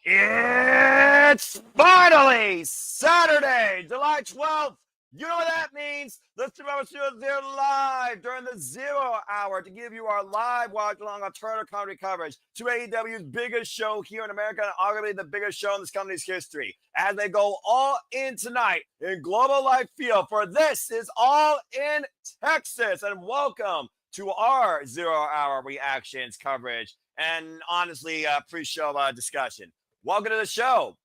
It's finally Saturday, July 12th. You know what that means? Let's do our show there live during the 0 hour to give you our live watch along alternative comedy coverage to AEW's biggest show here in America and arguably the biggest show in this company's history as they go all in tonight in Global Life Field for This Is All in Texas. And welcome to our 0 hour reactions coverage and honestly pre-show discussion. Welcome to the show.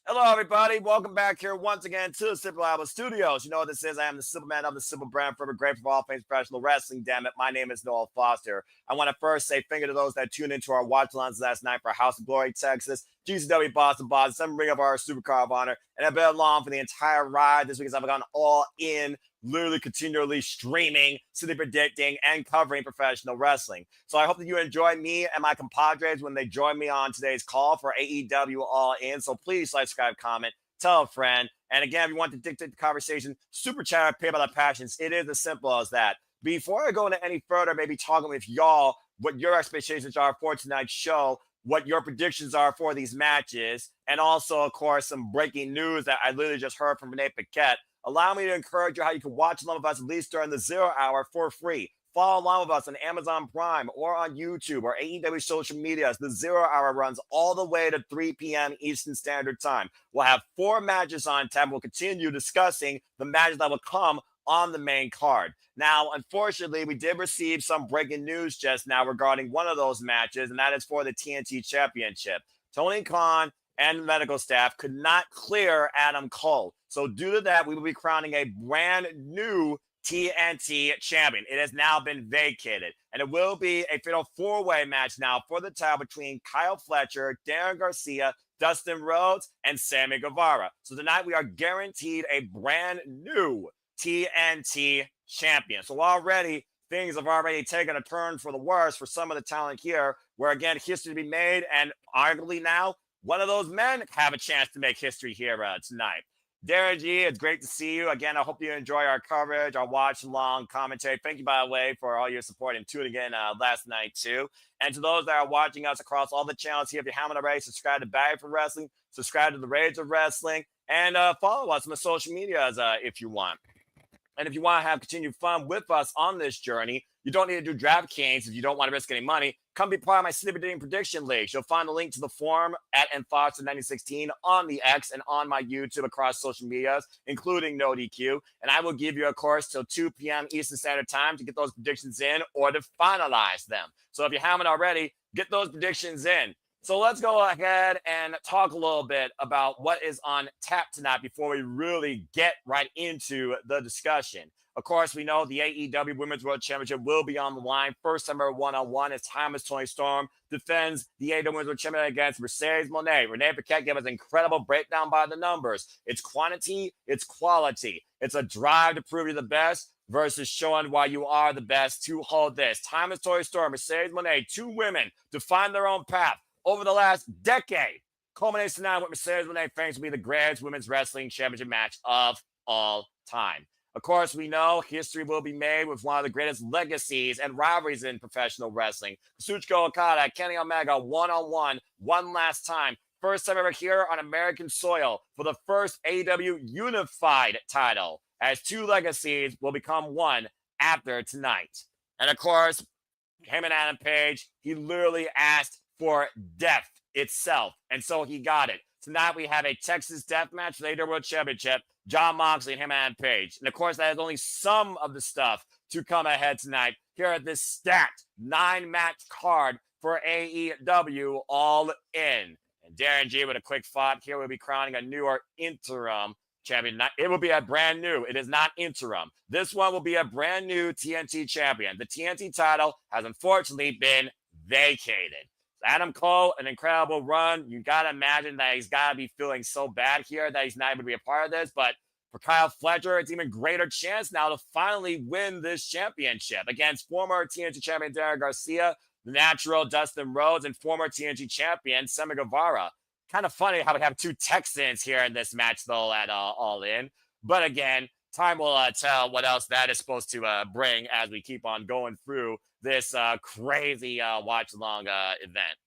Hello, everybody. Welcome back here once again to the Simple Alba Studios. You know what this is. I am the Simple Man of the Simple Brand, forever grateful for all things professional wrestling. Damn it. My name is Noel Foster. I want to first say thank you to those that tuned into our watch lines last night for House of Glory, Texas, GCW Boston, some ring of our Supercar of Honor, and I've been along for the entire ride. This week as I've gone all in, literally continually streaming, simply predicting, and covering professional wrestling. So I hope that you enjoy me and my compadres when they join me on today's call for AEW All In. So please like, subscribe, comment, tell a friend. And again, if you want to dictate the conversation, super chat, pay by the passions. It is as simple as that. Before I go into any further, maybe talking with y'all what your expectations are for tonight's show, what your predictions are for these matches, and also, of course, some breaking news that I literally just heard from Renee Paquette. Allow me to encourage you how you can watch along with us at least during the 0 hour for free. Follow along with us on Amazon Prime or on YouTube or AEW social media. The 0 hour runs all the way to 3 p.m. Eastern Standard Time. We'll have 4 matches on tap. We'll continue discussing the matches that will come on the main card. Now, unfortunately, we did receive some breaking news just now regarding one of those matches, and that is for the TNT Championship. Tony Khan and the medical staff could not clear Adam Cole. So due to that, we will be crowning a brand new TNT champion. It has now been vacated, and it will be a fatal 4-way match now for the title between Kyle Fletcher, Darren Garcia, Dustin Rhodes, and Sammy Guevara. So tonight we are guaranteed a brand new TNT champion. So already things have already taken a turn for the worse for some of the talent here, where again, history to be made, and arguably now, one of those men have a chance to make history here tonight. Darren G, it's great to see you. Again, I hope you enjoy our coverage, our watch-along commentary. Thank you, by the way, for all your support and tuning in last night, too. And to those that are watching us across all the channels here, if you haven't already, subscribe to Bag for Wrestling, subscribe to The Rage of Wrestling, and follow us on the social medias if you want. And if you want to have continued fun with us on this journey, you don't need to do DraftKings if you don't want to risk any money. Come be part of my City Predicting Prediction Leagues. You'll find the link to the forum at nfoster9016 on the X and on my YouTube across social medias, including No DQ. And I will give you, of course, till 2 p.m. Eastern Standard Time to get those predictions in or to finalize them. So if you haven't already, get those predictions in. So let's go ahead and talk a little bit about what is on tap tonight before we really get right into the discussion. Of course, we know the AEW Women's World Championship will be on the line. First ever one-on-one. It's time as Toni Storm defends the AEW Women's World Championship against Mercedes Moné. Renee Paquette gave us an incredible breakdown by the numbers. It's quantity, it's quality. It's a drive to prove you're the best versus showing why you are the best to hold this. Time as Toni Storm, Mercedes Moné, 2 women to find their own path over the last decade. Culminates tonight with Mercedes Moné Fangs will be the greatest women's wrestling championship match of all time. Of course, we know history will be made with one of the greatest legacies and rivalries in professional wrestling. Kazuchika Okada, Kenny Omega, one-on-one, one last time. First time ever here on American soil for the first AEW unified title, as 2 legacies will become one after tonight. And of course, him and Adam Page, he literally asked for death itself, and so he got it. Tonight we have a Texas death match for the AEW World Championship, Jon Moxley and him and Page. And of course, that is only some of the stuff to come ahead tonight here at this stacked 9-match card for AEW All In. And Darren G with a quick thought here will be crowning a new or interim champion. It will be a brand new. It is not interim. This one will be a brand new TNT champion. The TNT title has unfortunately been vacated. Adam Cole, an incredible run. You got to imagine that he's got to be feeling so bad here that he's not able to be a part of this. But for Kyle Fletcher, it's even greater chance now to finally win this championship against former TNT champion Darren Garcia, the natural Dustin Rhodes, and former TNT champion Sammy Guevara. Kind of funny how we have 2 Texans here in this match, though, at All In. But again, time will tell what else that is supposed to bring as we keep on going through this crazy watch-along event.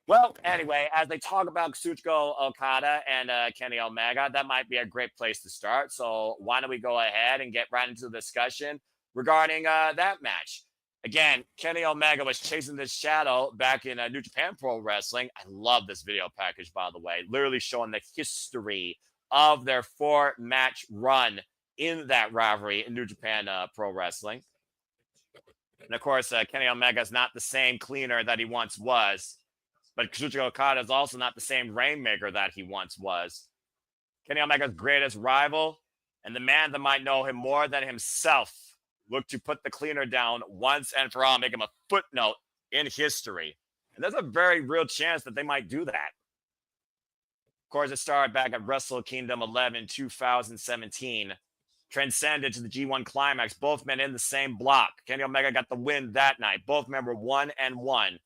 Well, anyway, as they talk about Kazuchika Okada and Kenny Omega, that might be a great place to start. So why don't we go ahead and get right into the discussion regarding that match? Again, Kenny Omega was chasing this shadow back in New Japan Pro Wrestling. I love this video package, by the way, literally showing the history of their 4-match run in that rivalry in New Japan Pro Wrestling. And of course, Kenny Omega is not the same cleaner that he once was. But Kazuchika Okada is also not the same Rainmaker that he once was. Kenny Omega's greatest rival, and the man that might know him more than himself, looked to put the cleaner down once and for all, make him a footnote in history. And there's a very real chance that they might do that. Of course, it started back at Wrestle Kingdom 11, 2017. Transcended to the G1 Climax. Both men in the same block. Kenny Omega got the win that night. Both men were 1-1.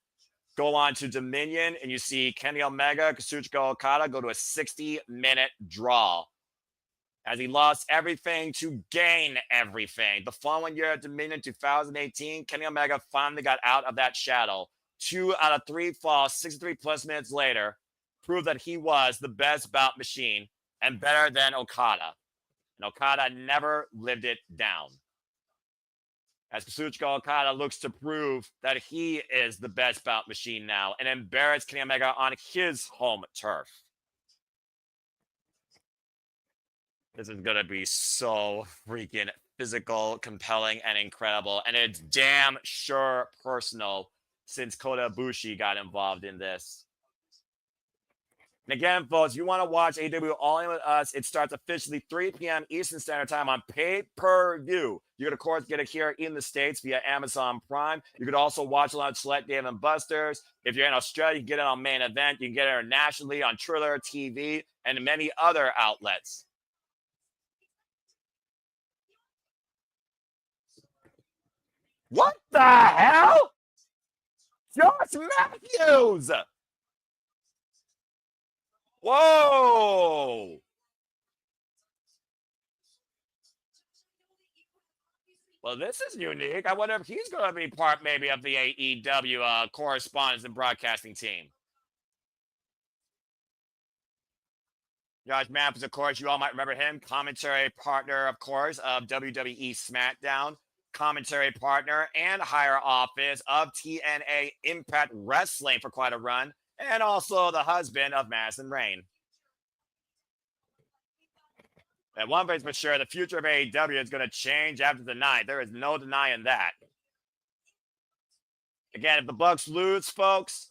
Go on to Dominion, and you see Kenny Omega, Kazuchika Okada go to a 60-minute draw as he lost everything to gain everything. The following year at Dominion 2018, Kenny Omega finally got out of that shadow. 2 out of 3 falls, 63-plus minutes later, proved that he was the best bout machine and better than Okada. And Okada never lived it down. As Kazuchika Okada looks to prove that he is the best bout machine now and embarrass Kenny Omega on his home turf. This is going to be so freaking physical, compelling, and incredible. And it's damn sure personal since Kota Ibushi got involved in this. And again, folks, if you want to watch AEW All In with us, it starts officially 3 p.m. Eastern Standard Time on pay-per-view. You could, of course, get it here in the States via Amazon Prime. You could also watch it on Select Dave & Buster's. If you're in Australia, you can get it on Main Event. You can get it internationally on Triller TV and many other outlets. What the hell? Josh Matthews! Whoa! Well, this is unique. I wonder if he's going to be part maybe of the AEW correspondence and broadcasting team. Josh Matthews, of course, you all might remember him. Commentary partner, of course, of WWE SmackDown. Commentary partner and higher office of TNA Impact Wrestling for quite a run. And also the husband of Madison Rayne. And one thing's for sure, the future of AEW is going to change after tonight. There is no denying that. Again, if the Bucks lose, folks,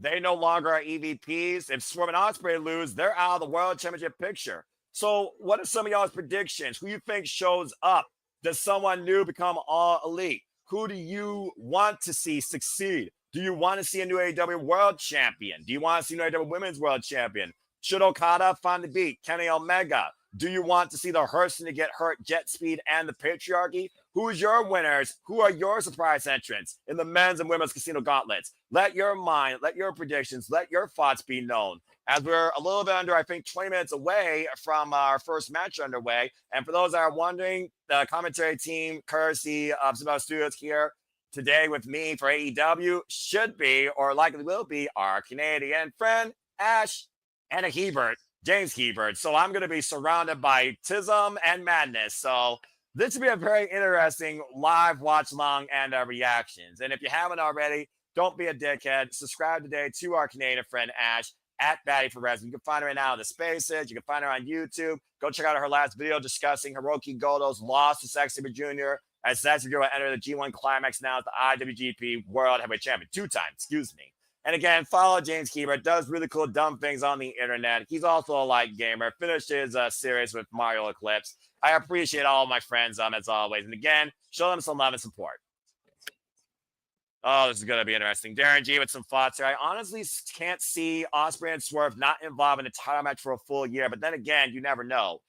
they no longer are EVPs. If Swerve and Ospreay lose, they're out of the World Championship picture. So what are some of y'all's predictions? Who you think shows up? Does someone new become all elite? Who do you want to see succeed? Do you want to see a new AEW World Champion? Do you want to see a new AEW Women's World Champion? Should Okada finally beat Kenny Omega? Do you want to see the Hurston to get hurt, JetSpeed, and the Patriarchy? Who's your winners? Who are your surprise entrants in the men's and women's casino gauntlets? Let your mind, let your predictions, let your thoughts be known. As we're a little bit under, I think, 20 minutes away from our first match underway. And for those that are wondering, the commentary team, courtesy of Syndicate Studios here today with me for AEW, should be, or likely will be, our Canadian friend, Ash, and a Hebert, James Hebert. So I'm going to be surrounded by tism and madness. So this will be a very interesting live watch along and reactions. And if you haven't already, don't be a dickhead. Subscribe today to our Canadian friend, Ash, at Batty for Wrestling. You can find her right now in the Spaces. You can find her on YouTube. Go check out her last video discussing Hiroki Goto's loss to Zack Sabre Jr. as Zack Sabre Jr. entered the G1 Climax now as the IWGP World Heavyweight Champion. 2 times, excuse me. And again, follow James Hebert. Does really cool, dumb things on the internet. He's also a light gamer. Finished his series with Mario Eclipse. I appreciate all my friends as always. And again, show them some love and support. Oh, this is going to be interesting. Darren G with some thoughts here. I honestly can't see Ospreay and Swerve not involved in a title match for a full year. But then again, you never know.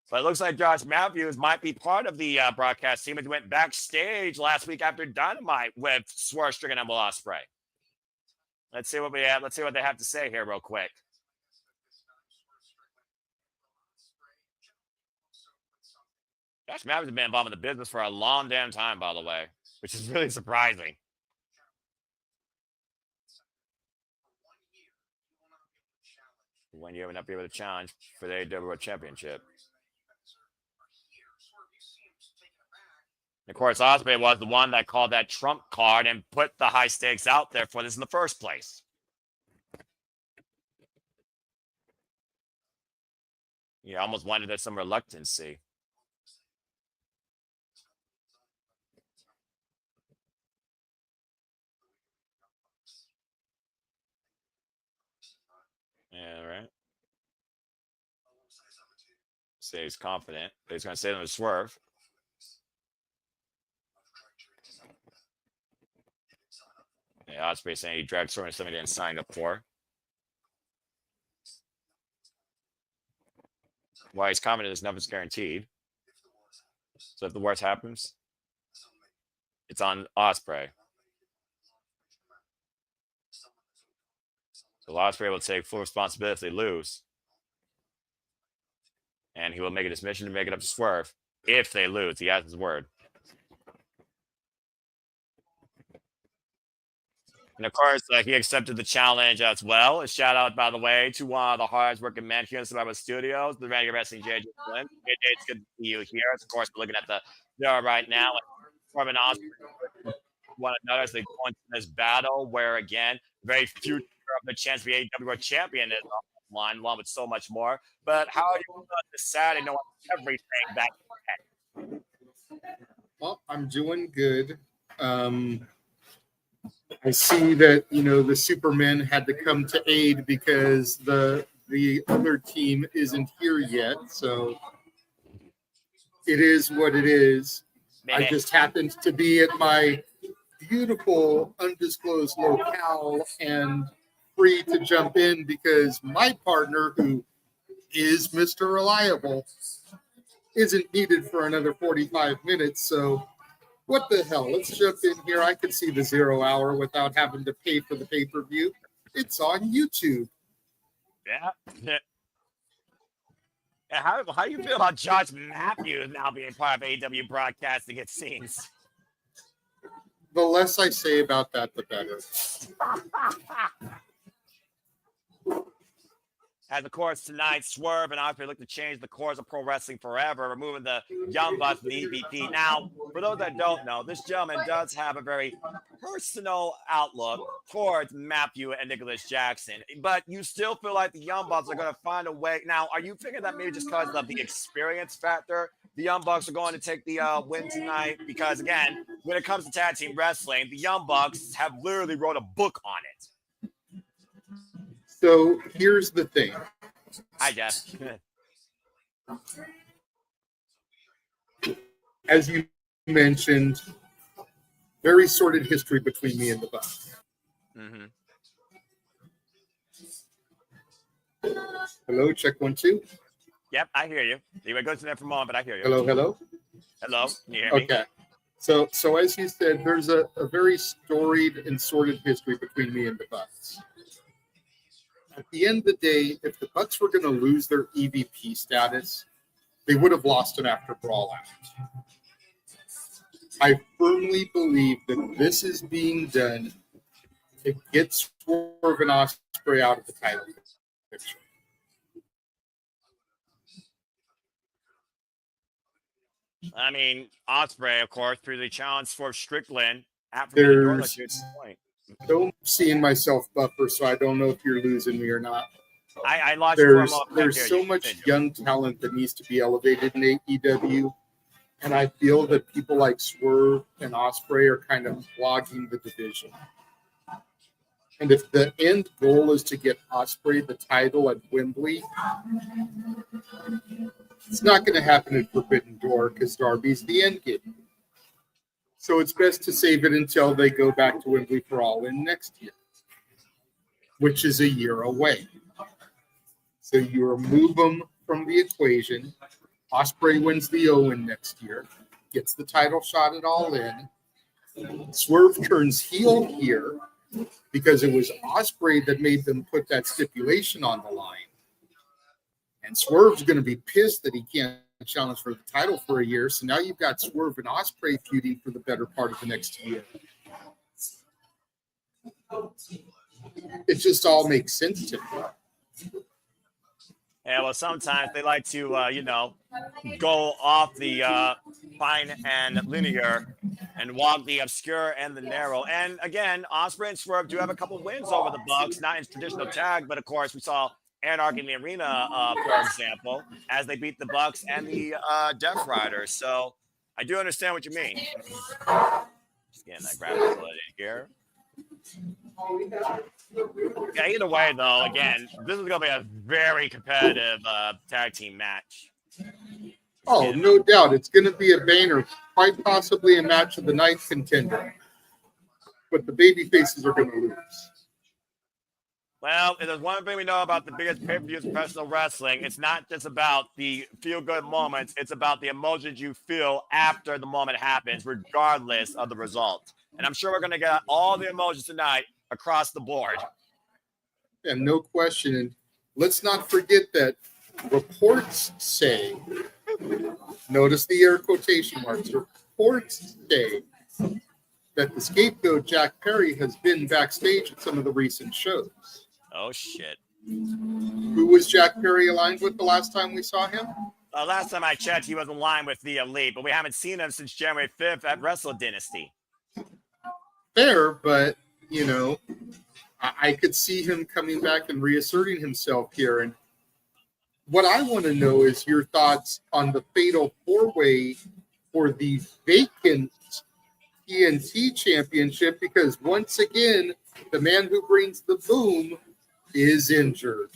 But it looks like Josh Matthews might be part of the broadcast team. He went backstage last week after Dynamite with Swerve Strickland Will Osperay. Let's see what we have. Let's see what they have to say here real quick. Josh Matthews has been involved in the business for a long damn time, by the way, which is really surprising. when you would not be able to challenge for the AEW Championship. And of course, Ospreay was the one that called that trump card and put the high stakes out there for this in the first place. You almost wondered there's some reluctancy. Yeah, right. Say he's confident, but he's going to say them to Swerve. Yeah, Ospreay saying he dragged Swerve into something he didn't sign up for. Well, he's confident there's nothing's guaranteed. So if the worst happens, it's on Ospreay. So Ospreay will take full responsibility if they lose. And he will make it his mission to make it up to Swerve if they lose. He has his word. And of course, he accepted the challenge as well. A shout out, by the way, to one of the hardest working men here in Survivor Studios, the Randy Wrestling JJ Flynn. It's good to see you here. Of course, we're looking at the video right now. Swerve and Ospreay one another as they go into this battle, where again, very future of the chance to be AEW World Champion is on the line, along with so much more. But how are you on this Saturday, knowing everything back ahead? Well, I'm doing good. I see that, the Supermen had to come to aid because the other team isn't here yet. So it is what it is. I just happened to be at my beautiful undisclosed locale and free to jump in because my partner, who is Mr. Reliable, isn't needed for another 45 minutes. So what the hell? Let's jump in here. I can see the 0 hour without having to pay for the pay-per-view. It's on YouTube. Yeah. How do you feel about Josh Matthews now being part of AEW broadcasting, it seems? The less I say about that, the better. As of course tonight, Swerve and Ospreay look to change the course of pro wrestling forever, removing the Young Bucks from the EVP. Now, for those that don't know, this gentleman does have a very personal outlook towards Matthew and Nicholas Jackson, but you still feel like the Young Bucks are going to find a way. Now, are you thinking that maybe just because of the experience factor, the Young Bucks are going to take the win tonight? Because again, when it comes to tag team wrestling, the Young Bucks have literally wrote a book on it. So here's the thing. Hi, Jeff. As you mentioned, very sordid history between me and the Bucks. Mm-hmm. Hello, check 1 2. Yep, I hear you. You were going to there for a moment, but I hear you. Hello. Hello, can you hear me? Okay. So as you said, there's a very storied and sordid history between me and the Bucks. At the end of the day, if the Bucks were going to lose their EVP status, they would have lost it after Brawl Out. I firmly believe that this is being done to get Swerve and Ospreay out of the title picture. I mean, Ospreay, of course, previously challenged Swerve Strickland at this point. Don't seeing myself buffer, so I don't know if you're losing me or not. I lost you for a moment. There's so much young talent that needs to be elevated in AEW, and I feel that people like Swerve and Ospreay are kind of clogging the division. And if the end goal is to get Ospreay the title at Wembley, it's not going to happen at Forbidden Door because Darby's the end game. So it's best to save it until they go back to Wembley for All In next year, which is a year away. So you remove them from the equation. Ospreay wins the Owen next year, gets the title shot at All In. Swerve turns heel here because it was Ospreay that made them put that stipulation on the line. And Swerve's going to be pissed that he can't challenge for the title for a year. So now you've got Swerve and Ospreay feuding for the better part of the next year. It just all makes sense to me. Yeah, well, sometimes they like to, go off the fine and linear and walk the obscure and the narrow. And again, Ospreay and Swerve do have a couple wins over the Bucks, not in traditional tag, but of course we saw Anarchy in the Arena, for example, as they beat the Bucks and the Death Riders. So I do understand what you mean. Just getting that graphical here. Yeah, either way, though, again, this is going to be a very competitive tag team match. Oh, no doubt. It's going to be a banger, quite possibly a match of the night contender. But the baby faces are going to lose. Well, if there's one thing we know about the biggest pay-per-views in professional wrestling, it's not just about the feel-good moments. It's about the emotions you feel after the moment happens, regardless of the result. And I'm sure we're going to get all the emotions tonight across the board. And no question. And let's not forget that reports say, notice the air quotation marks, reports say that the scapegoat Jack Perry has been backstage at some of the recent shows. Oh, shit. Who was Jack Perry aligned with the last time we saw him? Last time I checked, he was in line with the Elite, but we haven't seen him since January 5th at Wrestle Dynasty. Fair, but, I could see him coming back and reasserting himself here. And what I want to know is your thoughts on the fatal four-way for the vacant TNT championship, because once again, the man who brings the boom is injured.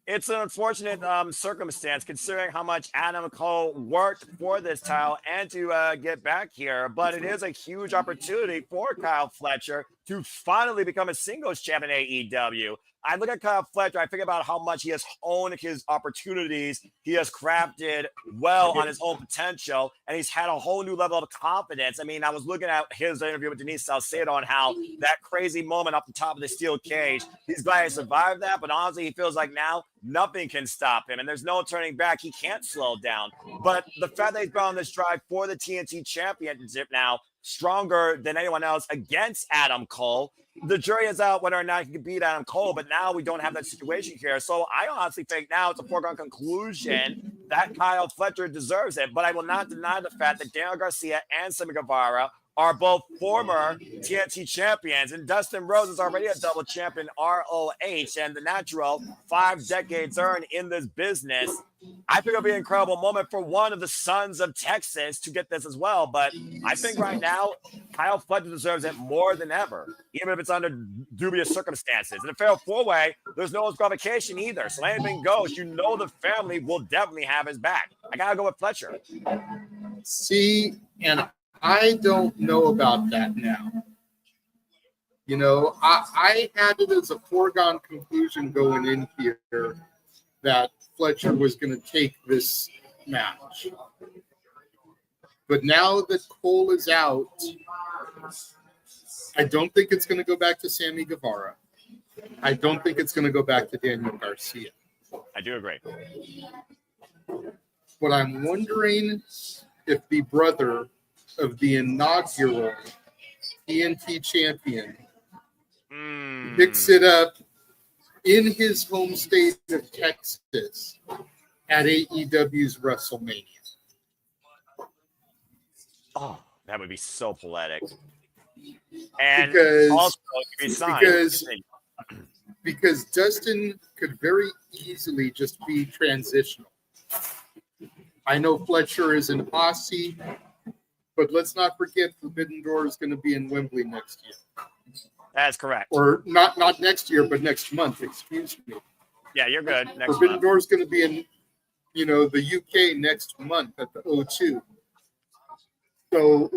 It's an unfortunate circumstance considering how much Adam Cole worked for this title and to get back here. But it is a huge opportunity for Kyle Fletcher to finally become a singles champ in AEW. I look at Kyle Fletcher, I think about how much he has honed his opportunities. He has crafted well on his own potential, and he's had a whole new level of confidence. I mean, I was looking at his interview with Denise Salcedo on how that crazy moment off the top of the steel cage, he's glad he survived that, but honestly, he feels like now nothing can stop him, and there's no turning back. He can't slow down. But the fact that he's been on this drive for the TNT championship now, stronger than anyone else against Adam Cole. The jury is out whether or not he can beat Adam Cole, but now we don't have that situation here. So I honestly think now it's a foregone conclusion that Kyle Fletcher deserves it. But I will not deny the fact that Daniel Garcia and Sammy Guevara are both former TNT champions, and Dustin Rhodes is already a double champion ROH, and the natural 5 decades earned in this business. I think it'll be an incredible moment for one of the sons of Texas to get this as well. But I think right now, Kyle Fletcher deserves it more than ever, even if it's under dubious circumstances. In a fatal four-way, there's no disqualification either. So anything goes. You know the family will definitely have his back. I got to go with Fletcher. See, and I don't know about that now. I had it as a foregone conclusion going in here that Fletcher was going to take this match. But now that Cole is out, I don't think it's going to go back to Sammy Guevara. I don't think it's going to go back to Daniel Garcia. I do agree. But I'm wondering if the brother of the inaugural TNT champion picks it up in his home state of Texas at AEW's WrestleMania. Oh, that would be so poetic. And because, also, because Dustin could very easily just be transitional. I know Fletcher is an Aussie, but let's not forget Forbidden Door is going to be in Wembley next year. That's correct. Or not next year, but next month, excuse me. Yeah, you're good. Next Forbidden month. Door is going to be in, the UK next month at the O2. So,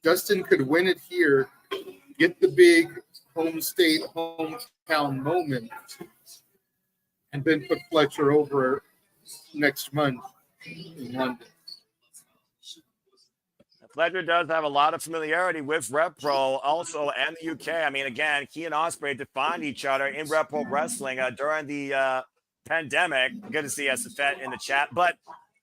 Dustin could win it here, get the big home state, hometown moment, and then put Fletcher over next month in London. Fletcher does have a lot of familiarity with RevPro also and the UK. I mean, again, he and Ospreay defined each other in RevPro wrestling during the pandemic. Good to see Safet in the chat. But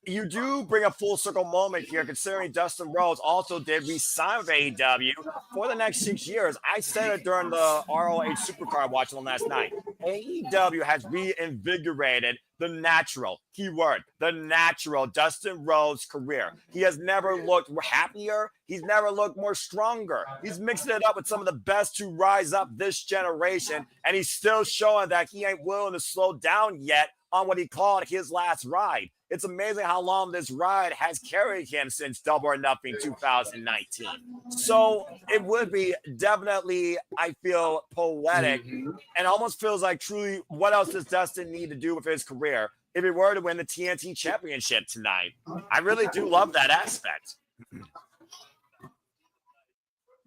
you do bring a full circle moment here, considering Dustin Rhodes also did re-sign with AEW for the next 6 years. I said it during the ROH Supercard watch last night. AEW has reinvigorated the natural, keyword, the natural Dustin Rhodes career. He has never looked happier. He's never looked more stronger. He's mixing it up with some of the best to rise up this generation, and he's still showing that he ain't willing to slow down yet on what he called his last ride. It's amazing how long this ride has carried him since Double or Nothing 2019. So it would be definitely, I feel, poetic, and almost feels like truly, what else does Dustin need to do with his career if he were to win the TNT Championship tonight? I really do love that aspect.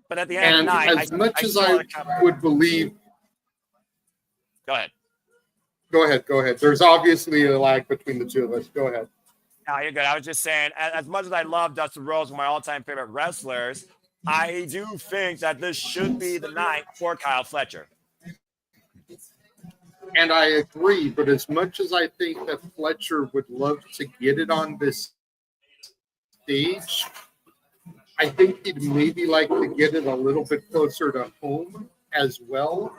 But at the end of the night, as much as I would believe. Go ahead. Go ahead. There's obviously a lag between the two of us. Go ahead. No, you're good. I was just saying, as much as I love Dustin Rhodes, one of my all-time favorite wrestlers, I do think that this should be the night for Kyle Fletcher. And I agree, but as much as I think that Fletcher would love to get it on this stage, I think he'd maybe like to get it a little bit closer to home as well.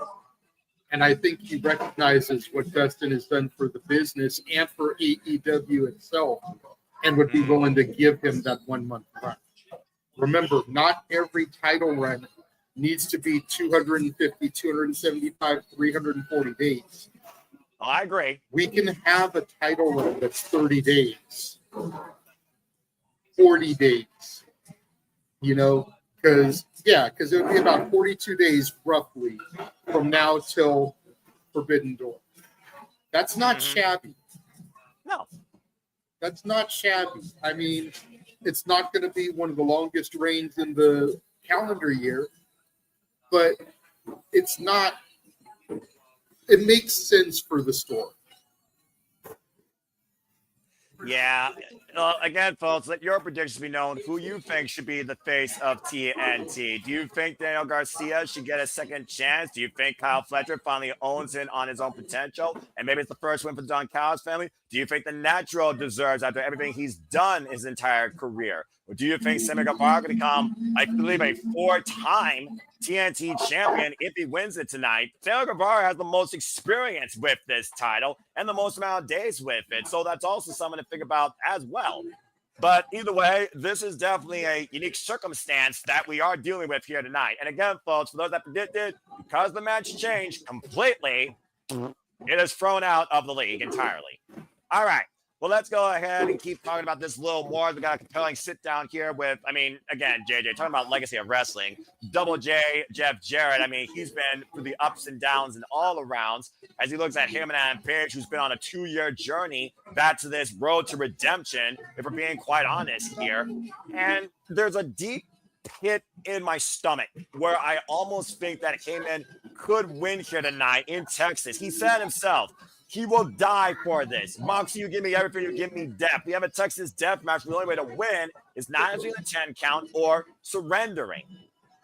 And I think he recognizes what Dustin has done for the business and for AEW itself, and would be willing to give him that 1 month run. Remember, not every title run needs to be 250, 275, 340 days. Oh, I agree. We can have a title run that's 30 days, 40 days, because it would be about 42 days roughly from now till Forbidden Door. That's not shabby. No. That's not shabby. I mean, it's not going to be one of the longest reigns in the calendar year, but it's not. It makes sense for the story. Yeah. Again, folks, let your predictions be known. Who you think should be the face of TNT? Do you think Daniel Garcia should get a second chance? Do you think Kyle Fletcher finally owns in on his own potential? And maybe it's the first win for the Don Callis family? Do you think the Natural deserves, after everything he's done his entire career? Or do you think Sammy Guevara could become, I believe, a 4-time TNT champion if he wins it tonight? Sammy Guevara has the most experience with this title and the most amount of days with it. So that's also something to think about as well. But either way, this is definitely a unique circumstance that we are dealing with here tonight. And again, folks, for those that predicted, because the match changed completely, it is thrown out of the league entirely. All right. Well, let's go ahead and keep talking about this a little more. We got a compelling sit down here with, again, JJ, talking about legacy of wrestling. Double J, Jeff Jarrett. He's been through the ups and downs and all arounds as he looks at him and Adam Page, who's been on a 2-year journey back to this road to redemption, if we're being quite honest here. And there's a deep pit in my stomach where I almost think that Hangman could win here tonight in Texas. He said himself, he will die for this. Moxley, you give me everything, you give me death. We have a Texas death match. The only way to win is not answering the 10 count or surrendering.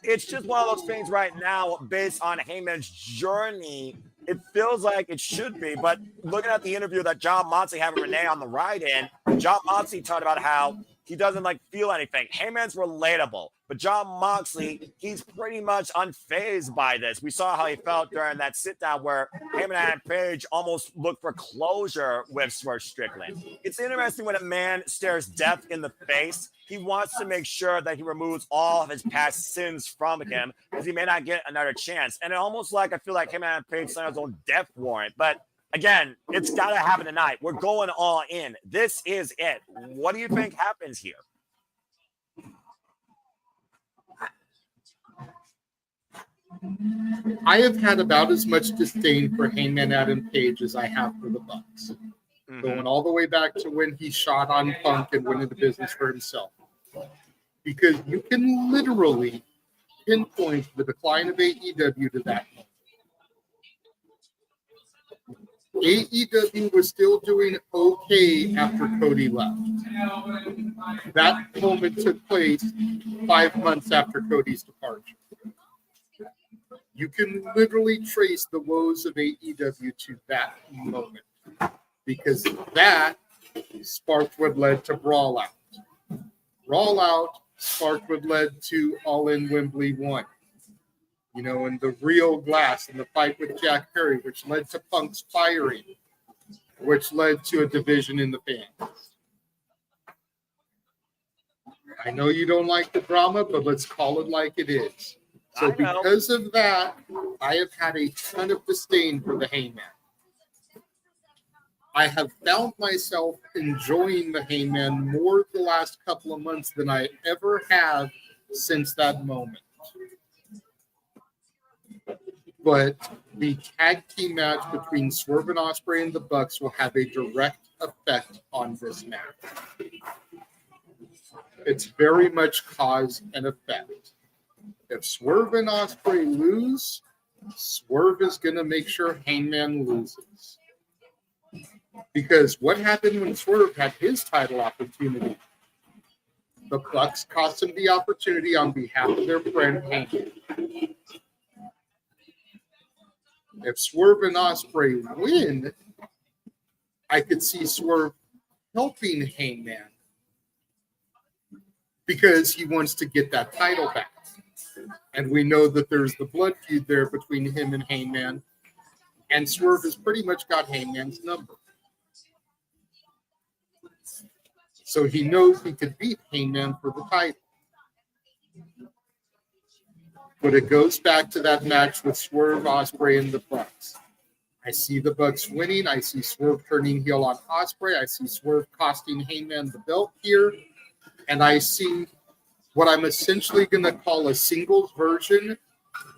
It's just one of those things right now based on Heyman's journey. It feels like it should be, but looking at the interview that John Moxley had with Renee on the ride-in, John Moxley talked about how he doesn't feel anything. Heyman's relatable, but John Moxley, he's pretty much unfazed by this. We saw how he felt during that sit down where Heyman and Page almost looked for closure with Swerve Strickland. It's interesting when a man stares death in the face. He wants to make sure that he removes all of his past sins from him because he may not get another chance. And it almost I feel like Heyman and Page signed his own death warrant, but again, it's got to happen tonight. We're going all in. This is it. What do you think happens here? I have had about as much disdain for Hangman Adam Page as I have for the Bucks. Going all the way back to when he shot on Punk and went into business for himself. Because you can literally pinpoint the decline of AEW to that moment. AEW was still doing okay after Cody left. That moment took place 5 months after Cody's departure. You can literally trace the woes of AEW to that moment because that sparked what led to Brawl Out. Brawl Out sparked what led to All In Wembley 1. and the real glass and the fight with Jack Perry, which led to Punk's firing, which led to a division in the fans. I know you don't like the drama, but let's call it like it is. So because of that, I have had a ton of disdain for the Hangman. I have found myself enjoying the Hangman more the last couple of months than I ever have since that moment. But the tag team match between Swerve and Ospreay and the Bucks will have a direct effect on this match. It's very much cause and effect. If Swerve and Ospreay lose, Swerve is going to make sure Hangman loses. Because what happened when Swerve had his title opportunity? The Bucks cost him the opportunity on behalf of their friend Hangman. If Swerve and Ospreay win, I could see Swerve helping Hangman because he wants to get that title back. And we know that there's the blood feud there between him and Hangman. And Swerve has pretty much got Hangman's number. So he knows he could beat Hangman for the title. But it goes back to that match with Swerve, Ospreay, and the Bucks. I see the Bucks winning. I see Swerve turning heel on Ospreay. I see Swerve costing Hangman the belt here. And I see what I'm essentially going to call a singles version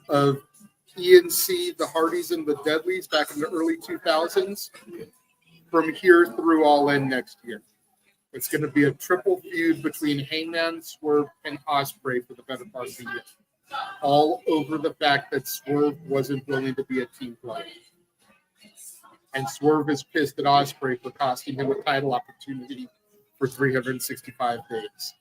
of ENC, the Hardys, and the Dudleys back in the early 2000s from here through All In next year. It's going to be a triple feud between Hangman, Swerve, and Ospreay for the better part of the year. All over the fact that Swerve wasn't willing to be a team player. And Swerve is pissed at Ospreay for costing him a title opportunity for 365 days.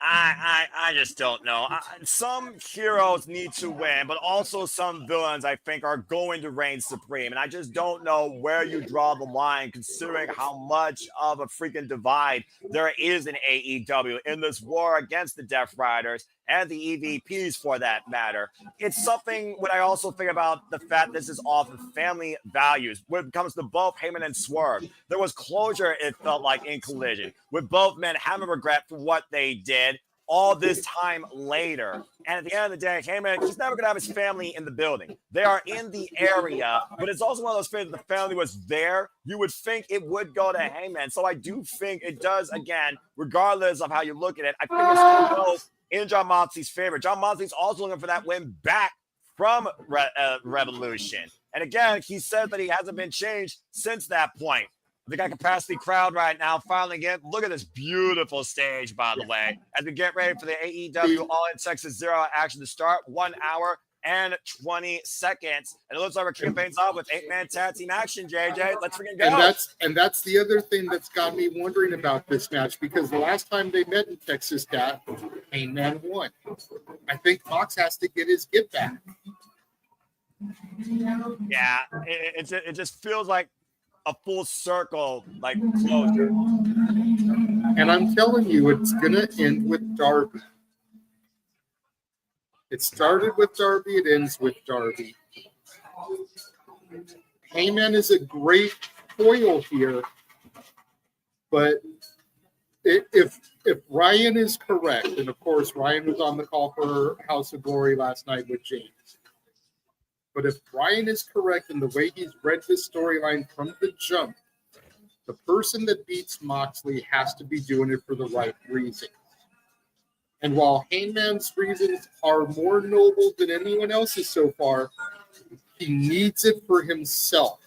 I just don't know. Some heroes need to win, but also some villains, I think, are going to reign supreme. And I just don't know where you draw the line, considering how much of a freaking divide there is in AEW in this war against the Death Riders and the EVPs for that matter. It's something when I also think about the fact this is off of family values. When it comes to both Heyman and Swerve, there was closure, it felt like, in Collision, with both men having regret for what they did all this time later. And at the end of the day, Heyman, he's never going to have his family in the building. They are in the area, but it's also one of those things that the family was there. You would think it would go to Heyman. So I do think it does, again, regardless of how you look at it, I think it still goes in Jon Moxley's favor. Jon Moxley's also looking for that win back from Revolution. And again, he said that he hasn't been changed since that point. We got capacity crowd right now filing in. Look at this beautiful stage, by the way, as we get ready for the AEW All In Texas Zero action to start. 1 hour and 20 seconds. And it looks like we're kicking things off with 8-man tag team action, JJ. Let's freaking go. And that's the other thing that's got me wondering about this match, because the last time they met in Texas, Hangman won. I think Mox has to get his get back. Yeah, it just feels like a full circle, like closure. And I'm telling you, it's going to end with Darby. It started with Darby. It ends with Darby. Heyman is a great foil here. But if Ryan is correct, and of course Ryan was on the call for House of Glory last night with James. But if Ryan is correct in the way he's read this storyline from the jump, the person that beats Moxley has to be doing it for the right reasons. And while Hangman's reasons are more noble than anyone else's so far, he needs it for himself.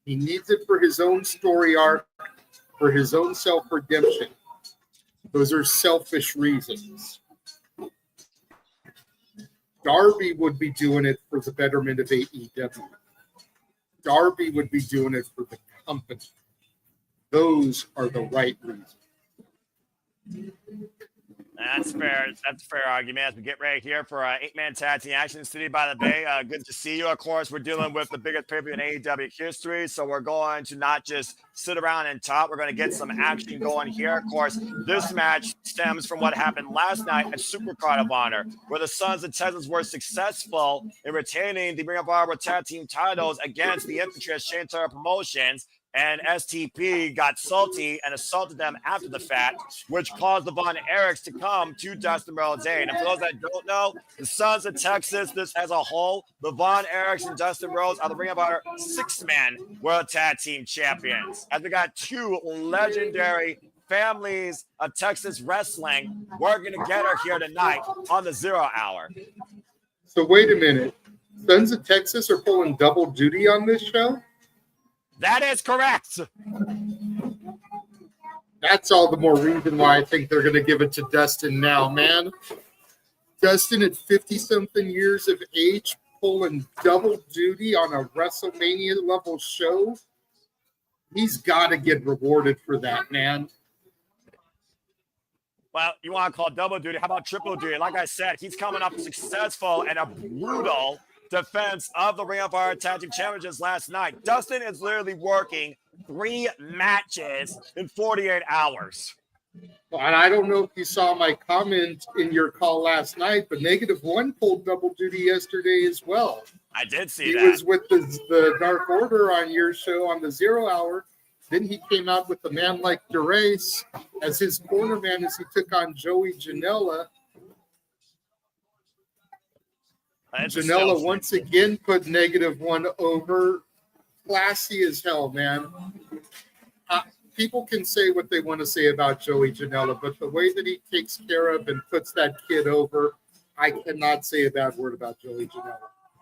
He needs it for his own story arc, for his own self-redemption. Those are selfish reasons. Darby would be doing it for the betterment of AEW. Darby would be doing it for the company. Those are the right reasons. That's fair. That's a fair argument. As we get ready here for 8-man tag team action, City by the Bay. Good to see you. Of course, we're dealing with the biggest pay-per-view in AEW history, so we're going to not just sit around and talk. We're going to get some action going here. Of course, this match stems from what happened last night at Supercard of Honor, where the Sons of Texas were successful in retaining the Ring of Honor tag team titles against the Infantry of Shane Taylor Promotions. And STP got salty and assaulted them after the fact, which caused the Von Erichs to come to Dustin Rhodes' aid. And for those that don't know, the Sons of Texas, this as a whole, the Von Erichs and Dustin Rhodes are the Ring of Honor 6-man World Tag Team Champions. As we got two legendary families of Texas wrestling working together here tonight on the 0 hour. So wait a minute. Sons of Texas are pulling double duty on this show? That is correct. That's all the more reason why I think they're going to give it to Dustin now, man. Dustin at 50-something years of age pulling double duty on a WrestleMania-level show. He's got to get rewarded for that, man. Well, you want to call double duty. How about triple duty? Like I said, he's coming up successful and a brutal defense of the Ring of Honor Tag Team Championships last night. Dustin is literally working 3 matches in 48 hours. And I don't know if you saw my comment in your call last night, but -1 pulled double duty yesterday as well. I did see that. He was with the Dark Order on your show on the 0 hour. Then he came out with the man like Durace as his corner man as he took on Joey Janela. Janela once again put -1 over. Classy as hell, man. People can say what they want to say about Joey Janela, but the way that he takes care of and puts that kid over, I cannot say a bad word about Joey Janela.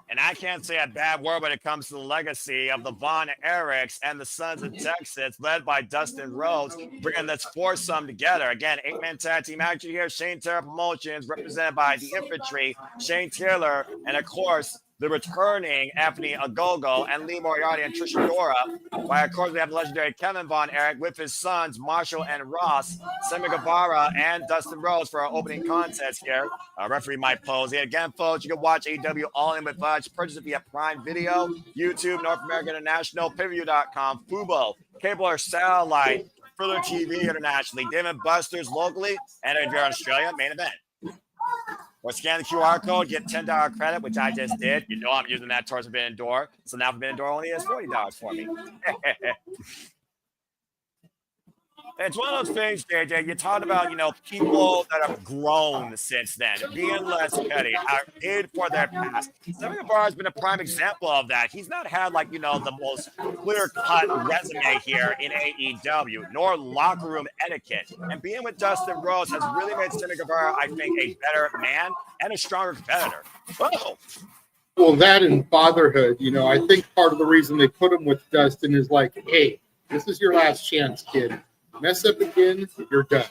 And I can't say a bad word when it comes to the legacy of the Von Erichs and the Sons of Texas, led by Dustin Rhodes, bringing this foursome together. Again, 8-man tag team action here. Shane Taylor Promotions, represented by the Infantry, Shane Taylor, and of course, the returning Anthony Ogogo and Lee Moriarty and Trisha Dora. While, of course, we have the legendary Kevin Von Erich with his sons, Marshall and Ross, Sammy Guevara, and Dustin Rhodes for our opening contest here. Referee Mike Posey. Again, folks, you can watch AEW All In with Us. Purchase it via Prime Video, YouTube, North America International, Payview.com, Fubo, cable or satellite, Further TV internationally, Dave & Buster's locally, and if you're in Australia, Main Event. Or scan the QR code, get $10 credit, which I just did. You know I'm using that towards Forbidden Door. So now Forbidden Door only has $40 for me. It's one of those things, JJ, you talked about, people that have grown since then, being less petty, are paid for their past. Sammy Guevara has been a prime example of that. He's not had, the most clear-cut resume here in AEW, nor locker room etiquette. And being with Dustin Rhodes has really made Sammy Guevara, I think, a better man and a stronger competitor. Oh. Well, that and fatherhood, I think part of the reason they put him with Dustin is like, hey, this is your last chance, kid. Mess up again, you're done.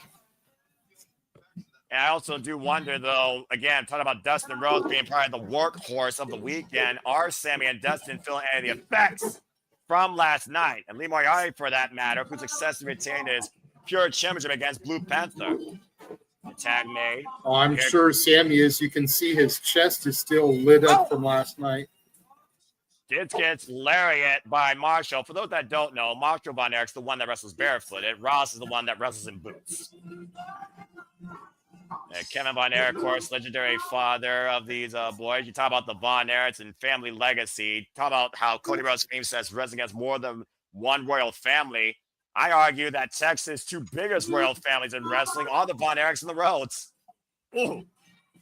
And I also do wonder, though, again, talking about Dustin Rhodes being probably the workhorse of the weekend, are Sammy and Dustin feeling any of the effects from last night? And Lee Moriarty, for that matter, who successfully retained his pure championship against Blue Panther. The tag made. Oh, I'm sure Sammy is. You can see his chest is still lit up from last night. Gets lariat by Marshall. For those that don't know, Marshall Von Erich's the one that wrestles barefooted. Ross is the one that wrestles in boots. Kevin Von Erich, of course, legendary father of these boys. You talk about the Von Erichs and family legacy. Talk about how Cody Rhodes' fame says wrestling against more than one royal family. I argue that Texas' two biggest royal families in wrestling are the Von Erichs and the Rhodes. Ooh.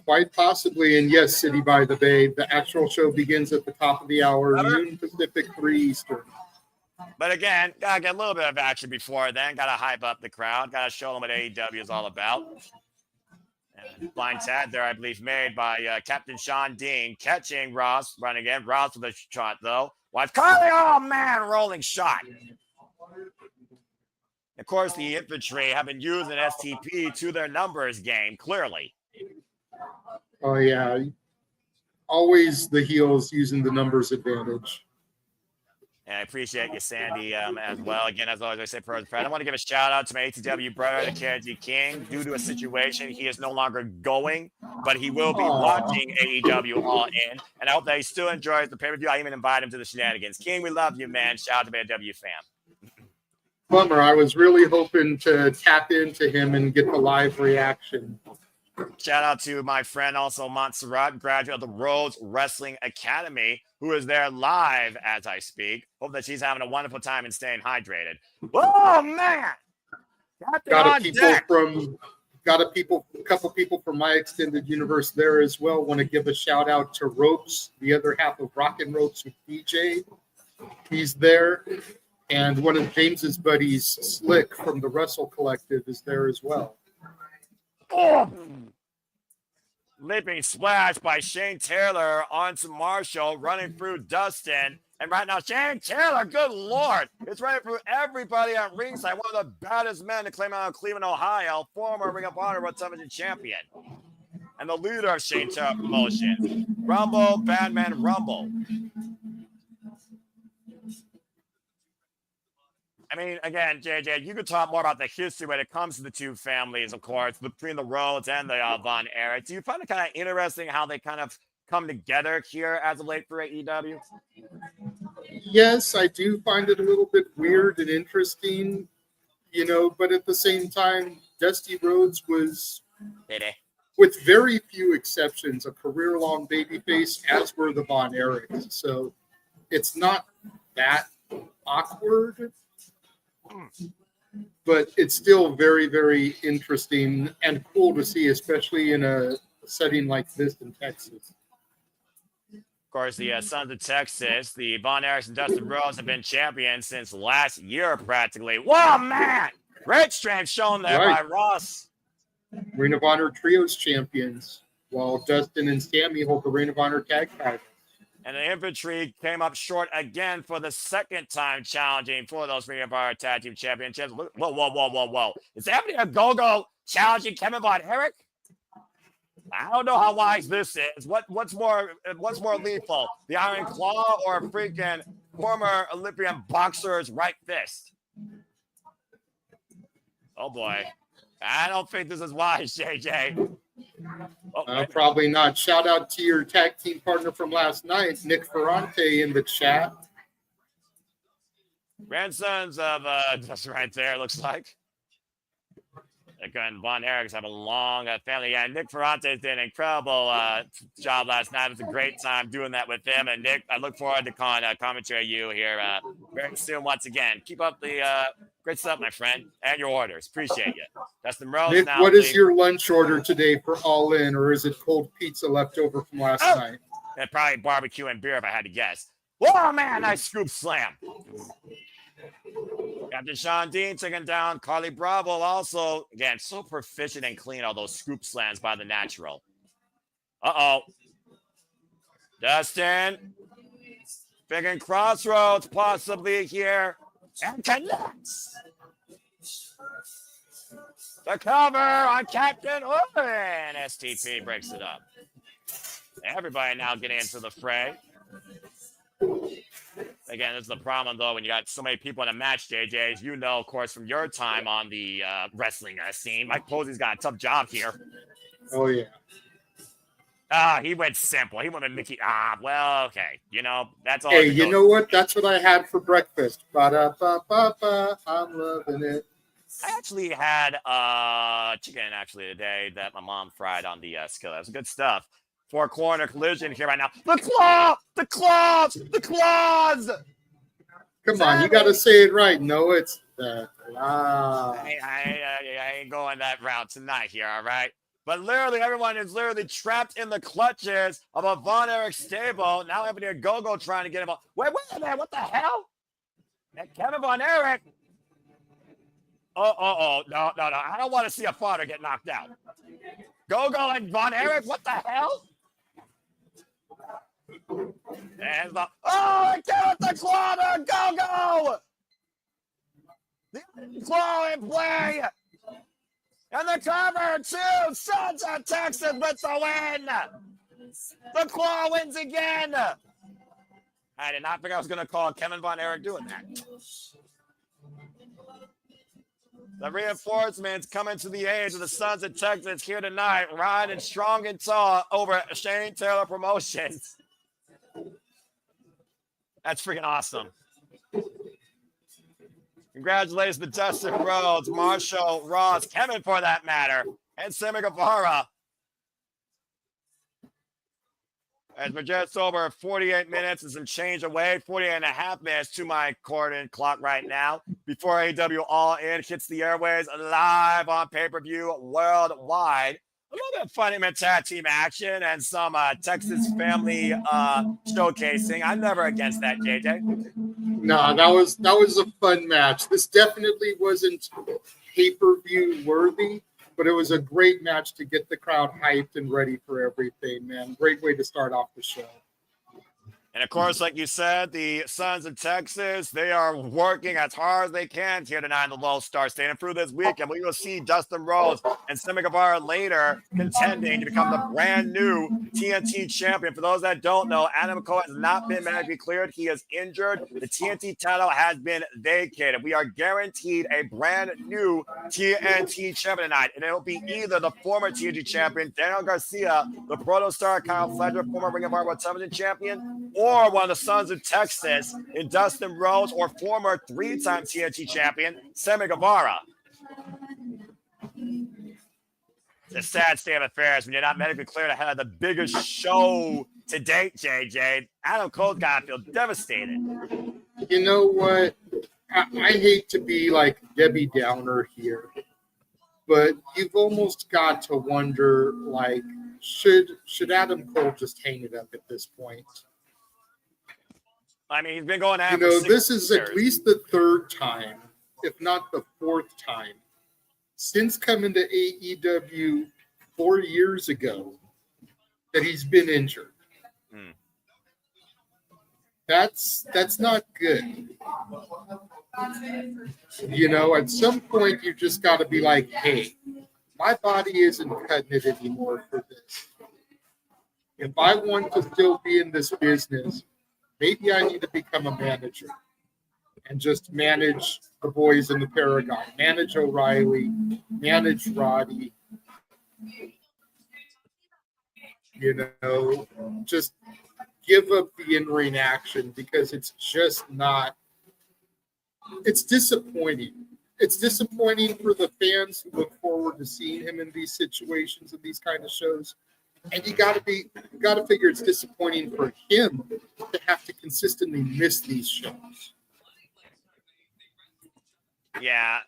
Quite possibly, and yes, City by the Bay. The actual show begins at the top of the hour, noon Pacific, 3 Eastern. But again, gotta get a little bit of action before then. Gotta hype up the crowd. Gotta show them what AEW is all about. And blind tag there, I believe, made by Captain Sean Dean, catching Ross, running in. Ross with a shot, though. Wife Carly, oh man, rolling shot. Of course, the Infantry have been using STP to their numbers game, clearly. Oh, yeah. Always the heels using the numbers advantage. And I appreciate you, Sandy, as well. Again, as always, I say prayers. I want to give a shout out to my ATW brother, the KG King. Due to a situation, he is no longer going, but he will be watching AEW All In. And I hope that he still enjoys the pay-per-view. I even invite him to the shenanigans. King, we love you, man. Shout out to AEW fam. Bummer. I was really hoping to tap into him and get the live reaction. Shout out to my friend, also Montserrat, graduate of the Rhodes Wrestling Academy, who is there live as I speak. Hope that she's having a wonderful time and staying hydrated. Oh man! Got a couple people from my extended universe there as well. Want to give a shout out to Ropes, the other half of Rockin' Ropes with DJ. He's there. And one of James's buddies, Slick from the Wrestle Collective, is there as well. Oh. Leaping splash by Shane Taylor onto Marshall, running through Dustin. And right now, Shane Taylor, good Lord, is running through everybody at ringside. One of the baddest men to claim out of Cleveland, Ohio, former Ring of Honor World Television Champion. And the leader of Shane Taylor Promotions. Rumble, Batman, Rumble. I mean, again, JJ, you could talk more about the history when it comes to the two families, of course, between the Rhodes and the Von Erich. Do you find it kind of interesting how they kind of come together here as of late for AEW? Yes, I do find it a little bit weird and interesting, but at the same time, Dusty Rhodes was, with very few exceptions, a career-long babyface, as were the Von Erichs. So it's not that awkward. But it's still very, very interesting and cool to see, especially in a setting like this in Texas. Of course, the Sons of Texas, the Von Erichs and Dustin Rhodes have been champions since last year, practically. Whoa, man! Great strength shown there by Ross. Ring of Honor Trios champions, while Dustin and Sammy hold the Ring of Honor tag titles. And the Infantry came up short again for the second time challenging for those Ring of Honor Tag Team Championships. Whoa. Is Anthony Ogogo challenging Kevin Von Erich? I don't know how wise this is. What's more lethal? The Iron Claw or freaking former Olympian boxer's right fist? Oh boy. I don't think this is wise, JJ. Probably not. Shout out to your tag team partner from last night, Nick Ferrante, in the chat. Grandsons of just right there, looks like. Again, Von Erichs have a long family. Yeah, Nick Ferrante did an incredible job last night. It was a great time doing that with him. And Nick, I look forward to commentary you here very soon once again. Keep up the great stuff, my friend, and your orders. Appreciate you. Dustin Rhodes. Nick, now what is your lunch order today for All In, or is it cold pizza left over from last night? And probably barbecue and beer if I had to guess. Whoa, man, nice scoop slam. Captain Sean Dean taking down Carly Bravo. Also, again, so proficient and clean, all those scoop slams by the natural. Uh-oh. Dustin. Big crossroads possibly here. And connects. The cover on Captain and STP breaks it up. Everybody now getting into the fray. Again, this is the problem, though, when you got so many people in a match, JJ. As you know, of course, from your time on the wrestling scene, Mike Posey's got a tough job here. Oh, yeah. He went simple. He went with Mickey. Well, okay. That's all. Hey, you know what? That's what I had for breakfast. Ba-da-ba-ba-ba. I'm loving it. I actually had chicken today that my mom fried on the skillet. That was good stuff. Four corner collision here right now. The claw! The claws! The claws! Come on, you got to say it right. No, it's the claw. I ain't going that route tonight here, all right? But literally, everyone is literally trapped in the clutches of a Von Erich stable. Now Anthony Ogogo trying to get him off. Wait a minute. What the hell? That Kevin Von Erich. No. I don't want to see a father get knocked out. Gogo and Von Erich, what the hell? And the get the claw to Gogo! The claw in play! And the cover, too! Sons of Texas with the win! The claw wins again! I did not think I was going to call Kevin Von Erich doing that. The reinforcements coming to the age of the Sons of Texas here tonight, riding strong and tall over Shane Taylor Promotions. That's freaking awesome. Congratulations to Dustin Rhodes, Marshall, Ross, Kevin for that matter, and Sammy Guevara. As we're just over 48 minutes and some change away, 48 and a half minutes to my coordinate clock right now, before AEW All In hits the airways live on pay-per-view worldwide. A little bit of fun in tag team action and some Texas family showcasing. I'm never against that, JJ. No, that was a fun match. This definitely wasn't pay-per-view worthy, but it was a great match to get the crowd hyped and ready for everything, man. Great way to start off the show. And of course, like you said, the Sons of Texas, they are working as hard as they can here tonight in the Lone Star Stadium through this weekend. We will see Dustin Rhodes and Sammy Guevara later contending to become the brand new TNT champion. For those that don't know, Adam Cole has not been medically cleared. He is injured. The TNT title has been vacated. We are guaranteed a brand new TNT champion tonight. And it will be either the former TNT champion, Daniel Garcia, the Protostar Kyle Fletcher, former Ring of Honor television champion, or one of the Sons of Texas in Dustin Rhodes, or former three-time TNT champion, Sammy Guevara. It's a sad state of affairs when you're not medically cleared ahead of the biggest show to date, JJ. Adam Cole's got to feel devastated. You know what? I hate to be like Debbie Downer here, but you've almost got to wonder, like, should Adam Cole just hang it up at this point? I mean, he's been going at this is at least the third time, if not the fourth time, since coming to AEW 4 years ago that he's been injured. That's not good. At some point you just got to be like, hey, my body isn't cutting it anymore for this. If I want to still be in this business, maybe I need to become a manager and just manage the boys in the Paragon, manage O'Reilly, manage Roddy, just give up the in-ring action, because it's just not, it's disappointing. It's disappointing for the fans who look forward to seeing him in these situations and these kind of shows. And you got to figure it's disappointing for him to have to consistently miss these shows. Yeah.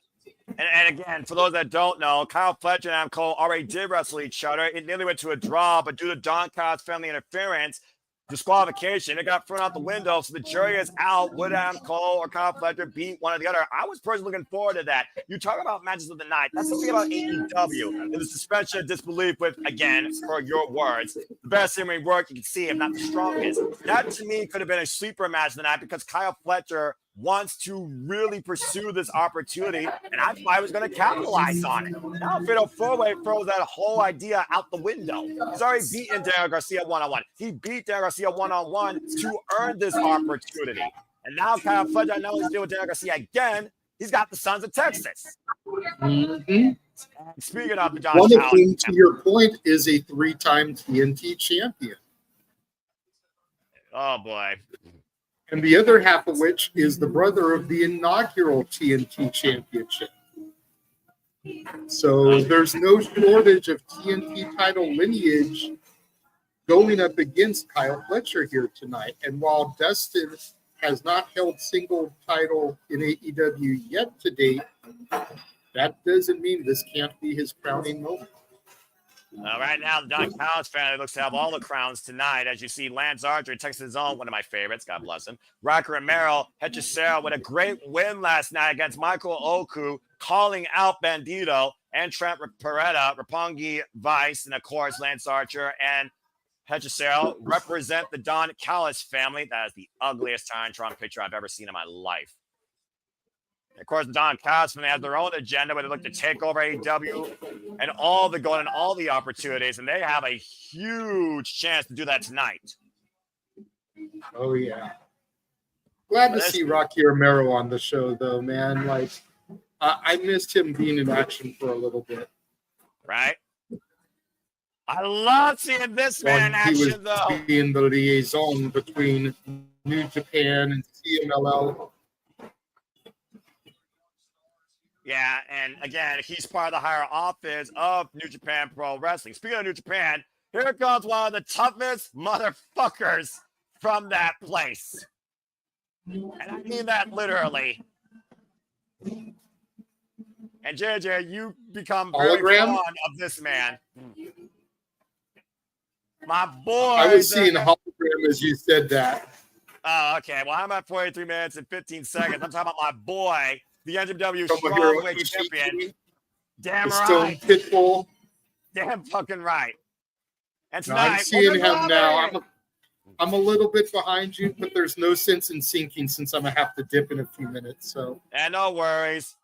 And again, for those that don't know, Kyle Fletcher and Adam Cole already did wrestle each other. It nearly went to a draw, but due to Don Kyle's family interference, disqualification, it got thrown out the window. So the jury is out. Would Adam Cole or Kyle Fletcher beat one or the other? I was personally looking forward to that. You talk about matches of the night. That's the thing about AEW and the suspension of disbelief with, again, for your words, the best in-ring work you can see, if not the strongest. That to me could have been a sleeper match of the night, because Kyle Fletcher wants to really pursue this opportunity, and I thought I was going to capitalize on it. Now Fatal 4-Way throws that whole idea out the window. He's already beaten Daniel Garcia one-on-one. He beat Daniel Garcia one-on-one to earn this opportunity. And now Kyle Fletcher, I know he's dealing with Daniel Garcia again. He's got the Sons of Texas. Mm-hmm. Speaking of the John one of whom, to your point, is a three-time TNT champion. Oh, boy. And the other half of which is the brother of the inaugural TNT championship. So there's no shortage of TNT title lineage going up against Kyle Fletcher here tonight. And while Dustin has not held single title in AEW yet to date, that doesn't mean this can't be his crowning moment. Right now, the Don Collins family looks to have all the crowns tonight. As you see, Lance Archer, Texas' own, one of my favorites, God bless him. Rocker Romero, Hechicero with a great win last night against Michael Oku, calling out Bandito and Trent Peretta, Roppongi Vice, and of course, Lance Archer and Hechicero represent the Don Callis family. That is the ugliest Titantron picture I've ever seen in my life. Of course, the Don Callis family has their own agenda where they look to take over AEW and all the gold and all the opportunities, and they have a huge chance to do that tonight. Oh, yeah. Glad to see Rocky Romero on the show, though, man. Like, I missed him being in action for a little bit. Right? I love seeing this man in action, though. He was being the liaison between New Japan and CMLL. Yeah, and again, he's part of the higher office of New Japan Pro Wrestling. Speaking of New Japan, here comes one of the toughest motherfuckers from that place. And I mean that literally. And JJ, you become very fond of this man. My boy. I was seeing hologram as you said that. Oh, okay. Well, I'm at 43 minutes and 15 seconds. I'm talking about my boy, the NWW Strawweight Champion. Damn right. Stone Pitbull. Damn fucking right. And tonight, I'm seeing him now. I'm a little bit behind you, but there's no sense in syncing since I'm gonna have to dip in a few minutes. So, and no worries.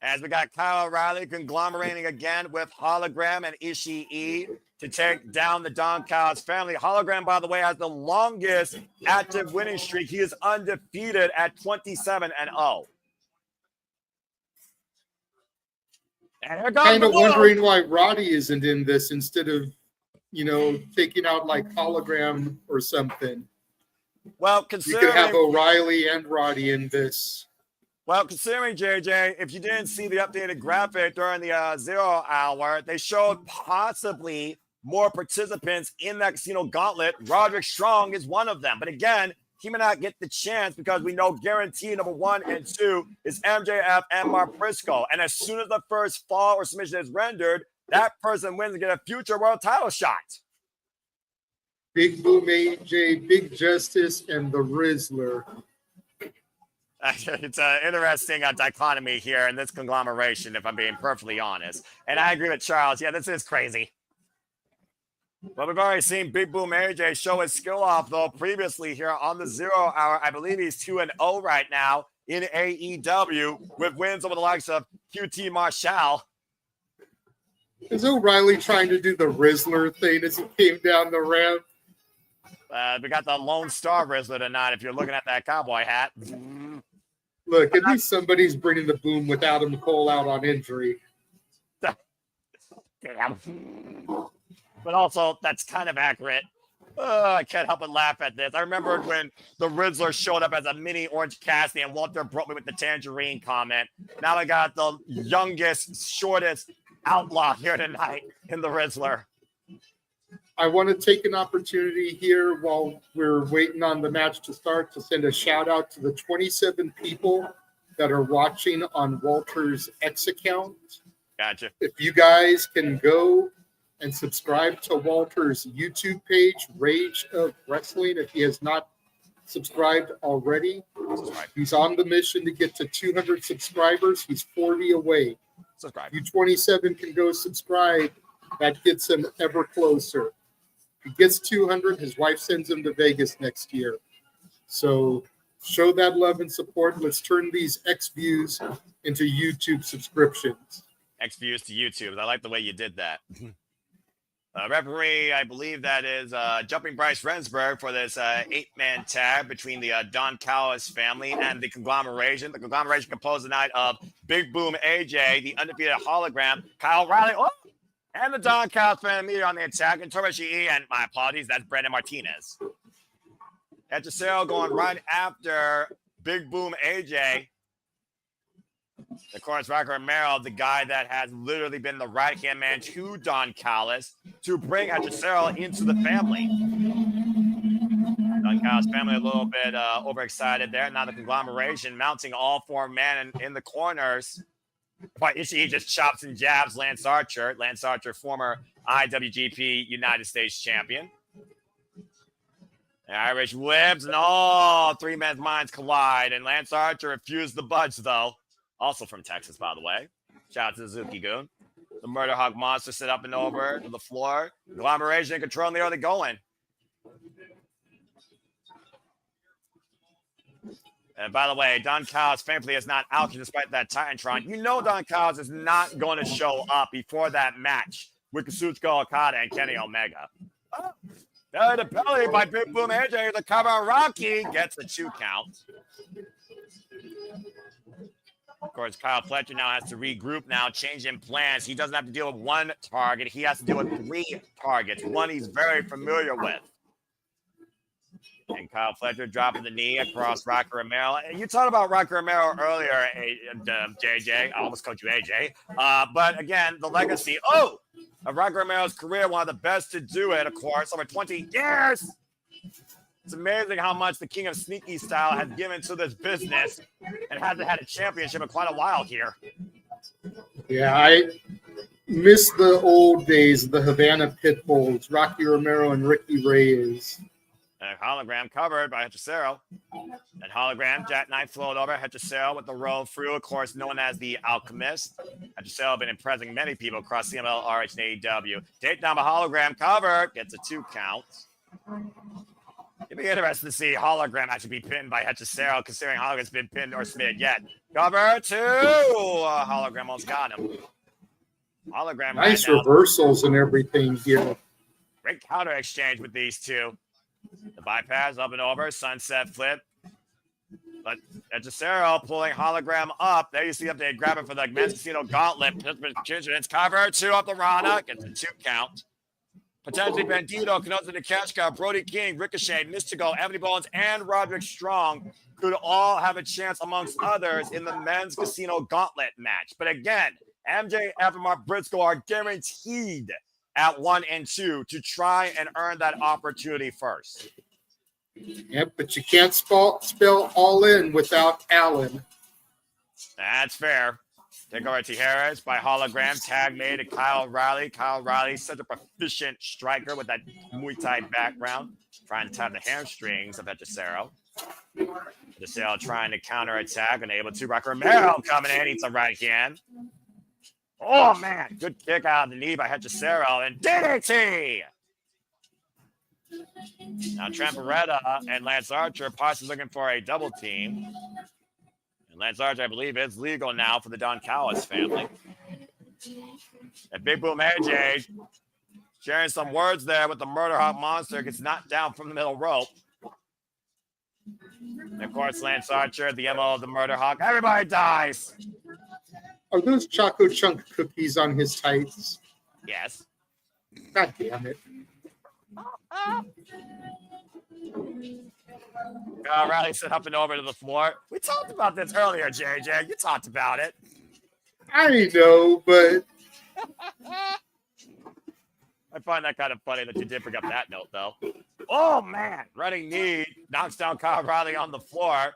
As we got Kyle O'Reilly conglomerating again with Hologram and Ishii to take down the Don Callis family. Hologram, by the way, has the longest active winning streak. He is undefeated at 27-0. And here goes kind of wondering why Roddy isn't in this instead of, taking out like Hologram or something. Well, you could have O'Reilly and Roddy in this. Well, considering, JJ, if you didn't see the updated graphic during the 0 hour, they showed possibly more participants in that casino gauntlet. Roderick Strong is one of them. But again, he may not get the chance because we know guarantee number 1 and 2 is MJF and Mark Briscoe. And as soon as the first fall or submission is rendered, that person wins and get a future world title shot. Big Boom AJ, Big Justice, and the Rizzler. It's an interesting dichotomy here in this conglomeration, if I'm being perfectly honest. And I agree with Charles. Yeah, this is crazy. But we've already seen Big Boom AJ show his skill off, though, previously here on the 0 hour. I believe he's 2-0 right now in AEW with wins over the likes of QT Marshall. Is O'Reilly trying to do the Rizzler thing as he came down the ramp? We got the Lone Star Rizzler tonight, if you're looking at that cowboy hat. Look, at least somebody's bringing the boom with Adam Cole out on injury. Damn. But also, that's kind of accurate. I can't help but laugh at this. I remember when the Rizzler showed up as a mini Orange Cassidy and Walter broke me with the tangerine comment. Now I got the youngest, shortest outlaw here tonight in the Rizzler. I want to take an opportunity here while we're waiting on the match to start to send a shout out to the 27 people that are watching on Walter's X account. Gotcha. If you guys can go and subscribe to Walter's YouTube page, Rage of Wrestling, if he has not subscribed already. He's on the mission to get to 200 subscribers. He's 40 away. Subscribe. You 27 can go subscribe. That gets him ever closer. He gets 200, his wife sends him to Vegas next year. So show that love and support. Let's turn these X views into YouTube subscriptions. X views to YouTube. I like the way you did that. Referee, I believe that is Jumping Bryce Rensburg for this 8-man tag between the Don Callis family and the Conglomeration. The Conglomeration composed tonight of Big Boom AJ, the undefeated Hologram, Kyle Riley, and the Don Callis family on the attack, and Tomoshi, and my apologies, that's Brandon Martinez. Echicero going right after Big Boom AJ. Of course, Rocky Romero, the guy that has literally been the right-hand man to Don Callis to bring Echicero into the family. Don Callis' family a little bit overexcited there. Now the Conglomeration mounting all 4 men in the corners. But Ishii just chops and jabs Lance Archer. Lance Archer, former IWGP United States champion. The Irish whips, and all 3 men's minds collide. And Lance Archer refused the budge, though. Also from Texas, by the way. Shout out to Suzuki Goon. The Murder Hawk Monster sit up and over to the floor. Conglomeration in control in the early going. And by the way, Don Callis, thankfully, is not out despite that Titantron. You know Don Callis is not going to show up before that match with Kazuchika Okada and Kenny Omega. Belly to belly by Big Boom AJ. The cover. Rocky gets the 2 count. Of course, Kyle Fletcher now has to regroup now, changing plans. He doesn't have to deal with 1 target. He has to deal with 3 targets, one he's very familiar with. And Kyle Fletcher dropping the knee across Rocky Romero. And you talked about Rocky Romero earlier, JJ. I almost called you AJ. But again, the legacy of Rocky Romero's career, one of the best to do it, of course, over 20 years. It's amazing how much the King of Sneaky Style has given to this business and hasn't had a championship in quite a while here. Yeah, I miss the old days of the Havana Pitbulls, Rocky Romero and Ricky Reyes. And hologram covered by Hechicero. And hologram jackknife flowed over Hechicero with the roll through, of course, known as the Alchemist. Hechicero been impressing many people across CML, RH, and AEW. Takedown by hologram covered. Gets a 2 count. It'd be interesting to see hologram actually be pinned by Hechicero, considering hologram's been pinned or submitted yet. Cover 2. Hologram almost got him. Hologram nice right reversals and everything here. Great counter exchange with these two. The bypass up and over, sunset flip. But Hechicero pulling hologram up. There you see update grab it for the men's casino gauntlet. It's cover 2 up the Rana. Gets a 2 count. Potentially Bandito, Canosa de Keshka, Brody King, Ricochet, Mystico, Ebony Bones, and Roderick Strong could all have a chance amongst others in the men's casino gauntlet match. But again, MJF and Mark Briscoe are guaranteed at 1 and 2 to try and earn that opportunity first. Yep, but you can't spell all in without Allen. That's fair. Take over Tijeras by hologram. Tag made to Kyle Riley. Kyle Riley, such a proficient striker with that Muay Thai background. Trying to tap the hamstrings of Hechicero. Hechicero trying to counterattack, unable to. Rocky Romero coming in, eats a right hand. Oh, man. Good kick out of the knee by Hechicero. And DDT! Now Trent Beretta and Lance Archer possibly looking for a double team. And Lance Archer, I believe, is legal now for the Don Callis family. And Big Boom AJ sharing some words there with the Murder Hawk Monster. Gets knocked down from the middle rope. And of course, Lance Archer, the MO of the Murder Hawk. Everybody dies. Are those Choco Chunk cookies on his tights? Yes. God damn it. Riley set up and over to the floor. We talked about this earlier, JJ. You talked about it. I know, but I find that kind of funny that you did bring up that note, though. Oh, man. Running knee knocks down Kyle Riley on the floor.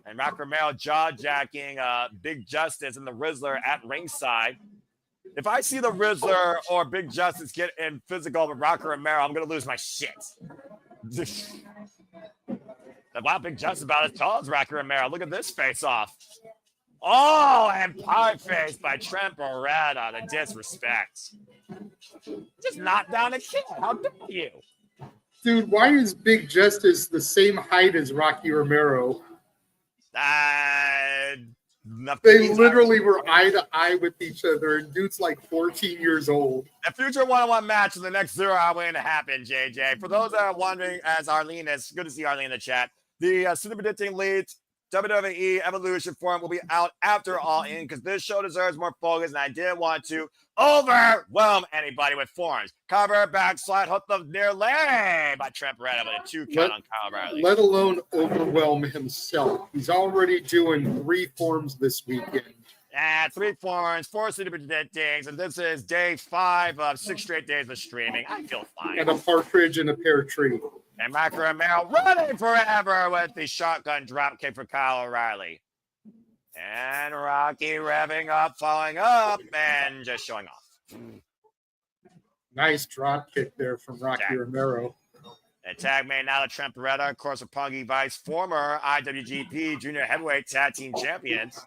And Rock Romero jaw-jacking Big Justice and the Rizzler at ringside. If I see the Rizzler or Big Justice get in physical with Rock Romero, I'm going to lose my shit. Wow, Big Justice about as tall as Rocky Romero. Look at this face-off. Oh, and pie face by Trent Beretta. The disrespect. Just knocked down a kid. How dare you? Dude, why is Big Justice the same height as Rocky Romero? They literally were eye to eye with each other, and dude's like 14 years old. A future one-on-one match in the next 0 hour waiting to happen, JJ. For those that are wondering, as Arlene is good to see Arlene in the chat, the Super Predicting Leads WWE Evolution Forum will be out after All In because this show deserves more focus, and I didn't want to overwhelm anybody with forums. Cover, backslide, hook the near leg by Trent Beretta with a 2 count on Kyle Riley. Let alone overwhelm himself. He's already doing 3 forms this weekend. 3 forms, 4 Super Predictings, and this is day 5 of 6 straight days of streaming. I feel fine. And a partridge and a pear tree. And Rocky Romero running forever with the shotgun drop kick for Kyle O'Reilly. And Rocky revving up, following up, and just showing off. Nice drop kick there from Rocky Romero. And tag made now to Trent Beretta, of course, Punky Vice, former IWGP Junior Heavyweight Tag Team Champions.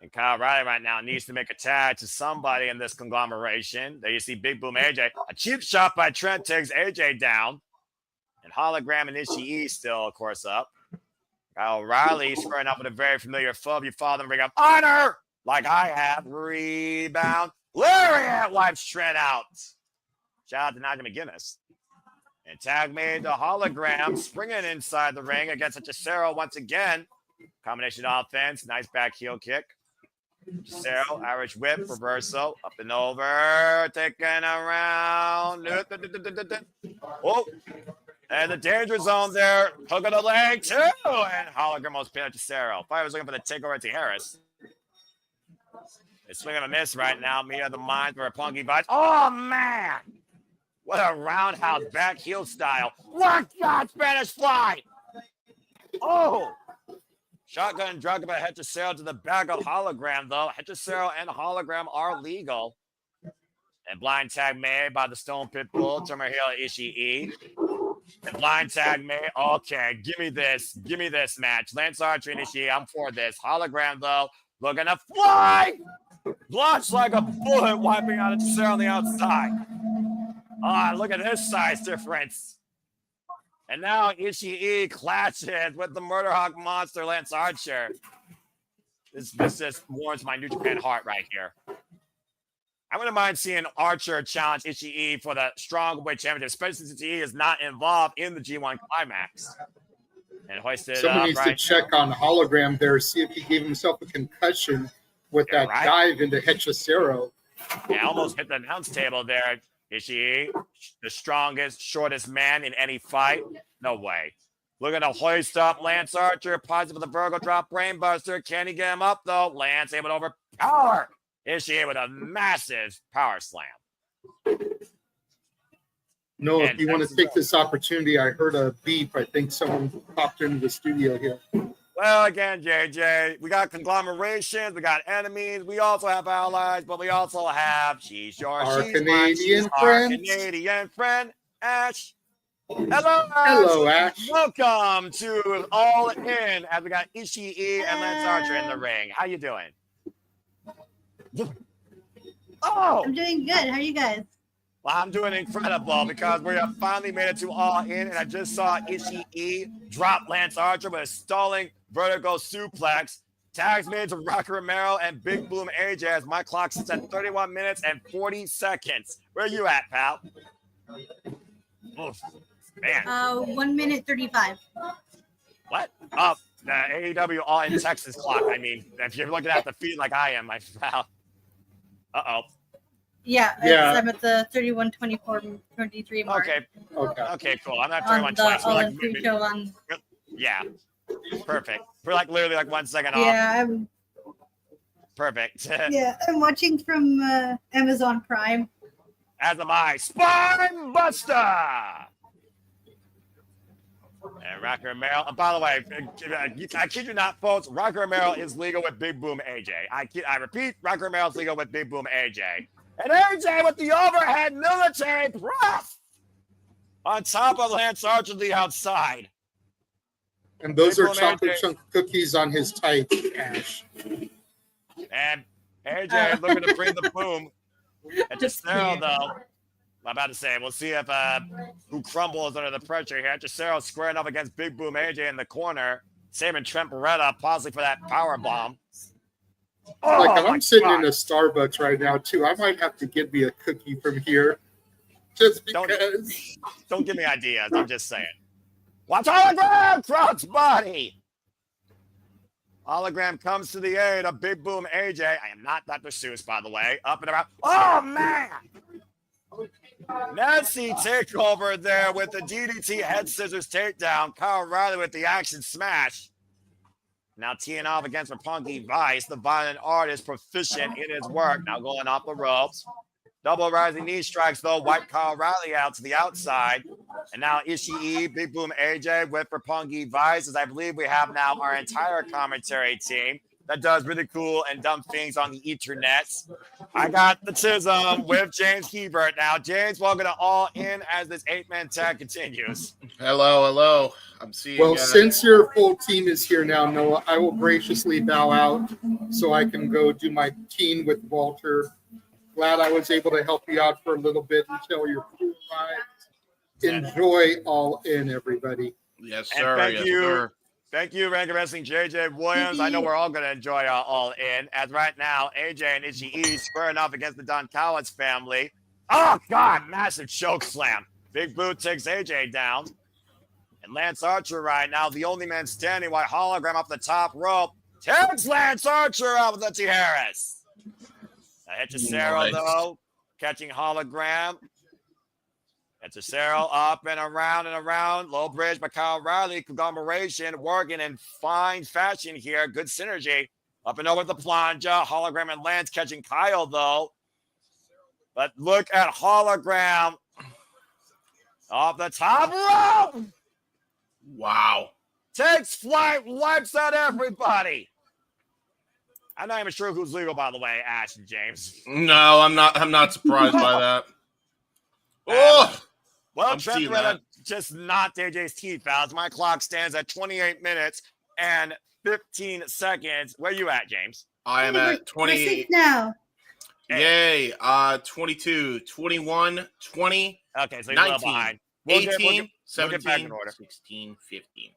And Kyle Riley right now needs to make a tag to somebody in this conglomeration. There you see Big Boom AJ. A cheap shot by Trent takes AJ down. And Hologram and Ishii still, of course, up. Kyle Riley squaring up with a very familiar foe. You follow them, bring up Honor, like I have. Rebound. Lariat wipes Trent out. Shout out to Nigel McGuinness. And tag made the hologram springing inside the ring against Cesaro once again. Combination offense, nice back heel kick. Cesaro, Irish whip, reversal, up and over, taking around. Oh, and the danger zone there, hook of the leg too, and hologram almost pinned Cesaro. Fire was looking for the takeover to Harris. It's swing and a miss right now. Mia the mind for a punky bite. Oh man! What a roundhouse back heel style. What shot, Spanish fly? Oh! Shotgun drug by Cesaro to the back of hologram, though. Cesaro and hologram are legal. And blind tag made by the Stone Pitbull, Tomohiro Ishii. And blind tag made. Okay, give me this match. Lance Archer and Ishii, I'm for this. Hologram, though, looking to fly. Launched like a bullet, wiping out Cesaro on the outside. Ah, look at this size difference. And now Ishii clashes with the Murder Hawk monster, Lance Archer. This just warms my New Japan heart right here. I wouldn't mind seeing Archer challenge Ishii for the Strongweight Championship, especially since Ishii is not involved in the G1 Climax. And hoisted Someone up needs right to check on hologram there, see if he gave himself a concussion with that dive into Cesaro. Yeah, almost hit the announce table there. Ishii, the strongest, shortest man in any fight? No way. Looking to hoist up Lance Archer, positive with a Virgo drop brainbuster. Can he get him up, though? Lance able to overpower Ishii with a massive power slam. No, if you want to take this opportunity, I heard a beep. I think someone popped into the studio here. Well, again, JJ, we got conglomerations, we got enemies, we also have allies, but we also have our Canadian friend, Ash. Hello, Ash. Hello, Ash. Welcome to All In, as we got Ishii and Lance Archer in the ring. How you doing? Oh! I'm doing good. How are you guys? Well, I'm doing incredible because we have finally made it to All In, and I just saw Ishii drop Lance Archer with a stalling vertical suplex. Tags made to Rocky Romero and Big Boom AJ as my clock sits at 31 minutes and 40 seconds. Where you at, pal? Oof, man. 1 minute 35. What? Oh, the AEW All In Texas clock. I mean, if you're looking at the feed like I am, my pal. Uh-oh. Yeah. I'm at the 31:24:23 mark. Okay, cool. I'm at 31:20. So like, pre-show on. Yeah. Perfect. We're like literally like 1 second off. Yeah, Perfect. I'm watching from Amazon Prime. As am I. Spine Buster! And Rocky Romero. And by the way, I kid you not, folks, Rocky Romero is legal with Big Boom AJ. I repeat, Rocky Romero is legal with Big Boom AJ. And AJ with the overhead military press on top of Lance Archer to the outside. And those are chocolate chunk cookies on his tights, Ash. And AJ looking to bring the boom. And Cesaro, though, I'm about to say, we'll see if who crumbles under the pressure here. Cesaro squaring up against Big Boom AJ in the corner, saving Trent Beretta possibly for that power bomb. Oh, like I'm sitting in a Starbucks right now too. I might have to get me a cookie from here, just because. Don't give me ideas. I'm just saying. Watch hologram, Trout's body. Hologram comes to the aid of Big Boom AJ. I am not Dr. Seuss, by the way. Up and around. Oh man! Nasty takeover there with the DDT head scissors takedown. Kyle Riley with the action smash. Now teeing off against Roppongi Vice, the violent artist proficient in his work. Now going off the ropes. Double rising knee strikes, though, wipe Kyle Riley out to the outside. And now Ishii, Big Boom AJ with Roppongi Vice, as I believe we have now our entire commentary team that does really cool and dumb things on the internets. I got the Tism with James Hebert now. James, welcome to All In as this 8-man tag continues. Hello. I'm seeing. Well, since your full team is here now, Noah, I will graciously bow out so I can go do my team with Walter. Glad I was able to help you out for a little bit until your crew arrives. Enjoy All In, everybody. Yes, sir. And thank you, Ranking Wrestling JJ Williams. I know we're all going to enjoy our All In, as right now, AJ and Ishii squaring off against the Don Callis family. Oh, God, massive choke slam. Big Boot takes AJ down. And Lance Archer right now, the only man standing, while Hologram off the top rope. Takes Lance Archer out with Lindsay Harris. Hechicero, though, catching Hologram. Hechicero up and around. Low bridge by Kyle Riley. Conglomeration working in fine fashion here. Good synergy. Up and over the plunger. Hologram and Lance catching Kyle, though. But look at Hologram. Off the top rope. Wow. Takes flight, wipes out everybody. I'm not even sure who's legal, by the way, Ash and James. No, I'm not surprised by that. Oh, well, Trent Beretta just knocked AJ's teeth out. My clock stands at 28 minutes and 15 seconds. Where you at, James? I am at 20 now. Yay. 22, 21, 20. Okay, so you're 19, a little behind. 18, we'll get back 17, in order. 16, 15.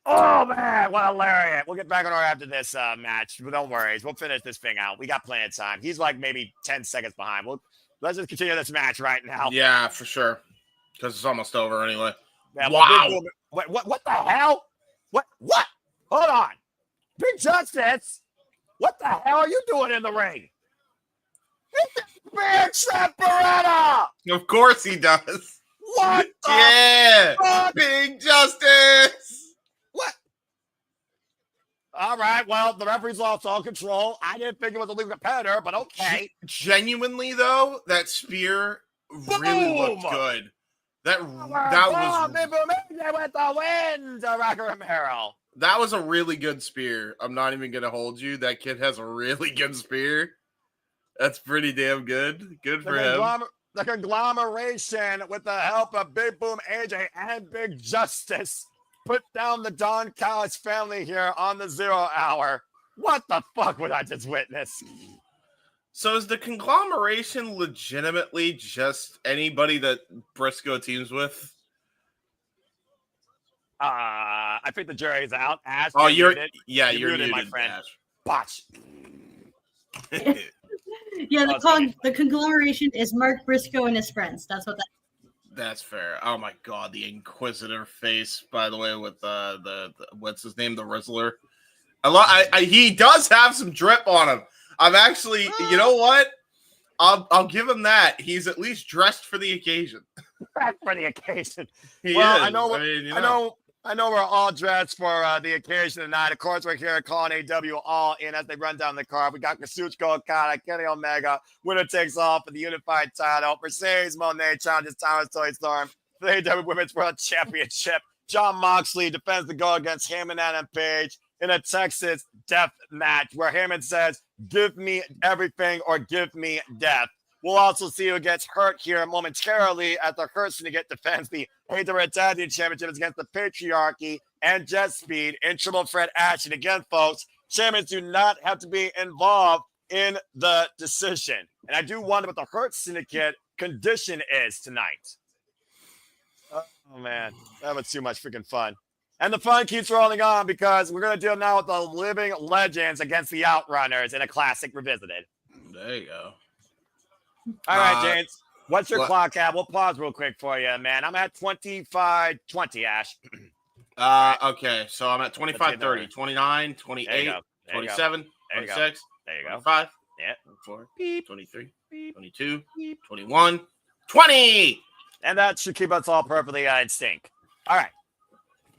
Oh, man, what a lariat. We'll get back in order after this match. But don't worry. We'll finish this thing out. We got plenty of time. He's like maybe 10 seconds behind. Let's just continue this match right now. Yeah, for sure. Because it's almost over anyway. Yeah, wow. What the hell? What? Hold on. Big Justice, what the hell are you doing in the ring? Big Trent Beretta! Of course he does. What the fuck? Big Justice! What? All right, well, the referee's lost all control. I didn't think it was a legal competitor, but okay. Genuinely, though, that spear really looked good. That was with the wind, Rocky Romero. That was a really good spear. I'm not even gonna hold you. That kid has a really good spear. That's pretty damn good. Good for him. The Conglomeration, with the help of Big Boom, AJ, and Big Justice, put down the Don Callis family here on the 0 hour. What the fuck would I just witness? So is the Conglomeration legitimately just anybody that Briscoe teams with? I think the jury's out. Ash, you're muted. you're muted, muted, my friend. Ash. Botch. Yeah, the Conglomeration is Mark Briscoe and his friends. That's what that. That's fair. Oh my god, the Inquisitor face, by the way, with the what's his name, the Rizzler. He does have some drip on him. I'm actually, you know what? I'll give him that. He's at least dressed for the occasion. Dressed for the occasion. He well, is. I know we're all dressed for the occasion tonight. Of course, we're here calling AEW all in as they run down the card. We got Kazuchika, Okada, Kenny Omega. Winner takes all for the unified title. Mercedes Moné challenges Thomas Toy Storm for the AEW Women's World Championship. John Moxley defends the goal against Heyman and Page in a Texas death match where Heyman says, "Give me everything or give me death." We'll also see who gets hurt here momentarily as the Hurt Syndicate defends the AEW Tag Team Championships against the Patriarchy and JetSpeed in triple threat action. Again, folks, champions do not have to be involved in the decision. And I do wonder what the Hurt Syndicate condition is tonight. Oh, man. That was too much freaking fun. And the fun keeps rolling on because we're going to deal now with the Living Legends against the Outrunners in a classic revisited. There you go. All right, James. What's your clock at? We'll pause real quick for you, man. I'm at 25:20, Ash. Okay, so I'm at 25:30, 29, 28, 27, 26, 25, 24, 23, 22, 21, 20. And that should keep us all perfectly in sync. All right.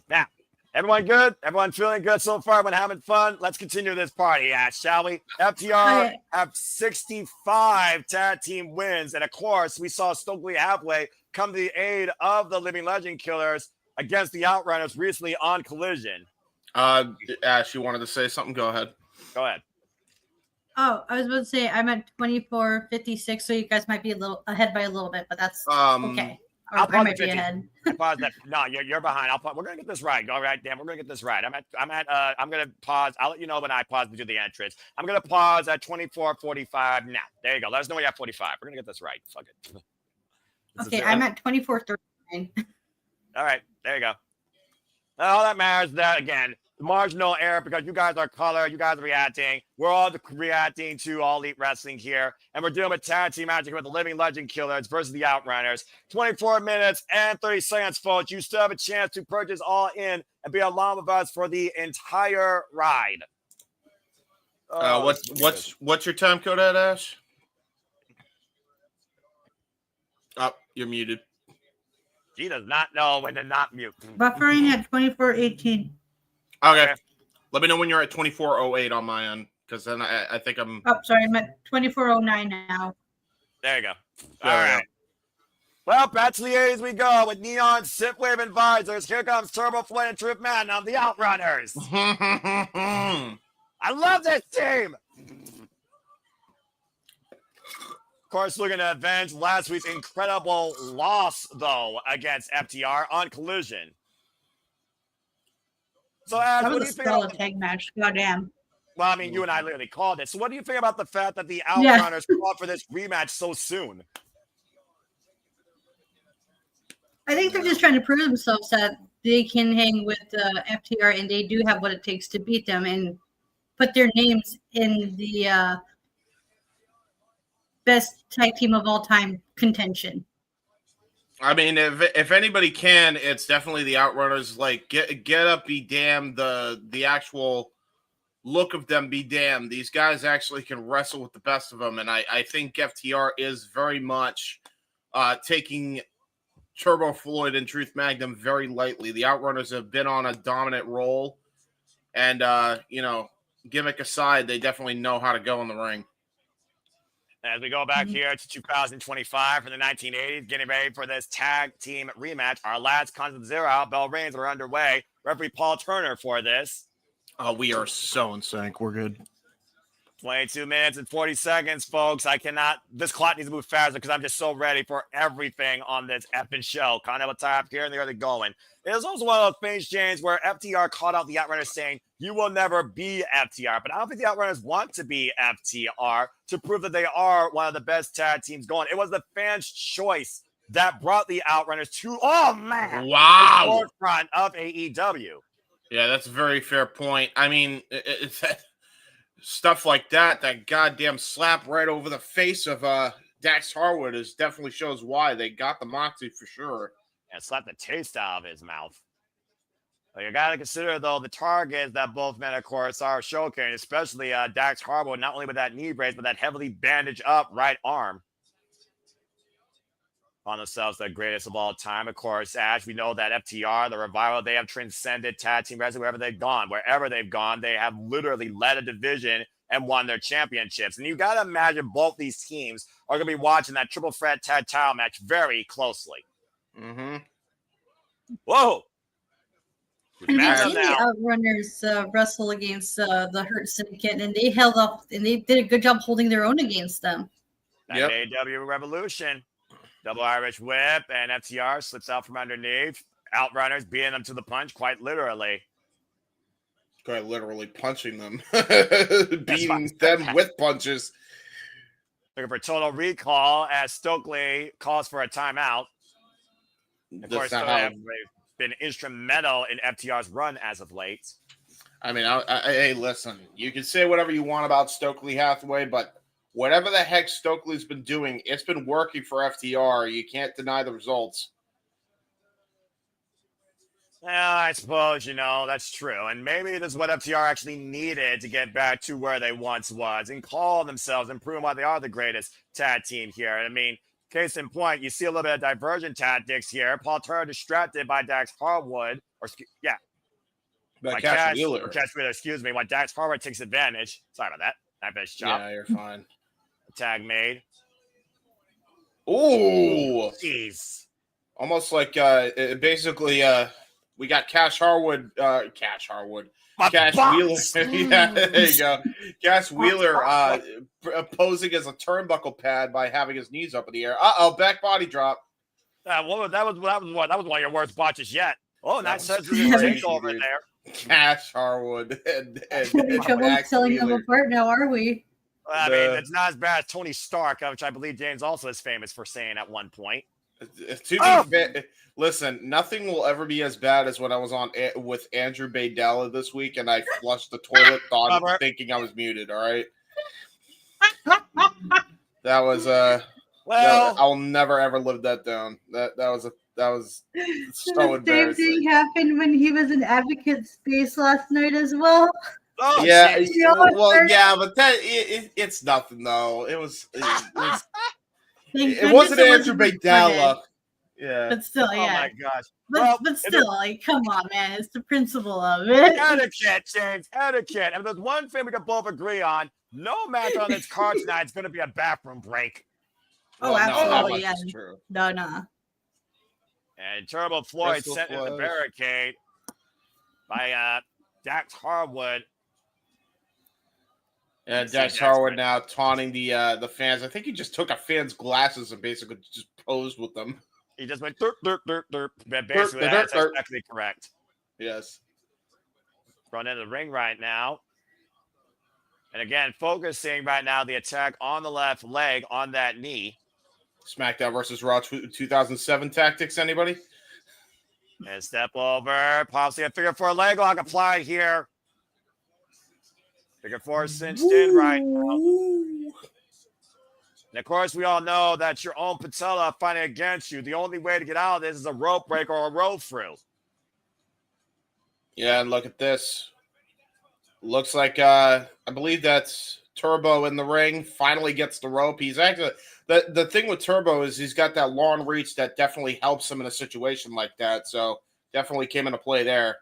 Now, everyone good? Everyone feeling good so far? Everyone having fun? Let's continue this party, Ash, shall we? FTR have 65 tag team wins. And, of course, we saw Stokely Halfway come to the aid of the Living Legend Killers against the Outrunners recently on Collision. Ash, you wanted to say something? Go ahead. Go ahead. Oh, I was about to say I'm at 24:56, so you guys might be a little ahead by a little bit, but that's okay. I might be ahead. Pause that. No, you're behind. We're gonna get this right. All right, Dan. We're gonna get this right. I'm gonna pause. I'll let you know when I pause to do the entrance. I'm gonna pause at 24:45 now. There you go. Let us know when you're at 45. We're gonna get this right. Fuck it. Okay, I'm at 24:39. All right, there you go. All that matters is that again, marginal error because you guys are color, you guys are reacting. We're all reacting to All Elite Wrestling here, and we're doing a tag team match with the Living Legend Killers versus the Outrunners. 24 minutes and 30 seconds, folks. You still have a chance to purchase All In and be along with us for the entire ride. What's your time code at, Ash? Oh, you're muted. She does not know when to not mute. Buffering at 24:18. Okay. Let me know when you're at 24:08 on my end, because then I think I'm. Oh, sorry, I'm at 24:09 now. There you go. All right. Well, back to the 80s we go with neon sip wave advisors. Here comes Turbo Flame and Truth Man on the Outrunners. I love this team. Of course, looking to avenge last week's incredible loss, though, against FTR on Collision. So, Ash, that what do was you a think solid tag match. Goddamn. Well, I mean, you and I literally called it. So, what do you think about the fact that the Outrunners called for this rematch so soon? I think they're just trying to prove themselves that they can hang with FTR and they do have what it takes to beat them and put their names in the best tag team of all time contention. I mean, if anybody can, it's definitely the Outrunners. Like, get up, be damned. The actual look of them, be damned. These guys actually can wrestle with the best of them, and I think FTR is very much taking Turbo Floyd and Truth Magnum very lightly. The Outrunners have been on a dominant role, and gimmick aside, they definitely know how to go in the ring. As we go back here to 2025 from the 1980s, getting ready for this tag team rematch. Our last Constant Zero bell rings are underway. Referee Paul Turner for this. Oh, we are so in sync. We're good. 22 minutes and 40 seconds, folks. This clock needs to move faster because I'm just so ready for everything on this effing show. Kind of a time here and there they're going. It was also one of those things, James, where FTR called out the Outrunners saying, you will never be FTR. But I don't think the Outrunners want to be FTR to prove that they are one of the best tag teams going. It was the fans' choice that brought the Outrunners to, the forefront of AEW. Yeah, that's a very fair point. I mean, stuff like that goddamn slap right over the face of Dax Harwood definitely shows why they got the Moxley for sure. And slap the taste out of his mouth. But you got to consider, though, the targets that both men, of course, are showcasing, especially Dax Harwood, not only with that knee brace, but that heavily bandaged up right arm. On themselves, the greatest of all time, of course, Ash. We know that FTR, the Revival, they have transcended tag team wrestling wherever they've gone. Wherever they've gone, they have literally led a division and won their championships. And you got to imagine both these teams are going to be watching that triple threat tag title match very closely. Mm-hmm. Whoa! And we've seen the Outrunners wrestle against the Hurt Syndicate, and they held up, and they did a good job holding their own against them. That AEW Revolution. Double Irish whip, and FTR slips out from underneath. Outrunners beating them to the punch, quite literally. Quite literally punching them. Beating them with punches. Looking for total recall as Stokely calls for a timeout. Of course, they've been instrumental in FTR's run as of late. I mean, hey, listen, you can say whatever you want about Stokely Hathaway, but whatever the heck Stokely's been doing, it's been working for FTR. You can't deny the results. Well, I suppose, that's true. And maybe this is what FTR actually needed to get back to where they once was and call themselves and prove why they are the greatest tag team here. I mean, case in point, you see a little bit of diversion tactics here. Paul Turner distracted by Dax Harwood. By Cash Wheeler. When Dax Harwood takes advantage. Sorry about that. I missed chop. Yeah, you're fine. Tag made. Ooh. Jeez. Almost like basically we got Cash Wheeler. Yeah, there you go. Cash Wheeler posing as a turnbuckle pad by having his knees up in the air. Back body drop. That was one of your worst botches yet. Oh, nice takeover there. Cash Harwood and trouble selling them apart now, are we? I mean, it's not as bad as Tony Stark, which I believe James also is famous for saying at one point. To be fair, listen, nothing will ever be as bad as when I was on with Andrew Baydella this week, and I flushed the toilet, thinking I was muted. All right, that was I'll never ever live that down. That was so embarrassing. The same thing happened when he was in Advocate Space last night as well. Oh, yeah, geez. but it's nothing though. It wasn't Andrew Baydella. Yeah, but still, Oh my gosh. But still, like, come on, man. It's the principle of it. Etiquette, James. Etiquette. And there's one thing we can both agree on. No match on this card tonight is going to be a bathroom break. Oh, Well, absolutely. no, Yeah. true. No. And Turbo Floyd Crystal sent in the Floyd. barricade by Dax Harwood. Yeah, Dax Harwood now taunting the fans. I think he just took a fan's glasses and basically just posed with them. He just went derp, derp, derp, derp. But basically, that's exactly correct. Yes. Run into the ring right now. And again, focusing right now the attack on the left leg on that knee. SmackDown versus Raw 2007 tactics, anybody? And step over. Possibly a figure four leg lock applied here. Figure four cinched in right now. And of course, we all know that your own patella fighting against you. The only way to get out of this is a rope break or a roll through. Yeah, and look at this. Looks like I believe that's Turbo in the ring. Finally gets the rope. He's actually the thing with Turbo is he's got that long reach that definitely helps him in a situation like that. So definitely came into play there.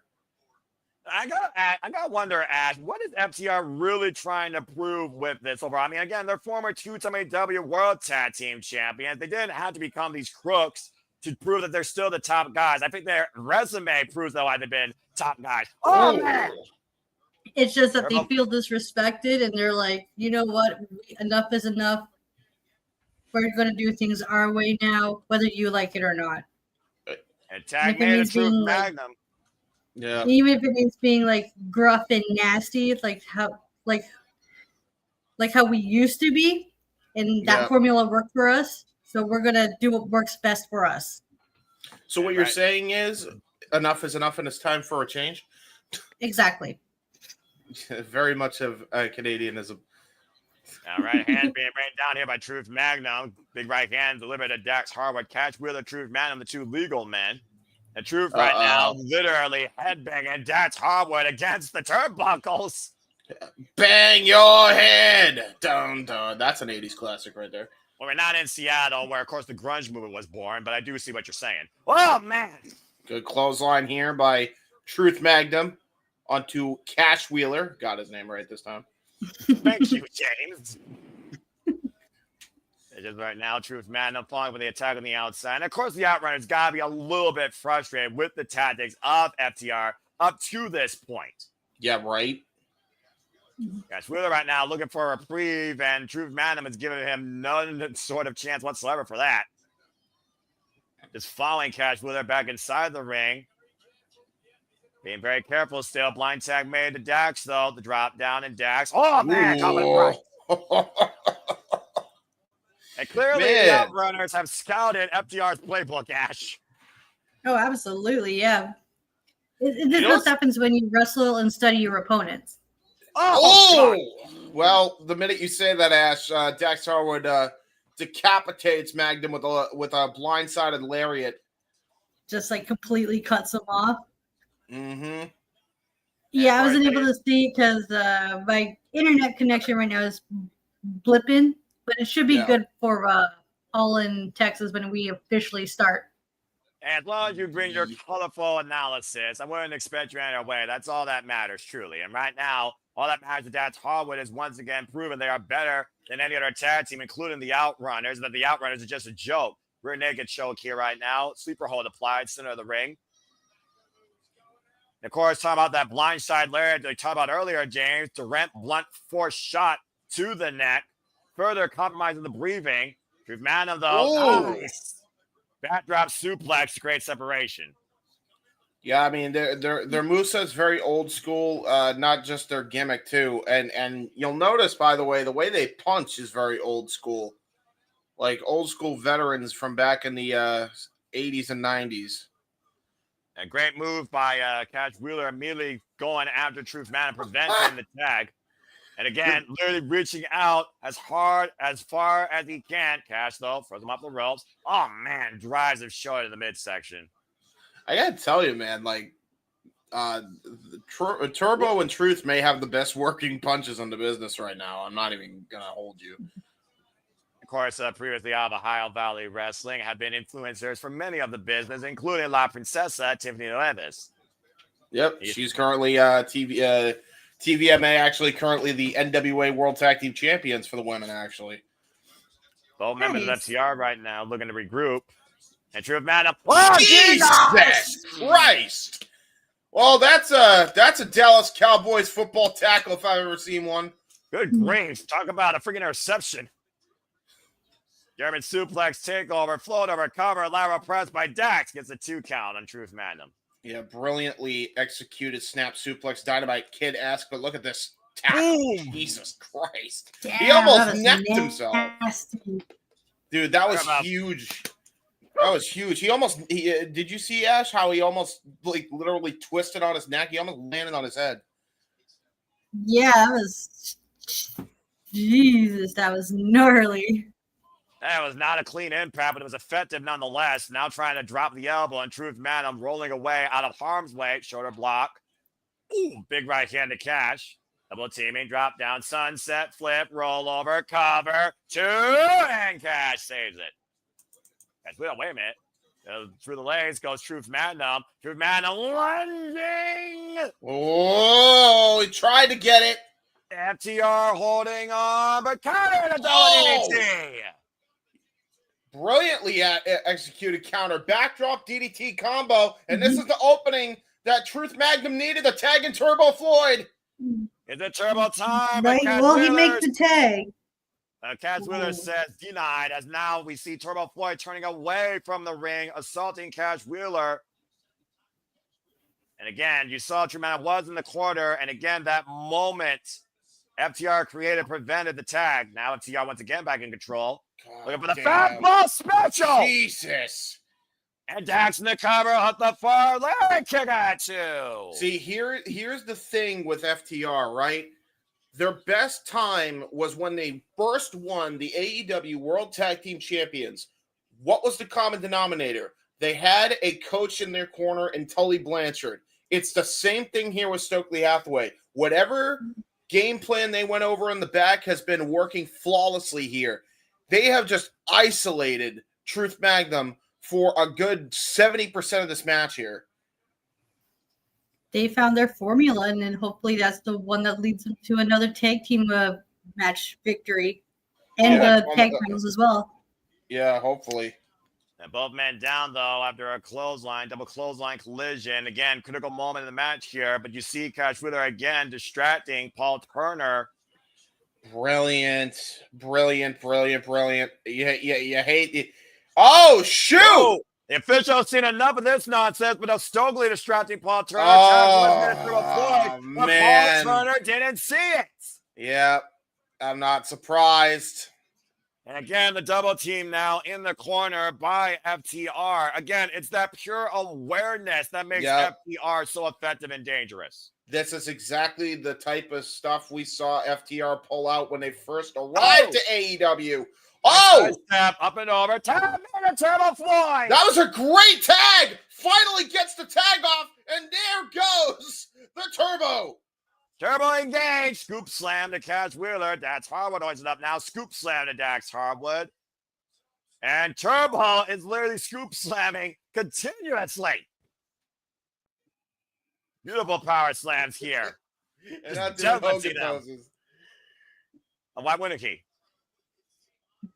I got to wonder, Ash, what is FTR really trying to prove with this overall? I mean, again, they're former two-time AEW World Tag Team Champions. They didn't have to become these crooks to prove that they're still the top guys. I think their resume proves that why they've been top guys. Oh, man. It's just that they feel disrespected and they're like, you know what? Enough is enough. We're going to do things our way now, whether you like it or not. And Tag made it through Magnum. Yeah. Even if it means being like gruff and nasty, like how we used to be, and that formula worked for us. So we're gonna do what works best for us. So what you're saying is enough is enough, and it's time for a change. Exactly. Very much of Canadianism. All right, hand being rained down here by Truth Magnum. Big right hand delivered to Dax Harwood. Catch Wheeler, Truth Magnum, the two legal men. The Truth right now, literally headbanging Dax Harwood against the turnbuckles. Bang your head. Dun, dun. That's an 80s classic right there. Well, we're not in Seattle, where, of course, the grunge movement was born, but I do see what you're saying. Oh, man. Good clothesline here by Truth Magnum onto Cash Wheeler. Got his name right this time. Thank you, James. It is right now, Truth Magnum falling with the attack on the outside. And, of course, the Outrunners got to be a little bit frustrated with the tactics of FTR up to this point. Yeah, right. Cash Wheeler right now looking for a reprieve, and Truth Magnum is giving him none sort of chance whatsoever for that. Just following Cash Wheeler back inside the ring. Being very careful still. Blind tag made to Dax, though. The drop down in Dax. Oh, man. And clearly, the Outrunners have scouted FTR's playbook, Ash. Oh, absolutely. Yeah. This is what happens when you wrestle and study your opponents. Oh! Well, the minute you say that, Ash, Dax Harwood decapitates Magnum with a blindsided lariat. Just like completely cuts him off. Mm-hmm. Yeah, I wasn't able to see because my internet connection right now is blipping, but it should be good for all in Texas when we officially start. As long as you bring your colorful analysis, I wouldn't expect you any other way. That's all that matters, truly. And right now, all that matters to Dax Harwood is once again proven they are better than any other tag team, including the Outrunners, that the Outrunners are just a joke. Rear naked choke here right now. Sleeper hold applied, center of the ring. And of course, talking about that blindside lariat that we talked about earlier, James. Durant blunt force shot to the neck, further compromising the breathing. Truth Magnum, though, nice. Backdrop suplex to create separation. Yeah, I mean their moveset is very old school, not just their gimmick too. And you'll notice, by the way they punch is very old school. like old school veterans from back in the 80s and 90s. A great move by Cash Wheeler, immediately going after Truth Man and preventing the tag. And again, literally reaching out as far as he can. Cash, though, throws him up the ropes. Oh, man, drives him short of the midsection. I got to tell you, man, like, Turbo and Truth may have the best working punches in the business right now. I'm not even going to hold you. Of course, previously out of Ohio Valley Wrestling have been influencers for many of the business, including La Princesa, Tiffany Levis. Yep, she's currently TVMA, actually currently the NWA World Tag Team Champions for the women, actually. Both members of FTR right now looking to regroup. And Truth Man up. Oh, Jesus Christ! Well, that's a Dallas Cowboys football tackle if I've ever seen one. Good grief. Talk about a freaking interception. German suplex takeover, float over cover, lateral press by Dax gets a 2 count on Truth Magnum. Yeah, brilliantly executed snap suplex, Dynamite Kid-esque, but look at this tackle. Jesus Christ. Damn, he almost necked himself. Dude, that was huge. That was huge. Did you see, Ash, how he almost like literally twisted on his neck? He almost landed on his head. Yeah, that was Jesus, that was gnarly. That was not a clean impact, but it was effective nonetheless. Now trying to drop the elbow, and Truth Magnum rolling away out of harm's way. Shoulder block. Ooh, big right hand to Cash. Double teaming, drop down, sunset, flip, roll over, cover, 2, and Cash saves it. Cash, wait a minute. Through the legs goes Truth Magnum. Truth Magnum lunging. Oh, he tried to get it. FTR holding on, but counter to DDT. Brilliantly executed counter. Backdrop DDT combo. And this is the opening that Truth Magnum needed to tag in Turbo Floyd. Is it Turbo time? Right. Well, he makes the tag. Cash Wheeler says denied, as now we see Turbo Floyd turning away from the ring, assaulting Cash Wheeler. And again, you saw Truth Magnum was in the corner. And again, that moment FTR created prevented the tag. Now FTR once again back in control. Looking for the fastball special. Jesus. And Dax in the cover at the far leg kick at 2. See, here's the thing with FTR, right? Their best time was when they first won the AEW World Tag Team Champions. What was the common denominator? They had a coach in their corner in Tully Blanchard. It's the same thing here with Stokely Hathaway. Whatever game plan they went over in the back has been working flawlessly here. They have just isolated Truth Magnum for a good 70% of this match here. They found their formula, and then hopefully that's the one that leads them to another tag team match victory and tag titles as well. Yeah, hopefully. And both men down, though, after a double clothesline collision. Again, critical moment in the match here, but you see Cash Wheeler again distracting Paul Turner. Brilliant. You hate it. Oh, shoot! Oh, the official's seen enough of this nonsense, but Stokely distracting Paul Turner. Man. Paul Turner didn't see it. Yeah, I'm not surprised. And again, the double team now in the corner by FTR. Again, it's that pure awareness that makes FTR so effective and dangerous. This is exactly the type of stuff we saw FTR pull out when they first arrived to AEW. Oh! Step up and over. Turbo Floyd. That was a great tag. Finally gets the tag off, and there goes the Turbo. Turbo engaged. Scoop slam to Cash Wheeler. Dax Harwood opens it up now. Scoop slam to Dax Harwood. And Turbo is literally scoop slamming continuously. Beautiful power slams here. And not doing Hogan poses. Why wouldn't he?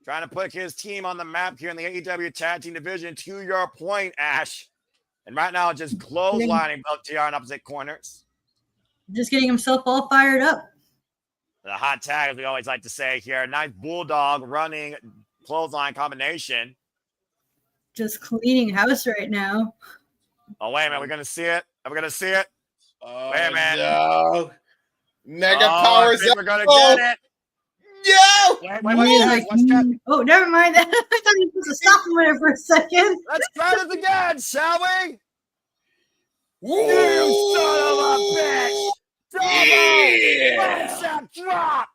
Trying to put his team on the map here in the AEW Tag Team Division. To your point, Ash. And right now, just clotheslining both TR in opposite corners. Just getting himself all fired up. The hot tag, as we always like to say here. Nice bulldog running clothesline combination. Just cleaning house right now. Oh, wait a minute. We're going to see it. Are we going to see it? Oh, wait a minute. No. Mega powers up. We're going to get it. No! He's like, oh, never mind. I thought he was a stop him there for a second. Let's try this again, shall we? You son of a bitch! Double drop!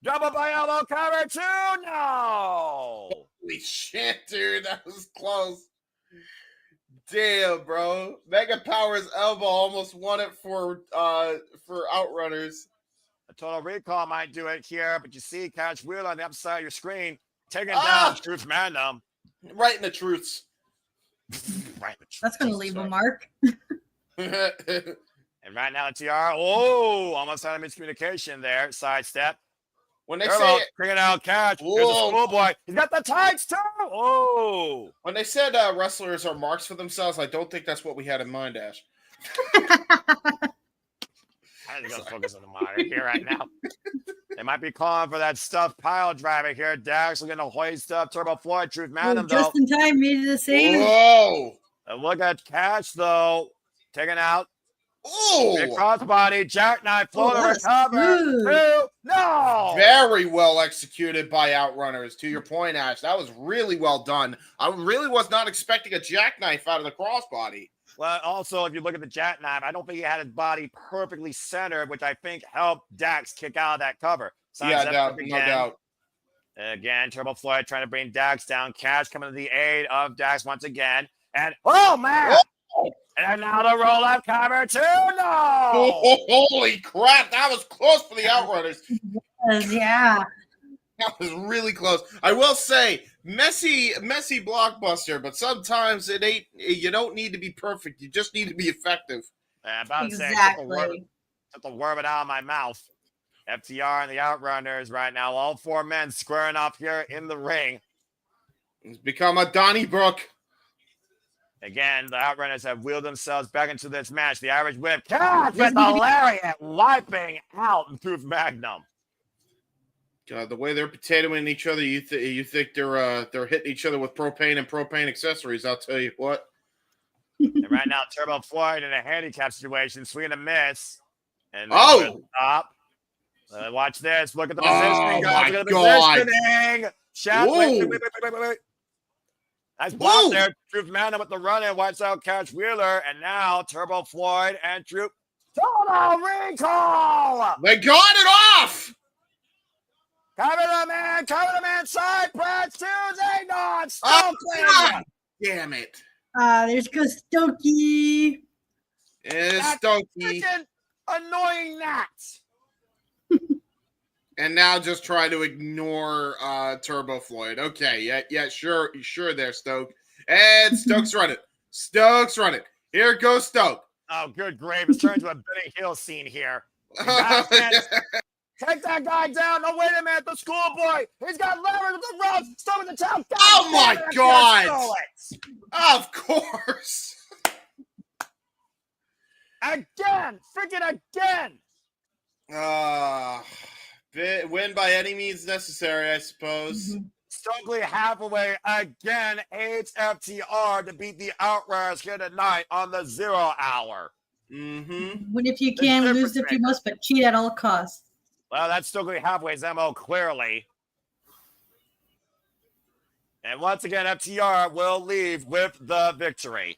Double by elbow cover 2. No! Holy shit, dude, that was close. Damn, bro. Mega Power's elbow almost won it for Outrunners. A Total Recall might do it here, but you see Cash Wheeler on the upside of your screen taking down Truth Magnum. Right in the truths. That's going to leave a mark. And right now, TR, almost had a miscommunication there. Sidestep. When they say bringing out Cash, here's the schoolboy. He's got the tights too. Oh, when they said wrestlers are marks for themselves, I don't think that's what we had in mind, Ash. I think I'll focus on the monitor here right now. They might be calling for that stuffed pile driver here. Dax looking to hoist up Turbo Floyd. Truth Magnum, just in time, made it the same. Whoa! And look at Cash though, taking out. Big Oh! crossbody, jackknife, floater recover. 2. No! Very well executed by Outrunners. To your point, Ash, that was really well done. I really was not expecting a jackknife out of the crossbody. Well, also, if you look at the jackknife, I don't think he had his body perfectly centered, which I think helped Dax kick out of that cover. No doubt. Again, Turbo Floyd trying to bring Dax down. Cash coming to the aid of Dax once again. And, oh, man! Oh! And now the roll-up cover 2. No! Holy crap, that was close for the Outrunners. Yeah. That was really close. I will say, messy blockbuster, but sometimes it ain't. You don't need to be perfect. You just need to be effective. I'm about to say, took the word out of my mouth. FTR and the Outrunners right now. All 4 men squaring off here in the ring. It's become a Donnybrook. Again, the Outrunners have wheeled themselves back into this match. The Irish Whip. Cash with the lariat, wiping out Truth Magnum. God, the way they're potatoing each other, you think they're hitting each other with propane and propane accessories? I'll tell you what. And right now, Turbo Floyd in a handicap situation, swing and a miss. And stop. Watch this. Look at the positioning, guys. Look at the positioning. Wait. Nice block there. Truth Magnum with the run-in. Wipes out Cash Wheeler. And now Turbo Floyd and Truth. Total Recall! They got it off! Cover the man, side press, Tuesday, non-stop. Damn it. There's Stokey. Stokey. Freaking annoying Nats. And now just try to ignore Turbo Floyd. Okay, yeah, sure there, Stoke. And Stoke's running. Here goes Stoke. Oh, good grave. It's turned to a Benny Hill scene here. Take that guy down. No, wait a minute. The schoolboy. He's got leverage with the ropes. Still in the town. Oh, my God. Of course. Again. Freaking again. Win by any means necessary, I suppose. Mm-hmm. Stokely Hathaway again aids FTR to beat the Outrunners here tonight on the 0 hour. Mm-hmm. Win if you can, lose if you must, but cheat at all costs. Well, that's Stokely Hathaway's MO, clearly. And once again, FTR will leave with the victory.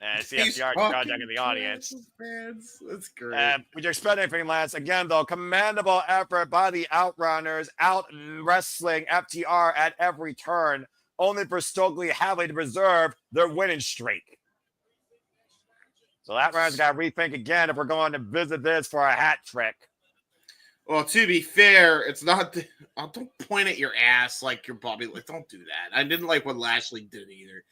And see FTR project in the audience. That's great. Would you expect anything less? Again, though, commendable effort by the Outrunners, out wrestling FTR at every turn, only for Stokely Hathaway to preserve their winning streak. So that Outrunners got to rethink again if we're going to visit this for a hat trick. Well, to be fair, it's not. Don't point at your ass like you're Bobby. Like, don't do that. I didn't like what Lashley did either.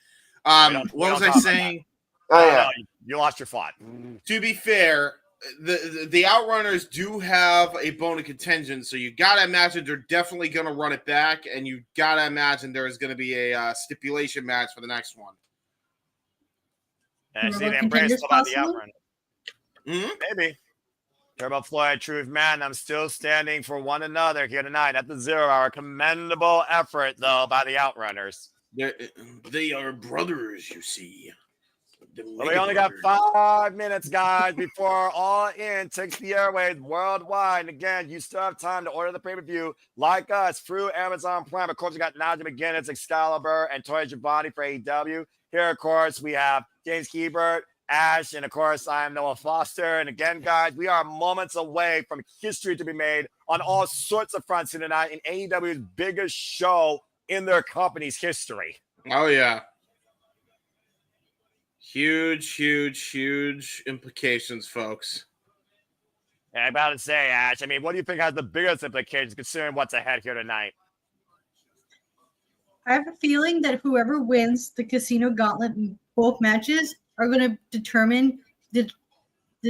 What was I saying? Oh, yeah. You lost your thought. To be fair, the Outrunners do have a bone of contention, so you gotta imagine they're definitely gonna run it back, and you gotta imagine there is gonna be a stipulation match for the next one. And see the embrace about the Outrunners. Mm-hmm. Maybe. Turbo Floyd, Truth Magnum still standing for one another here tonight at the 0 hour. Commendable effort, though, by the Outrunners. They are brothers, you see. Well, we only got 5 minutes, guys, before All In takes the airwaves worldwide. And again, you still have time to order the pay-per-view like us through Amazon Prime. Of course, we got Nadia McGinnis, Excalibur, and Toya Giovanni for AEW. Here, of course, we have James Hebert, Ash, and of course, I am Noah Foster. And again, guys, we are moments away from history to be made on all sorts of fronts here tonight in AEW's biggest show in their company's history. Oh, yeah. Huge implications, folks. Yeah, I'm about to say, Ash, I mean, what do you think has the biggest implications considering what's ahead here tonight? I have a feeling that whoever wins the Casino Gauntlet in both matches are going to determine the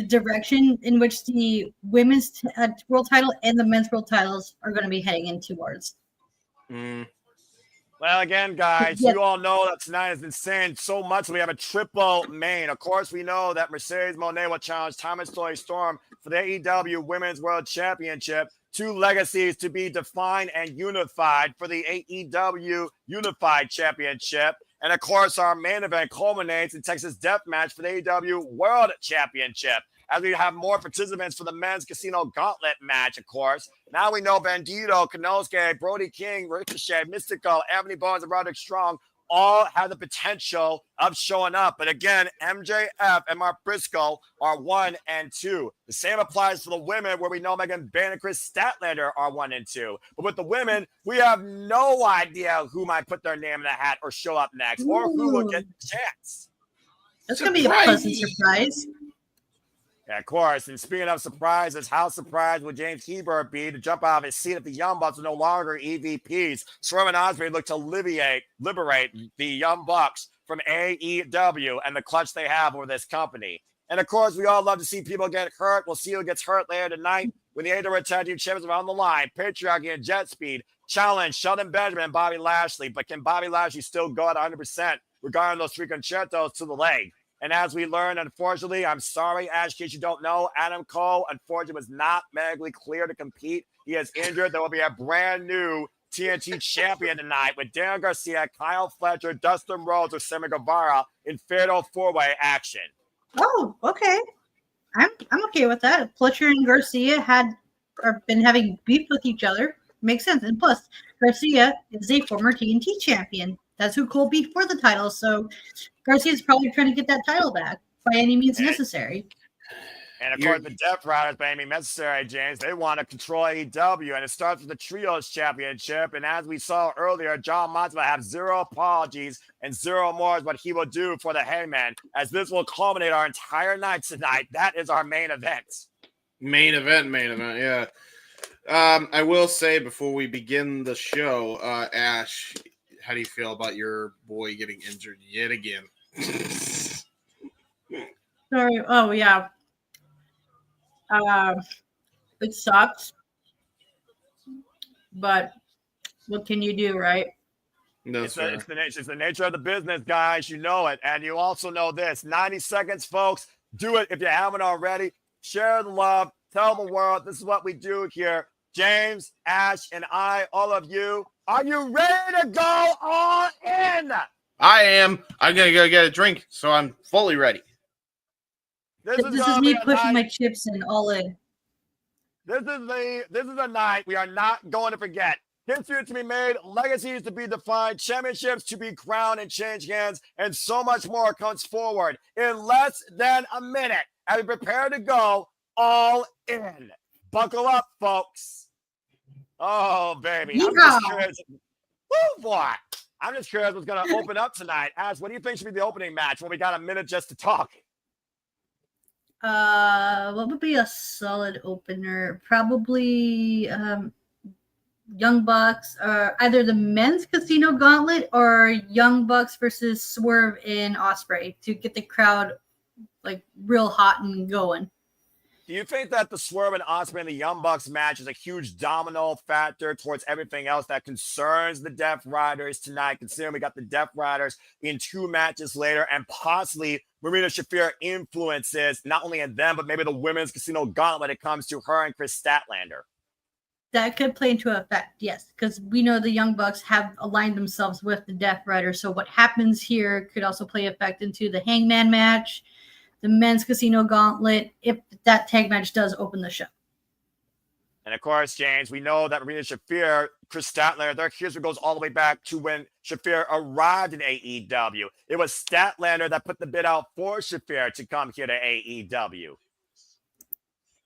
direction in which the women's world title and the men's world titles are going to be heading in towards. Well, again, guys, you all know that tonight is insane so much. We have a triple main. Of course, we know that Mercedes Moné will challenge Thomas Joy Storm for the AEW Women's World Championship. 2 legacies to be defined and unified for the AEW Unified Championship. And, of course, our main event culminates in Texas Death Match for the AEW World Championship. As we have more participants for the men's Casino Gauntlet match, of course. Now we know Bandito, Konosuke, Brody King, Ricochet, Mystico, Anthony Barnes, and Roderick Strong all have the potential of showing up. But again, MJF and Mark Briscoe are 1 and 2. The same applies to the women, where we know Megan Bann and Chris Statlander are 1 and 2. But with the women, we have no idea who might put their name in the hat or show up next, or who will get the chance. That's going to be a pleasant surprise. Yeah, of course. And speaking of surprises, how surprised would James Hebert be to jump out of his seat if the Young Bucks are no longer EVPs? Swerve and Ospreay look to liberate the Young Bucks from AEW and the clutch they have over this company. And of course, we all love to see people get hurt. We'll see who gets hurt later tonight when the AEW Tag Team Champions are on the line. Patriarchy and JetSpeed challenge Shelton Benjamin and Bobby Lashley. But can Bobby Lashley still go at 100% regarding those 3 concertos to the leg? And as we learned, unfortunately, I'm sorry, Ash, in case you don't know, Adam Cole, unfortunately, was not medically clear to compete. He is injured. There will be a brand new TNT champion tonight with Daniel Garcia, Kyle Fletcher, Dustin Rhodes, or Sammy Guevara in fatal 4-way action. Oh, okay. I'm okay with that. Fletcher and Garcia have been having beef with each other. Makes sense. And plus, Garcia is a former TNT champion. That's who Cole beat for the title. So Garcia's probably trying to get that title back by any means necessary. And of course, the Death Riders, by any means necessary, James, they want to control AEW. And it starts with the Trios Championship. And as we saw earlier, John Moxley will have 0 apologies and 0 more is what he will do for the Hangman, as this will culminate our entire night tonight. That is our main event. Main event, yeah. I will say before we begin the show, Ash, how do you feel about your boy getting injured yet again? Sorry. Oh, yeah. It sucks. But what can you do, right? It's the nature of the business, guys. You know it. And you also know this. 90 seconds, folks. Do it if you haven't already. Share the love. Tell the world this is what we do here. James, Ash, and I, all of you. Are you ready to go all in? I am. I'm going to go get a drink, so I'm fully ready. This is me pushing my chips in all in. This is a night we are not going to forget. History to be made, legacies to be defined, championships to be crowned and change hands, and so much more comes forward in less than a minute as we prepare to go all in. Buckle up, folks. Oh, baby. I'm just curious. Woo, boy. I'm just curious what's going to open up tonight. Ash, what do you think should be the opening match when we got a minute just to talk? What would be a solid opener? Probably Young Bucks, either the men's Casino Gauntlet or Young Bucks versus Swerve and Ospreay to get the crowd like real hot and going. Do you think that the Swerve and Ospreay and the Young Bucks match is a huge domino factor towards everything else that concerns the Death Riders tonight, considering we got the Death Riders in 2 matches later and possibly Marina Shafir influences not only in them, but maybe the women's Casino Gauntlet when it comes to her and Chris Statlander? That could play into effect, yes, because we know the Young Bucks have aligned themselves with the Death Rider. So what happens here could also play effect into the Hangman match, the men's casino gauntlet, if that tag match does open the show. And of course, James, we know that Marina Shafir, Chris Statlander, their history goes all the way back to when Shafir arrived in AEW. It was Statlander that put the bid out for Shafir to come here to AEW.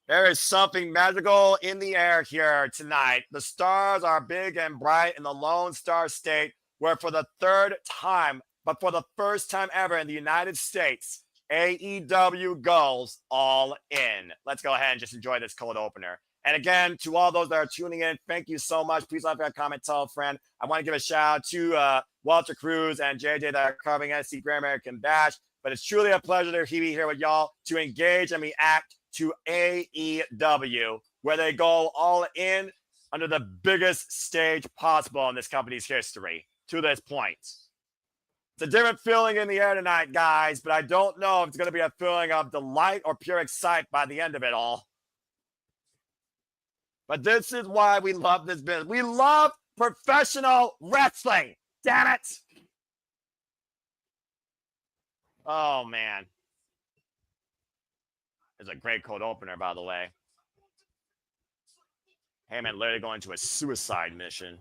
There is something magical in the air here tonight. The stars are big and bright in the Lone Star State, where for the third time, but for the first time ever in the United States, AEW goes all in. Let's go ahead and just enjoy this cold opener. And again, to all those that are tuning in, thank you so much. Please leave a comment, tell a friend. I want to give a shout out to Walter Cruz and JJ that are covering NXT Great American Bash. But it's truly a pleasure to be here with y'all to engage and react to AEW, where they go all in under the biggest stage possible in this company's history to this point. It's a different feeling in the air tonight, guys, but I don't know if it's going to be a feeling of delight or pure excitement by the end of it all. But this is why we love this business. We love professional wrestling. Damn it. Oh, man. It's a great cold opener, by the way. Heyman literally going to a suicide mission,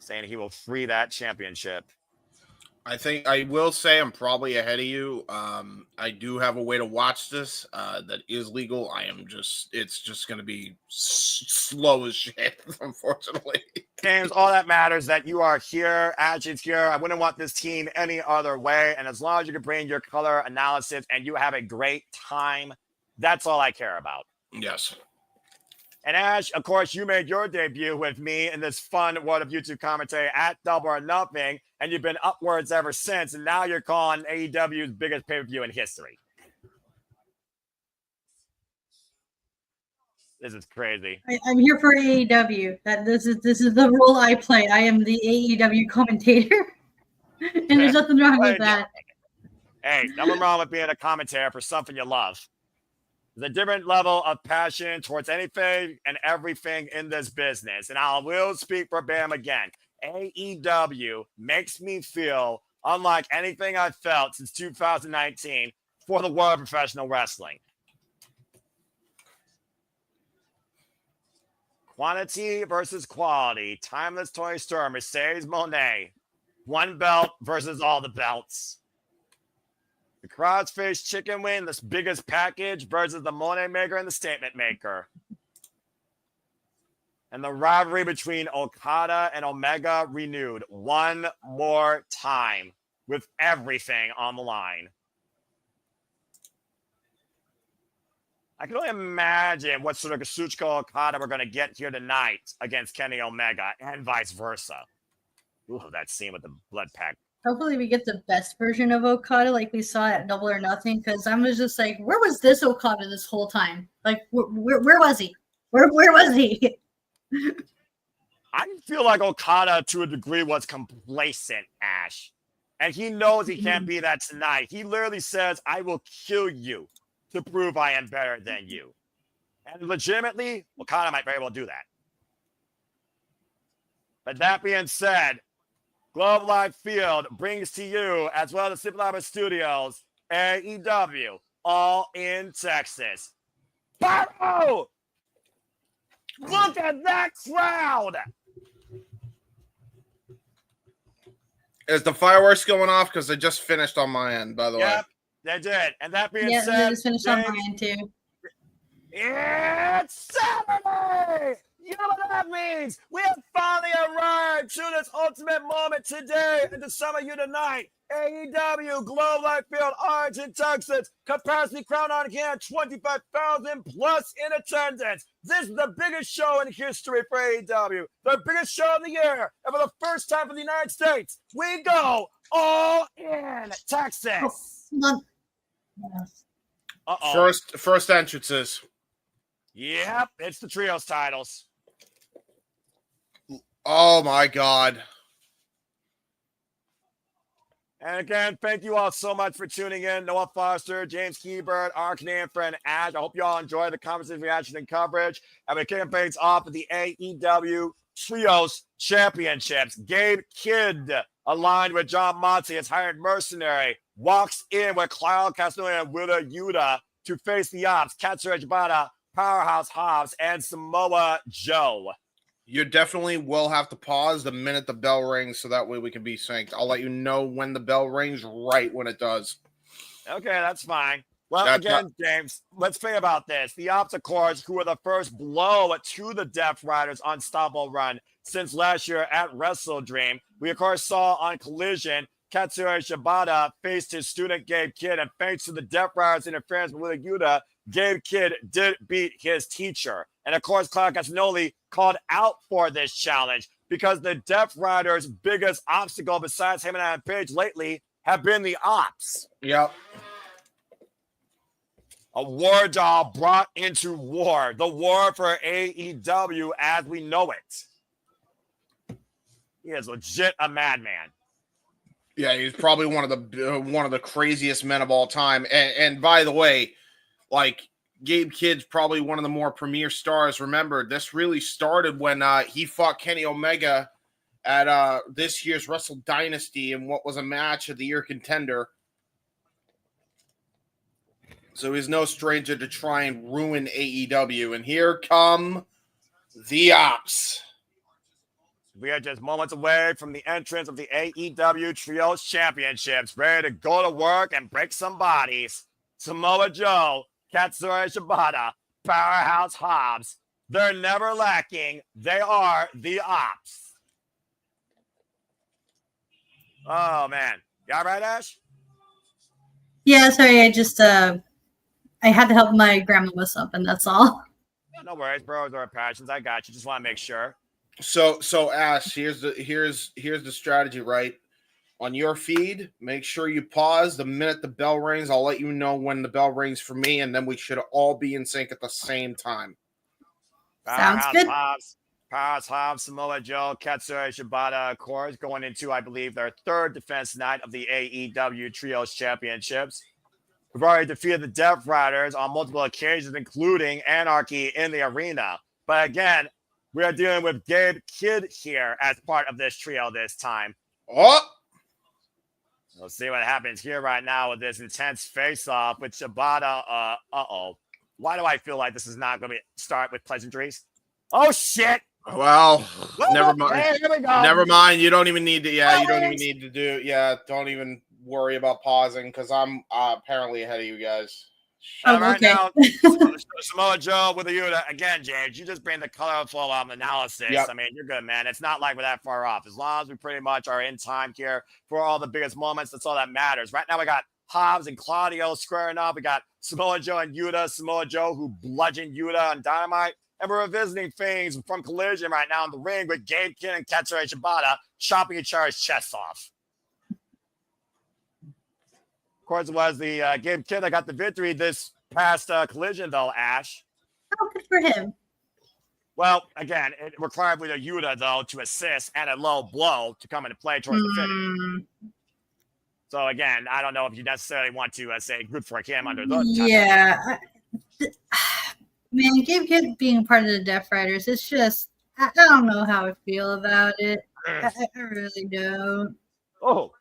saying he will free that championship. I think I will say I'm probably ahead of you. I do have a way to watch this that is legal. It's just going to be slow as shit, unfortunately. James, all that matters that you are here, Agit's here. I wouldn't want this team any other way. And as long as you can bring your color analysis and you have a great time, that's all I care about. Yes. And Ash, of course, you made your debut with me in this fun world of YouTube commentary at Double or Nothing, and you've been upwards ever since, and now you're calling AEW's biggest pay-per-view in history. This is crazy. I'm here for AEW. This is the role I play. I am the AEW commentator, and there's nothing wrong with that. Hey, nothing wrong with being a commentator for something you love. There's a different level of passion towards anything and everything in this business. And I will speak for Bam again. AEW makes me feel unlike anything I've felt since 2019 for the world of professional wrestling. Quantity versus quality. Timeless Toy Store, Mercedes Monet. One belt versus all the belts. The crossface chicken wing, this biggest package versus the Monet Maker and the Statement Maker. And the rivalry between Okada and Omega renewed one more time with everything on the line. I can only imagine what sort of Kazuchika Okada we're going to get here tonight against Kenny Omega and vice versa. Ooh, that scene with the blood pack. Hopefully we get the best version of Okada like we saw at Double or Nothing, because I was just like, where was this Okada this whole time? Like, where was he? Where was he? I feel like Okada, to a degree, was complacent, Ash. And he knows he can't be that tonight. He literally says, I will kill you to prove I am better than you. And legitimately, Okada might very well do that. But that being said, Globe Life Field brings to you, as well as Simple Lava Studios, AEW, all in Texas. Pyro! Look at that crowd! Is the fireworks going off? Because they just finished on my end, by the way. Yep, they did. And that being Yeah, said, they just finished on my end too. It's Saturday! You know what that means? We have finally arrived to this ultimate moment today and to summer you tonight. AEW Globe Life Field, Arlington, Texas. Capacity crowd on hand, 25,000 plus in attendance. This is the biggest show in history for AEW. The biggest show of the year. And for the first time for the United States, we go all in Texas. Uh-oh. First entrances. Yep, it's the trios titles. Oh my God. And again, thank you all so much for tuning in. Noah Foster, James Hebert, our Canadian friend Ash. I hope you all enjoy the conversation, reaction, and coverage. And we're kicking things off with the AEW Trios Championships. Gabe Kidd, aligned with John Moxley, his hired mercenary, walks in with Kyle Castellano and Willa Yuta to face the Ops, Katsura Shibata, Powerhouse Hobbs, and Samoa Joe. You definitely will have to pause the minute the bell rings so that way we can be synced. I'll let you know when the bell rings right when it does. Okay, that's fine. Well, James, let's think about this. The Ops, of course, who were the first blow to the Death Riders' unstoppable run since last year at Wrestle Dream. We, of course, saw on Collision, Katsura Shibata faced his student Gabe Kidd, and thanks to the Death Riders' interference with Willa Yuta, Gabe Kidd did beat his teacher. And of course, Kyle Castagnoli called out for this challenge because the Death Riders' biggest obstacle besides him and Adam Page lately have been the Ops. Yep. A war doll brought into war. The war for AEW as we know it. He is legit a madman. Yeah, he's probably one of the craziest men of all time. And by the way, like, Gabe Kidd's probably one of the more premier stars. Remember, this really started when he fought Kenny Omega at this year's Wrestle Dynasty in what was a match of the year contender. So he's no stranger to try and ruin AEW. And here come the Ops. We are just moments away from the entrance of the AEW Trios Championships, ready to go to work and break some bodies. Samoa Joe, Katsura Shibata, Powerhouse Hobbs. They're never lacking. They are the Ops. Oh, man. You all right, Ash? Yeah, sorry. I just I had to help my grandma with something. That's all. No worries, bros or passions. I got you. Just want to make sure. So Ash, here's the strategy, right? On your feed, make sure you pause the minute the bell rings. I'll let you know when the bell rings for me, and then we should all be in sync at the same time. Sounds good. Powerhouse Hobbs, Samoa Joe, Katsura Shibata, of course, going into, I believe, their third defense night of the AEW Trios Championships. We've already defeated the Death Riders on multiple occasions, including Anarchy in the arena. But again, we are dealing with Gabe Kidd here as part of this trio this time. Oh! We'll see what happens here right now with this intense face-off with Shibata. Why do I feel like this is not going to start with pleasantries? Oh, shit! Well, never mind. Hey, here we go. Never mind. You don't even need to. Yeah, you don't even need to do. Yeah, don't even worry about pausing because I'm apparently ahead of you guys. Right now, Samoa Joe with the Yuta. Again, James, you just bring the colorful analysis. Yep. I mean, you're good, man. It's not like we're that far off. As long as we pretty much are in time here for all the biggest moments, that's all that matters. Right now, we got Hobbs and Claudio squaring up. We got Samoa Joe and Yuta. Samoa Joe, who bludgeoned Yuta on Dynamite. And we're revisiting things from Collision right now in the ring with Gabe Kidd and Katsura Shibata chopping each other's chests off. Of course, it was the Gabe Kidd that got the victory this past Collision, though, Ash. Oh, good for him. Well, again, it required with a Yuta, though, to assist and a low blow to come into play towards the finish. So, again, I don't know if you necessarily want to say good for him under those. Yeah. Man, Gabe Kidd being part of the Death Riders, it's just, I don't know how I feel about it. I really don't. Oh.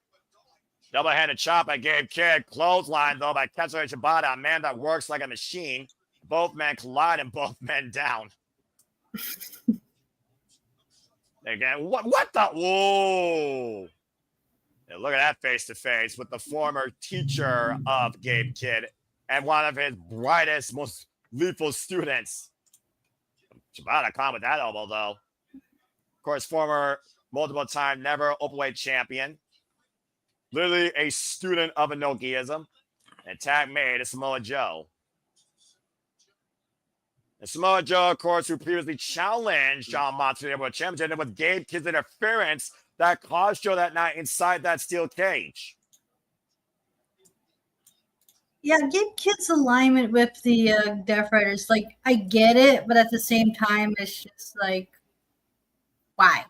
Double-handed chop by Gabe Kidd. Clothesline, though, by Katsura Shibata, a man that works like a machine. Both men collide and both men down. Again, what the? Whoa. Yeah, look at that face-to-face with the former teacher of Gabe Kidd and one of his brightest, most lethal students. Shibata caught with that elbow, though. Of course, former multiple-time never openweight champion. Literally a student of Inokiism. And tag made to Samoa Joe. And Samoa Joe, of course, who previously challenged John Moxley for the championship with Gabe Kidd's interference that caused Joe that night inside that steel cage. Yeah, Gabe Kidd's alignment with the Death Riders, like, I get it, but at the same time, it's just like, why?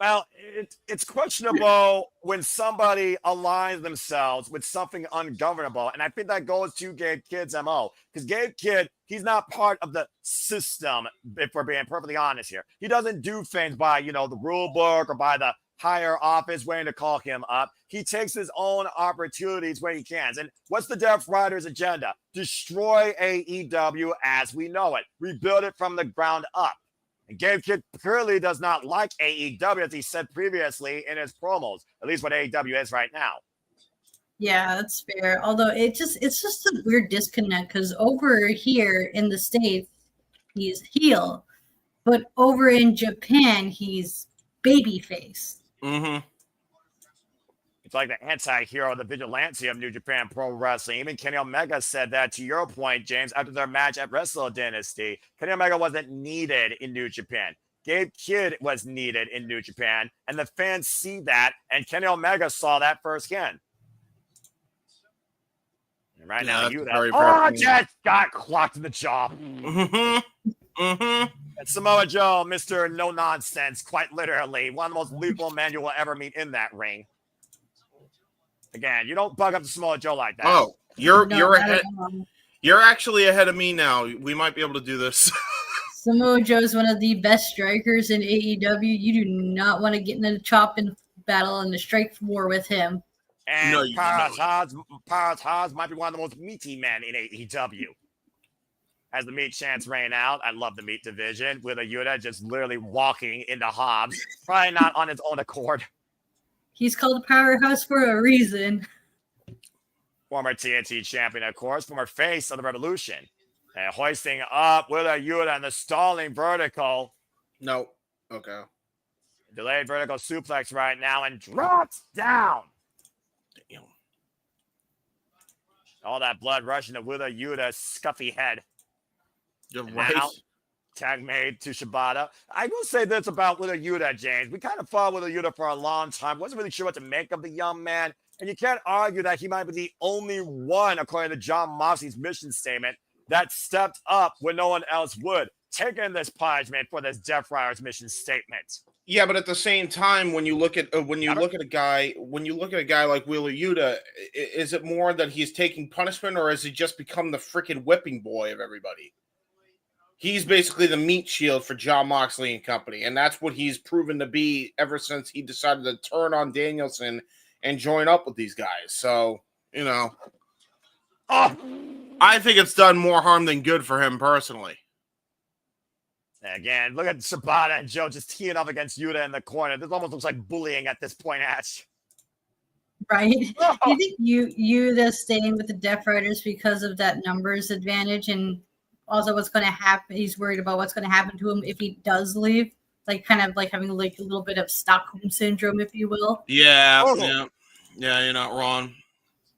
Well, it's questionable when somebody aligns themselves with something ungovernable. And I think that goes to Gabe Kidd's MO. Because Gabe Kidd, he's not part of the system, if we're being perfectly honest here. He doesn't do things by, the rule book or by the higher office waiting to call him up. He takes his own opportunities when he can. And what's the Death Riders' agenda? Destroy AEW as we know it. Rebuild it from the ground up. And Gabe Kidd clearly does not like AEW, as he said previously in his promos, at least what AEW is right now. Yeah, that's fair. Although it's just a weird disconnect because over here in the States, he's heel, but over in Japan, he's babyface. Mm-hmm. It's like the anti-hero, the vigilante of New Japan Pro Wrestling. Even Kenny Omega said that, to your point, James, after their match at Wrestle Dynasty. Kenny Omega wasn't needed in New Japan. Gabe Kidd was needed in New Japan, and the fans see that, and Kenny Omega saw that firsthand. And right now, just got clocked in the jaw. Mm-hmm. Mm-hmm. And Samoa Joe, Mr. No Nonsense, quite literally, one of the most lethal men you will ever meet in that ring. Again, you don't bug up to Samoa Joe like that. Oh, you're ahead. You're actually ahead of me now. We might be able to do this. Samoa Joe is one of the best strikers in AEW. You do not want to get in a chopping battle and a strike war with him. And Paras Haas might be one of the most meaty men in AEW. As the meat chants rain out, I love the meat division with a Yuta just literally walking into Hobbs, probably not on his own accord. He's called the Powerhouse for a reason. Former TNT champion, of course, former face of the Revolution. And hoisting up with a Yuta and the stalling vertical. No. Okay. Delayed vertical suplex right now and drops down. Damn. All that blood rushing to Willa Yuta's scuffy head. You're And right. now, tag made to Shibata. I will say this about Willa Yuta, James. We kind of fought Willa Yuta for a long time. Wasn't really sure what to make of the young man. And you can't argue that he might be the only one, according to John Moxley's mission statement, that stepped up when no one else would. Taking this punishment for this Death Riders mission statement. Yeah, but at the same time, when you look at a guy like Wheeler Yuta, is it more that he's taking punishment, or has he just become the freaking whipping boy of everybody? He's basically the meat shield for John Moxley and company, and that's what he's proven to be ever since he decided to turn on Danielson and join up with these guys. So, I think it's done more harm than good for him personally. Again, look at Shibata and Joe just teeing up against Yuta in the corner. This almost looks like bullying at this point, Ash. Right? Oh. Do you think Yuta staying with the Death Riders because of that numbers advantage, and also what's going to happen? He's worried about what's going to happen to him if he does leave, like kind of like having like a little bit of Stockholm syndrome, if you will. Yeah, Oh. yeah, you're not wrong.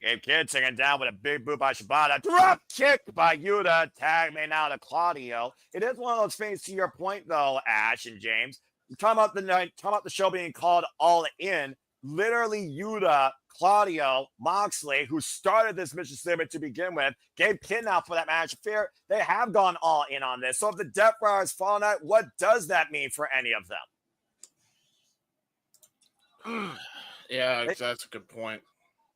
Gabe Kidd taken down with a big boot by Shibata. Drop kick by Yuta. Tag made now to Claudio. It is one of those things, to your point, though, Ash and James. Talking about the show being called All In. Literally, Yuta, Claudio, Moxley, who started this mission statement to begin with, gave Kidd now for that match. Fair, they have gone all in on this. So if the Death Riders fall out, what does that mean for any of them? Yeah, that's a good point.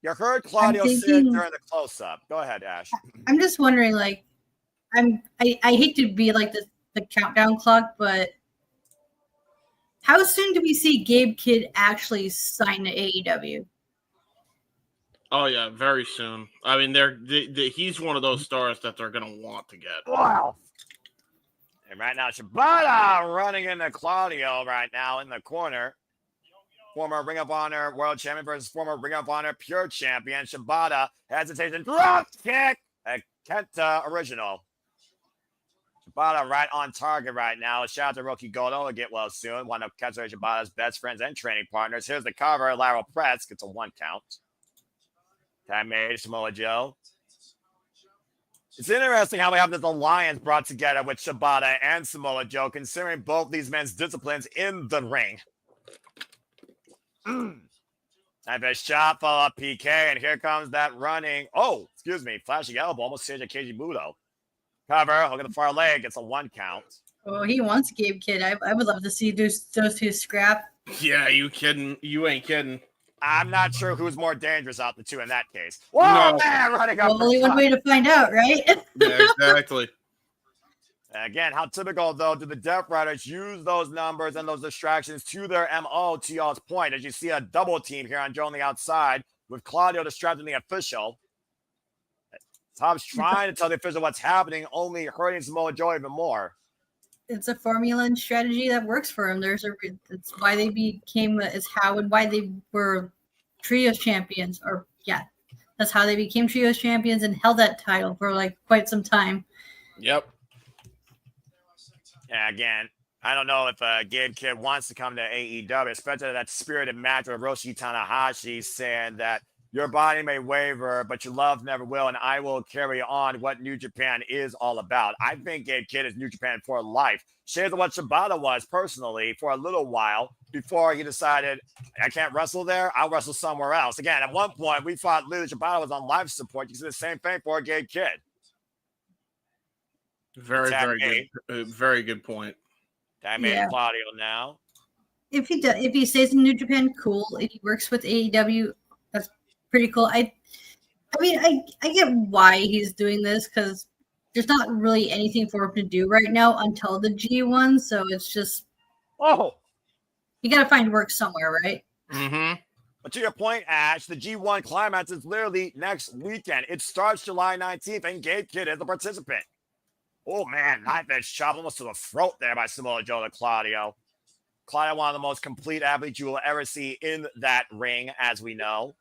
You heard Claudio say it during the close-up. Go ahead, Ash. I'm just wondering, like, I hate to be like the countdown clock, but how soon do we see Gabe Kidd actually sign to AEW? Oh yeah, very soon. I mean, he's one of those stars that they're gonna want to get. Wow. And right now, Shibata running into Claudio right now in the corner. Former Ring of Honor World Champion versus former Ring of Honor Pure Champion. Shibata hesitation, drop kick, a Kenta original. Shibata right on target right now. Shout out to Roki Goto. Will get well soon. One of Kenta Shibata's best friends and training partners. Here's the cover. Lateral press gets a 1 count. Time made. Samoa Joe. It's interesting how we have this alliance brought together with Shibata and Samoa Joe, considering both these men's disciplines in the ring. Time for a shot, follow up PK, and here comes that running. Oh, excuse me, flashing elbow, almost saved a Keiji Muto. Cover, hook at the far leg, gets a 1 count. Oh, he wants Gabe Kidd. I would love to see those two scrap. Yeah, you kidding? You ain't kidding. I'm not sure who's more dangerous out the two in that case. Whoa, No. man, running up. Well, only one way to find out, right? Yeah, exactly. Again, how typical, though, do the Death Riders use those numbers and those distractions to their MO, to y'all's point, as you see a double team here on Joe on the outside with Claudio distracting the official. Tom's trying to tell the official what's happening, only hurting Samoa Joe even more. It's a formula and strategy that works for them. It's why they became, it's how and why they were trios champions, or that's how they became trios champions and held that title for like quite some time. Yep. Yeah, again, I don't know if Gabe Kidd wants to come to AEW, especially that spirited match with Hiroshi Tanahashi saying that your body may waver, but your love never will, and I will carry on what New Japan is all about. I think Gabe Kidd is New Japan for life. Shares of what Shibata was personally for a little while before he decided, I can't wrestle there, I'll wrestle somewhere else. Again, at one point, we thought Lily Shibata was on life support. You can see the same thing for Gabe Kidd. Very good. Very good point. I made Claudio now. If he stays in New Japan, cool. If he works with AEW, that's pretty cool. I get why he's doing this, because there's not really anything for him to do right now until the G1. So it's just, you got to find work somewhere, right? Mm-hmm. But to your point, Ash, the G1 climax is literally next weekend. It starts July 19th, and Gabe Kidd is the participant. Oh, man, knife edge chop almost to the throat there by Samoa Joe to Claudio. Claudio, one of the most complete athletes you will ever see in that ring, as we know.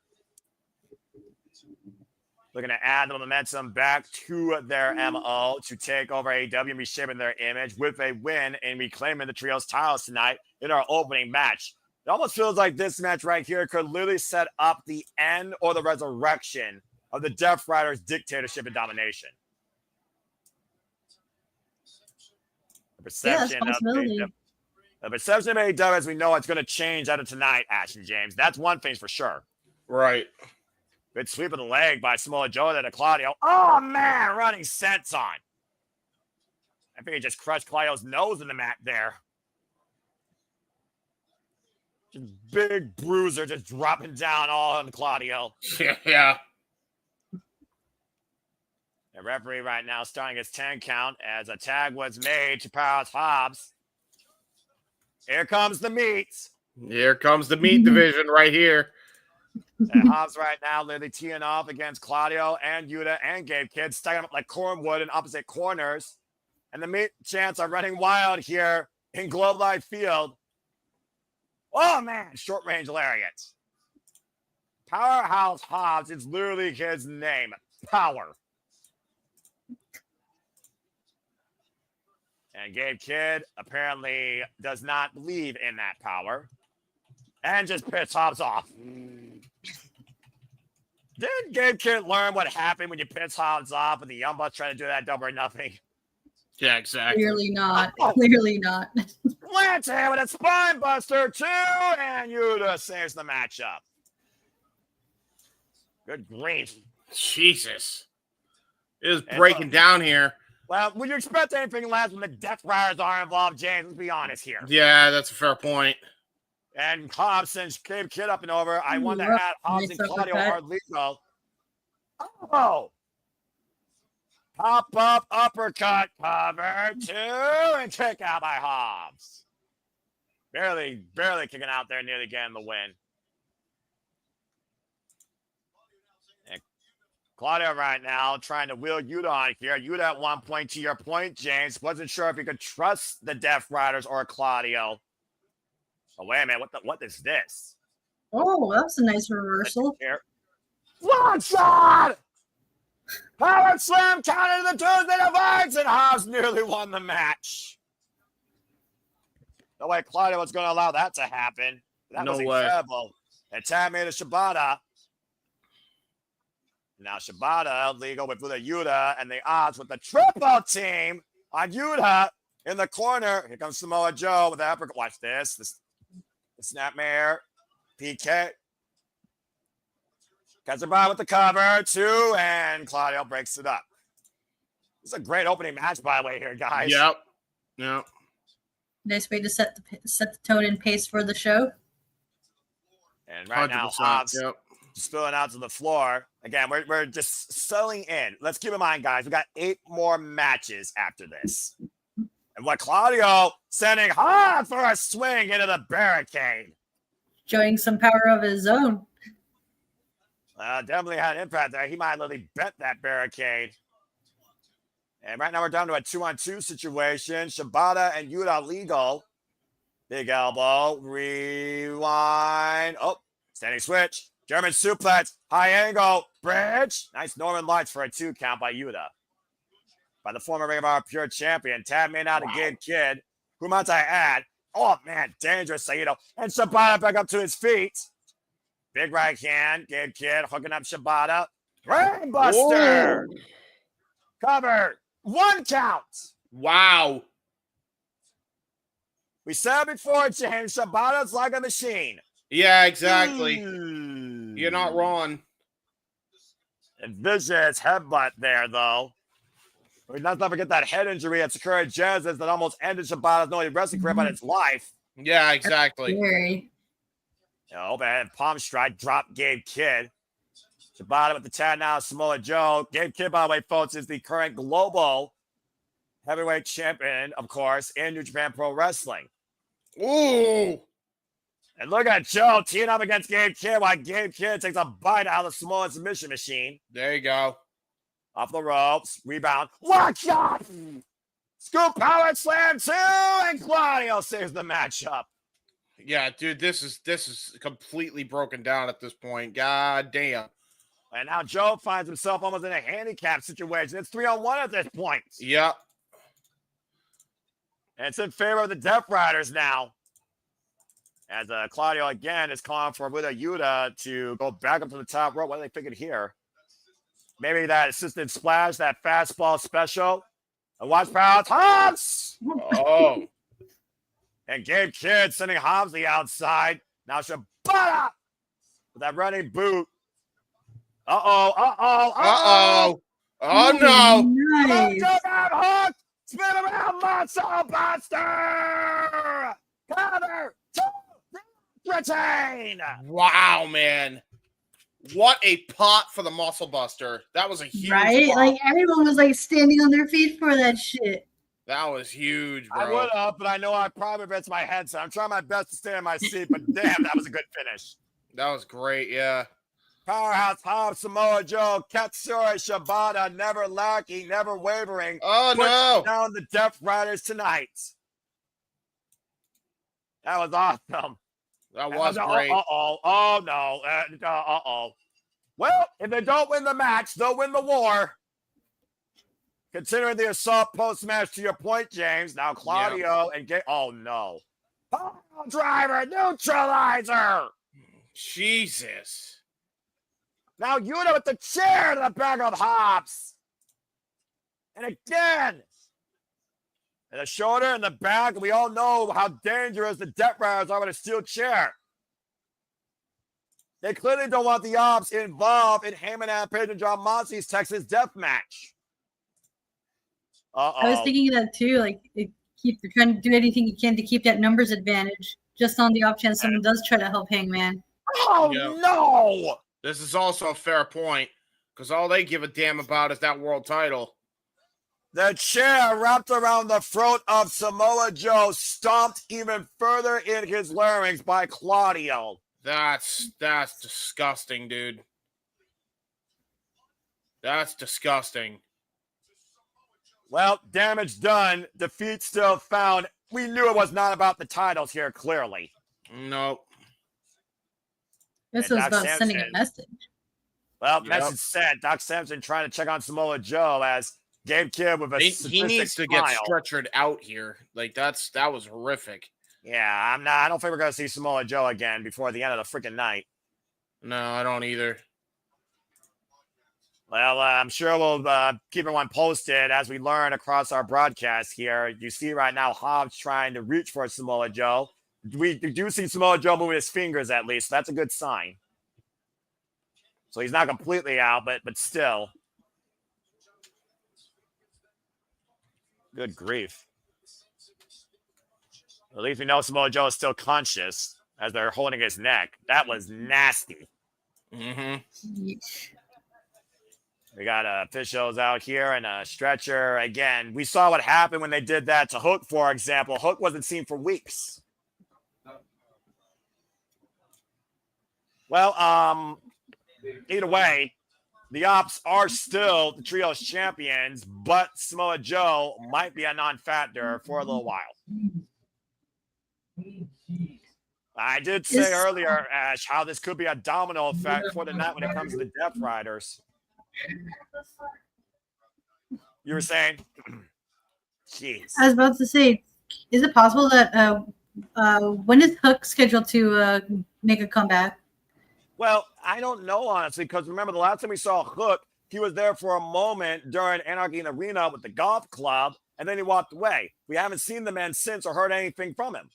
Looking to add the momentum back to their MO to take over AEW and reshaping their image with a win and reclaiming the trios titles tonight in our opening match. It almost feels like this match right here could literally set up the end or the resurrection of the Death Riders' dictatorship and domination. The perception of AEW as we know it's going to change out of tonight, Ash and James. That's one thing for sure. Right. Good sweep of the leg by Samoa Joe there to Claudio. Oh, man, running senton. I think he just crushed Claudio's nose in the mat there. Just big bruiser just dropping down all on Claudio. Yeah. The referee right now starting his 10 count as a tag was made to Powerhouse Hobbs. Here comes the meat. Here comes the meat division right here. And Hobbs right now literally teeing off against Claudio and Yuta and Gabe Kidd, stacking up like cornwood in opposite corners. And the meat chants are running wild here in Globe Life Field. Oh, man, short range lariat. Powerhouse Hobbs is literally his name. Power. And Gabe Kidd apparently does not believe in that power. And just pissed Hobbs off. Did Gabe Kidd learn what happened when you piss Hobbs off and the Young Bucks trying to do that double or nothing? Yeah, exactly. Clearly not. Clearly not. Lance here with a spine buster too, and Yuta saves the matchup. Good grief. Jesus. It is breaking down here. Well, would you expect anything less when the Death Riders are involved, James? Let's be honest here. Yeah, that's a fair point. And Hobbs sends Gabe Kidd up and over. I wonder how Hobbs and Claudio are legal. Oh! Pop-up uppercut cover two and kick out by Hobbs. Barely kicking out there, nearly getting the win. And Claudio right now trying to wheel Yuta on here. Yuta at one point, to your point, James, wasn't sure if he could trust the Death Riders or Claudio. Oh, wait a minute. What is this? Oh, that was a nice reversal. One shot! Power slam counter to the Tuesday Divides, and Hobbs nearly won the match. No way Claudio was going to allow that to happen. That was incredible. And tag made a Shibata. Now Shibata legal with Yuta, and the odds with the triple team on Yuta in the corner. Here comes Samoa Joe with the uppercut. Watch this. The snapmare. PK. Gets it by with the cover, too, and Claudio breaks it up. This is a great opening match, by the way, here, guys. Yep. Nice way to set the tone and pace for the show. And right now, 100%, Hobbs yep. spilling out to the floor. Again, we're just settling in. Let's keep in mind, guys, we got 8 more matches after this. And what Claudio sending hard for a swing into the barricade. Showing some power of his own. Definitely had an impact there. He might have literally bent that barricade. And right now we're down to a 2-on-2 situation. Shibata and Yuta legal. Big elbow. Rewind. Oh, standing switch. German suplex. High angle. Bridge. Nice Northern Lights for a 2 count by Yuta. By the former Ring of Honor Pure Champion. Tab made out a Gabe Kidd. Who might I add? Oh, man. Dangerous Saito. And Shibata back up to his feet. Big right hand. Gabe Kidd hooking up Shibata. Brainbuster. Cover. 1 count. Wow. We said before, James, Shibata's like a machine. Yeah, exactly. You're not wrong. And vicious headbutt there, though. Let's not forget that head injury at Sakura Genesis that almost ended Shibata's not only wrestling career, but its life. Yeah, exactly. Very. Overhead palm strike, drop Gabe Kidd. Shibata with the tag now, Samoa Joe. Gabe Kidd, by the way, folks, is the current global heavyweight champion, of course, in New Japan Pro Wrestling. Ooh. And look at Joe teeing up against Gabe Kidd while Gabe Kidd takes a bite out of the Samoan submission machine. There you go. Off the ropes, rebound, lock shot! Scoop power slam 2, and Claudio saves the matchup. Yeah, dude, this is completely broken down at this point. God damn. And now Joe finds himself almost in a handicap situation. It's 3-on-1 at this point. Yep. And it's in favor of the Death Riders now. As Claudio again is calling for Wida Yuta to go back up to the top rope. What are they thinking here? Maybe that assisted splash, that fastball special. And watch Proud Hobbs. Oh. And Gabe Kidd sending Hobbs the outside. Now Shibata with that running boot. Uh-oh. Oh, no. Nice. Hook. Spin around, Muscle Buster. Cover. 2. Retain. Wow, man. What a pot for the Muscle Buster. That was a huge Right? pop. Like everyone was like standing on their feet for that shit. That was huge, bro. I would have, but I know I probably ripped my head, so I'm trying my best to stay in my seat, but damn, that was a good finish. That was great, yeah. Powerhouse Hobbs, Samoa Joe, Katsura Shibata, never lacking, never wavering. Oh, no. Down the Death Riders tonight. That was awesome. That was great. Oh, no. Well, if they don't win the match, they'll win the war. Considering the assault post-match, to your point, James. Now Claudio and oh, no. Power driver, neutralizer. Jesus. Now Yuta with the chair to the back of Hobbs. And again. And the shoulder and the back. We all know how dangerous the Death Riders are with a steel chair. They clearly don't want the Ops involved in Hangman and Page and John Moxley's Texas death match. I was thinking that too. Like, they're trying to do anything you can to keep that numbers advantage, just on the off chance someone does try to help Hangman. Oh, no! This is also a fair point, because all they give a damn about is that world title. The chair wrapped around the throat of Samoa Joe, stomped even further in his larynx by Claudio. That's disgusting, dude. That's disgusting. Well, damage done, defeat still found. We knew it was not about the titles here, clearly. Nope. This And was Doc about sending a Samson. message. Well, message sent. Doc Samson trying to check on Samoa Joe as Gabe Kidd with a He needs to get stretchered out here. Like, that was horrific. Yeah, I don't think we're going to see Samoa Joe again before the end of the freaking night. No, I don't either. Well, I'm sure we'll keep everyone posted as we learn across our broadcast here. You see right now Hobbs trying to reach for Samoa Joe. We do see Samoa Joe moving his fingers at least. So that's a good sign. So he's not completely out, but still. Good grief. At least we know Samoa Joe is still conscious as they're holding his neck. That was nasty. Yeesh. We got officials out here and a stretcher. Again, we saw what happened when they did that to Hook, for example. Hook wasn't seen for weeks. Well, either way, the Ops are still the Trios champions, but Samoa Joe might be a non-factor for a little while. I did say earlier, Ash, how this could be a domino effect for the night when it comes to the Death Riders. You were saying? Jeez. I was about to say, is it possible that when is Hook scheduled to make a comeback? Well, I don't know, honestly, because remember the last time we saw Hook, he was there for a moment during Anarchy in the Arena with the golf club, and then he walked away. We haven't seen the man since or heard anything from him.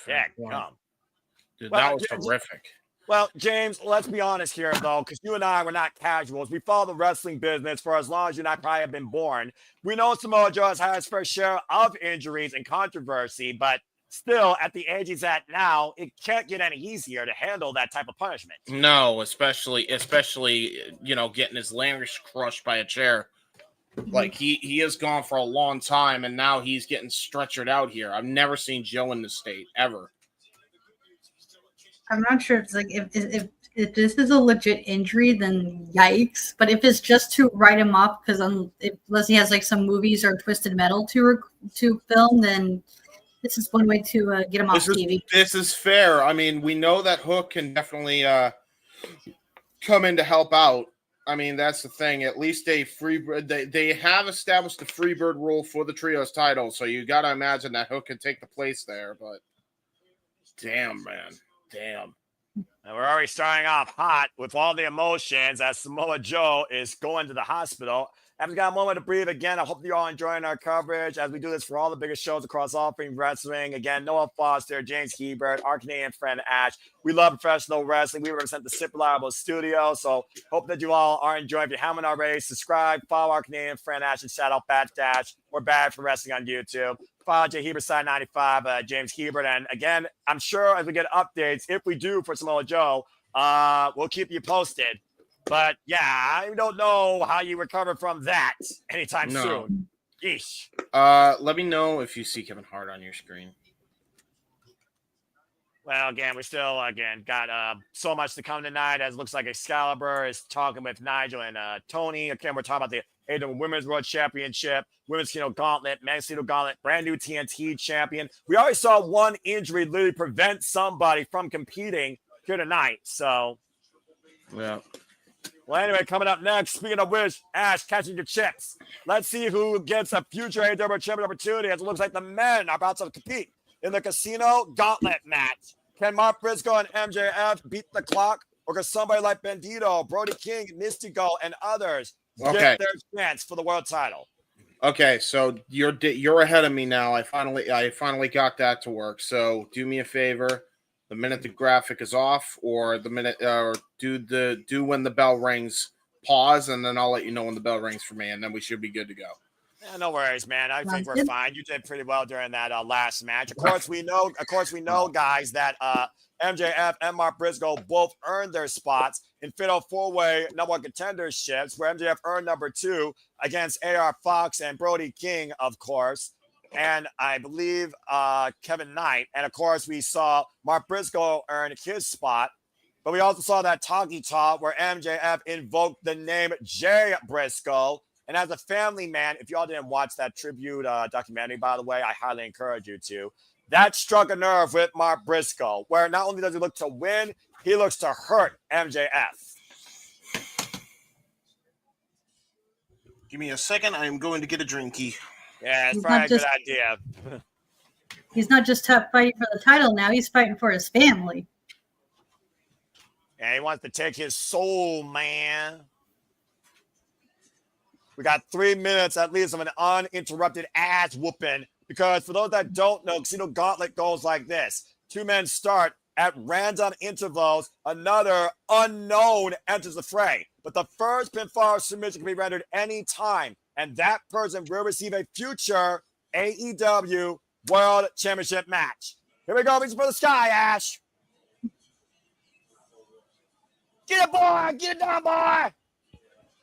Yeah, come. Dude, that was horrific. Well, James, let's be honest here, though, because you and I were not casuals. We follow the wrestling business for as long as you and I probably have been born. We know Samoa Joe has had his fair share of injuries and controversy, but still, at the age he's at now, it can't get any easier to handle that type of punishment. No, especially getting his larynx crushed by a chair. Like he has gone for a long time, and now he's getting stretchered out here. I've never seen Joe in this state ever. I'm not sure if it's like if this is a legit injury, then yikes. But if it's just to write him off because unless he has like some movies or Twisted Metal to film, then this is one way to get him off TV. This is fair. I mean, we know that Hook can definitely come in to help out. I mean, that's the thing. At least they have established the Freebird rule for the Trios title, so you got to imagine that Hook can take the place there. But damn, man. Damn. And we're already starting off hot with all the emotions as Samoa Joe is going to the hospital. I've got a moment to breathe again. I hope you're all enjoying our coverage as we do this for all the biggest shows across all things wrestling. Again, Noah Foster, James Hebert, our Canadian friend Ash. We love professional wrestling. We represent the Super Reliable Studio. So hope that you all are enjoying. If you haven't already, subscribe, follow our Canadian friend Ash, and shout out Bat Dash or Bad for Wrestling on YouTube. Follow J Hebert Side 95, James Hebert. And again, I'm sure as we get updates, if we do for Samoa Joe, we'll keep you posted. But yeah, I don't know how you recover from that anytime soon. Yeesh. Let me know if you see Kevin Hart on your screen. Well, again, we still got so much to come tonight. As it looks like Excalibur is talking with Nigel and Tony. Again, we're talking about the AEW Women's World Championship, Women's Gauntlet, Men's Gauntlet, brand new TNT champion. We already saw one injury literally prevent somebody from competing here tonight. So, yeah. Well, anyway, coming up next, speaking of which, Ash, catching your chips. Let's see who gets a future AEW Championship opportunity as it looks like the men are about to compete in the Casino Gauntlet match. Can Mark Briscoe and MJF beat the clock, or can somebody like Bandito, Brody King, Mystico, and others get their chance for the world title? Okay, so you're ahead of me now. I finally got that to work. So do me a favor. The minute the graphic is off, or the minute, or do when the bell rings, pause, and then I'll let you know when the bell rings for me, and then we should be good to go. Yeah, no worries, man. I think we're fine. You did pretty well during that last match. Of course, we know, guys, that MJF and Mark Briscoe both earned their spots in Fatal 4-Way number one contenderships, where MJF earned number 2 against AR Fox and Brody King, of course. And I believe Kevin Knight. And, of course, we saw Mark Briscoe earn his spot. But we also saw that talkie talk where MJF invoked the name Jay Briscoe. And as a family man, if y'all didn't watch that tribute documentary, by the way, I highly encourage you to. That struck a nerve with Mark Briscoe, where not only does he look to win, he looks to hurt MJF. Give me a second. I'm going to get a drinky. Yeah, it's probably a good idea. He's not just fighting for the title now. He's fighting for his family. Yeah, he wants to take his soul, man. We got 3 minutes at least of an uninterrupted ass whooping. Because for those that don't know, Casino Gauntlet goes like this. 2 men start at random intervals. Another unknown enters the fray. But the first pinfall submission can be rendered any time. And that person will receive a future AEW World Championship match. Here we go. Reaching for the sky, Ash. Get it, boy. Get it down, boy.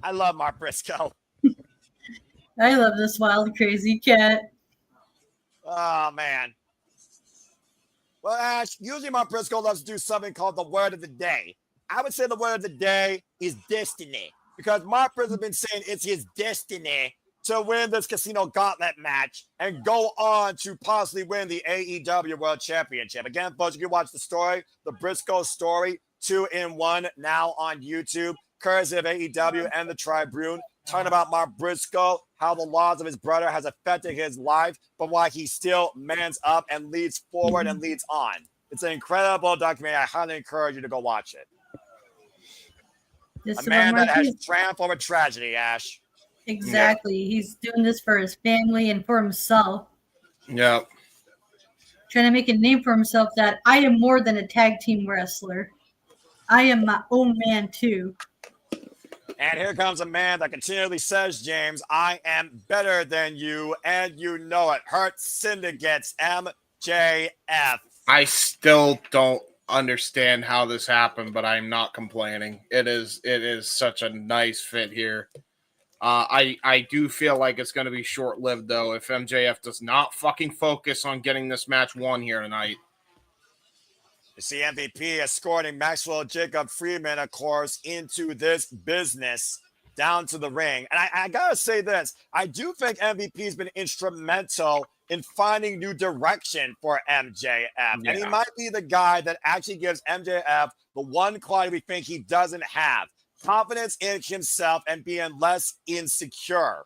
I love Mark Briscoe. I love this wild, crazy cat. Oh, man. Well, Ash, usually Mark Briscoe loves to do something called the word of the day. I would say the word of the day is destiny, because Mark Briscoe has been saying it's his destiny to win this Casino Gauntlet match and go on to possibly win the AEW World Championship. Again, folks, you can watch the story, the Briscoe story, 2-in-1, now on YouTube, courtesy of AEW and the Tribune, talking about Mark Briscoe, how the loss of his brother has affected his life, but why he still mans up and leads forward and leads on. It's an incredible documentary. I highly encourage you to go watch it. This A man that has triumphed over tragedy, Ash. Exactly. Yeah. He's doing this for his family and for himself. Yeah. Trying to make a name for himself that I am more than a tag team wrestler. I am my own man, too. And here comes a man that continually says, James, I am better than you, and you know it. Hurt Syndicate's MJF. I still don't understand how this happened, but I'm not complaining. It is such a nice fit here. I do feel like it's going to be short-lived, though, if MJF does not fucking focus on getting this match won here tonight. You see MVP escorting Maxwell Jacob Friedman, of course, into this business down to the ring. And I got to say this. I do think MVP has been instrumental in finding new direction for MJF. Yeah. And he might be the guy that actually gives MJF the one quality we think he doesn't have. Confidence in himself and being less insecure.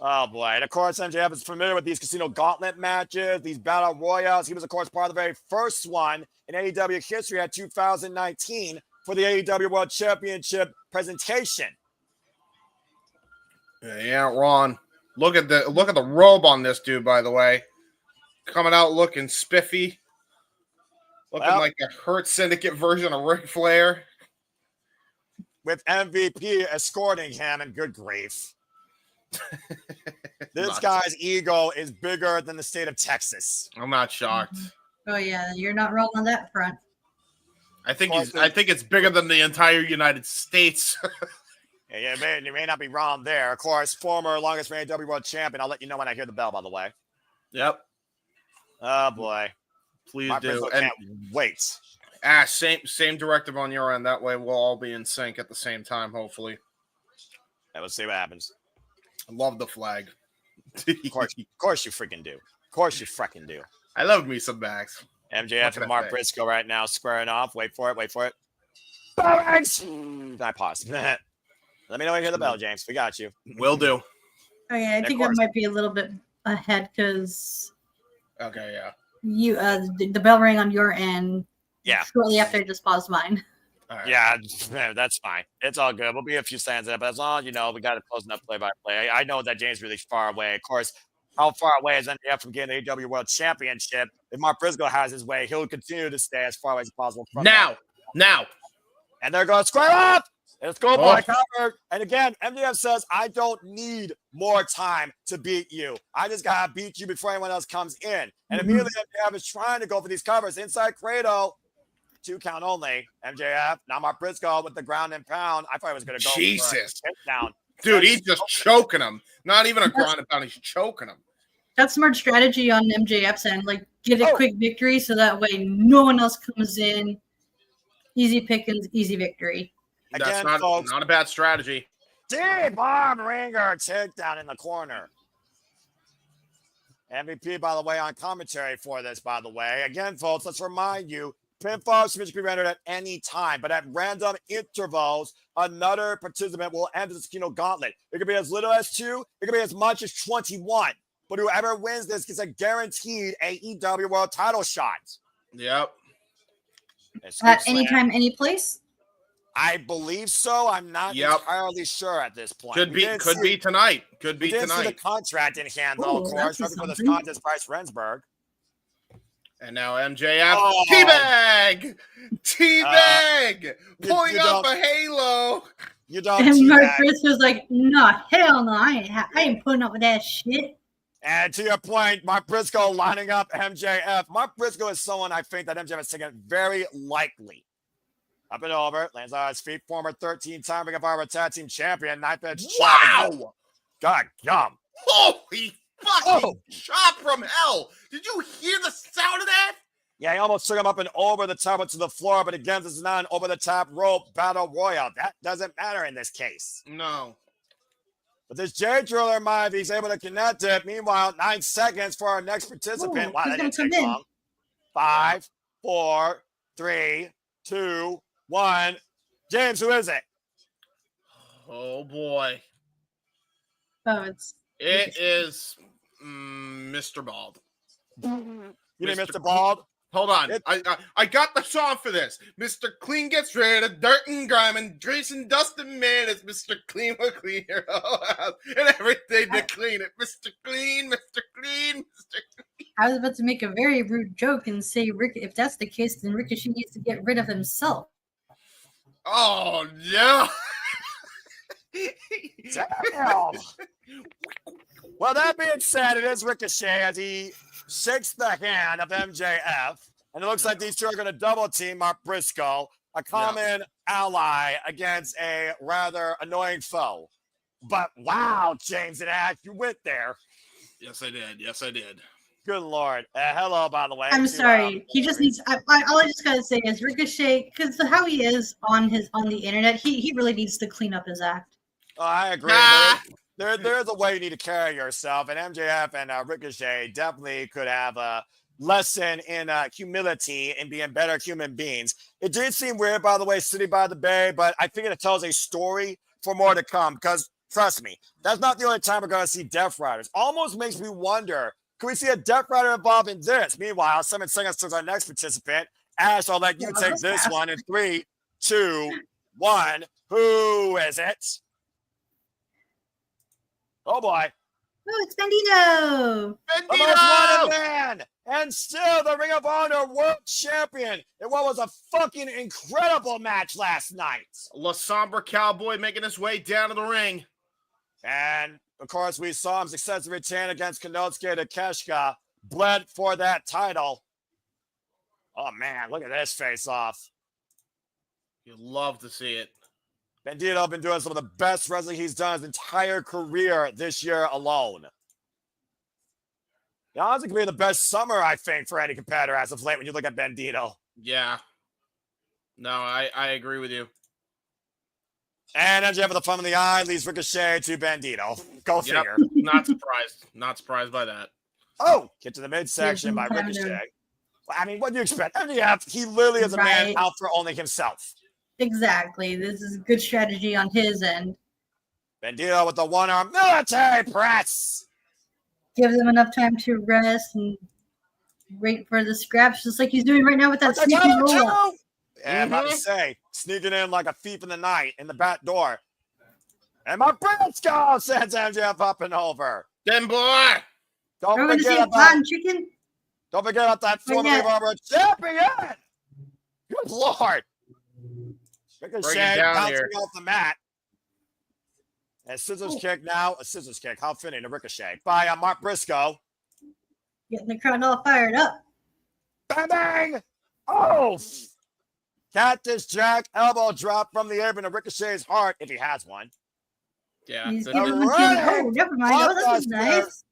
Oh, boy. And, of course, MJF is familiar with these Casino Gauntlet matches, these Battle Royals. He was, of course, part of the very first one in AEW history at 2019 for the AEW World Championship presentation. Yeah, Ron. Look at the robe on this dude, by the way. Coming out looking spiffy. Looking like a Hurt Syndicate version of Ric Flair. With MVP escorting him, and good grief. This guy's ego is bigger than the state of Texas. I'm not shocked. Oh yeah, you're not wrong on that front. I think it's bigger than the entire United States. Yeah, you may not be wrong there. Of course, former longest reigning AEW World Champion. I'll let you know when I hear the bell, by the way. Yep. Oh boy. Please My do. And can't wait. Same directive on your end. That way we'll all be in sync at the same time, hopefully. Yeah, let's see what happens. I love the flag. Of course you freaking do. Of course you freaking do. I love me some Max. MJF and Mark Briscoe right now squaring off. Wait for it. I paused. Let me know when you hear the bell, James. We got you. Will do. Okay, I think I might be a little bit ahead because. Okay, yeah. You the bell rang on your end. Yeah. Shortly after I just paused mine. All right. Yeah, that's fine. It's all good. We'll be a few seconds in, but as long as you know, we got it close enough play-by-play. I know that James is really far away. Of course, how far away is MJF from getting the AEW World Championship? If Mark Briscoe has his way, he'll continue to stay as far away as possible from now. And they're going to square up. Let's go, boy. Covered. And again, MJF says, I don't need more time to beat you. I just got to beat you before anyone else comes in. And immediately MJF is trying to go for these covers. Inside cradle. 2 count only. MJF. Now Mark Briscoe with the ground and pound. I thought he was going to go Jesus. down. Dude, he's just choking him. Not even a ground and pound. He's choking him. That's smart strategy on MJF's end. Like, get a quick victory so that way no one else comes in. Easy pickings, easy victory. That's not a bad strategy. Deep arm ringer takedown in the corner. MVP, by the way, on commentary for this, by the way. Again, folks, let's remind you, pinfall submission can be rendered at any time, but at random intervals, another participant will enter the Casino Gauntlet. It could be as little as 2. It could be as much as 21. But whoever wins this gets a guaranteed AEW World title shot. Yep. At any time, any place? I believe so. I'm not entirely sure at this point. Could be tonight. Could be tonight. See the contract in hand, though, of course. Looking for this contest, Bryce Rensburg. And now MJF. Teabag! Pulling up a halo. You don't And Mark teabag. Briscoe's like, no, hell no, I ain't putting up with that shit. And to your point, Mark Briscoe lining up MJF. Mark Briscoe is someone I think that MJF is taking very likely. Up and over, lands on his feet, former 13-time Ring of Honor Tag Team Champion, Ninth Edge. Wow! God gum. Holy fucking Oh. chop from hell! Did you hear the sound of that? Yeah, he almost took him up and over the top to the floor, but again, this is not an over-the-top rope battle royal. That doesn't matter in this case. No. But this J Driller might, he's able to connect it. Meanwhile, 9 seconds for our next participant. Ooh, Wow, that he's didn't gonna take come in. long. 5, 4, 3, 2, 1. James, who is it? Oh boy. Oh, it's It is Mr. Bald. You mean Mr. Mr. Bald? Hold on. It- I got the song for this. Mr. Clean gets rid of dirt and grime and grease and dust and man. It's Mr. Clean will clean your whole house and everything to clean it. Mr. Clean, Mr. Clean, Mr. Clean. I was about to make a very rude joke and say, Rick, if that's the case, then Ricochet needs to get rid of himself. Oh no. Damn. Well, that being said, it is Ricochet as he shakes the hand of MJF. And it looks like these two are going to double team Mark Briscoe, a common ally against a rather annoying foe. But wow, James and Ash, you went there. Yes, I did. Yes, I did. Good Lord. Hello, by the way. I'm to, sorry. He just needs. All I just gotta say is Ricochet, because how he is on the internet, he really needs to clean up his act. Oh, I agree. Ah! There's a way you need to carry yourself, and MJF and Ricochet definitely could have a lesson in humility and being better human beings. It did seem weird, by the way, City by the Bay, but I think it tells a story for more to come. Because trust me, that's not the only time we're going to see Death Riders. Almost makes me wonder, could we see a Death Rider involved in this? Meanwhile, 7 seconds to our next participant. Ash, I'll let you take this one in 3, 2, 1. Who is it? Oh boy. Oh, it's Bandito. The most wanted man, and still the Ring of Honor World Champion in what was a fucking incredible match last night. La Sombra Cowboy making his way down to the ring. And, of course, we saw him successfully retain against Konosuke Takeshita, bled for that title. Oh, man, look at this face-off. You'd love to see it. Bandito been doing some of the best wrestling he's done his entire career this year alone. It honestly could be the best summer, I think, for any competitor as of late when you look at Bandito. Yeah. No, I agree with you. And MJF with the thumb in the eye leads Ricochet to Bandito. Go figure. Not surprised. Not surprised by that. Oh, get to the midsection by Ricochet. I mean, what do you expect? MJF, he literally is a man out for only himself. Exactly. This is good strategy on his end. Bandito with the one-arm military press. Give them enough time to rest and wait for the scraps, just like he's doing right now with that sneaky roll-up. Yeah, I'm about to say, sneaking in like a thief in the night in the back door. And my Briscoe sends MJF up and over. Then boy. Don't We're going to see forget a cotton chicken. Don't forget about that former World Champion. Good Lord. Ricochet bouncing off the mat. And scissors kick now. A scissors kick. How fitting to Ricochet by Mark Briscoe. Getting the crowd all fired up. Bang, bang. Oh. Cactus Jack elbow drop from the apron to Ricochet's heart, if he has one. Yeah. He's giving one to oh, never mind. Oh, this is nice.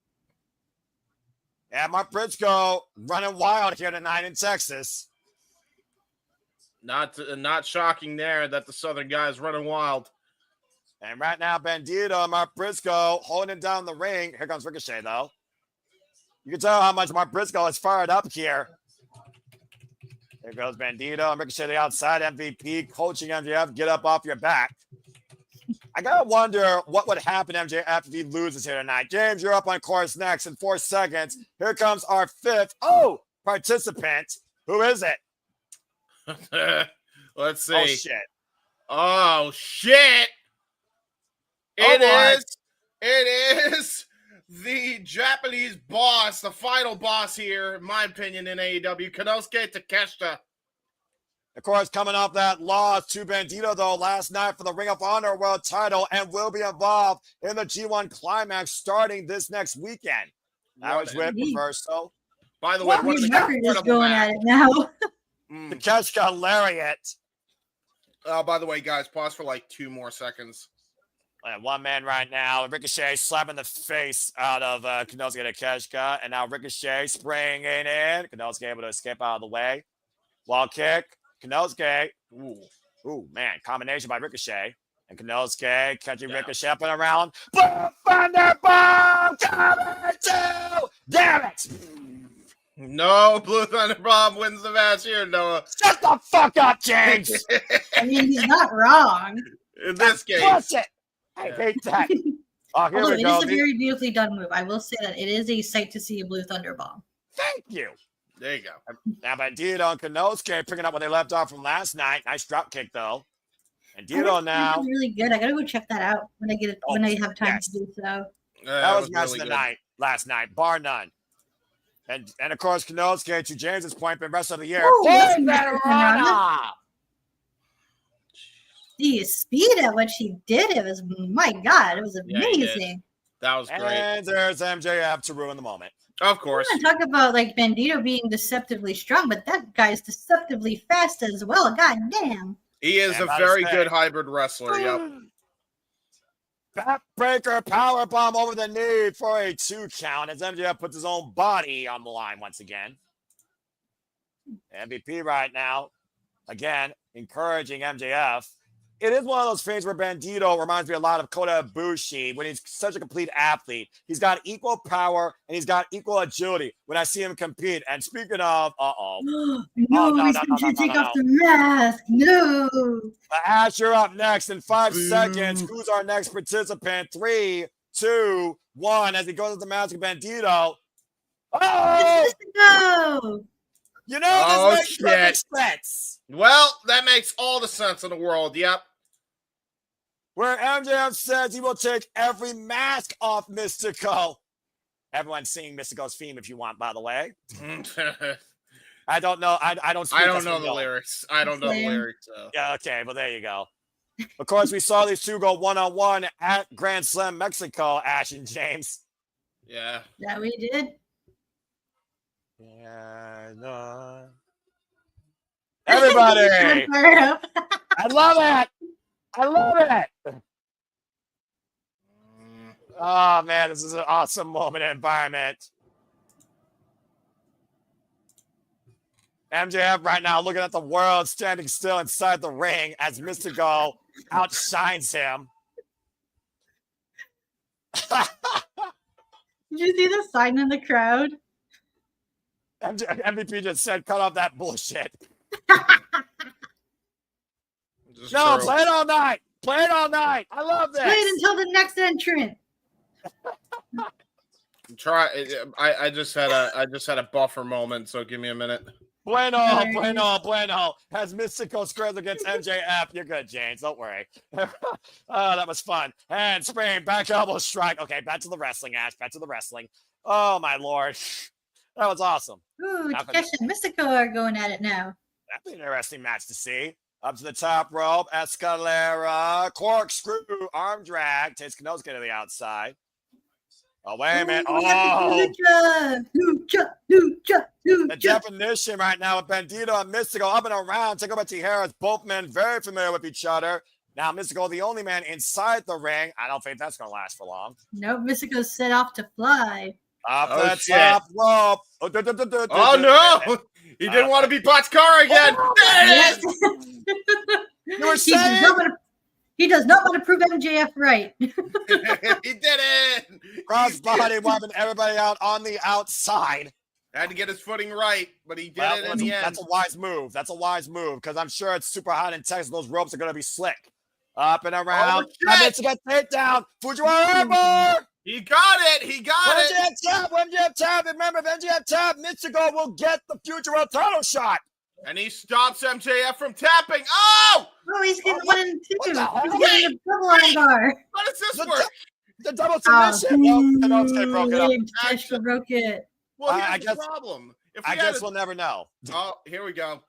Yeah, Mark Briscoe running wild here tonight in Texas. Not shocking there that the Southern guy is running wild. And right now, Bandito, Mark Briscoe holding down the ring. Here comes Ricochet, though. You can tell how much Mark Briscoe is fired up here. There goes Bandito and Ricochet the outside. MVP coaching MJF, get up off your back. I gotta wonder what would happen to MJF if he loses here tonight. James, you're up on course next in 4 seconds. Here comes our 5th participant. Who is it? Let's see. Oh, shit. Oh, shit. It is the Japanese boss, the final boss here, in my opinion, in AEW, Konosuke Takeshita. Of course, coming off that loss to Bandito, though, last night for the Ring of Honor World title and will be involved in the G1 Climax starting this next weekend. That was with Reverso. By the way, What is going at it now? The Keshka Lariat. By the way, guys, pause for like 2 more seconds. And one man right now, Ricochet slapping the face out of Konosuke Takeshita, and now Ricochet spraying it in. Konosuke able to escape out of the way. Wall kick, Konosuke. Ooh, man, combination by Ricochet. And Konosuke catching Ricochet up and around. Blue Thunderbomb coming to! Damn it! No, Blue Thunderbomb wins the match here, Noah. Shut the fuck up, James! I mean, he's not wrong. In this case. Bullshit! I hate that. Oh, here Although we it go. is a very beautifully done move. I will say that it is a sight to see a Blue Thunderbomb. Thank you. There you go. Now, but Dito and Konosuke picking up what they left off from last night. Nice drop kick, though. And Dito now. Really good. I gotta go check that out when I get it, when I have time to do so. That was match of the night last night, bar none. And of course, Konosuke, to James's point, been rest of the year. The speed at what she did, it was, my God, it was amazing. That was great. And there's MJF to ruin the moment. Of course. I talk about like Bandito being deceptively strong, but that guy's deceptively fast as well. God damn. He is a very good hybrid wrestler. Yep. Backbreaker powerbomb over the knee for a 2 count as MJF puts his own body on the line once again. MVP right now, again, encouraging MJF. It is one of those things where Bandito reminds me a lot of Kota Ibushi when he's such a complete athlete. He's got equal power and he's got equal agility when I see him compete. And speaking of, no, he's going to take off the mask. No. Ash, you're up next in 5 seconds. Who's our next participant? 3, 2, 1. As he goes with the mask of Bandito. Oh! No. You know, this makes perfect sense. Well, that makes all the sense in the world. Yep. Where MJF says he will take every mask off Mystico. Everyone's singing Mystico's theme if you want, by the way. I don't know. I don't know the lyrics. I don't know the lyrics. So. Yeah, okay, well, there you go. Of course, we saw these two go one-on-one at Grand Slam Mexico, Ash and James. Yeah. Yeah, we did. Yeah, everybody. I love it. I love it. Oh, man, this is an awesome moment and environment. MJF right now looking at the world standing still inside the ring as Mystico outshines him. Did you see the sign in the crowd? MVP just said, cut off that bullshit. No, play it all night. Play it all night. I love this. Play it until the next entrant. I just had a buffer moment, so give me a minute. Bueno. Has Mystico squares against MJF. You're good, James. Don't worry. Oh, that was fun. And Spain, back elbow strike. Okay, back to the wrestling, Ash. Back to the wrestling. Oh, my Lord. That was awesome. Ooh, Takeshi and Mystico are going at it now. That's an interesting match to see. Up to the top rope, Escalera, corkscrew, arm drag, takes Konosuke to the outside. Oh, wait a minute. Oh. The definition right now with Bandito and Mystico up and around. Take over Tijeras. Both men very familiar with each other. Now, Mystico, the only man inside the ring. I don't think that's going to last for long. Nope, Mystico's set off to fly. Up the top rope. Oh, no. He didn't want to be Botscara again. Yes. You were saying? He does not want to prove MJF right. He did it. Crossbody wiping everybody out on the outside. Had to get his footing right, but he did it in the end. That's a wise move. That's a wise move because I'm sure it's super hot in Texas. Those ropes are going to be slick. Up and around. To get takedown. Fujiwara Armbar. He got it. He got it. MJF tap. Remember, if MJF tap, Mystico will get the Future World title shot. And he stops MJF from tapping. Oh! Oh, he's getting 1 and 2. He's getting a double armbar. How does this work? The double submission. Konosuke broke it up. Broke it. Well, here's the problem. I guess we'll never know. Oh, here we go.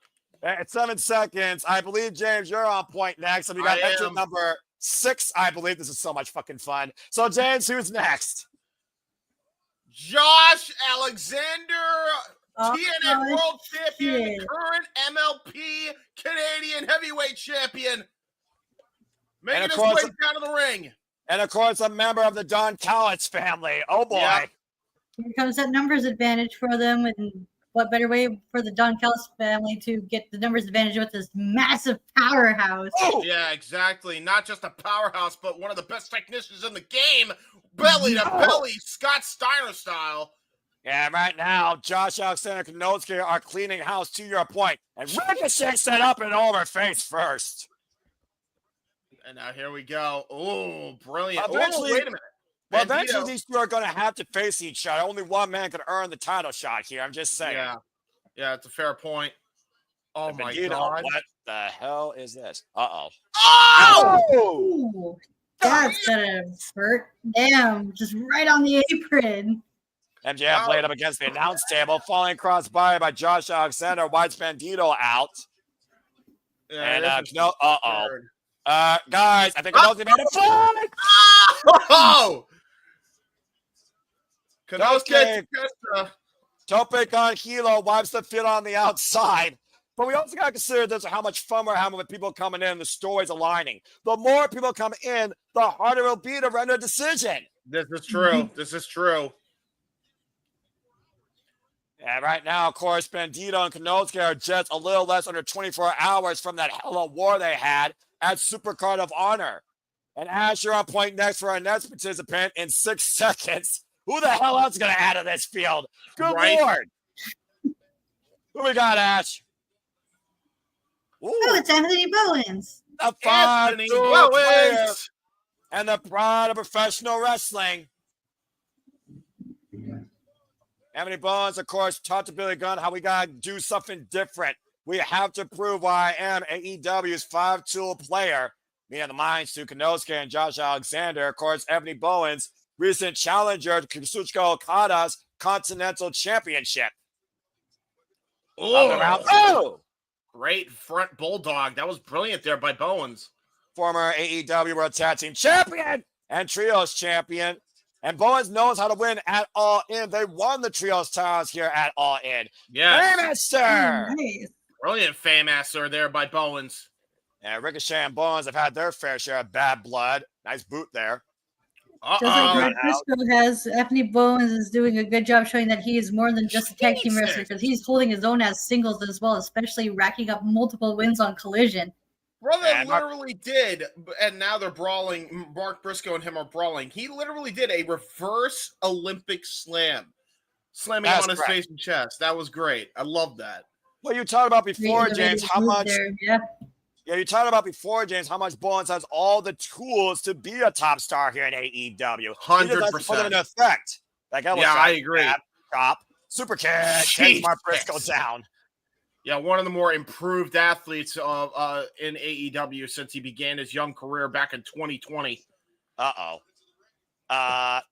At 7 seconds, I believe, James, you're on point next. And we got entry number 6, I believe. This is so much fucking fun. So, James, who's next? Josh Alexander, TNA World Champion, current MLP Canadian Heavyweight Champion, making his way down to the ring. And, of course, a member of the Don Callis family. Oh, boy. Yep. Here comes that numbers advantage for them. And what better way for the Don Callis family to get the numbers advantage with this massive powerhouse? Oh! Yeah, exactly. Not just a powerhouse, but one of the best technicians in the game. Belly to belly, Scott Steiner style. Yeah, right now, Josh Alexander and Nosuke are cleaning house, to your point. And Ricochet set up and over face first. And now here we go. Oh, brilliant. Eventually, wait a minute. Well, eventually these two are going to have to face each other. Only one man can earn the title shot here. I'm just saying. Yeah, it's a fair point. Oh, my God. What the hell is this? Uh-oh. Oh! That's gonna hurt. Damn, just right on the apron. MJF laid up against the announce table, falling across by Josh Alexander. White's Bandito out. Yeah, and guys, I think Kenosuke made a fight. Oh! Kenosuke Tope con Hilo wipes the fit on the outside. But we also got to consider this how much fun we're having with people coming in and the stories aligning. The more people come in, the harder it will be to render a decision. This is true. This is true. And right now, of course, Bandito and Kenosuke are just a little less under 24 hours from that hell of war they had at Supercard of Honor. And Ash, you're on point next for our next participant in 6 seconds. Who the hell else is going to add to this field? Good Lord. Who we got, Ash? Ooh. Oh, it's Anthony Bowens. The Anthony Bowens. And the pride of professional wrestling. Anthony Bowens, of course, talked to Billy Gunn how we got to do something different. We have to prove why I am AEW's 5-tool player. Me and the minds to Konosuke and Josh Alexander. Of course, Anthony Bowens, recent challenger to Kazuchika Okada's Continental Championship. Oh! Great front bulldog. That was brilliant there by Bowens. Former AEW World Tag Team Champion and Trios Champion. And Bowens knows how to win at All In. They won the Trios titles here at All In. Yeah. Fameasser! Nice. Brilliant Fameasser there by Bowens. Yeah, Ricochet and Bowens have had their fair share of bad blood. Nice boot there. Just like Briscoe has, Anthony Bowens is doing a good job showing that he is more than just a tag team wrestler because he's holding his own as singles as well, especially racking up multiple wins on Collision. Brother literally did, and now they're brawling. Mark Briscoe and him are brawling. He literally did a reverse Olympic slam, slamming him on his face and chest. That was great. I love that. Well, you talked about before, James, how much... Yeah, you talked about before, James, how much Bowens has all the tools to be a top star here in AEW. 100%. Put it in effect. I agree. Chop, super kick, takes Mark Briscoe down. Yeah, one of the more improved athletes in AEW since he began his young career back in 2020.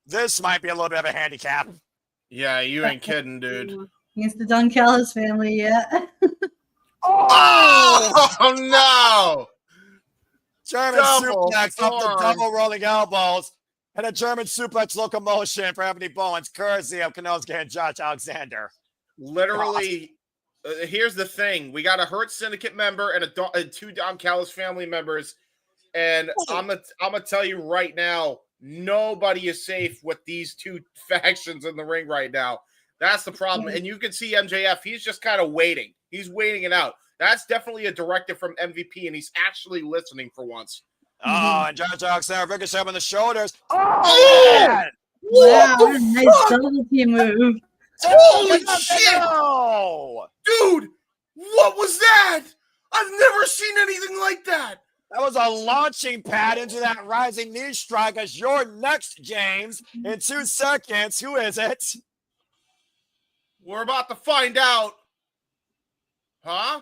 This might be a little bit of a handicap. Yeah, you ain't kidding, dude. Against the Don Callis family, yeah. Oh no! German suplex off the double rolling elbows and a German suplex locomotion for Anthony Bowens, courtesy of Konosuke and Josh Alexander. Literally, here's the thing: we got a hurt Syndicate member and 2 Don Callis family members, and I'm gonna tell you right now, nobody is safe with these 2 factions in the ring right now. That's the problem, and you can see MJF; he's just kind of waiting. He's waiting it out. That's definitely a directive from MVP, and he's actually listening for once. Oh, and Josh Alexander, Ricochet on the shoulders. Oh, man! Wow, what a nice double team move. Holy shit! Dude, what was that? I've never seen anything like that. That was a launching pad into that rising knee strike as you're next, James. In 2 seconds, who is it? We're about to find out. Huh?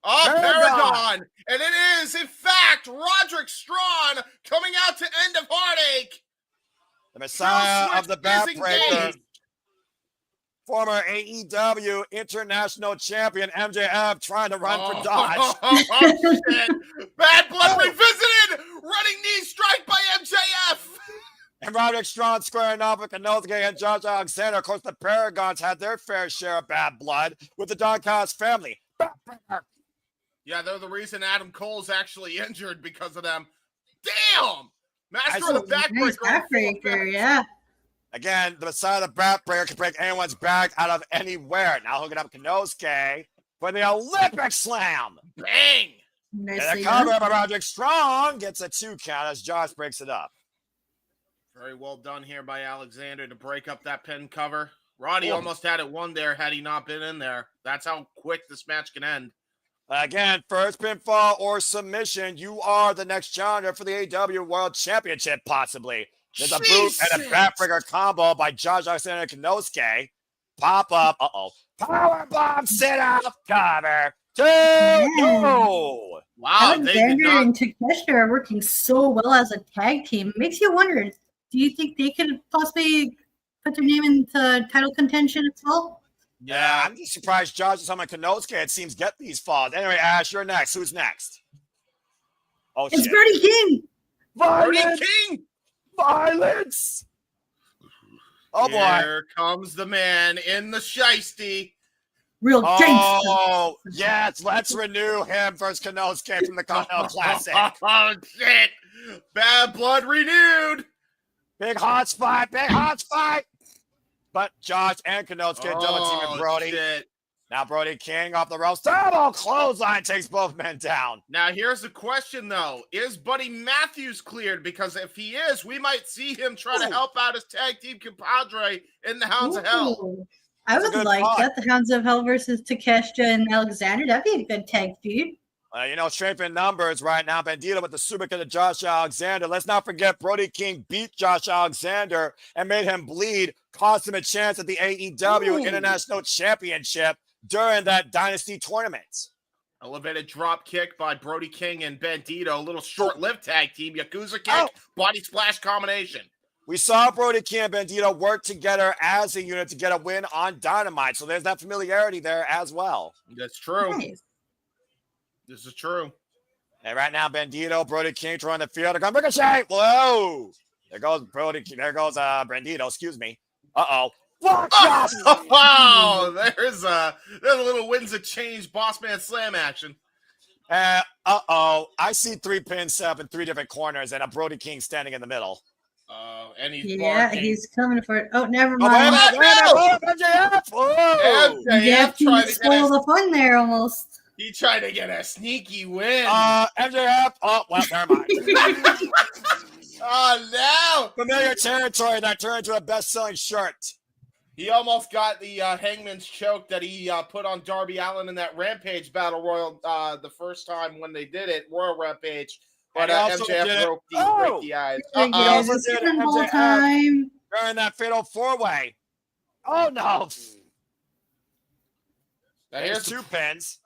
Oh, Paragon. And it is, in fact, Roderick Strachan coming out to End of Heartache. The Messiah of the Backbreaker. former AEW International Champion MJF trying to run for Dodge. Oh, shit. Bad Blood revisited! Running knee strike by MJF! And Roderick Strong squaring off with Kanosuke and Josh Alexander. Of course, the Paragons had their fair share of bad blood with the Don Callis family. Yeah, they're the reason Adam Cole's actually injured because of them. Damn! Master of the Nice backbreaker, yeah. Again, the side of the backbreaker can break anyone's back out of anywhere. Now hooking up Kanosuke for the Olympic Slam. Bang! And Nicely the cover done. by Roderick Strong gets a 2 count as Josh breaks it up. Very well done here by Alexander to break up that pin cover. Roddy Oh. almost had it won there had he not been in there. That's how quick this match can end. Again, first pinfall or submission, you are the next challenger for the AEW World Championship, possibly. There's a boot and a backbreaker combo by Josh Alexander and Kanosuke. Pop up. Powerbomb sit up. Cover. 2. Wow, they did Alexander not. and Takeshita are working so well as a tag team. Makes you wonder, do you think they could possibly put their name into title contention as well? Yeah, I'm just surprised Josh is on my Kanosuke. It seems get these falls. Anyway, Ash, you're next. Who's next? Oh, It's shit. Brody King. Brody Violence! King! Violence! Oh, boy. Here comes the man in the shiesty. Real gangster. Oh, yes. Let's renew him versus Kanosuke from the Continental Classic. Oh, shit. Bad Blood renewed. Big hot fight. Big hot fight. But Josh and Kanosuke double teaming Brody. Shit. Now Brody King off the ropes. Double clothesline takes both men down. Now, here's the question, though. Is Buddy Matthews cleared? Because if he is, we might see him try to help out his tag team compadre in the Hounds of Hell. Ooh. I That's a would good like thought. that. The Hounds of Hell versus Takeshita and Alexander. That'd be a good tag feud. Strength in numbers right now. Bandito with the super kick to Josh Alexander. Let's not forget Brody King beat Josh Alexander and made him bleed, cost him a chance at the AEW International Championship during that Dynasty tournament. Elevated drop kick by Brody King and Bandito. A little short-lived tag team. Yakuza kick, body splash combination. We saw Brody King and Bandito work together as a unit to get a win on Dynamite. So there's that familiarity there as well. That's true. Nice. This is true. And right now, Bandito, Brody King throwing the field. They're going Ricochet. Whoa. There goes Brody King. There goes Bandito. Excuse me. Uh-oh. Oh, wow. There's a little wins of change boss man slam action. I see 3 pins set up in 3 different corners and a Brody King standing in the middle. And he's Yeah, barking. he's coming for it. Oh, never Oh, wait a mind. minute. MJF. Whoa. MJF He tried to get spoiled the fun there almost. he tried to get a sneaky win. MJF. Oh, well, never mind. Oh, no. Familiar territory that turned into a best-selling shirt. He almost got the Hangman's choke that he put on Darby Allin in that Rampage Battle Royal the first time when they did it, Royal Rampage. But And he also MJF did- broke the eyes. Guys, also it's did pinball MJF. time. During that fatal 4-way. Oh, no. Now Here's here's 2 pins.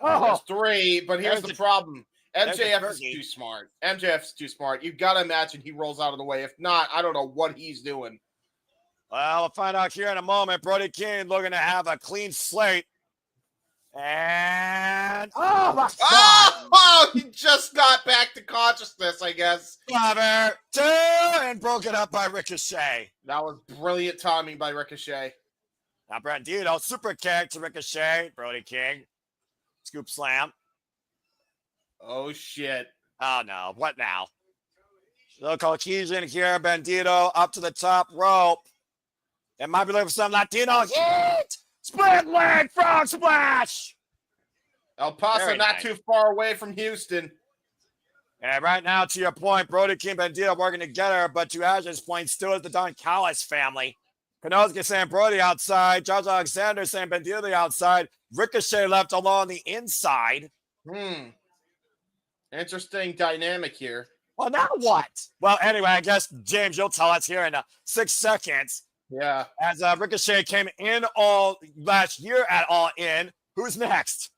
there's 3, but here's There's the the- problem. there's the MJF is turkey. too smart. MJF's too smart. You've got to imagine he rolls out of the way. If not, I don't know what he's doing. Well, we'll find out here in a moment. Brody King looking to have a clean slate. And oh my God! Oh, he just got back to consciousness, I guess. Cover 2 and broken up by Ricochet. That was brilliant timing by Ricochet. Now Bandito super kick to Ricochet. Brody King scoop slam. Oh, shit. Oh no! What now? Little cohesion here. Bandito up to the top rope. It might be looking for some Latino heat. Split leg frog splash. El Paso Very not nice. too far away from Houston. And right now, to your point, Brody King and Bandito working together, but to Ash's point, still is the Don Callis family. Kanosuke saying Brody outside. Josh Alexander saying Bandito the outside. Ricochet left along the inside. Interesting dynamic here. Well, now what? Well, anyway, I guess, James, you'll tell us here in 6 seconds. Yeah. As Ricochet came in all last year at All In. Who's next?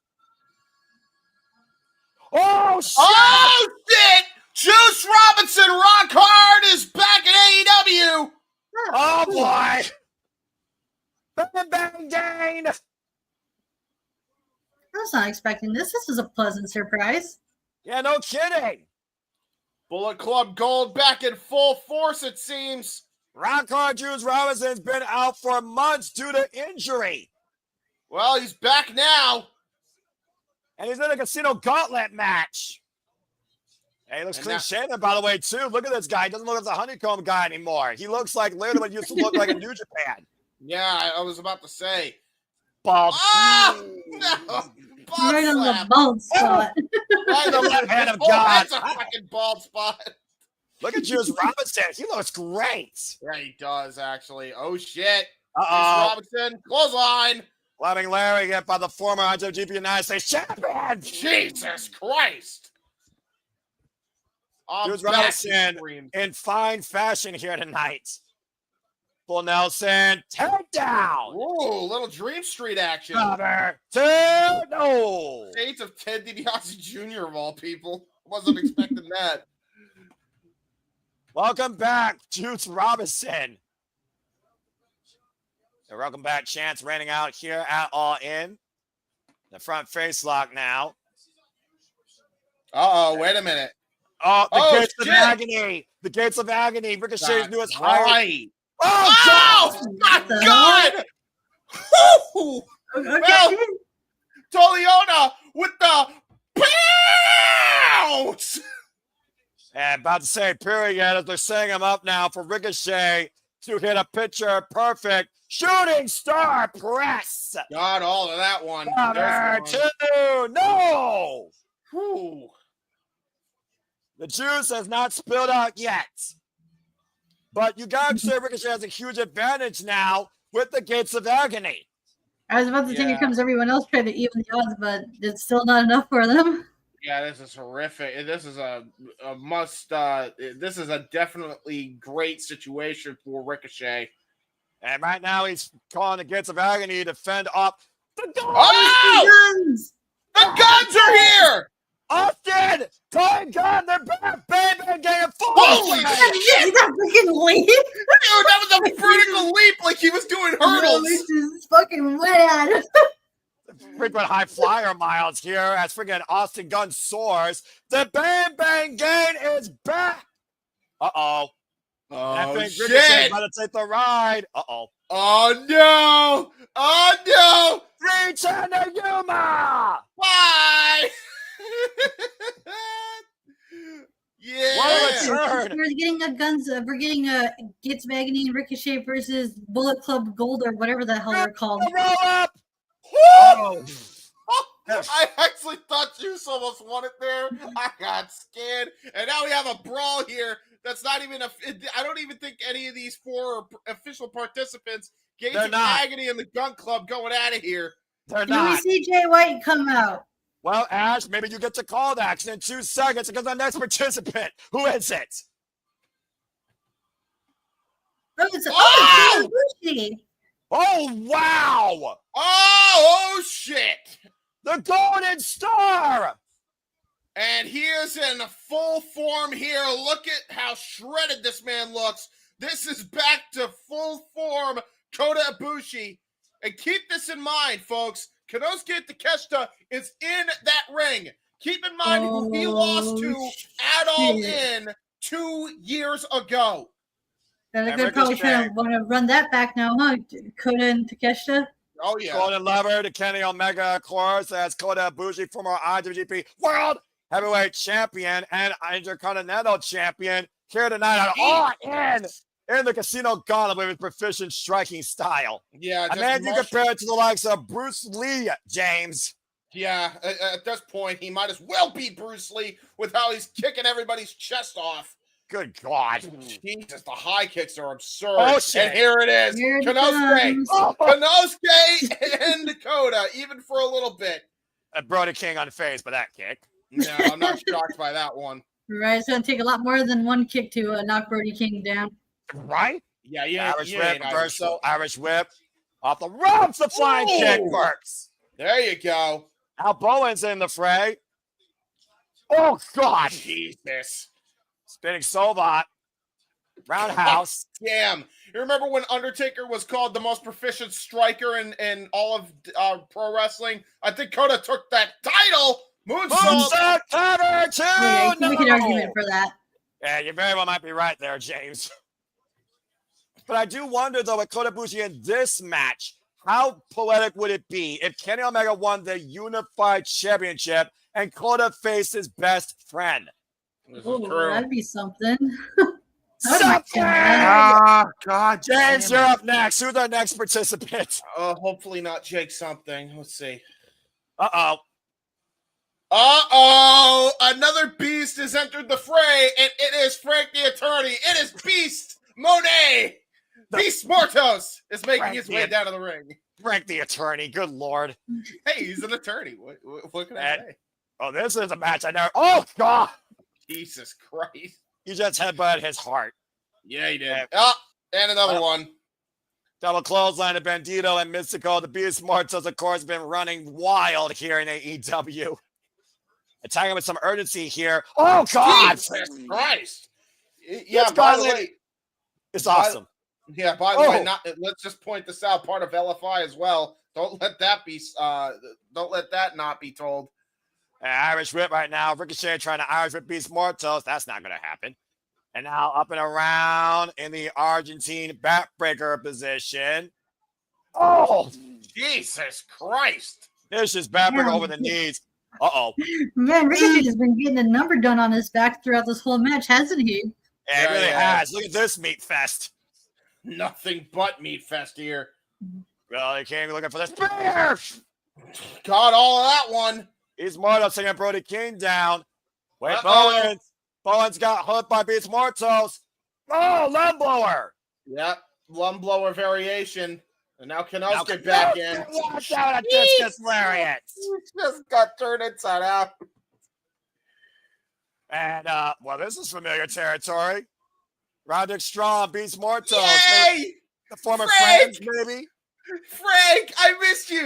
Oh, shit! Oh, shit! Juice Robinson Rock Hard is back at AEW. Oh, boy! not expecting this. This is a pleasant surprise. Yeah, no kidding. Bullet Club Gold back in full force, it seems. Rockard Juice Robinson's been out for months due to injury. Well, he's back now. And he's in a casino gauntlet match. Hey, he looks clean shaven, by the way, too. Look at this guy. He doesn't look like the honeycomb guy anymore. He looks like literally what used to look like in New Japan. Yeah, I was about to say. Bald. Ah! No! Bald Right on the slap. bald spot. Right The on left hand of oh, God. that's a fucking bald spot. Look at Juice Robinson. He looks great. Yeah, he does, actually. Oh, shit. Uh-oh. Juice Robinson, clothesline. Loving Larry get by the former IWGP United States champion. Jesus Christ. Juice Robinson in fine fashion here tonight. Full Nelson, takedown. Ooh, little Dream Street action. Cover 2, no. Shades of Ted DiBiase Jr. of all people. Wasn't expecting that. Welcome back, Juice Robinson. The welcome back chants raining out here at All In. The front face lock now. Uh-oh, wait a minute. Oh, the gates shit. of agony. The gates of agony. Ricochet's newest hire. Right. Oh, my the God! Woo! Okay. Well, Toliona with the bounce! And about to say period as they're setting him up now for Ricochet to hit a picture perfect shooting star press. Got all of that one. Cover There's one. 2, no. Whew. The juice has not spilled out yet. But you got to say Ricochet has a huge advantage now with the gates of agony. I was about to say here comes everyone else trying to even the odds, but it's still not enough for them. Yeah, this is horrific. This is a must. This is a definitely great situation for Ricochet. And right now he's calling the gates of agony to fend off the guns. Oh! Guns! The guns are here! Austin! Time gun! They're back, baby! And getting full Holy swing. shit! That freaking leap! Dude, that was a vertical leap like he was doing hurdles. This is fucking mad. Frequent high flyer miles here as freaking Austin Gunn soars. The Bang Bang Gang is back. Uh-oh. I Oh, think shit! Ricochet's about to take the ride. Uh-oh. Oh, no! Oh, no! Reach into Yuma! Bye! Yeah! What a turn! We're getting a guns. We're getting a Gates of Agony and Ricochet versus Bullet Club Gold or whatever the hell they're called. Roll up! Oh! I actually thought Juice almost won it there. I got scared. And now we have a brawl here that's not even I don't even think any of these four official participants, Gates of Agony and the Gun Club, going out of here. They're Do we not. see Jay White come out? Well, Ash, maybe you get to call that in 2 seconds because the next participant. Who is it? Oh, it's Oh! Ibushi. Oh, wow! Oh, shit! The Golden Star! And here's in full form here. Look at how shredded this man looks. This is back to full form Kota Ibushi. And keep this in mind, folks. Konosuke Takeshita is in that ring. Keep in mind who he lost to at All In 2 years ago. They're probably trying to want to run that back now, huh? Kota and Takeshita. Oh, yeah. Golden Lever to Kenny Omega, of course, as Kota Ibushi, former IWGP World Heavyweight Champion and Intercontinental Champion, here tonight on All in the Casino Gauntlet with his proficient striking style. Yeah, a man you compare it to the likes of Bruce Lee, James. Yeah, at this point, he might as well beat Bruce Lee with how he's kicking everybody's chest off. Good God. Jesus, the high kicks are absurd. Oh, shit. And here it is. Here it Konosuke. comes. Konosuke and Dakota, even for a little bit. Brody King unfazed by that kick. No, I'm not shocked by that one. Right, it's going to take a lot more than one kick to knock Brody King down. Right? Yeah. Irish whip, reversal, Irish whip. Off the ropes, the flying kick works. There you go. Al Bowen's in the fray. Oh, God. Jesus. Spinning Solvat. Roundhouse. Damn. You remember when Undertaker was called the most proficient striker in all of pro wrestling? I think Kota took that title. Moonsault cover two. Yeah, you can make an No. argument for that. Yeah, you very well might be right there, James. But I do wonder, though, with Kota Ibushi in this match, how poetic would it be if Kenny Omega won the Unified Championship and Kota faced his best friend? Oh, that'd be something. Something! God. James, you're up next. Who's our next participant? Hopefully not Jake something. Let's see. Uh-oh. Another beast has entered the fray, and it is Frank the Attorney. It is Beast Monet. Beast Mortos is making his way down to the ring. Frank the Attorney. Good Lord. Hey, he's an attorney. What can I say? Oh, this is a match I never. Oh, God. Jesus Christ. You just headbutted his heart. Yeah, he did. And another one. Double clothesline of Bandito and Mystico. The Beast Mortos, of course, been running wild here in AEW. Attacking with some urgency here. Oh, God. Jesus Christ. Yeah, by the way. It's awesome. Yeah, by the way, let's just point this out. Part of LFI as well. Don't let that not be told. Irish whip right now. Ricochet trying to Irish whip Beast Mortos. That's not going to happen. And now up and around in the Argentine backbreaker position. Oh, Jesus Christ. There's just backbreaker over the knees. Uh-oh. Man, Ricochet has been getting a number done on his back throughout this whole match, hasn't he? Yeah, it really has. Look at this meat fest. Nothing but meat fest here. Well, they came looking for the spear. Got all of that one. He's Mortos taking Brody King down. Wait, Bowens. Bowens got hooked by Beast Mortos. Oh, lung blower. Yep, lung blower variation. And now Kenosuke back in. Watch out, a discus lariat. Just got turned inside out. And, well, this is familiar territory. Roderick Strong, Beast Mortos. Yay! The former Frank! friends, maybe. Frank, I missed you.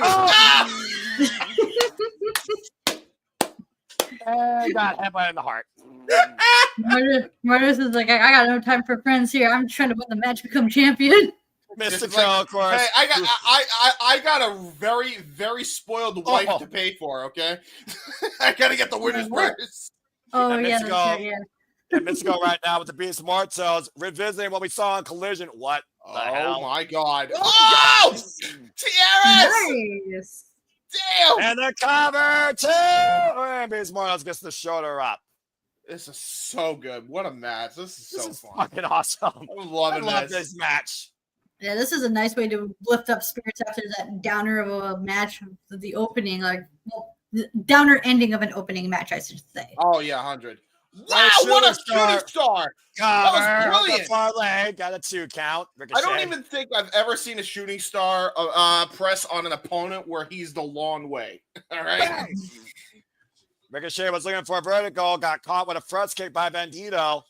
And got headbutt in the heart. Mortis is like, I got no time for friends here. I'm trying to win the match, become champion. Mystical, of course. Hey, I got a very, very spoiled wife to pay for, okay? I gotta get the winner's purse. Oh, and yeah, Mystico, that's right, yeah. And Mystico right now with the Beast Mortos, revisiting what we saw in Collision. What the hell? My God. Oh! Tiaras! Nice. Damn! And the cover, too! And Beast Mortos gets the shoulder up. This is so good. What a match. This is so fun. Fucking awesome. I'm loving I love this match. Yeah, this is a nice way to lift up spirits after that downer of a match, the opening, the downer ending of an opening match, I should say. Oh, yeah, 100. Wow, what a shooting star! Cover, that was brilliant. far leg, got a 2 count. Ricochet. I don't even think I've ever seen a shooting star press on an opponent where he's the long way. All right. Ricochet was looking for a vertical, got caught with a front kick by Bandito.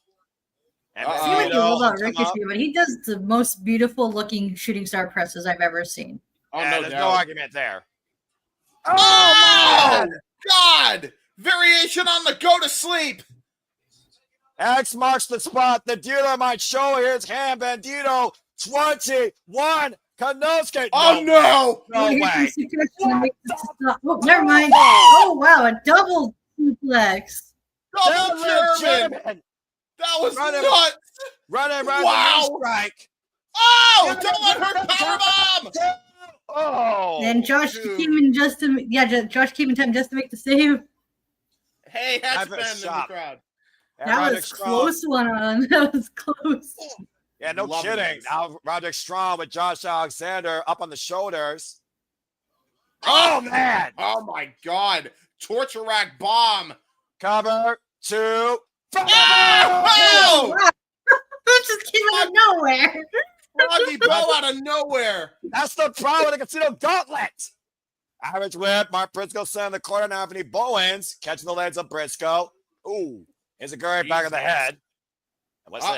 And I feel like you love about Ricochet, but he does the most beautiful looking shooting star presses I've ever seen. Oh, yeah, no there's doubt. no argument there. Oh, God! Variation on the go to sleep. X marks the spot. The dealer might show. Here's hand. Bandito 21. Kanosuke. Oh, no. No way. Oh, never mind. Oh, wow. A double suplex. Double German. That was nuts. Running, wow. Strike. Oh, don't let her powerbomb. Oh. And Josh came in Josh came in time just to make the save. Hey, that's been in the crowd. That was close one on. That was close. Yeah, no kidding. Now Roderick Strong with Josh Alexander up on the shoulders. Oh, man. Oh, my God. Torture rack bomb. Cover 2. Oh! Wow. That just came out of nowhere. Froggy Bow out of nowhere. That's the problem with the Casino Gauntlet. Average whip. Mark Briscoe sent in the corner. Now Anthony Bowens catching the legs of Briscoe. Ooh. Here's a Gary back of the head. And what's this?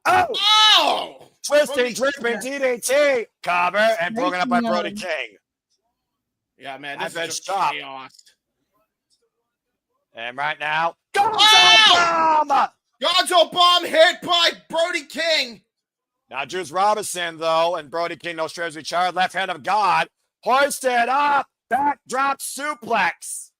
Oh! Twisting, dripping, DDT. Cover and broken up by Brody King. Yeah, man. This is just chaos. And right now, Gonzo Bomb! Gonzo Bomb hit by Brody Now Juice Robinson, though, and Brody King, no strangers to each other. Left hand of God. Hoisted up. Backdrop suplex.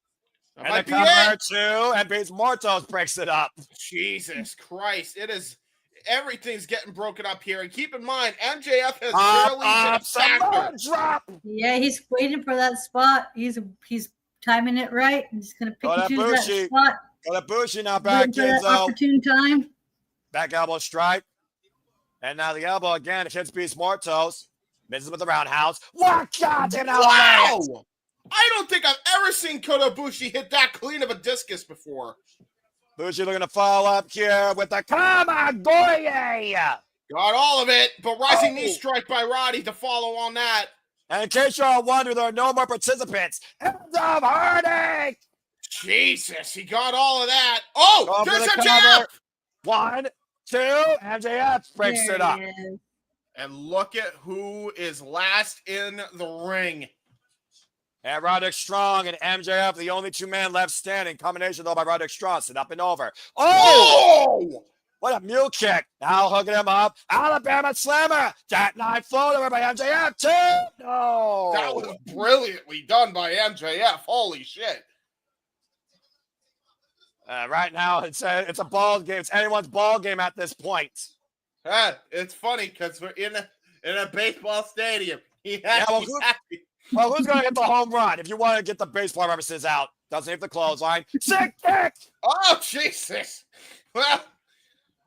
And the cover too. And Bates Mortos breaks it up. Jesus Christ. It is. Everything's getting broken up here. And keep in mind, MJF has barely been a factor. Drop. Yeah, he's waiting for that spot. He's timing it right. He's going to pick and choose that spot. Got a Bushi now back in, though. Opportune time. Back elbow strike. And now the elbow again. It hits Beast Mortos. Misses with the roundhouse. What? God damn it. Wow! I don't think I've ever seen Kota Ibushi hit that clean of a discus before. Bushi looking to follow up here with the Kamagoye. Got all of it, but rising knee strike by Roddy to follow on that. And in case you're wondering, there are no more participants. End of heartache. Jesus, he got all of that. Oh, there's MJF. 1, 2, MJF breaks it up. And look at who is last in the ring. And Roderick Strong and MJF, the only two men left standing. Combination, though, by Roderick Strong. Sit up and over. Oh! What a mule kick. Now hooking him up. Alabama Slammer. Jackknife float over by MJF, too. No. That was brilliantly done by MJF. Holy shit. Right now, it's a ball game. It's anyone's ball game at this point. It's funny because we're in a baseball stadium. Who's going to hit the home run? If you want to get the baseball references out, doesn't hit the clothesline. Sick kick! Oh, Jesus. Well,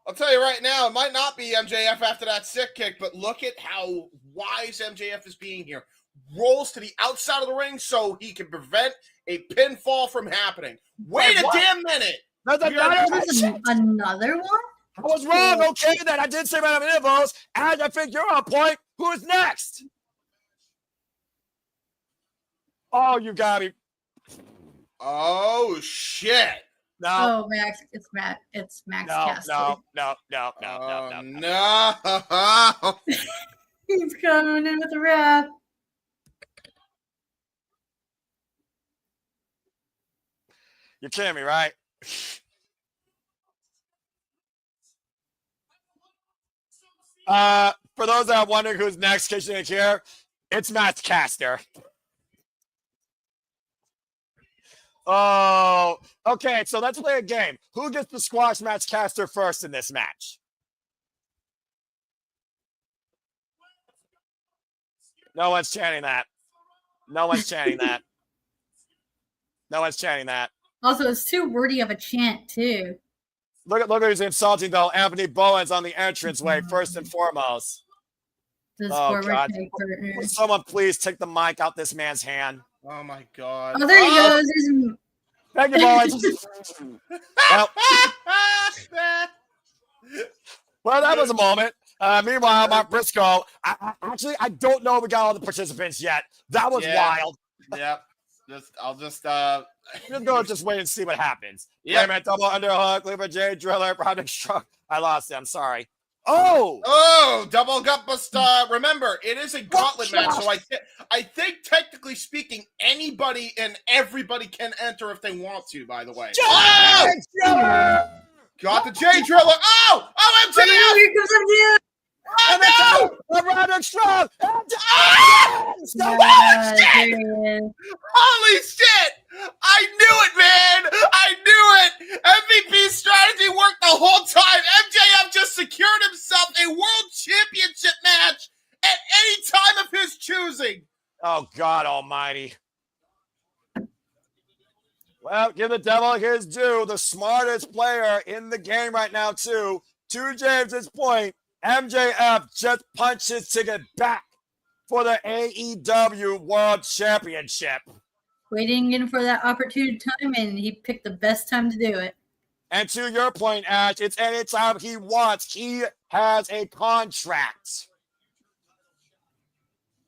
I'll tell you right now, it might not be MJF after that sick kick, but look at how wise MJF is being here. Rolls to the outside of the ring so he can prevent a pinfall from happening. Wait a damn minute. Another one? I was wrong. Okay, then. I did say random intervals, and I think you're on point. Who is next? Oh, you got me. Oh, shit. No. Oh, Max. It's Max No. Caster. No. He's coming in with the rap. You're kidding me, right? For those that are wondering who's next, in case you didn't hear, it's Matt Caster. Oh, okay. So let's play a game. Who gets to squash Matt Caster first in this match? No one's chanting that. No one's chanting that. No one's chanting that. Also, it's too wordy of a chant, too. Look at who's insulting, though. Anthony Bowen's on the entranceway, first and foremost. Oh, God. Will someone please take the mic out this man's hand? Oh, my God. Oh, there he goes. Thank you, Bowen. Well, that was a moment. Meanwhile, Mark Briscoe, I don't know if we got all the participants yet. That was wild. Yep. I'll just wait and see what happens. Yeah, man, double underhook, Lever J Driller, Project Struck. I lost it. I'm sorry. Oh, double gut bust. Remember, it is a gauntlet match, so I think technically speaking, anybody and everybody can enter if they want to. By the way, got the J Driller. MJF! Here comes MJF! Oh, no! Roderick Strong! Holy shit! I knew it, man! I knew it! MVP strategy worked the whole time. MJF just secured himself a world championship match at any time of his choosing. Oh, God almighty. Well, give the devil his due. The smartest player in the game right now, too. To James's point, MJF just punched his ticket back for the AEW World Championship. Waiting in for that opportune time, and he picked the best time to do it. And to your point, Ash, it's anytime he wants. He has a contract.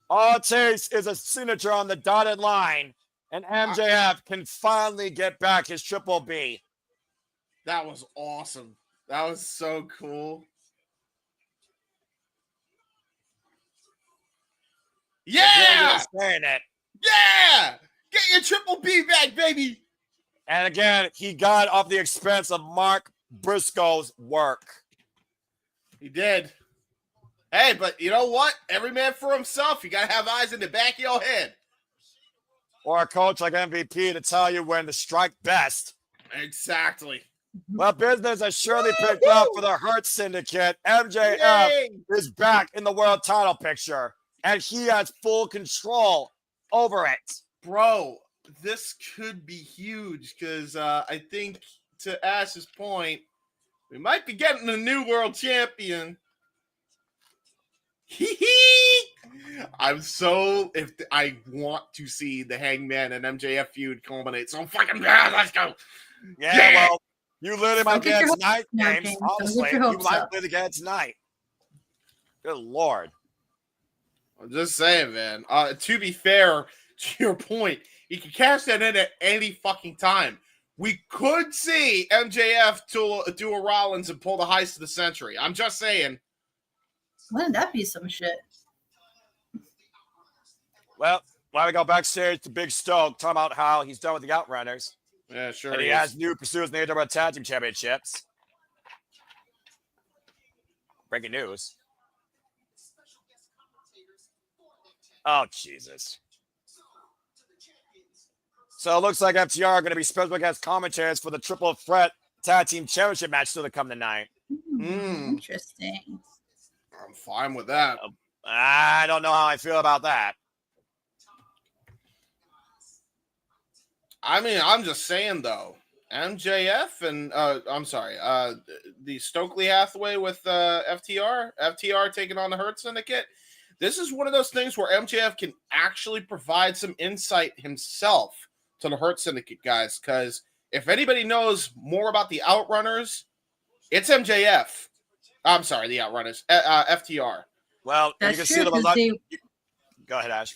All it takes is a signature on the dotted line, and MJF can finally get back his Triple B. That was awesome. That was so cool. Yeah! Saying it. Yeah! Get your Triple B back, baby! And again, he got off the expense of Mark Briscoe's work. He did. Hey, but you know what? Every man for himself. You got to have eyes in the back of your head. Or a coach like MVP to tell you when to strike best. Exactly. Well, business has surely picked up for the Hurt Syndicate. MJF is back in the world title picture, and he has full control over it. Bro, this could be huge because I think, to Ash's point, we might be getting a new world champion. I want to see the Hangman and MJF feud culminate. So I'm fucking bad. Let's go. Yeah, well, you literally might get get it your tonight, hopes up, James. James. Honestly, Don't get your you hopes might up. literally get it tonight. Good Lord. I'm just saying, man. To be fair, to your point, you can cash that in at any fucking time. We could see MJF do a Rollins and pull the heist of the century. I'm just saying. Wouldn't that be some shit? Well, while we go backstage to Big Stoke, talking about how he's done with the Outrunners. Yeah, sure. And he has new pursuits in the AEW Tag Team Championships. Breaking news. Oh, Jesus. So it looks like FTR are going to be special guest commentators for the Triple Threat Tag Team Championship match still to come tonight. Interesting. I'm fine with that. I don't know how I feel about that. I mean, I'm just saying, though. MJF and, the Stokely Hathaway with FTR taking on the Hurt Syndicate. This is one of those things where MJF can actually provide some insight himself to the Hurt Syndicate guys, because if anybody knows more about the Outrunners, it's MJF. I'm sorry, the Outrunners, FTR. Well, That's you can true, see them a 'cause lot. they- Go ahead, Ash.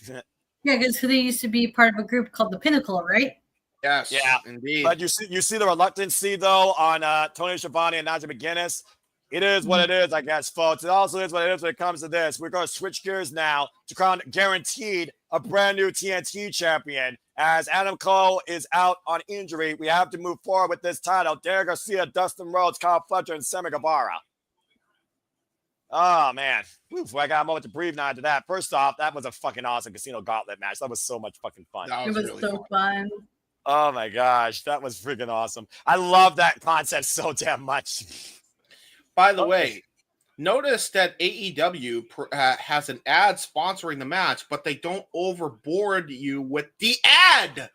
Yeah, because they used to be part of a group called the Pinnacle, right? Yes, Yeah, indeed. But you see the reluctancy though on Tony Schiavone and Najee McGuinness. It is what it is, I guess, folks. It also is what it is when it comes to this. We're going to switch gears now to crown guaranteed a brand new TNT champion. As Adam Cole is out on injury, we have to move forward with this title. Derek Garcia, Dustin Rhodes, Kyle Fletcher, and Sammy Guevara. Oh, man. Oof, I got a moment to breathe now to that. First off, that was a fucking awesome Casino Gauntlet match. That was so much fucking fun. That It was really so fun. Oh, my gosh. That was freaking awesome. I love that concept so damn much. By the way, notice that AEW has an ad sponsoring the match, but they don't overboard you with the ad.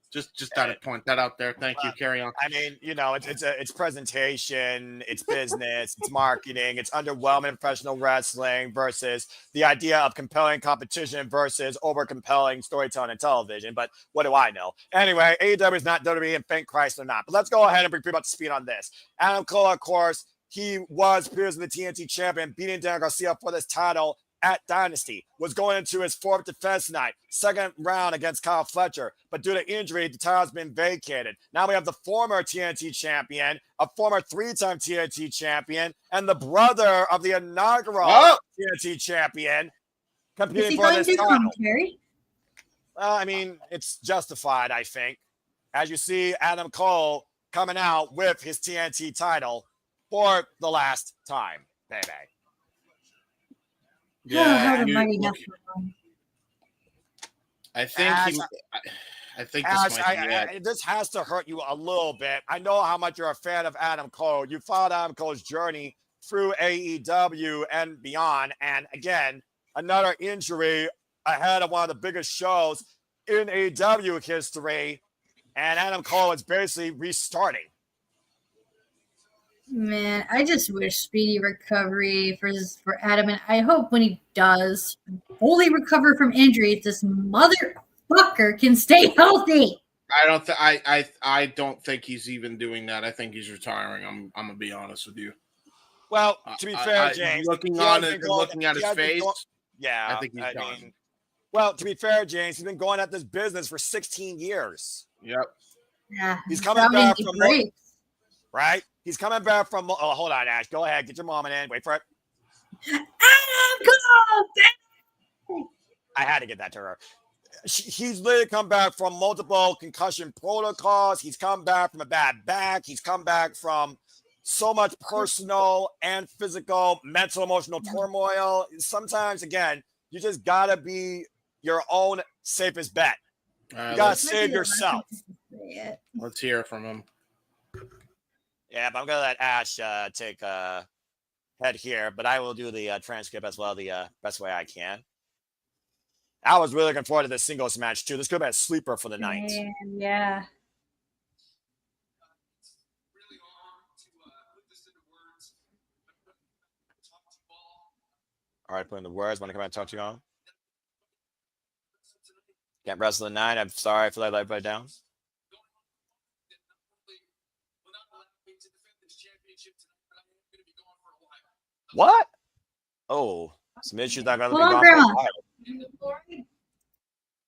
Just thought I'd point that out there. Thank you. Carry on. I mean, you know, it's presentation, it's business, it's marketing, it's underwhelming professional wrestling versus the idea of compelling competition versus over compelling storytelling and television. But what do I know? Anyway, AEW is not WWE, and thank Christ they're not. But let's go ahead and bring people up to speed on this. Adam Cole, of course, he was previously the TNT champion, beating Daniel Garcia for this title at Dynasty, was going into his fourth defense night, second round against Kyle Fletcher, but due to injury, the title has been vacated. Now we have the former TNT champion, a former three-time TNT champion, and the brother of the inaugural TNT champion competing for this title. Commentary? Well, I mean, it's justified, I think. As you see, Adam Cole coming out with his TNT title for the last time, baby. How the you- mighty look, have fun. I think I think Ash, this might be it. this has to hurt you a little bit. I know how much you're a fan of Adam Cole. You followed Adam Cole's journey through AEW and beyond. And again, another injury ahead of one of the biggest shows in AEW history. And Adam Cole is basically restarting. Man, I just wish speedy recovery for Adam, and I hope when he does fully recover from injury, this motherfucker can stay healthy. I don't think he's even doing that. I think he's retiring. I'm gonna be honest with you. Well, to be fair, James, looking he at has been going- his he has been face, going- yeah, I think he's done. Well, to be fair, James, he's been going at this business for 16 years. Yep. Yeah, He's coming back from great. right? He's coming back from. Oh, hold on, Ash. Go ahead. Get your mom in. Wait for it. Adam Cole! I had to get that to her. He's literally come back from multiple concussion protocols. He's come back from a bad back. He's come back from so much personal and physical, mental, emotional turmoil. Sometimes, again, you just gotta be your own safest bet. You gotta save yourself. Let's hear from him. Yeah, but I'm gonna let Ash take head here, but I will do the transcript as well the best way I can. I was really looking forward to this singles match too. This could have been a sleeper for the night. Yeah. All right, putting the words. Want to come out and talk to you all? Can't wrestle the night. I'm sorry for letting everybody down. What? Oh, some issues not going to be gone for a while.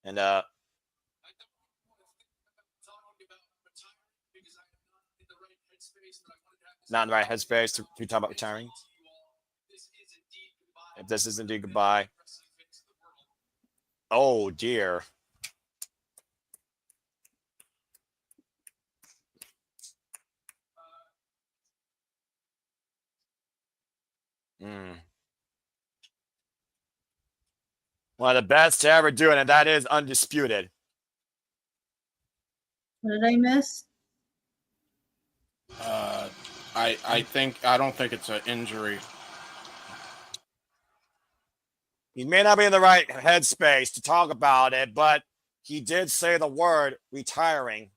And not in the right headspace to talk about retiring. If this is indeed goodbye. Oh dear. One of the best to ever do it, and that is undisputed. What did I miss? I don't think it's an injury. He may not be in the right headspace to talk about it, but he did say the word retiring.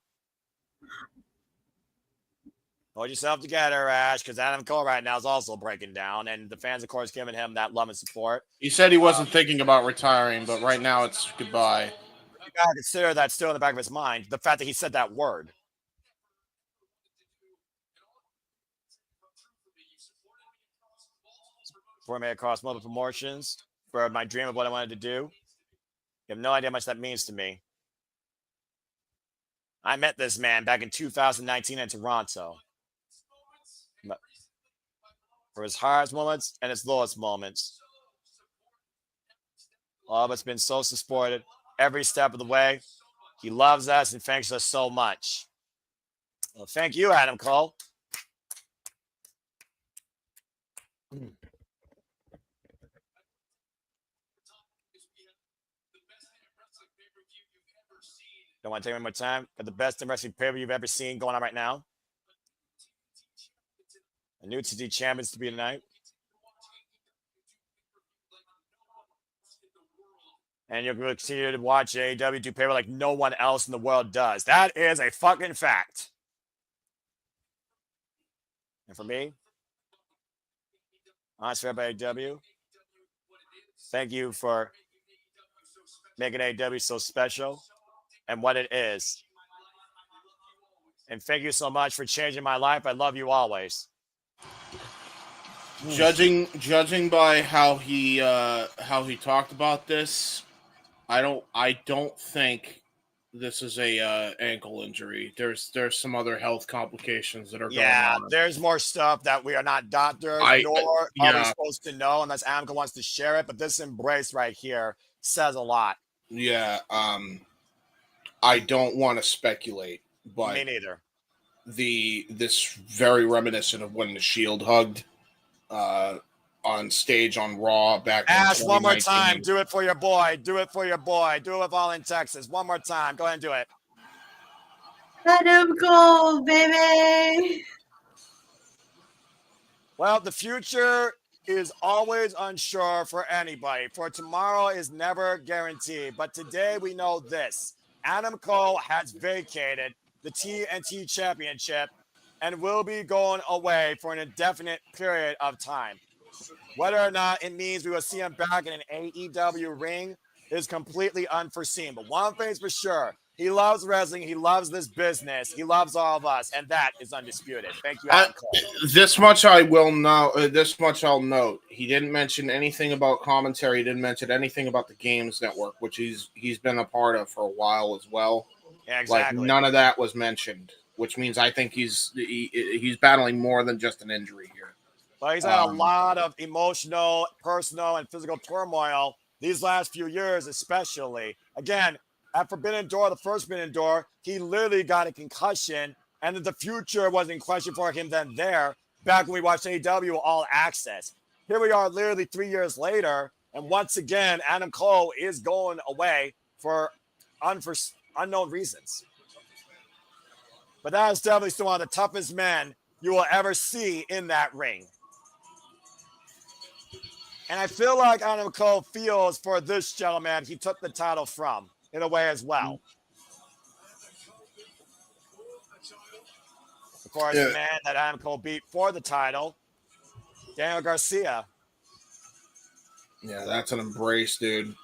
Hold yourself together, Ash, because Adam Cole right now is also breaking down, and the fans, of course, giving him that love and support. He said he wasn't thinking about retiring, but right now it's goodbye. You gotta consider that still in the back of his mind, the fact that he said that word. For me across multiple promotions, for my dream of what I wanted to do. You have no idea how much that means to me. I met this man back in 2019 in Toronto. For his highest moments and his lowest moments. All of us been so supported every step of the way. He loves us and thanks us so much. Well, thank you, Adam Cole. Don't want to take any more time. Got the best in wrestling pay-per-view you've ever seen going on right now. A new TT champions to be tonight. And you're going to continue to watch AEW do pay-per-view like no one else in the world does. That is a fucking fact. And for me, I'm Swerve by AEW. Thank you for making AEW so special and what it is. And thank you so much for changing my life. I love you always. Judging by how he talked about this, I don't think this is a ankle injury. There's some other health complications that are going on. Yeah, there's more stuff that we are not doctors, nor are we supposed to know unless Amka wants to share it. But this embrace right here says a lot. Yeah, I don't want to speculate, but me neither. This very reminiscent of when the Shield hugged on stage on Raw back in 2019. Ash, one more time. Do it for your boy. Do it for your boy. Do it with All in Texas. One more time. Go ahead and do it. Let him go, baby. Well, the future is always unsure for anybody, for tomorrow is never guaranteed. But today we know this. Adam Cole has vacated the TNT Championship and will be going away for an indefinite period of time. Whether or not it means we will see him back in an AEW ring is completely unforeseen. But one thing's for sure, he loves wrestling, he loves this business, he loves all of us, and that is undisputed. Thank you, Adam Cole. This much I will know. This much I'll note. He didn't mention anything about commentary. He didn't mention anything about the Games Network, which he's been a part of for a while as well. Yeah, exactly. Like none of that was mentioned, which means I think he's battling more than just an injury here. Well, he's had a lot of emotional, personal, and physical turmoil these last few years, especially. Again, at Forbidden Door, the first Forbidden Door, he literally got a concussion, and the future was in question for him then there. back when we watched AEW All Access. Here we are literally 3 years later, and once again, Adam Cole is going away for unknown reasons. But that is definitely still one of the toughest men you will ever see in that ring. And I feel like Adam Cole feels for this gentleman he took the title from, in a way as well. Of course, the man that Adam Cole beat for the title, Daniel Garcia. Yeah, that's an embrace, dude.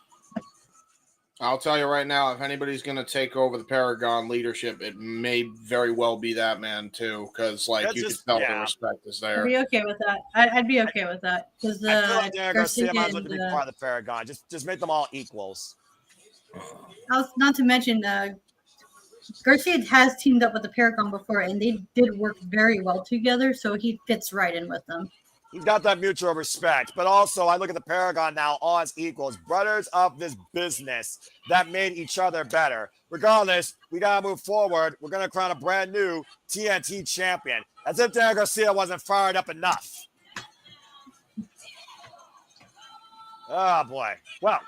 I'll tell you right now, if anybody's going to take over the Paragon leadership, it may very well be that man, too, because, like, you can tell the respect is there. I'd be okay with that. I'd be okay with that. Because I feel like Daniel Garcia might as well be part of the Paragon. Just make them all equals. Not to mention, Garcia has teamed up with the Paragon before, and they did work very well together, so he fits right in with them. He's got that mutual respect, but also I look at the Paragon now all as equals, brothers of this business that made each other better. Regardless, we got to move forward. We're going to crown a brand new TNT champion. As if Daniel Garcia wasn't fired up enough. Oh, boy. Well,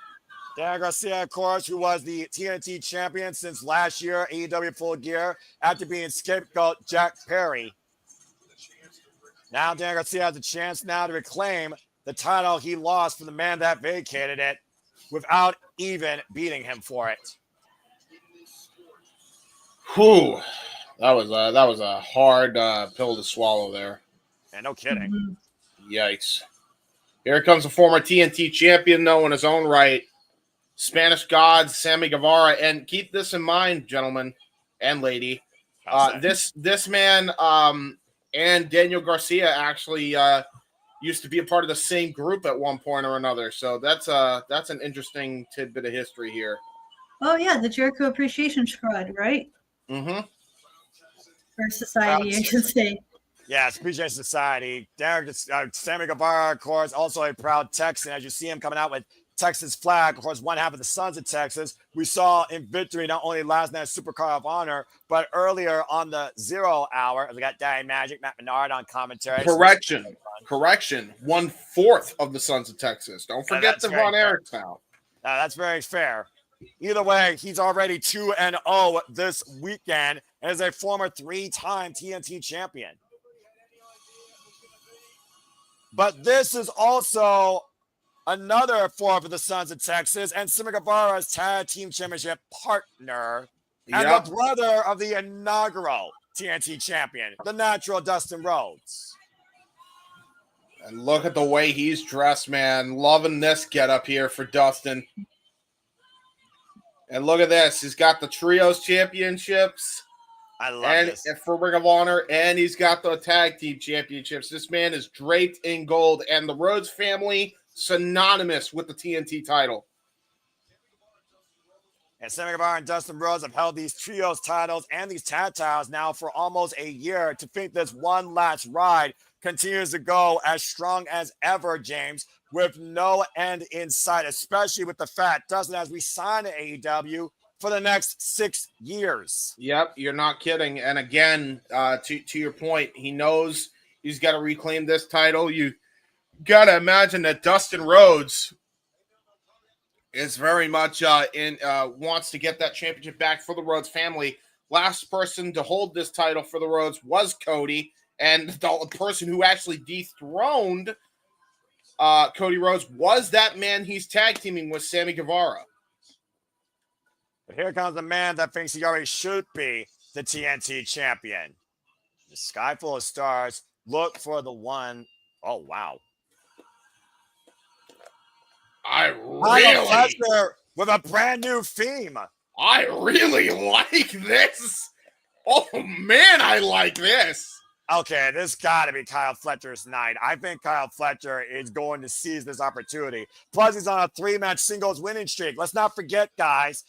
Daniel Garcia, of course, who was the TNT champion since last year, AEW Full Gear, after being scapegoat Jack Perry. Now Daniel Garcia has a chance now to reclaim the title he lost from the man that vacated it without even beating him for it. Whew. That was a hard pill to swallow there. And no kidding. Mm-hmm. Yikes. Here comes a former TNT champion, though, in his own right. Spanish God, Sammy Guevara. And keep this in mind, gentlemen and lady. This man and Daniel Garcia actually used to be a part of the same group at one point or another. So that's an interesting tidbit of history here. Oh, yeah, the Jericho Appreciation Squad, right? Mm-hmm. Or Society, I should say. Yeah, it's PJ Society. Sammy Guevara, of course, also a proud Texan. As you see him coming out with Texas flag, of course, one half of the Sons of Texas. We saw in victory not only last night's Supercar of Honor, but earlier on the 0 hour. We got Daddy Magic, Matt Menard on commentary. Correction. 1/4 of the Sons of Texas. Don't forget the Von Erich now. That's very fair. Either way, he's already 2-0 this weekend and is a former 3-time TNT champion. But this is also another for the Sons of Texas and Sammy Guevara's tag team championship partner and the brother of the inaugural TNT champion, the natural Dustin Rhodes. And look at the way he's dressed, man. Loving this getup here for Dustin. And look at this. He's got the Trios Championships. I love this. For Ring of Honor, and he's got the Tag Team Championships. This man is draped in gold, and the Rhodes family synonymous with the TNT title. And Sammy Guevara and Dustin Rhodes have held these trios titles and these tag titles now for almost a year. To think this one last ride continues to go as strong as ever, James, with no end in sight, especially with the fact Dustin has resigned to AEW for the next 6 years. Yep, you're not kidding. And again, to your point, he knows he's got to reclaim this title. You got to imagine that Dustin Rhodes is very much wants to get that championship back for the Rhodes family. Last person to hold this title for the Rhodes was Cody, and the person who actually dethroned Cody Rhodes was that man he's tag teaming with, Sammy Guevara. But here comes the man that thinks he already should be the TNT champion. The sky full of stars. Look for the one. Oh, wow. With a brand new theme. I really like this. Oh, man, I like this. Okay, this got to be Kyle Fletcher's night. I think Kyle Fletcher is going to seize this opportunity. Plus, he's on a 3-match singles winning streak. Let's not forget, guys,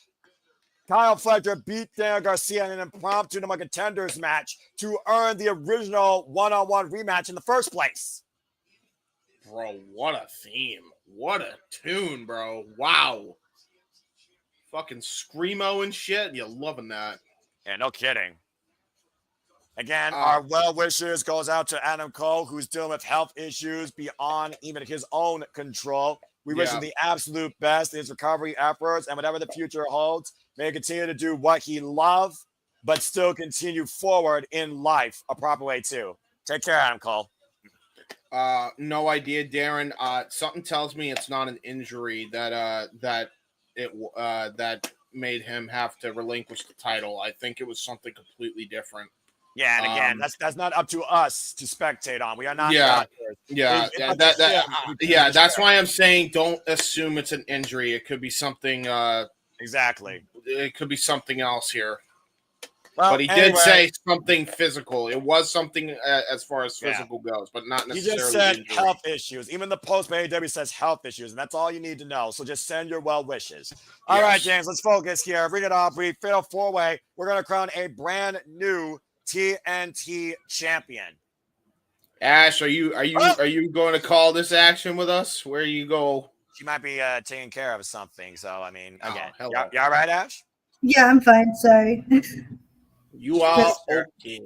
Kyle Fletcher beat Daniel Garcia in an impromptu number contenders match to earn the original one-on-one rematch in the first place. Bro, what a theme. What a tune, bro. Wow. Fucking screamo and shit. You're loving that. Yeah, no kidding. Again, our well wishes goes out to Adam Cole, who's dealing with health issues beyond even his own control. We wish him the absolute best in his recovery efforts, and whatever the future holds, may he continue to do what he loves, but still continue forward in life a proper way too. Take care, Adam Cole. No idea, Darren. Something tells me it's not an injury that made him have to relinquish the title. I think it was something completely different. Yeah, and again, that's not up to us to spectate on. We are not doctors. That's why I'm saying don't assume it's an injury. It could be something. Exactly. It could be something else here. Well, but he did say something physical. It was something as far as physical goes, but not necessarily. He just said injury. health issues. Even the post by AEW says health issues, and that's all you need to know. So just send your well wishes. All right, James, let's focus here. Bring it off. We fatal four-way. We're going to crown a brand new TNT champion. Ash, are you going to call this action with us? Where you go? She might be taking care of something. So I mean, again, you all right, Ash? Yeah, I'm fine. Sorry. You are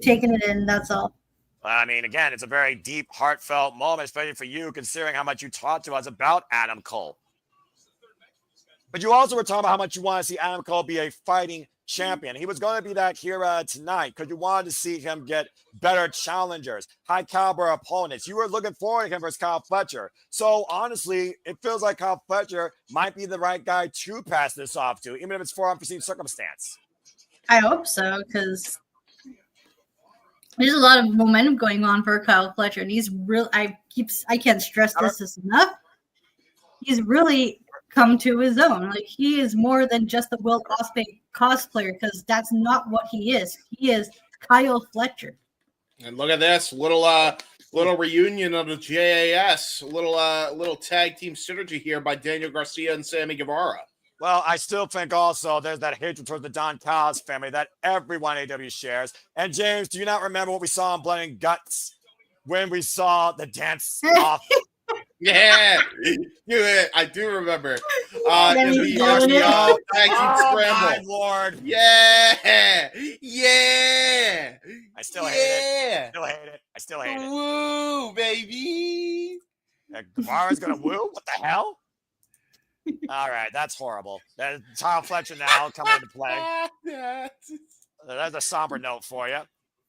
taking it in. That's all. I mean, again, it's a very deep, heartfelt moment, especially for you, considering how much you talked to us about Adam Cole. But you also were talking about how much you want to see Adam Cole be a fighting champion. He was going to be that here tonight because you wanted to see him get better challengers, high caliber opponents. You were looking forward to him versus Kyle Fletcher. So honestly, it feels like Kyle Fletcher might be the right guy to pass this off to, even if it's for unforeseen circumstance. I hope so, because there's a lot of momentum going on for Kyle Fletcher, and he's real. I can't stress this enough. He's really come to his own. Like, he is more than just the Will Ospreay cosplayer, because that's not what he is. He is Kyle Fletcher. And look at this little reunion of the JAS, little tag team synergy here by Daniel Garcia and Sammy Guevara. Well, I still think also there's that hatred towards the Don Callis family that everyone AW shares. And James, do you not remember what we saw in Blood and Guts when we saw the dance off? Yeah, I do remember. In the tag team scramble. Lord. Yeah. I still hate it. I still hate it. Woo, baby. Guevara's gonna woo? What the hell? All right, that's horrible. That's Kyle Fletcher now coming into play. That's a somber note for you.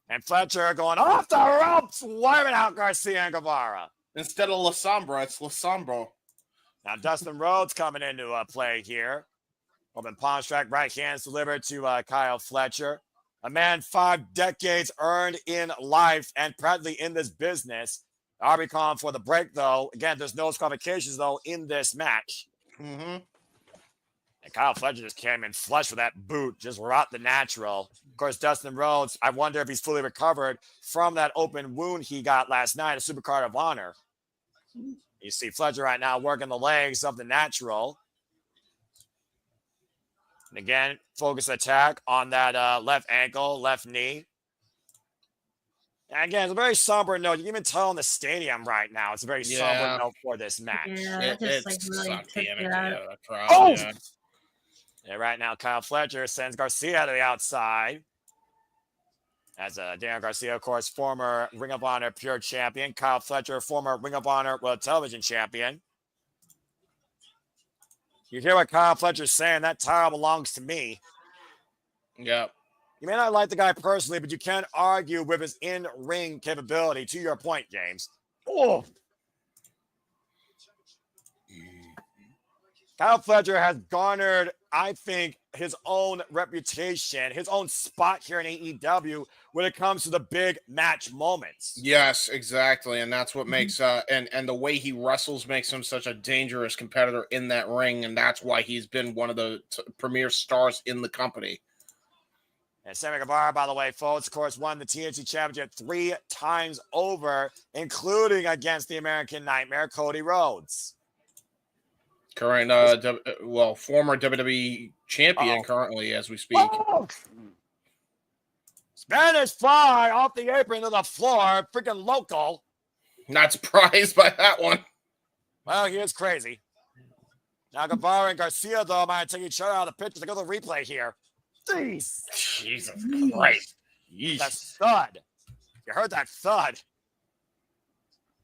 And Fletcher going off the ropes, wiping out Garcia and Guevara. Instead of La Sombra, it's La Sombra. Now Dustin Rhodes coming into play here. Open palm strike, right hands delivered to Kyle Fletcher. A man 5 decades earned in life and proudly in this business. I'll be calling for the break, though. Again, there's no disqualifications, though, in this match. Mm-hmm. And Kyle Fletcher just came in flush with that boot, just right the natural. Of course, Dustin Rhodes, I wonder if he's fully recovered from that open wound he got last night, a Supercard of Honor. You see Fletcher right now working the legs of the natural. And again, focus attack on that left ankle, left knee. And again, it's a very somber note. You can even tell in the stadium right now. It's a very somber note for this match. Yeah, just really took it out. Yeah, right now, Kyle Fletcher sends Garcia to the outside. As Daniel Garcia, of course, former Ring of Honor Pure Champion. Kyle Fletcher, former Ring of Honor World Television Champion. You hear what Kyle Fletcher's saying? That title belongs to me. Yeah. You may not like the guy personally, but you can't argue with his in-ring capability. To your point, James. Oh. Kyle Fletcher has garnered, I think, his own reputation, his own spot here in AEW when it comes to the big match moments. Yes, exactly. And that's what makes and the way he wrestles makes him such a dangerous competitor in that ring, and that's why he's been one of the premier stars in the company. And Sammy Guevara, by the way, folks, of course, won the TNT Championship 3 times over, including against the American Nightmare, Cody Rhodes. Current, former WWE champion currently as we speak. Oh! Spanish fly off the apron to the floor, freaking local. Not surprised by that one. Well, he is crazy. Now Guevara and Garcia, though, might take each other out of the picture. They go to the replay here. Jeez. Jesus Christ. The stud. You heard that thud.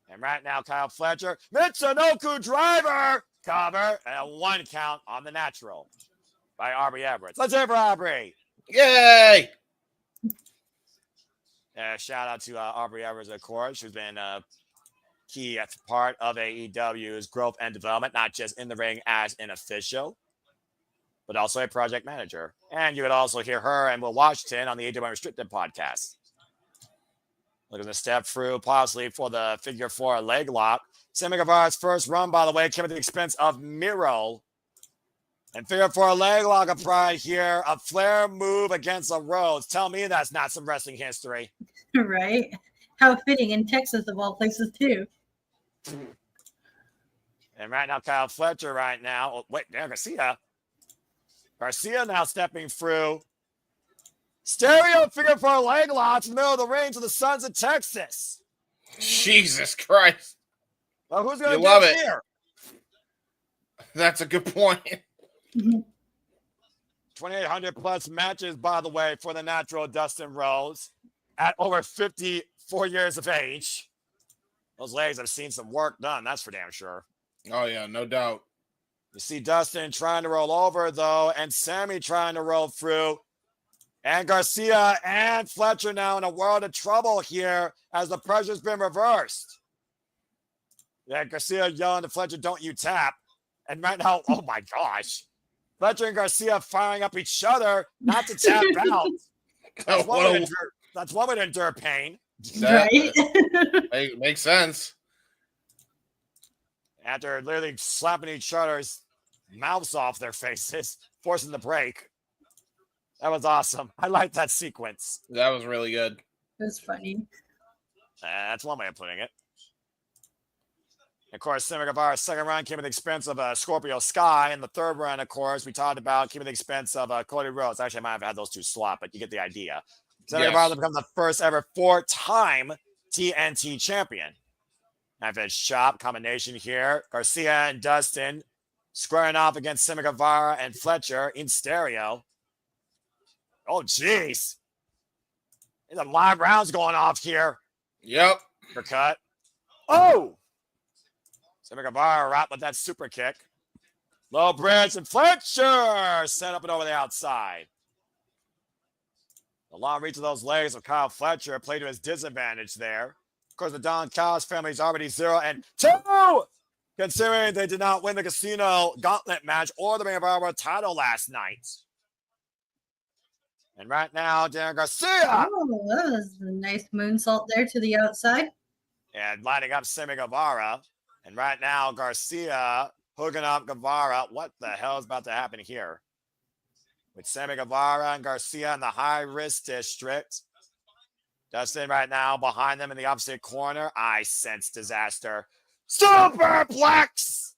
And right now, Kyle Fletcher, Michinoku driver, cover, and a 1 count on the natural by Aubrey Everett. Let's hear for Aubrey. Yay! Shout out to Aubrey Everett, of course, who's been a key part of AEW's growth and development, not just in the ring as an official, but also a project manager. And you would also hear her and Will Washington on the AEW Restricted podcast. Looking to step through, possibly for the figure 4 leg lock. Sammy Guevara's first run, by the way, came at the expense of Miro. And figure 4 leg lock of pride here. A Flair move against a Rhodes. Tell me that's not some wrestling history. Right? How fitting in Texas, of all places, too. And right now, Kyle Fletcher right now. Oh, wait, there, Garcia. Garcia now stepping through. Stereo figure 4 leg locks in the middle of the ring to the Sons of Texas. Jesus Christ. Well, who's going to love get it here? That's a good point. 2,800 plus matches, by the way, for the natural Dustin Rhodes at over 54 years of age. Those legs have seen some work done, that's for damn sure. Oh, yeah, no doubt. You see Dustin trying to roll over, though, and Sammy trying to roll through. And Garcia and Fletcher now in a world of trouble here as the pressure's been reversed. Yeah, Garcia yelling to Fletcher, don't you tap. And right now, oh my gosh. Fletcher and Garcia firing up each other not to tap out. That's one way to endure pain. Right? Makes sense. After literally slapping each other's mouths off their faces, forcing the break. That was awesome. I like that sequence. That was really good. It was funny. That's one way of putting it. Of course, Sammy Guevara's second round came at the expense of Scorpio Sky. And the third round, of course, we talked about came at the expense of Cody Rhodes. Actually, I might have had those two swap, but you get the idea. Sammy Guevara becomes the first ever 4-time TNT champion. After his chop combination here, Garcia and Dustin squaring off against Sammy Guevara and Fletcher in stereo. Oh, jeez. There's a live rounds going off here. Yep. Uppercut. Oh! Sammy Guevara right with that super kick. Low bridge and Fletcher set up and over the outside. The long reach of those legs of Kyle Fletcher played to his disadvantage there. Of course, the Don Callis family is already 0-2, considering they did not win the Casino Gauntlet match or the main event title last night. And right now, Dan Garcia. Oh, that was a nice moonsault there to the outside. And lining up Sammy Guevara. And right now, Garcia hooking up Guevara. What the hell is about to happen here? With Sammy Guevara and Garcia in the high-risk district. Dustin right now behind them in the opposite corner. I sense disaster. Superplex!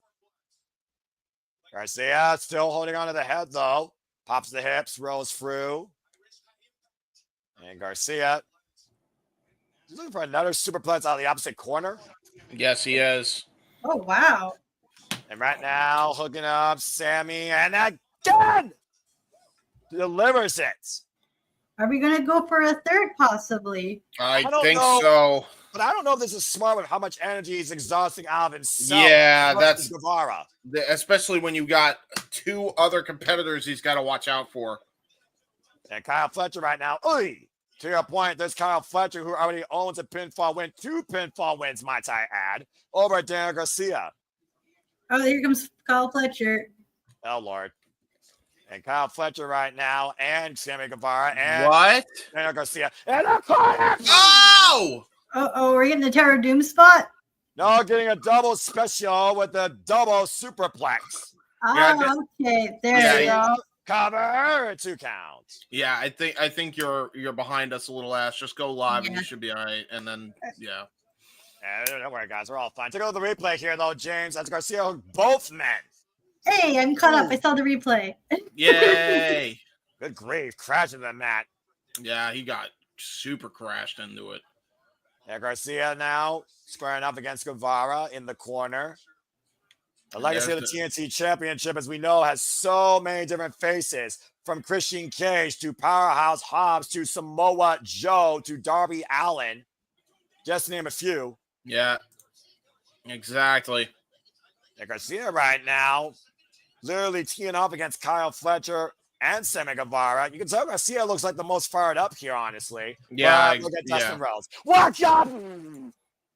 Garcia still holding on to the head, though. Pops the hips, rolls through. And Garcia looking for another superplex out of the opposite corner. Yes, he is. Oh, wow. And right now, hooking up Sammy, and again delivers it. Are we going to go for a third, possibly? I don't think know. so. But I don't know if this is smart with how much energy he's exhausting out of himself. Yeah, that's Guevara. Especially when you got two other competitors he's got to watch out for. And Kyle Fletcher right now. Oy! To your point, there's Kyle Fletcher, who already owns a pinfall win. 2 pinfall wins, might I add, over Dan Garcia. Oh, here comes Kyle Fletcher. Oh, Lord. And Kyle Fletcher right now, and Sammy Guevara, and What? Daniel Garcia. And a corner! Oh! Oh, we're getting the Tower of Doom spot? No, getting a double special with the double superplex. Oh, okay. There we go. Cover, 2 counts. Yeah, I think you're behind us a little, Ash. Just go live and you should be all right. And then, yeah. Don't worry, guys. We're all fine. Take a look at the replay here, though, James. That's Garcia hooked both men. Hey, I'm caught up. I saw the replay. Yay! Good grief. Crashing the mat. Yeah, he got super crashed into it. Yeah, Garcia now squaring up against Guevara in the corner. The legacy of the TNT Championship, as we know, has so many different faces, from Christian Cage to Powerhouse Hobbs to Samoa Joe to Darby Allin. Just to name a few. Yeah, exactly. And Garcia right now, literally teeing up against Kyle Fletcher and Sammy Guevara. You can tell Garcia looks like the most fired up here, honestly. Yeah, But look at Dustin Rhodes. Watch out!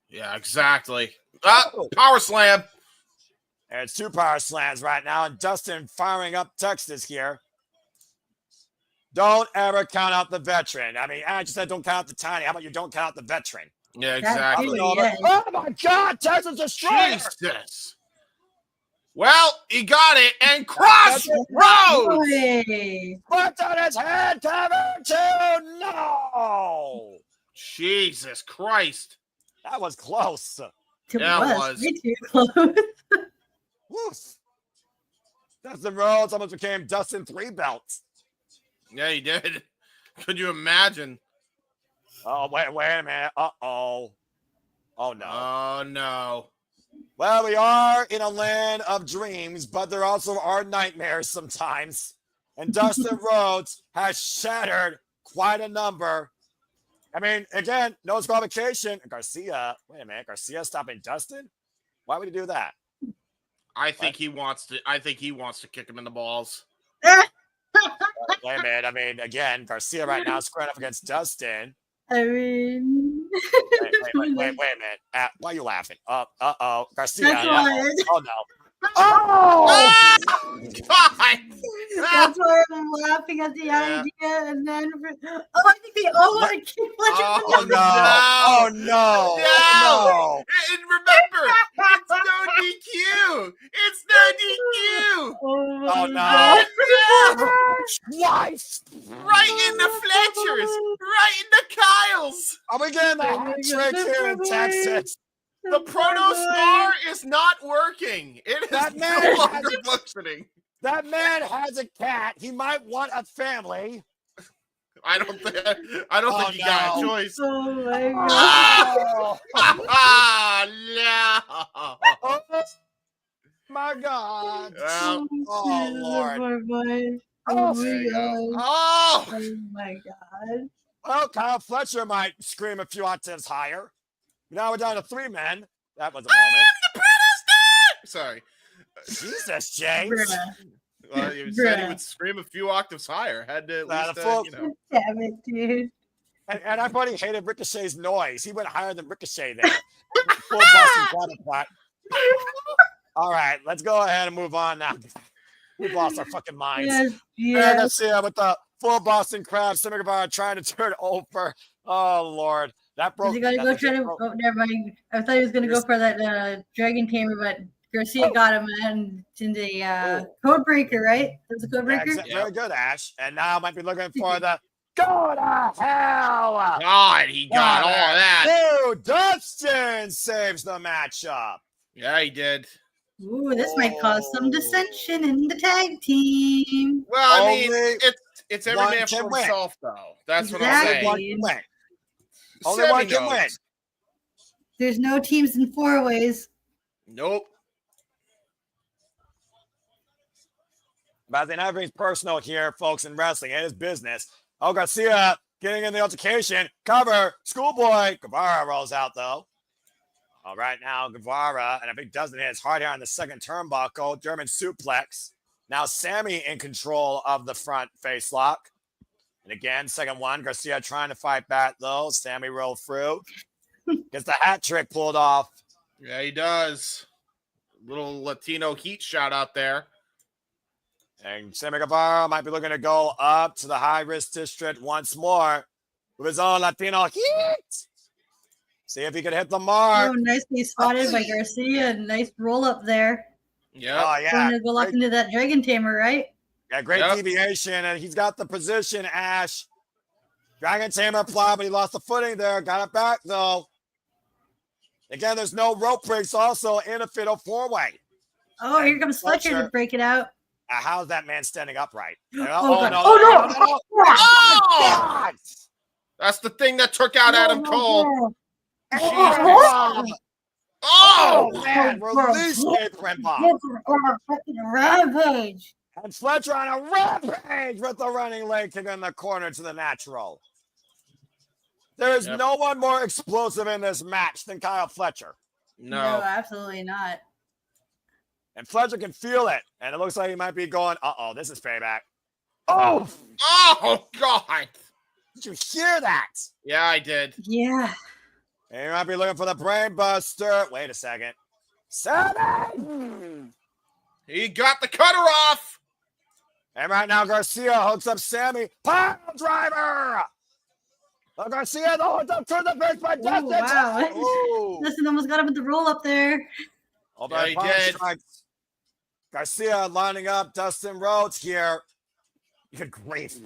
Yeah, exactly. Power slam. There's 2 power slams right now, and Dustin firing up Texas here. Don't ever count out the veteran. I mean, I just said don't count out the tiny. How about you don't count out the veteran? Yeah, exactly. Oh my God, Texas destroyer! Jesus. Well, he got it and cross Rhodes. Put on his head, cover 2. No! Jesus Christ. That was close. It Yeah, was way too close. Woof. Dustin Rhodes almost became Dustin 3 belts. Yeah, he did. Could you imagine? Oh, wait a minute. Uh-oh. Oh, no. Oh, no. Well, we are in a land of dreams, but there also are nightmares sometimes. And Dustin Rhodes has shattered quite a number. I mean, again, no disqualification. Garcia, wait a minute. Garcia stopping Dustin? Why would he do that? I think he wants to kick him in the balls. Wait a minute. I mean, again, Garcia right now is squaring up against Dustin. I mean, Wait a minute. Why are you laughing? Uh-oh. Garcia. That's why. Oh, no. Oh! God! That's why I'm laughing at the idea, and then I think they all want to kick Fletcher. Oh, no. Oh, no. No. And remember, it's no DQ. It's no DQ. Oh, no. Twice. Right in the Fletchers. Right in the Kyles. Are we getting the hat trick here in Texas? The Proto Star is not working. It is That man no longer functioning. That man has a cat. He might want a family. I don't think he got a choice. Oh my God. Oh, No. oh my God. Well, Oh, Lord. Oh my Oh, God. oh. Oh my God. Well, Kyle Fletcher might scream a few octaves higher. Now we're down to 3 men. That was a moment. The Proto Star. Sorry. Jesus, James. Bruh. Well, you said he would scream a few octaves higher. Had to at least, Damn it, dude. And I thought he hated Ricochet's noise. He went higher than Ricochet there. Full Boston counterpart. All right, let's go ahead and move on now. We've lost our fucking minds. Yes, And yes. let's see with the full Boston crab, Sammy Guevara trying to turn over. Oh, Lord. That broke. Is he gonna go try to? Oh, never mind. I thought he was gonna go for that Dragon Tamer, but Garcia got him and in the code breaker, right? That's a code breaker. Very good, Ash. And now might be looking for the go to hell. God, he got all that. Oh, Dustin saves the matchup. Yeah, he did. Ooh, this might cause some dissension in the tag team. Well, I mean, Only it's every one man can for win. himself, though. That's what I'm Exactly. saying. One can win. Only Sammy one can knows. win. There's no teams in 4-ways. Nope. But then everything's personal here, folks, in wrestling. It is business. Oh, Garcia getting in the altercation. Cover. Schoolboy. Guevara rolls out, though. All right, now Guevara, and I think Dustin hits hard here on the second turnbuckle. German suplex. Now Sammy in control of the front face lock. And again, second one. Garcia trying to fight back, though. Sammy rolled through. Gets the hat trick pulled off. Yeah, he does. Little Latino heat shot out there. And Sammy Guevara might be looking to go up to the high-risk district once more with his own Latino heat. See if he can hit the mark. Oh, nicely spotted by Garcia. Nice roll up there. Yeah. Oh, yeah. Going to go lock into that Dragon Tamer, right? Yeah, great deviation, and he's got the position, Ash. Dragon Tamer applied, but he lost the footing there. Got it back, though. Again, there's no rope breaks also in a fatal 4-way. Oh, here comes Fletcher to break it out. How's that man standing upright? God. No. Oh! That's the thing that took out Adam Cole. Oh, man, release apron bomb. Rampage. And Fletcher on a rampage with the running leg kick in the corner to the natural. There is Yep. no one more explosive in this match than Kyle Fletcher. No, No. absolutely not. And Fletcher can feel it. And it looks like he might be going, uh-oh, this is payback. Oh! Oh, God. Did you hear that? Yeah, I did. Yeah. And you might be looking for the brain buster. Wait a second. Sammy! He got the cutter off. And right now, Garcia hooks up Sammy. Pile driver! Garcia, though, hooked up to the face by Dustin. Wow. Ooh. Dustin almost got him with the roll up there. Although he did. strikes. Garcia lining up Dustin Rhodes here. Good grief.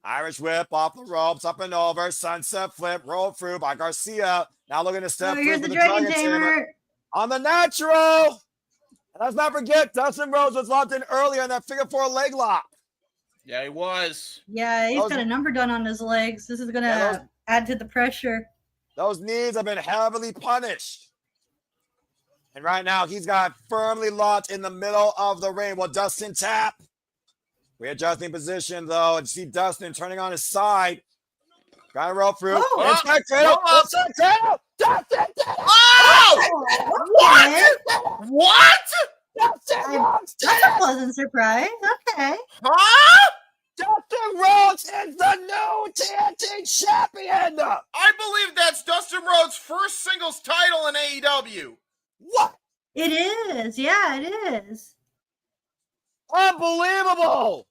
Irish whip off the ropes, up and over. Sunset flip, roll through by Garcia. Now looking to step through Here's for the the Dragon Dragon Tamer. Tamer. On the natural. And let's not forget, Dustin Rhodes was locked in earlier in that figure 4 leg lock. Yeah, he was. Yeah, he's Those- got a number done on his legs. This is going to Yeah, those- add to the pressure. Those knees have been heavily punished. And right now, he's got firmly locked in the middle of the ring. Will Dustin tap? Readjusting position, though. And you see Dustin turning on his side. Got to roll through. Oh. Inside tail. Inside tail. Dustin did it. Oh! What? What? Dustin Rhodes did That's a it. pleasant surprise. Okay. Huh? Dustin Rhodes is the new TNT champion. I believe that's Dustin Rhodes' first singles title in AEW. What? It is. Yeah, it is. Unbelievable.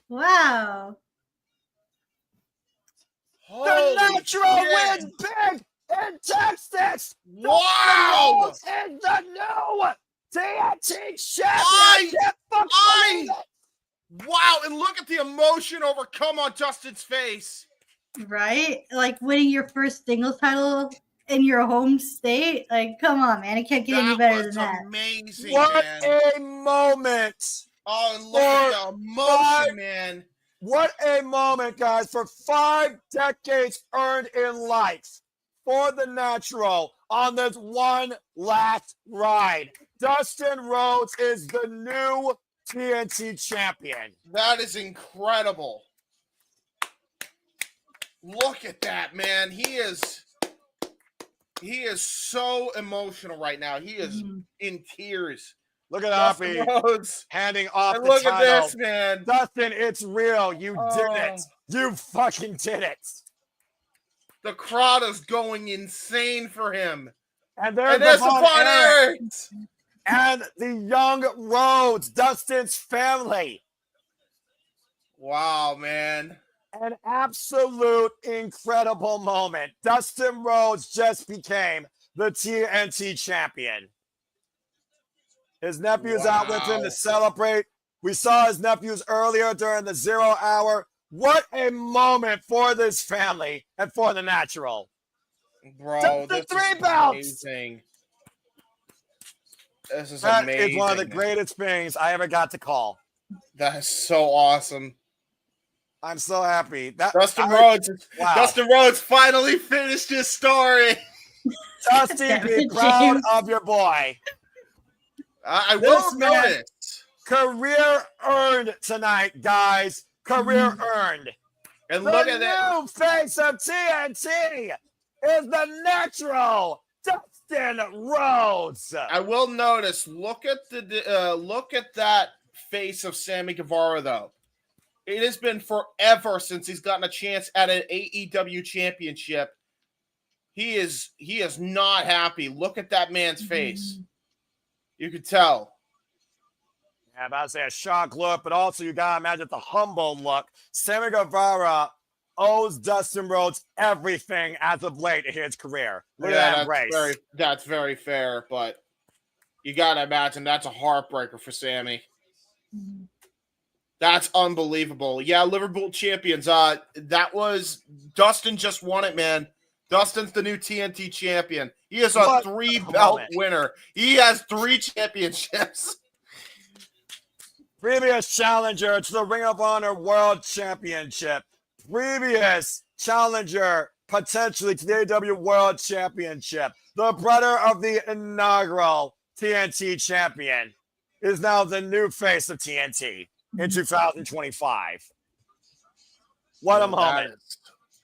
Wow. The Nitro shit. wins big in Texas. Wow! Rhodes is the new TNT champion. I- can't fucking believe it. Wow, and look at the emotion overcome on Dustin's face. Right? Like winning your first singles title in your home state. Like, come on, man. It can't get any better than was that. amazing, What man. a moment. Oh, and look at the emotion, man. What a moment, guys, for 5 decades earned in life for the Natural on this one last ride. Dustin Rhodes is the new TNT champion. That is incredible. Look at that, man. He is so emotional right now. He is Mhm. in tears. Look at Dustin Hoppy Rhodes. handing off And the look title. at this, man. Dustin, it's real. You did it. Oh. You fucking did it. The crowd is going insane for him. And there's And there's the Von Von Erich Erich. and the young Rhodes, Dustin's family. Wow, man. An absolute incredible moment. Dustin Rhodes just became the TNT champion. His nephew's out with him Wow. to celebrate. We saw his nephews earlier during the 0 hour. What a moment for this family and for the Natural. Bro, Just the this 3 is belts. amazing. This is That amazing. is one of the greatest things I ever got to call. That is so awesome. I'm so happy. Dustin Rhodes. Wow. Dustin Rhodes finally finished his story. Dusty, Damn be it, proud James. of your boy. I This will man- notice. Career earned tonight, guys. Career earned. And The look at that. new face of TNT is the Natural Dustin Rhodes. I will notice. Look at that face of Sammy Guevara, though. It has been forever since he's gotten a chance at an AEW championship. He is not happy. Look at that man's face. You could tell. I'm about to say a shock look, but also you gotta imagine the humble look. Sammy Guevara owes Dustin Rhodes everything as of late in his career. Look at that embrace. That's very fair, but you gotta imagine that's a heartbreaker for Sammy. That's unbelievable. Yeah, Liverpool champions. That was Dustin just won it, man. Dustin's the new TNT champion. He is a What 3-belt moment. winner. He has 3 championships. Previous challenger to the Ring of Honor World Championship. Previous challenger potentially to the AEW World Championship. The brother of the inaugural TNT champion is now the new face of TNT in 2025. What a moment.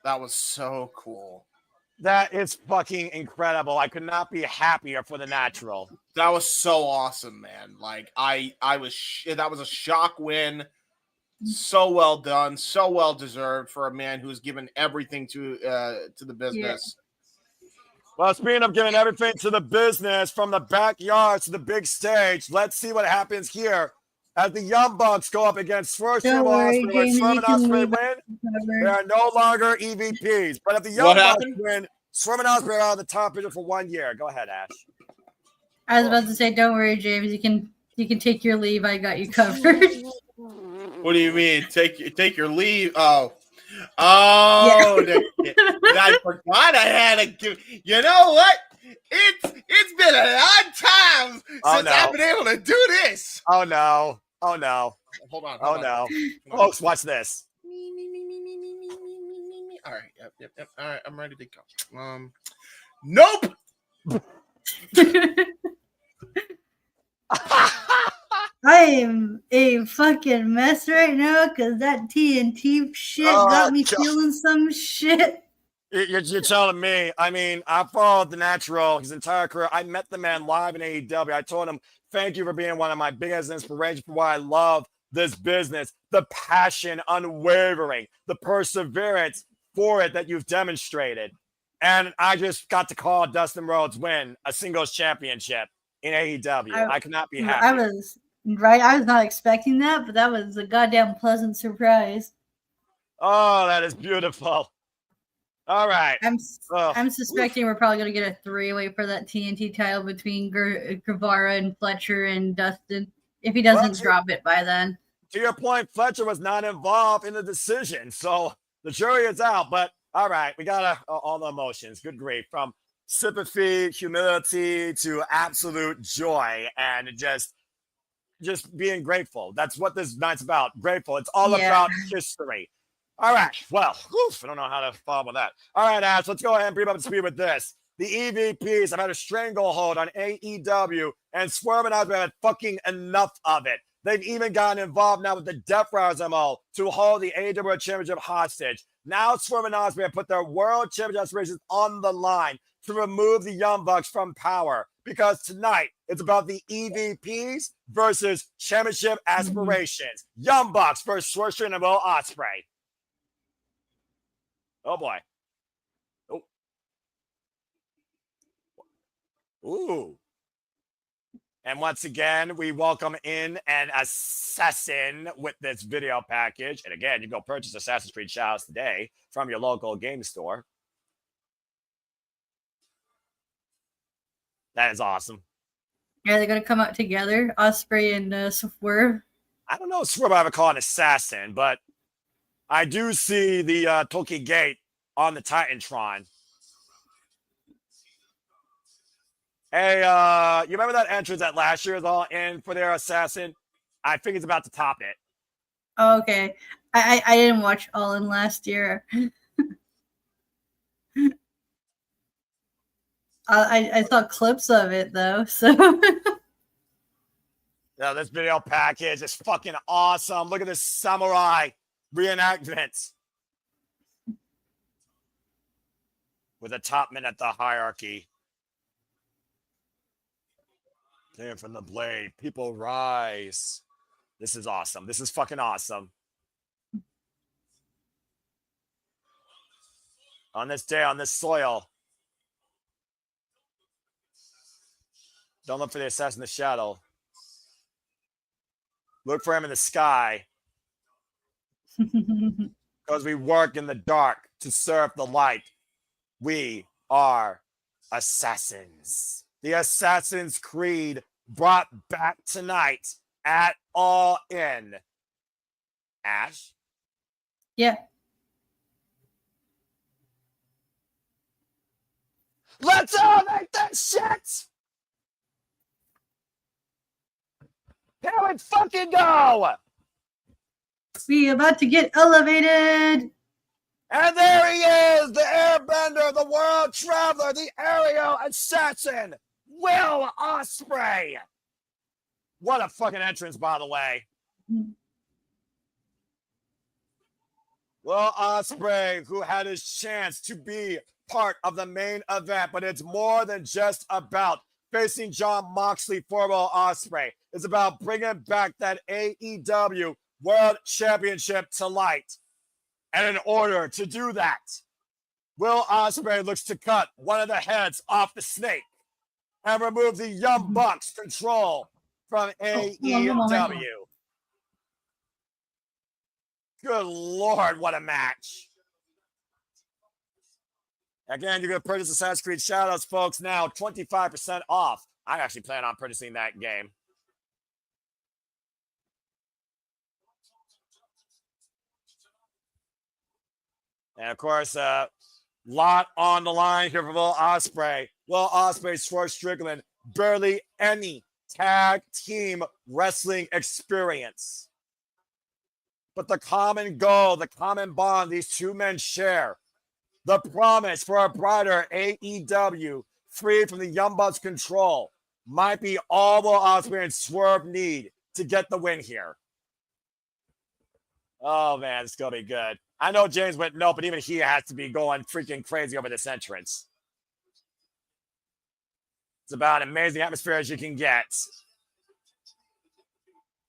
That was so cool. That is fucking incredible. I could not be happier for the Natural. That was so awesome, man. Like I was that was a shock win. So well done, so well deserved for a man who's given everything to the business. Well, speaking of giving everything to the business, from the backyard to the big stage, let's see what happens here as the Young Bucks go up against Swerve and Ospreray. When Swerve and Ospreray win, they are no longer EVPs. But if the Young Bucks win, Swerve and Ospreay are out of the top picture for 1 year. Go ahead, Ash. I was about to say, don't worry, James. You can take your leave. I got you covered. What do you mean? Take your leave? Oh, yeah. I forgot I had to give. You know what? It's been a long time since I've been able to do this. Oh no! Oh no! Hold on. No! Folks, watch this. All right. Yep. All right. I'm ready to go. Nope. I am a fucking mess right now because that TNT shit got me feeling some shit. You're telling me. I mean, I followed the Natural his entire career. I met the man live in AEW. I told him, thank you for being one of my biggest inspirations for why I love this business. The passion, unwavering, the perseverance for it that you've demonstrated. And I just got to call Dustin Rhodes win a singles championship in AEW. I could not be happy. I was not expecting that, but that was a goddamn pleasant surprise. Oh, that is beautiful. All right. I'm suspecting we're probably going to get a 3-way for that TNT title between Guevara and Fletcher and Dustin, if he doesn't drop it by then. To your point, Fletcher was not involved in the decision, so the jury is out. But all right, we got all the emotions. Good grief. From sympathy, humility to absolute joy and just being grateful. That's what this night's about. Grateful. It's all about history. All right. Well, I don't know how to follow that. All right, Ash, let's go ahead and bring up to speed with this. The EVPs have had a stranglehold on AEW, and Swerve and Ospreay have had fucking enough of it. They've even gotten involved now with the Death Riders MO to hold the AEW Championship hostage. Now Swerve and Ospreay have put their World Championship aspirations on the line to remove the Young Bucks from power, because tonight it's about the EVPs versus championship aspirations. Young Bucks versus Swerve Strickland Will Osperay. Oh boy. Oh. Ooh. And once again, we welcome in an assassin with this video package. And again, you can go purchase Assassin's Creed Shadows today from your local game store. That is awesome. Yeah, they're going to come out together, Ospreay and Swerve. I don't know if Swerve ever call an assassin, but I do see the Tokyo Gate on the Titantron. Hey, you remember that entrance that last year was all in for their assassin? I think it's about to top it. Oh, okay. I didn't watch All In last year. I saw clips of it though, so. Yeah, this video package is fucking awesome. Look at this samurai reenactment with a top man at the hierarchy. Came from the blade. People rise. This is awesome. This is fucking awesome. On this day, on this soil. Don't look for the assassin in the shadow. Look for him in the sky. Because we work in the dark to serve the light. We are assassins. The Assassin's Creed brought back tonight at All In. Ash? Yeah. Let's all make that shit! Here we fucking go! We about to get elevated. And there he is, the airbender, the world traveler, the aerial assassin, Will Ospreay. What a fucking entrance, by the way. Will Ospreay, who had his chance to be part of the main event, but it's more than just about facing John Moxley for Will Ospreay. It's about bringing back that AEW World Championship to light. And in order to do that, Will Ospreay looks to cut one of the heads off the snake and remove the Young Bucks control from AEW. Good Lord, what a match. Again, you're going to purchase Assassin's Creed Shadows, folks, now 25% off. I actually plan on purchasing that game. And, of course, lot on the line here for Will Ospreay. Will Ospreay, Swerve Strickland, barely any tag team wrestling experience. But the common goal, the common bond these two men share, the promise for a brighter AEW, free from the Young Bucks control, might be all Will Ospreay and Swerve need to get the win here. Oh, man, it's going to be good. I know James went no, but even he has to be going freaking crazy over this entrance. It's about an amazing atmosphere as you can get.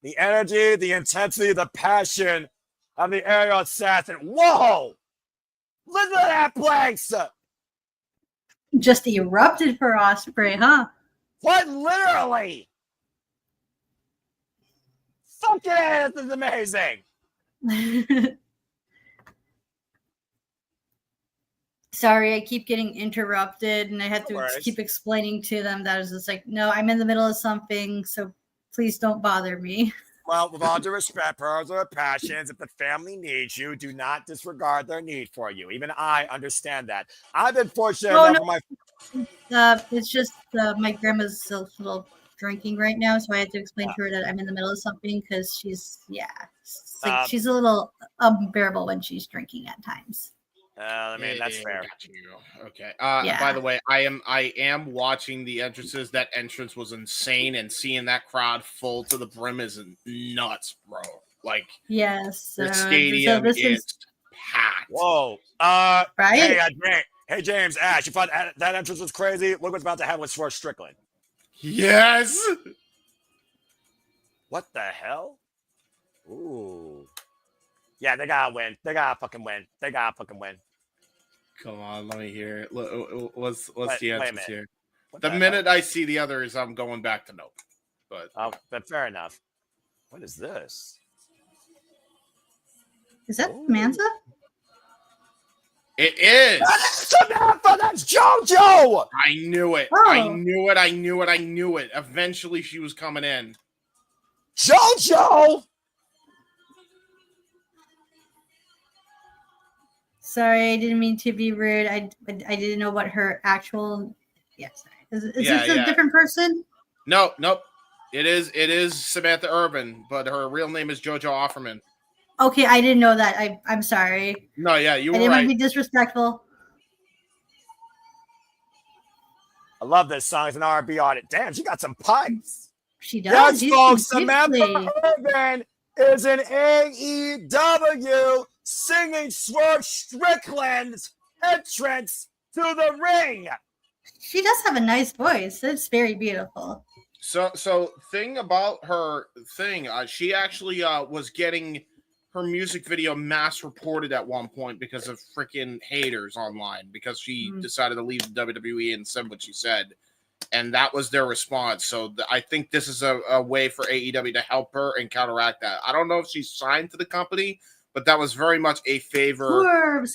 The energy, the intensity, the passion of the aerial assassin. Whoa! Listen to that place! Just erupted for Ospreay, huh? What? Literally? Fucking A, this is amazing. Sorry, I keep getting interrupted, and I had to keep explaining to them that I was just like, no, I'm in the middle of something, so please don't bother me. Well, with all due respect, pearls or passions, if the family needs you, do not disregard their need for you. Even I understand that. I've been fortunate enough for my... It's just my grandma's a little drinking right now, so I had to explain to her that I'm in the middle of something because she's she's a little unbearable when she's drinking at times. I mean, that's fair. Okay. By the way, I am watching the entrances. That entrance was insane, and seeing that crowd full to the brim is nuts, bro. Like, yes, the stadium is packed. Whoa. Right? Hey, James, Ash, you thought that entrance was crazy? Look what's about to happen with Swerve Strickland. Yes. What the hell? Ooh. Yeah, they gotta win. They gotta fucking win. They gotta fucking win. Come on, let me hear it. What's the answer here? The hell? minute I see the others, I'm going back to nope. But fair enough. What is this? Is that Manza? It is. That's Samantha. That's JoJo. I knew it. Oh. I knew it. Eventually, she was coming in. JoJo. Sorry, I didn't mean to be rude. I didn't know what her actual. Yes, is this a different person? Nope. It is Samantha Urban, but her real name is JoJo Offerman. Okay, I didn't know that. I'm sorry. No, yeah, you were I didn't want right. to be disrespectful. I love this song. It's an R&B on it. Damn, she got some pipes. She does. Yes, folks. Samantha Urban is an AEW singing Swerve Strickland's entrance to the ring. She does have a nice voice. It's very beautiful. So thing about her thing, she actually was getting her music video mass reported at one point because of freaking haters online because she decided to leave the WWE and said what she said. And that was their response. So I think this is a way for AEW to help her and counteract that. I don't know if she's signed to the company, but that was very much a favor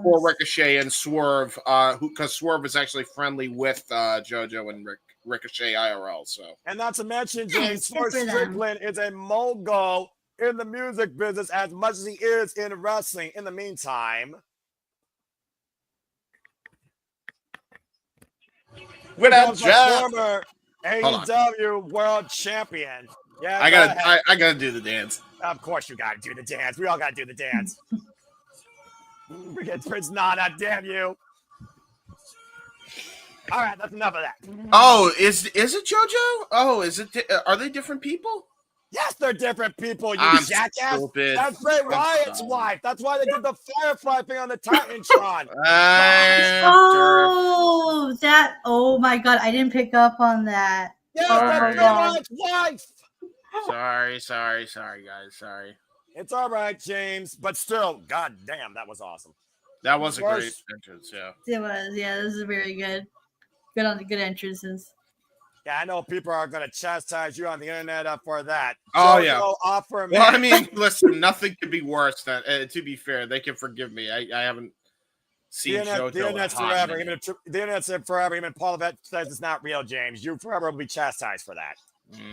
for Ricochet and Swerve, because Swerve is actually friendly with JoJo and Ricochet IRL. So, and not to mention, James, Swerve Strickland is a mogul in the music business as much as he is in wrestling. In the meantime, without former AEW World Champion. Yeah, I gotta do the dance. Of course you gotta do the dance. We all gotta do the dance. Forget Prince Nana, damn you. All right, that's enough of that. Oh, is it JoJo? Oh, is it? Are they different people? Yes, they're different people, you I'm jackass. stupid. That's Bray I'm Wyatt's sorry. wife. That's why they did the Firefly thing on the Titantron. Oh, that. Oh my God, I didn't pick up on that. Yes, Oh that's my Bray God. Wyatt's wife. Sorry, guys. Sorry. It's all right, James. But still, god damn, that was awesome. That was a great First- entrance, yeah. It was. Yeah, this is very good. Good on the good entrances. Yeah, I know people are going to chastise you on the internet for that. Oh, So, yeah. Offer Well, I man. mean, listen, nothing could be worse than, to be fair, they can forgive me. I haven't seen The JoJo internet's in a hot forever. minute. The internet's forever. Even Paul Levesque says it's not real, James. You forever will be chastised for that.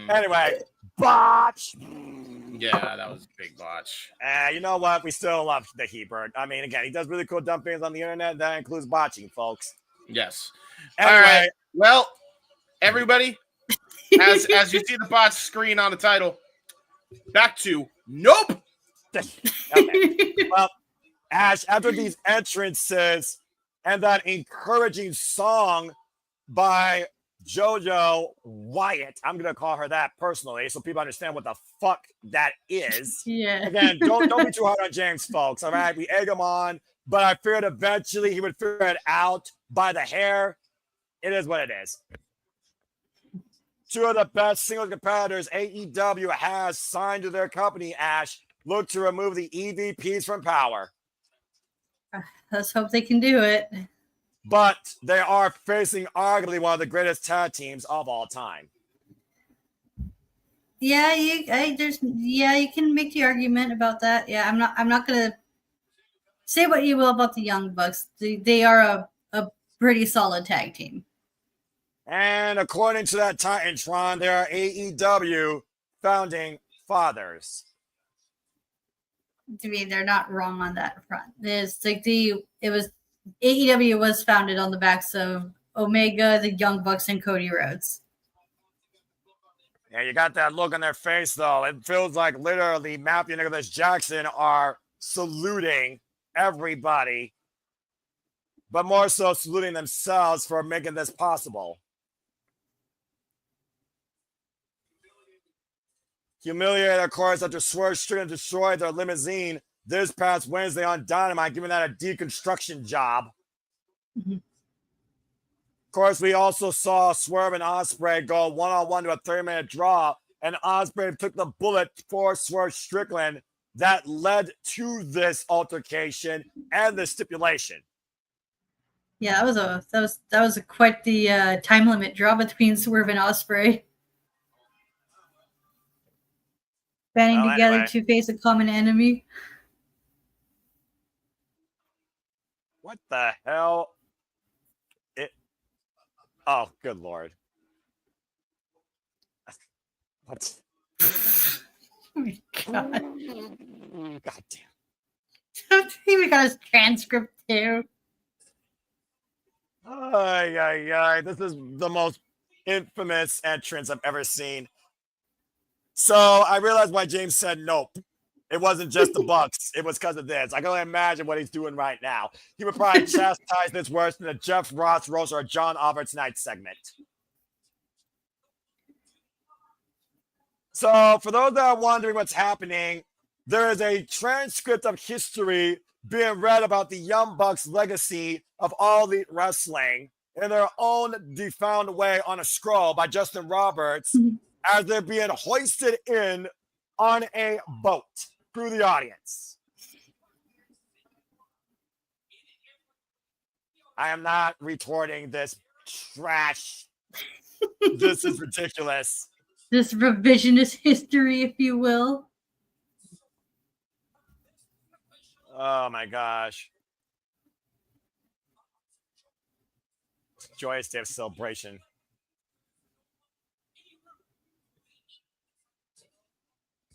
Anyway, botch. Yeah, that was a big botch. You know what? We still love the Hebert. I mean, again, he does really cool dumb things on the internet. That includes botching, folks. Yes. Anyway, All right. Well, everybody, as you see the botch screen on the title, back to nope. Okay. Well, Ash, after these entrances and that encouraging song by JoJo Wyatt, I'm gonna call her that personally, so people understand what the fuck that is. Yeah. Again, don't be too hard on James, folks. All right, we egg him on, but I feared eventually he would figure it out by the hair. It is what it is. Two of the best singles competitors AEW has signed to their company, Ash, look to remove the EVPs from power. Let's hope they can do it. But they are facing arguably one of the greatest tag teams of all time. Yeah, you can make the argument about that. Yeah, I'm not gonna say what you will about the Young Bucks. They are a pretty solid tag team. And according to that Titantron, they are AEW founding fathers. I mean, they're not wrong on that front. AEW was founded on the backs of Omega, the Young Bucks, and Cody Rhodes. Yeah, you got that look on their face, though. It feels like literally Matthew and Nicholas Jackson are saluting everybody, but more so saluting themselves for making this possible. Humiliated, of course, after Swerve Strickland destroyed their limousine this past Wednesday on Dynamite, giving that a deconstruction job. Mm-hmm. Of course, we also saw Swerve and Ospreay go one-on-one to a 30-minute draw, and Ospreay took the bullet for Swerve Strickland that led to this altercation and the stipulation. Yeah, that was quite the time limit draw between Swerve and Ospreay. Banding together anyway. to face a common enemy. What the hell? Oh, good Lord. What? Oh my God. God damn. He even got his transcript too. This is the most infamous entrance I've ever seen. So I realized why James said nope. It wasn't just the Bucks. It was because of this. I can only imagine what he's doing right now. He would probably chastise this worse than a Jeff Ross roast or a John Oliver Tonight segment. So for those that are wondering what's happening, there is a transcript of history being read about the Young Bucks' legacy of All Elite Wrestling in their own defound way on a scroll by Justin Roberts as they're being hoisted in on a boat through the audience. I am not retorting this trash. This is ridiculous. This revisionist history, if you will. Oh my gosh. Joyous day of celebration.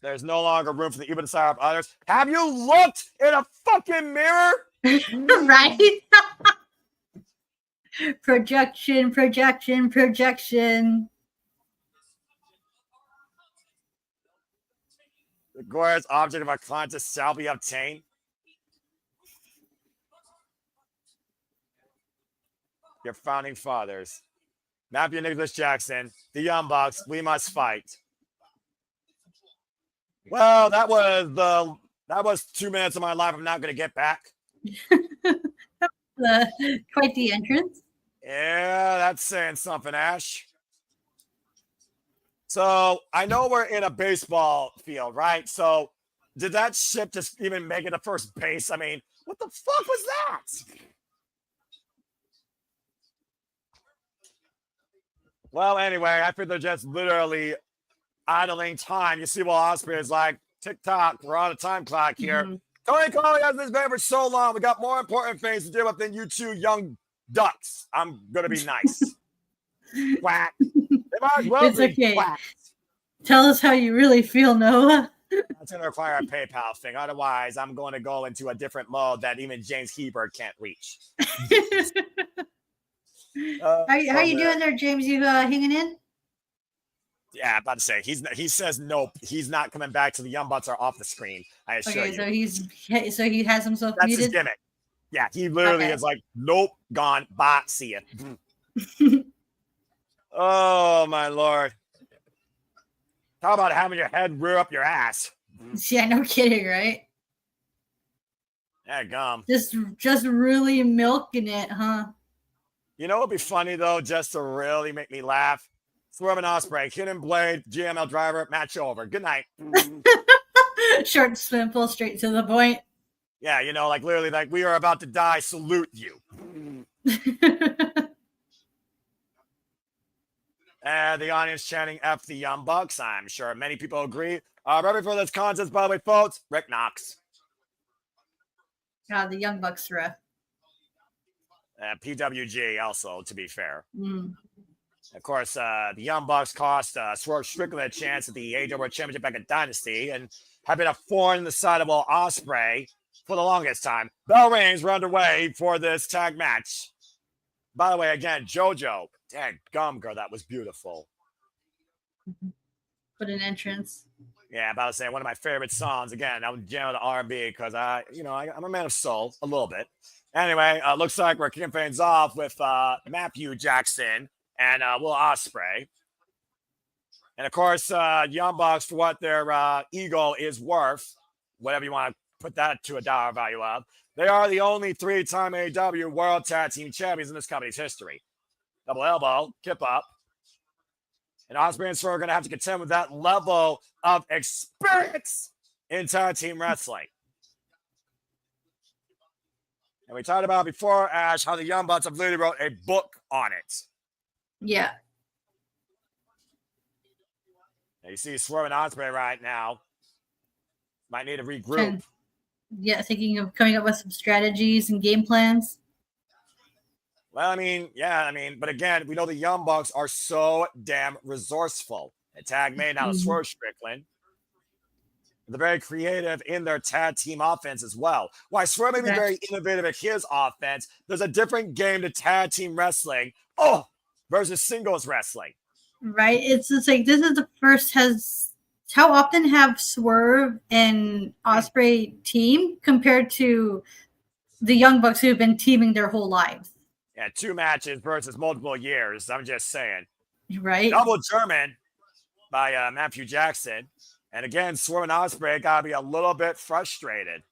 There's no longer room for the evil desire of others. Have you looked in a fucking mirror? Right? Projection. The glorious object of our contest shall be obtained. Your founding fathers, Matthew and Nicholas Jackson, the Young Bucks, we must fight. Well, that was 2 minutes of my life I'm not going to get back. Quite the entrance. Yeah, that's saying something, Ash. So I know we're in a baseball field, right? So did that ship just even make it to first base? I mean, what the fuck was that? Well, anyway, I think they're just literally idling time. You see, Will Ospreay is like, tick-tock, we're on a time clock here. Mm-hmm. Tony Khan has this been for so long. We got more important things to deal with than you two young ducks. I'm going to be nice. Quack. They might as well It's be okay. quack. Tell us how you really feel, Noah. That's going to require a PayPal thing. Otherwise, I'm going to go into a different mode that even James Hebert can't reach. How you doing there, James? You hanging in? Yeah, I'm about to say he says nope. He's not coming back till the Young Bucks are off the screen. I assure you. So he has himself That's muted. his gimmick. Yeah, he literally is like, nope, gone, bye, see ya. Oh my lord! How about having your head rear up your ass? Yeah, no kidding, right? Yeah, gum. Just really milking it, huh? You know what'd be funny though, just to really make me laugh? Swerve and Ospreay, Hidden Blade, GML driver, match over. Good night. Short and simple, straight to the point. Yeah, you know, like literally, like we are about to die. Salute you. And the audience chanting F the Young Bucks. I'm sure many people agree. Ready for this contest, by the way, folks? Rick Knox. God, the Young Bucks ref. PWG also, to be fair. Mm. Of course, the Young Bucks cost Swerve Strickland a chance at the AEW Championship back in Dynasty and have been a thorn in the side of Will Ospreay for the longest time. Bell rings were underway for this tag match. By the way, again, JoJo. Dang gum, girl, that was beautiful. What an entrance. Yeah, about to say one of my favorite songs. Again, I was jamming the R&B because I'm a man of soul a little bit. Anyway, looks like we're kicking things off with Matthew Jackson and Will Ospreay. And of course, Young Bucks, for what their ego is worth, whatever you want to put that to a dollar value of, they are the only 3-time AEW World Tag Team Champions in this company's history. Double elbow, kip up. And Ospreay and Swerve are going to have to contend with that level of experience in tag team wrestling. And we talked about before, Ash, how the Young Bucks have literally wrote a book on it. Yeah. Now you see Swerve and Ospreay right now. Might need to regroup. Thinking of coming up with some strategies and game plans. Well, but again, we know the Young Bucks are so damn resourceful. A tag made out of Swerve Strickland. They're very creative in their tag team offense as well. While Swerve may be very innovative at his offense, there's a different game to tag team wrestling versus singles wrestling. Right? It's just like this is the first how often have Swerve and Ospreay team compared to the Young Bucks who have been teaming their whole lives? Yeah, 2 matches versus multiple years. I'm just saying. Right? Double German by Matthew Jackson. And again, Swerve and Ospreay got to be a little bit frustrated.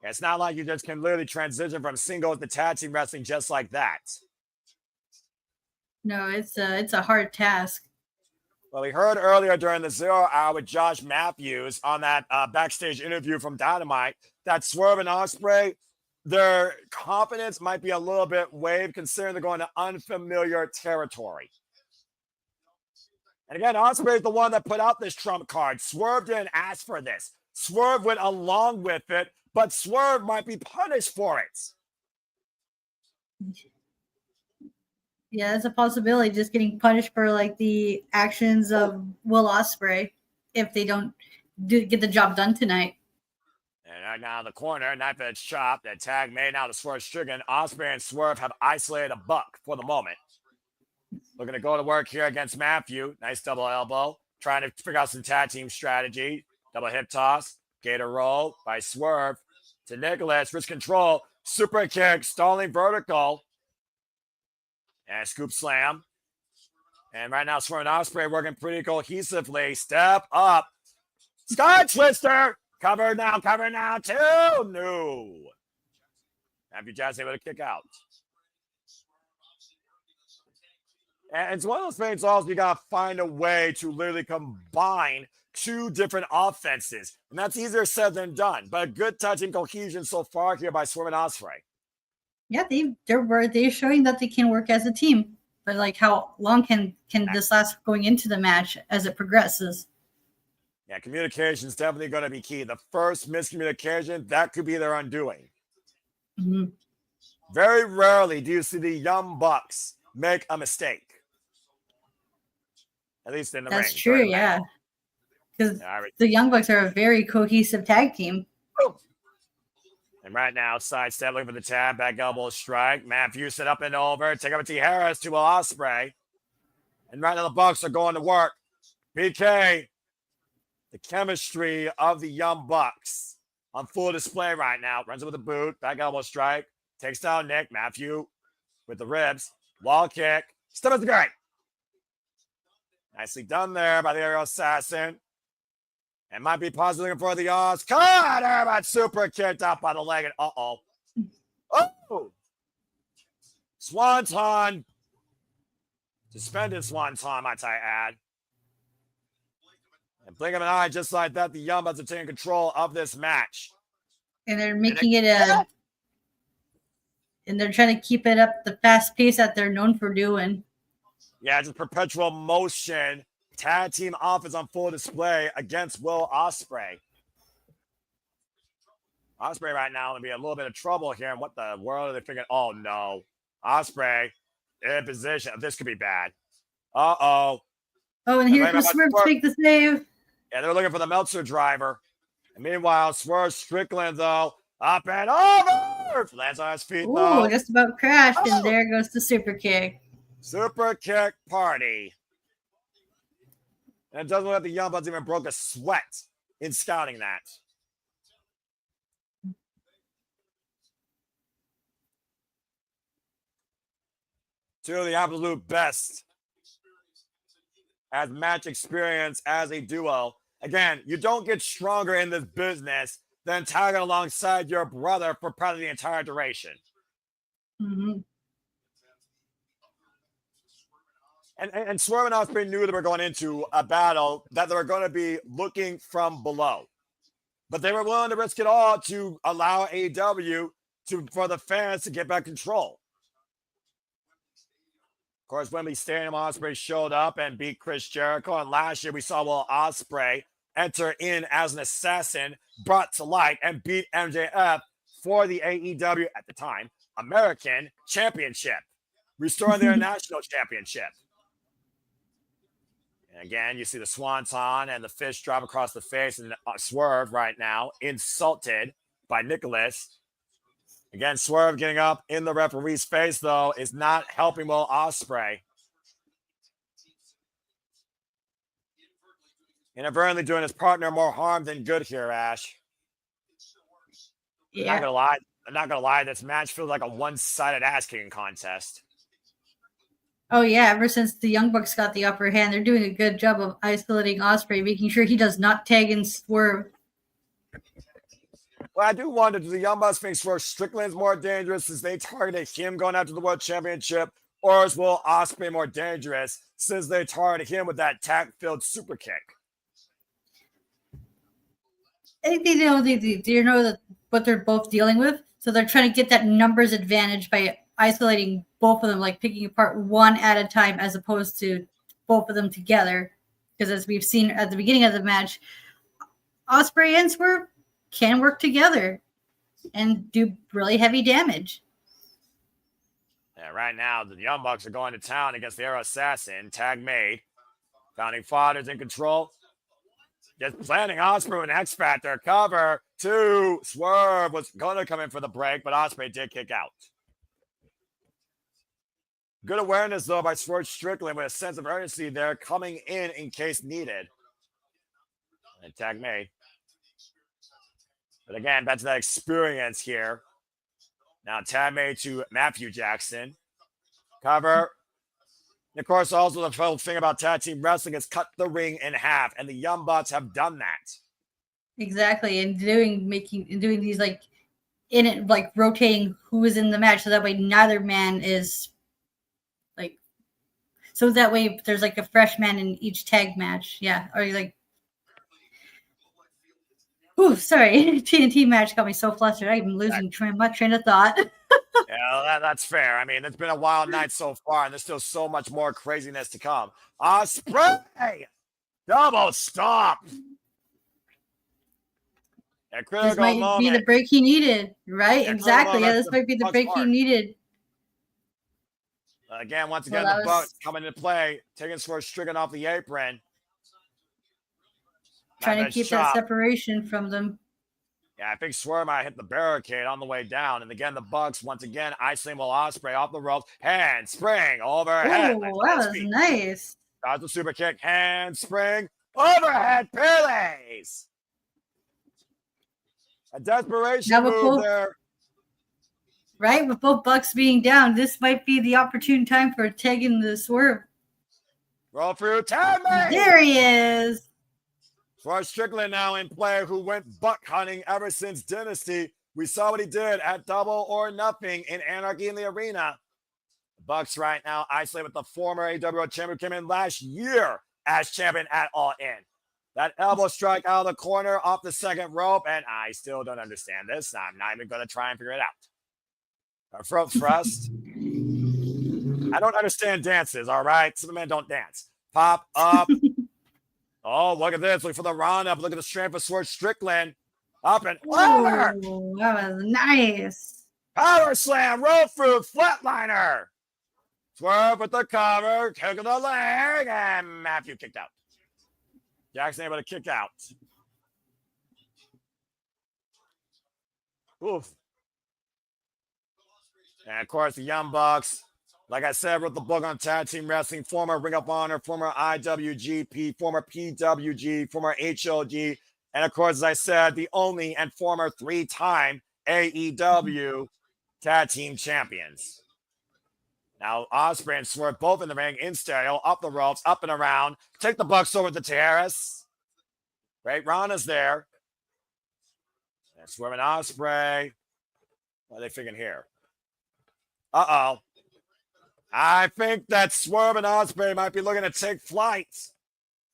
It's not like you just can literally transition from singles to tag team wrestling just like that. No, it's a hard task. Well, we heard earlier during the 0 hour with Josh Matthews on that backstage interview from Dynamite that Swerve and Ospreay, their confidence might be a little bit wavered considering they're going to unfamiliar territory. And again, Ospreay is the one that put out this trump card. Swerve didn't ask for this. Swerve went along with it, but Swerve might be punished for it. Yeah, that's a possibility. Just getting punished for like the actions of Will Ospreay if they don't get the job done tonight. And right now in the corner, knife edge chop, that tag made out of Swerve Strickland. Ospreay and Swerve have isolated a buck for the moment. Looking to go to work here against Matthew. Nice double elbow. Trying to figure out some tag team strategy. Double hip toss. Gator roll by Swerve to Nicholas. Wrist control. Super kick. Stalling vertical. And scoop slam. And right now, Swerve and Ospreay working pretty cohesively. Step up. Sky Twister. Cover now. Two. No. Matthew Jackson able to kick out. And it's one of those things also you got to find a way to literally combine two different offenses. And that's easier said than done. But a good touch and cohesion so far here by Swerve and Ospreay. Yeah, they're showing that they can work as a team. But like, how long can this last going into the match as it progresses? Yeah, communication is definitely going to be key. The first miscommunication, that could be their undoing. Mm-hmm. Very rarely do you see the Young Bucks make a mistake. At least in the ring. That's true, yeah. Because the Young Bucks are a very cohesive tag team. Oh. And right now, sidestep looking for the tab, back elbow strike. Matthews set up and over. Take up T. Harris to Will Ospreay. And right now the Bucks are going to work. BK, the chemistry of the Young Bucks on full display right now. Runs it with a boot, back elbow strike. Takes down Nick. Matthew with the ribs. Wall kick. Step at the guy. Nicely done there by the aerial assassin. And might be possibly looking for the odds. Cutter, but super kicked out by the leg. And oh. Swanton. Suspended Swanton, might I add. And blink of an eye, just like that, the Young Bucks are taking control of this match. And they're making it and they're trying to keep it up the fast pace that they're known for doing. Yeah, just perpetual motion. Tag team offense on full display against Will Ospreay. Ospreay right now will be a little bit of trouble here. And what the world are they figuring? Oh, no. Ospreay in position. This could be bad. Uh-oh. Oh, and here comes Swerve to make the save. Yeah, they're looking for the Meltzer driver. And meanwhile, Swerve Strickland, though, up and over. Lands on his feet, though. Ooh, just about crashed. Oh. And there goes the super kick. Super kick party. And it doesn't look like the Young Bucks even broke a sweat in scouting that. Two of the absolute best as match experience as a duo. Again, you don't get stronger in this business than tagging alongside your brother for probably the entire duration. Mm-hmm. And Swerve and Ospreay knew they were going into a battle that they were going to be looking from below. But they were willing to risk it all to allow AEW for the fans to get back control. Of course, Wembley Stadium, Ospreay showed up and beat Chris Jericho. And last year, we saw Will Ospreay enter in as an assassin, brought to light, and beat MJF for the AEW, at the time, American Championship, restoring their national championship. And again, you see the Swanton and the fish drop across the face, and Swerve right now insulted by Nicholas. Again, Swerve getting up in the referee's face, though, is not helping Will Ospreay. Inadvertently doing his partner more harm than good here, Ash. Yeah. I'm not gonna lie, this match feels like a one-sided ass-kicking contest. Oh, yeah. Ever since the Young Bucks got the upper hand, they're doing a good job of isolating Ospreay, making sure he does not tag and Swerve. Well, I do wonder, do the Young Bucks think Swerve Strickland's more dangerous since they targeted him going after the World Championship, or is Will Ospreay more dangerous since they targeted him with that tack-filled super kick? I think they know that what they're both dealing with, so they're trying to get that numbers advantage by isolating both of them, like picking apart one at a time as opposed to both of them together. Because as we've seen at the beginning of the match, Ospreay and Swerve can work together and do really heavy damage. Yeah, right now, the Young Bucks are going to town against the Air Assassin. Tag made. Founding Fathers in control. Just planning Ospreay with an X Factor cover. 2. Swerve was going to come in for the break, but Ospreay did kick out. Good awareness, though, by Swerve Strickland with a sense of urgency there, coming in case needed. And tag made. But again, back to that experience here. Now tag made to Matthew Jackson. Cover. And of course, also the whole thing about tag team wrestling is cut the ring in half, and the Young Bucks have done that. Exactly, and doing these like in it, like rotating who is in the match, so that way neither man is like, so that way there's like a fresh man in each tag match. Yeah, or like, ooh, sorry, TNT match got me so flustered. I'm losing my train of thought. Yeah, that's fair. I mean, it's been a wild night so far, and there's still so much more craziness to come. Ospreay! Double stop! A critical This might moment. be the break he needed, right? Yeah, exactly. Yeah, this might be the break he needed. Again, once again, the Bucks coming into play, taking Swerve Strickland off the apron. Trying to keep that separation from them. Yeah, I think Swerve might hit the barricade on the way down. And again, the Bucks, once again, isolating Will Ospreay off the ropes. Handspring overhead. Oh, that was nice. That's the super kick. Handspring overhead. Pele's. A desperation move there. Right? With both Bucks being down, this might be the opportune time for tagging the Swerve. Roll through. Tammy! There he is. Swerve Strickland now in play, who went buck hunting ever since Dynasty. We saw what he did at Double or Nothing in Anarchy in the Arena. The Bucks right now isolated with the former AEW champion, came in last year as champion at All In. That elbow strike out of the corner off the second rope, and I still don't understand this. I'm not even going to try and figure it out. A front thrust. I don't understand dances, all right? Some men don't dance. Pop up. Oh, look at this. Look for the round up. Look at the strength of Swerve Strickland. Up and over. Oh, that was nice. Power slam. Roll through. Flatliner. Swerve with the cover. Kick of the leg. And Matthew kicked out. Jackson able to kick out. Oof. And of course, the Young Bucks. Like I said, wrote the book on tag team wrestling, former Ring of Honor, former IWGP, former PWG, former HOG, and of course, as I said, the only and former 3-time AEW tag team champions. Now, Ospreay and Swerve both in the ring, in stereo, up the ropes, up and around. Take the Bucks over to terrace. Great Rana's there. And Swerve and Ospreay. What are they thinking here? Uh-oh. I think that Swerve and Ospreay might be looking to take flight.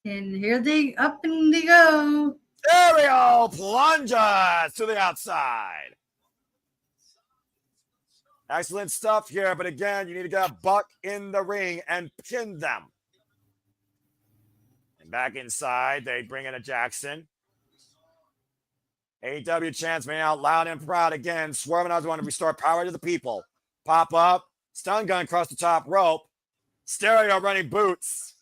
And here they up and they go. Stereo plunges to the outside. Excellent stuff here, but again, you need to get a Buck in the ring and pin them. And back inside, they bring in a Jackson. AEW chants ringing out loud and proud again. Swerve and Ospreay want to restore power to the people. Pop up. Stun gun across the top rope. Stereo running boots.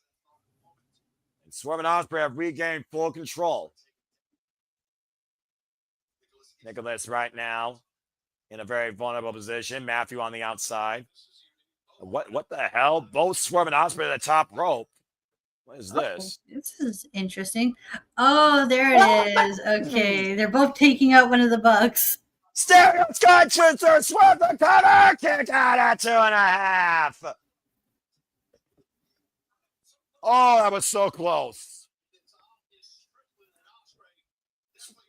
And Swerve and Ospreay have regained full control. Nicholas right now in a very vulnerable position. Matthew on the outside. What the hell? Both Swerve and Ospreay at the top rope. What is this? This is interesting. Oh, there it is. Okay. They're both taking out one of the Bucks. Stereo Sky Twister, Swerve the cover, kick out at 2.5. Oh, that was so close.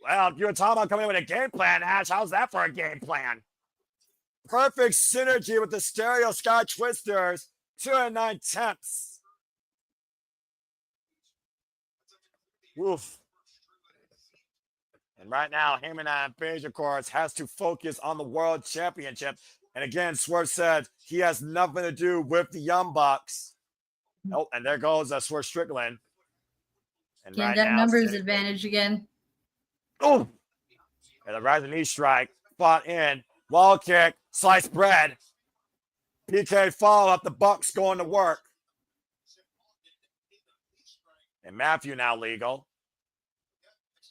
Well, you were talking about coming in with a game plan, Ash. How's that for a game plan? Perfect synergy with the Stereo Sky Twisters, 2 9/10. Oof. And right now, Hangman and Page, of course, has to focus on the World Championship. And again, Swerve said he has nothing to do with the Young Bucks. Oh, and there goes Swerve Strickland. And right that now, numbers advantage again. Oh, and the rising knee strike, fought in, wall kick, sliced bread. PK follow up, the Bucks going to work. And Matthew now legal.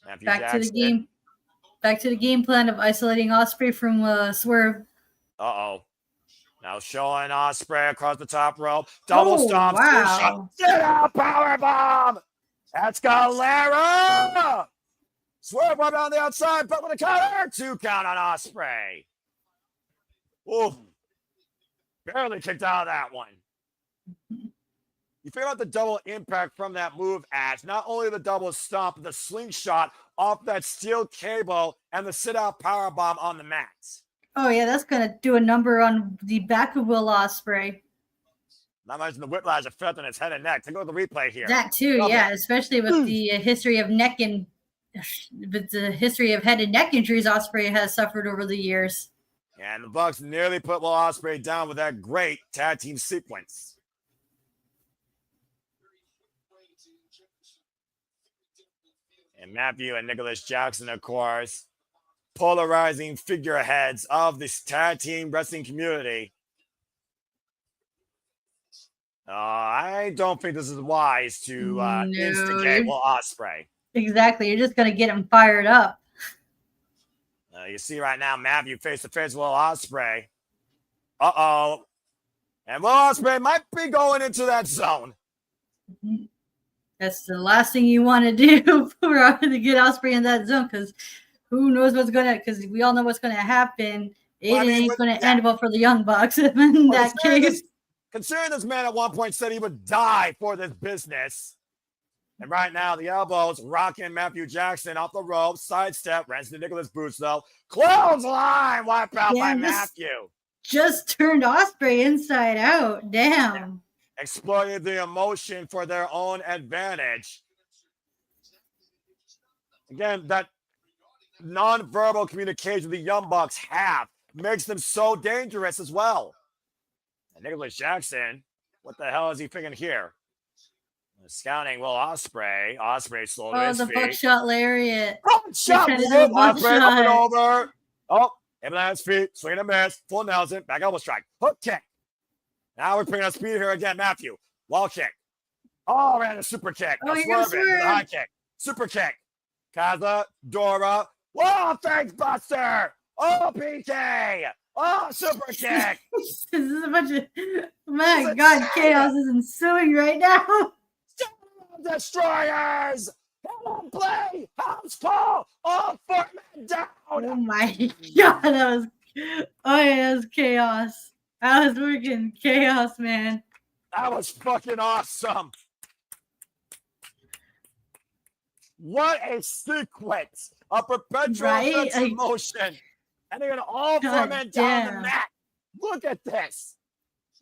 Matthew back Jackson. To the game. Back to the game plan of isolating Ospreay from Swerve. Uh-oh. Now showing Ospreay across the top rope. Double stomp. Wow. Get out, powerbomb. That's Galera. Swerve up on the outside, but with a counter. 2 count on Ospreay. Ooh. Barely kicked out of that one. You figure out the double impact from that move, Ash. Not only the double stomp, but the slingshot off that steel cable and the sit-out powerbomb on the mat. Oh, yeah, that's going to do a number on the back of Will Ospreay. Not mention the whiplash effect on his head and neck. Take a look at the replay here. That too, yeah, especially with the history of neck and with the history of head and neck injuries Ospreay has suffered over the years. And the Bucks nearly put Will Ospreay down with that great tag team sequence. And Matthew and Nicholas Jackson, of course, polarizing figureheads of this tag team wrestling community. I don't think this is wise to instigate Will Ospreay. Exactly. You're just going to get him fired up. You see right now, Matthew face-to-face with Will Ospreay. Uh-oh. And Will Ospreay might be going into that zone. That's the last thing you want to do to get Ospreay in that zone, because who knows what's going to, because we all know what's going to happen. It ain't going to end well for the Young Bucks in that case. Considering this man at one point said he would die for this business. And right now, the elbows rocking Matthew Jackson off the rope, sidestep, runs to Nicholas Boots, though. Clothesline, wipe out by Matthew. Just turned Ospreay inside out. Damn. Exploited the emotion for their own advantage. Again, that nonverbal communication the Young Bucks have makes them so dangerous as well. And Nicholas Jackson, what the hell is he thinking here? Scouting Will Ospreay. Ospreay slow to his feet. Oh, the buckshot lariat. Buckshot! Ospreay up and over. Oh, Heb Man on his feet. Swing and a miss. Full Nelson. Back elbow strike. Hook kick. Now we're bringing up speed here again. Matthew. Wall kick. Oh, ran a super kick. Now swerving with a high kick. Super kick. Kazuchika. Whoa, thanks, Buster. Oh, PK. Oh, super kick. This is a bunch of, my God, chaos is ensuing right now. Destroyers. Come play. House call. Oh, 4 men down. Oh, my God. That was chaos. I was working chaos, man. That was fucking awesome. What a sequence. A perpetual motion. And they're going to all 4 men down the mat. Look at this.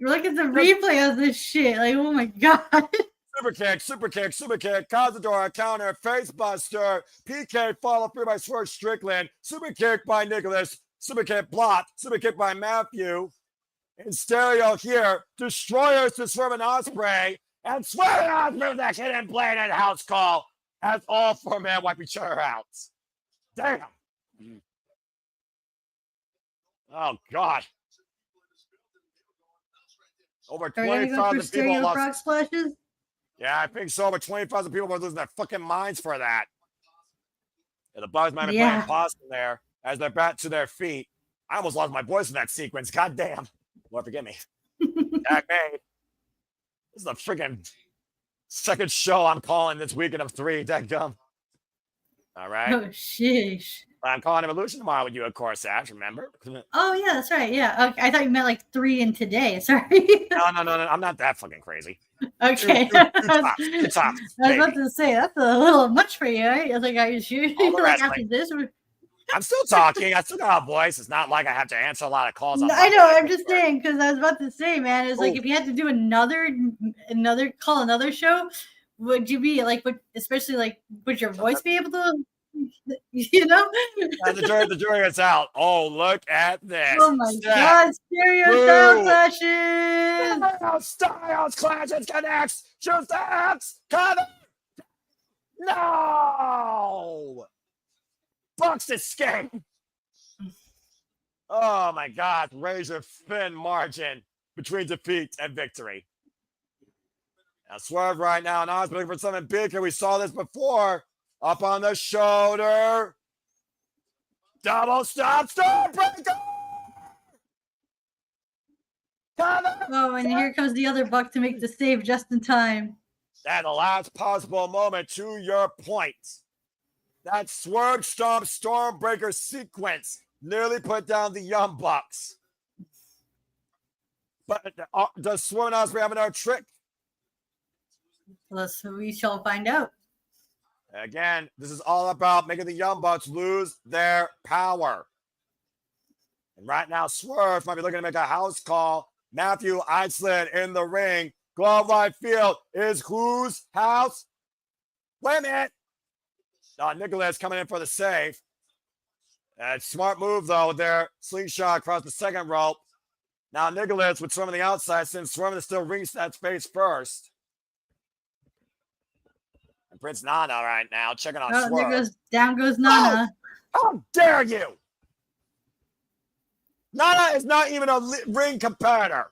Look at the replay of this shit. Like, oh my God. Super kick, super kick, super kick. Kazuchika counter, face buster. PK follow through by Swerve Strickland. Super kick by Nicholas. Super kick blocked. Super kick by Matthew. In stereo here, Destroyers to Swerve and Ospreay. And Swerve and Ospreay with that hidden blade and house call as all 4 men wipe each other out. Damn. Oh, God. Over 20,000 people lost. Frog splashes? Yeah, I think so. Over 20,000 people were losing their fucking minds for that. Yeah, the Bugs might be playing possum there as they're back to their feet. I almost lost my voice in that sequence. God damn. Lord, forgive me. Jack May. This is the freaking second show I'm calling this weekend of 3. Dadgum. All right. Oh, sheesh. I'm calling Evolution tomorrow with you, of course, Ash. Remember? Oh, yeah, that's right. Yeah. Okay. I thought you meant like 3 in today. Sorry. No. I'm not that fucking crazy. Okay. Two tops, I was about to say, that's a little much for you, right? I was like, are you sure? Like after this? I'm still talking. I still got a voice. It's not like I have to answer a lot of calls. I know. I'm just saying, because I was about to say, man, it's like if you had to do another show, would you be like, especially like, would your voice be able to, you know? The jury is out. Oh, look at this. Oh my God. Stereo clashes. Styles clashes connects. Shoot the X. Cover. No. Bucks escape. Oh my God. Razor thin margin between defeat and victory. Now Swerve right now and Ospreay looking for something big here. We saw this before. Up on the shoulder. Double stop, Stormbreaker! Oh, and here comes the other Buck to make the save just in time. And the last possible moment, to your point. That Swerve Stomp Stormbreaker sequence nearly put down the Young Bucks. But does Swerve and Ospreay have another trick? We shall find out. Again, this is all about making the Young Bucks lose their power. And right now, Swerve might be looking to make a house call. Matthew Iceland in the ring. Glove right field is whose house? Wait a minute. Nicholas coming in for the save. Smart move, though, there. Slingshot across the second rope. Now Nicholas would swim on the outside since Swerve is still reached that space first. And Prince Nana right now checking on Swerve. Down goes Nana. Oh, how dare you! Nana is not even a ring competitor.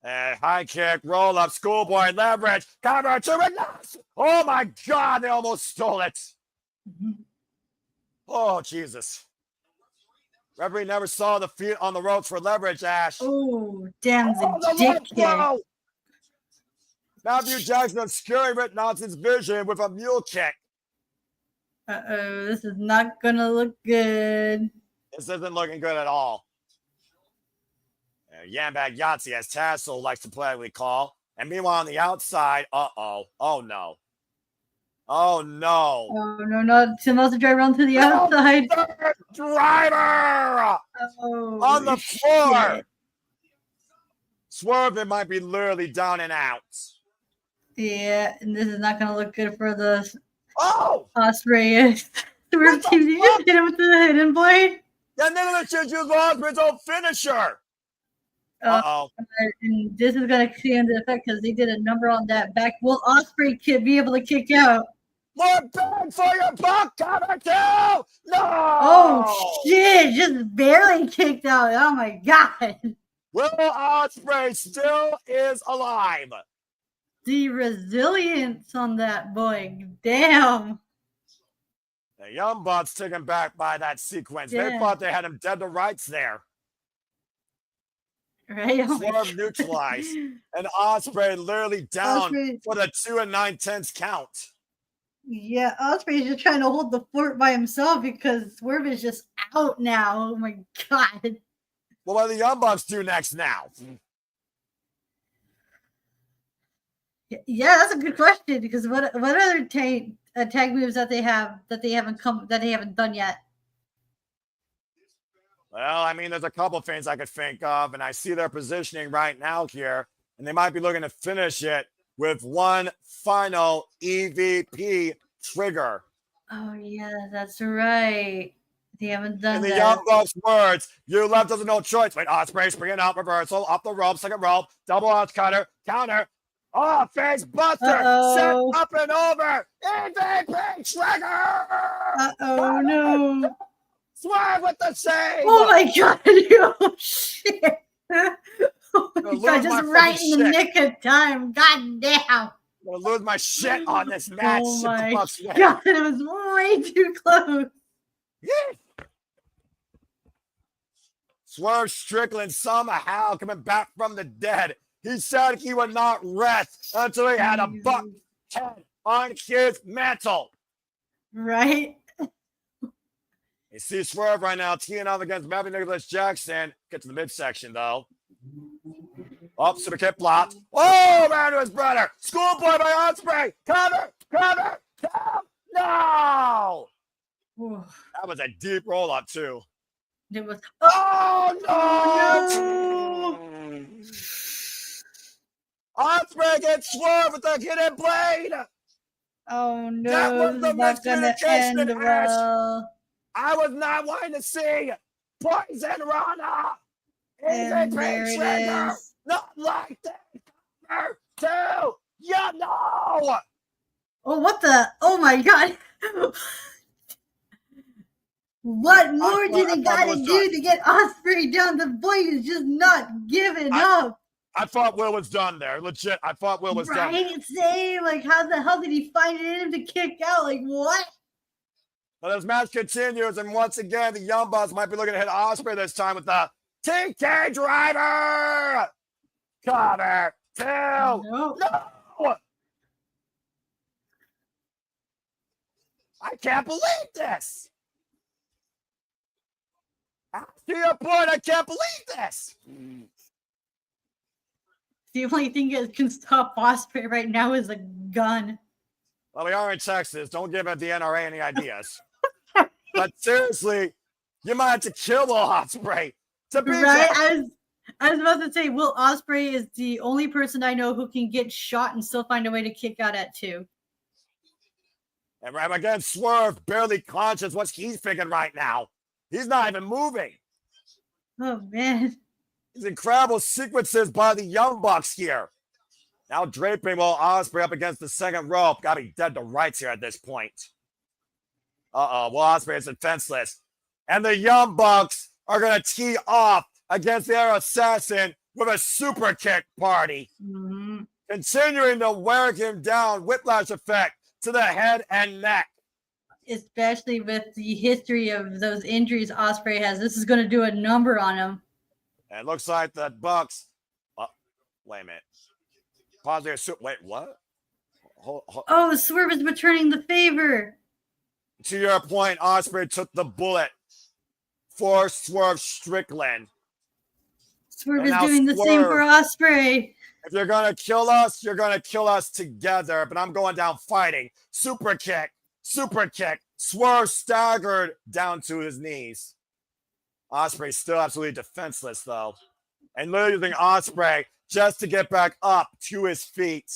High kick, roll up, schoolboy leverage, cover to Renas. Oh my God, they almost stole it. Oh, Jesus. Referee never saw the feet on the ropes for leverage, Ash. Oh, damn the dick kick. Matthew Jackson obscuring Rick Nelson's vision with a mule kick. Uh-oh, this is not going to look good. This isn't looking good at all. Yambag Yahtzee, as Tassel likes to politely call. And meanwhile, on the outside, oh no. Oh, no. Oh, no, not to drive around to the outside. Driver! On the floor. Shit. Swerve might be literally down and out. Yeah, and this is not going to look good for the Ospreay. Swerve team. Did you hit him with the hidden blade? Yeah, none of the shit use Ospreay's own finisher. And this is going to see into effect because they did a number on that back. Will Ospreay be able to kick out? More bang for your buck, cover two! No! Oh, shit. Just barely kicked out. Oh, my God. Will Ospreay still is alive. The resilience on that boy. Damn. The Young Bucks taken back by that sequence. Yeah. They thought they had him dead to rights there. Right? Swerve neutralized. And Ospreay literally down for the 2 9/10 count. Yeah, Ospreay's just trying to hold the fort by himself because Swerve is just out now. Oh my God. Well, what do the Young Bucks do next now? Yeah, that's a good question because what other tag moves that they haven't done yet? Well, I mean, there's a couple things I could think of, and I see their positioning right now here, and they might be looking to finish it with one final EVP trigger. Oh, yeah, that's right. They haven't done that. In the Young Bucks' words, you left us no choice. Wait, Ospreay springing out, reversal, up the rope, second rope, double arch cutter, counter. Oh, face buster, set up and over, EVP trigger. Oh no. Swerve with the save. Oh my God, oh shit. Oh my God, just right in the nick of time. God damn. I'm gonna lose my shit on this match. Oh my God, it was way too close. Yeah. Swerve Strickland somehow coming back from the dead. He said he would not rest until he had a buck head on his mantle. Right? You see Swerve right now teeing up against Matthew Nicholas Jackson. Get to the midsection, though. Oh, super kick blocked. Oh, man to his brother. Schoolboy by Ospreay. Cover. No. Ooh. That was a deep roll up, too. It was. Oh, no. Ospreay gets Swerve with the hidden blade. Oh, no. That was the miscommunication, Ash. Well. I was not wanting to see Poison Rana. And there it is. Not like that. Number 2. Yeah, no. Oh, what the? Oh, my God. What more do they got to do to get Ospreay down? The boy is just not giving up. I thought Will was done there. Legit. I thought Will was done. Right? Same. Like, how the hell did he find it in him to kick out? Like, what? But this match continues, and once again, the Young Bucks might be looking to hit Ospreay this time with the TK driver. Cover 2. No. I can't believe this. To your point, I can't believe this. The only thing that can stop Ospreay right now is a gun. Well, we are in Texas. Don't give the NRA any ideas. But seriously, you might have to kill Will Ospreay to beat Right? him. I was about to say, Will Ospreay is the only person I know who can get shot and still find a way to kick out at 2. And right again, Swerve barely conscious what he's thinking right now. He's not even moving. Oh, man. These incredible sequences by the Young Bucks here. Now draping Will Ospreay up against the second rope. Got to be dead to rights here at this point. Will Ospreay is defenseless. And the Young Bucks are going to tee off against the Air Assassin with a super kick party. Mm-hmm. Continuing to wear him down, whiplash effect to the head and neck. Especially with the history of those injuries Ospreay has. This is going to do a number on him. And it looks like the Bucks. Wait a minute. Pause there. Wait, what? Hold. Oh, Swerve is returning the favor. To your point, Ospreay took the bullet for Swerve Strickland. Swerve is doing the same for Ospreay. If you're going to kill us, you're going to kill us together. But I'm going down fighting. Super kick. Swerve staggered down to his knees. Ospreay still absolutely defenseless, though. And literally using Ospreay just to get back up to his feet.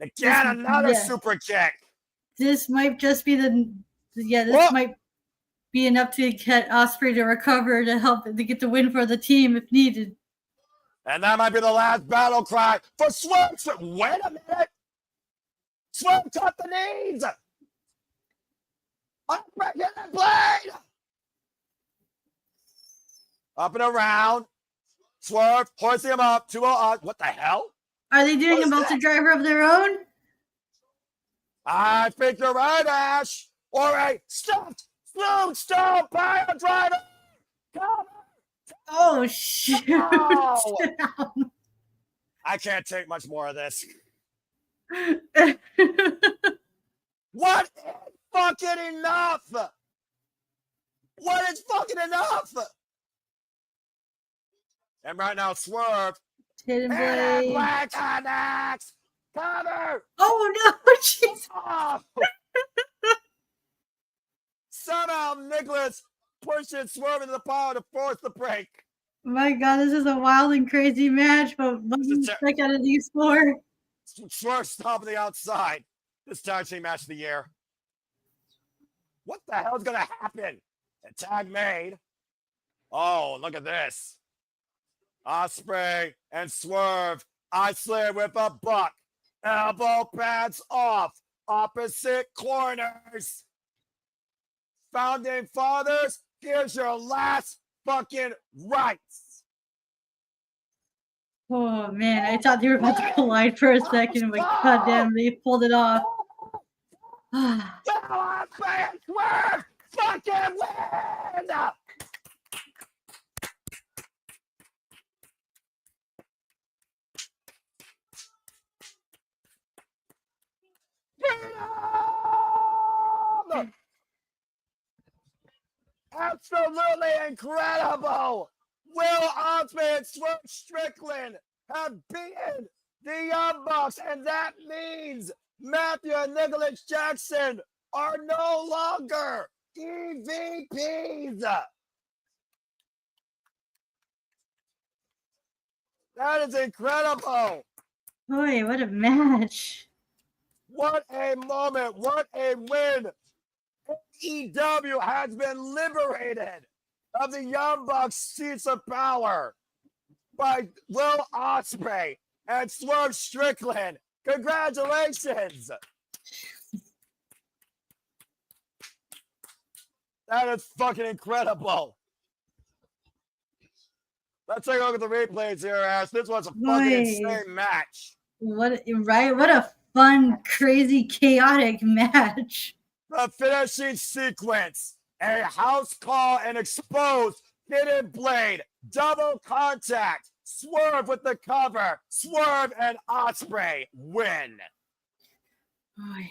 Again, another super kick. This might just be this might be enough to get Ospreay to recover to help to get the win for the team if needed. And that might be the last battle cry for Swerve. Wait a minute. Swerve cut the knees. Ospreay hit the blade. Up and around. Swerve hoisting him up. 2-0. What the hell? Are they doing a Meltzer driver of their own? I think you're right, Ash. Or a stuffed Stone pile driver. Come Oh, shoot. Oh. I can't take much more of this. What is fucking enough? What is fucking enough? And right now, Swerve. Hidden blade. Black connects. Cover. Oh, no. Jeez. Oh. Somehow, Nicholas pushes Swerve into the pile to force the break. My God, this is a wild and crazy match, but what do you expect out of these 4? Swerve stomping the outside. This tag team match of the year. What the hell is going to happen? A tag made. Oh, look at this. Ospreay and Swerve isolated with a buck. Elbow pads off. Opposite corners. Founding Fathers, here's your last fucking rights. Oh, man. I thought they were about to collide for a second, but goddamn, they pulled it off. Ospreay and Swerve fucking win! Absolutely incredible! Will Ospreay and Swerve Strickland have beaten the Young Bucks, and that means Matthew and Nicholas Jackson are no longer EVPs. That is incredible. Boy, what a match. What a moment. What a win. AEW has been liberated of the Young Bucks' seats of power by Will Ospreay and Swerve Strickland. Congratulations. That is fucking incredible. Let's take a look at the replays here, Ash. This was a fucking insane match. What a fun, crazy, chaotic match. The finishing sequence, a house call and exposed hidden blade, double contact, Swerve with the cover, Swerve and Ospreay win. Boy.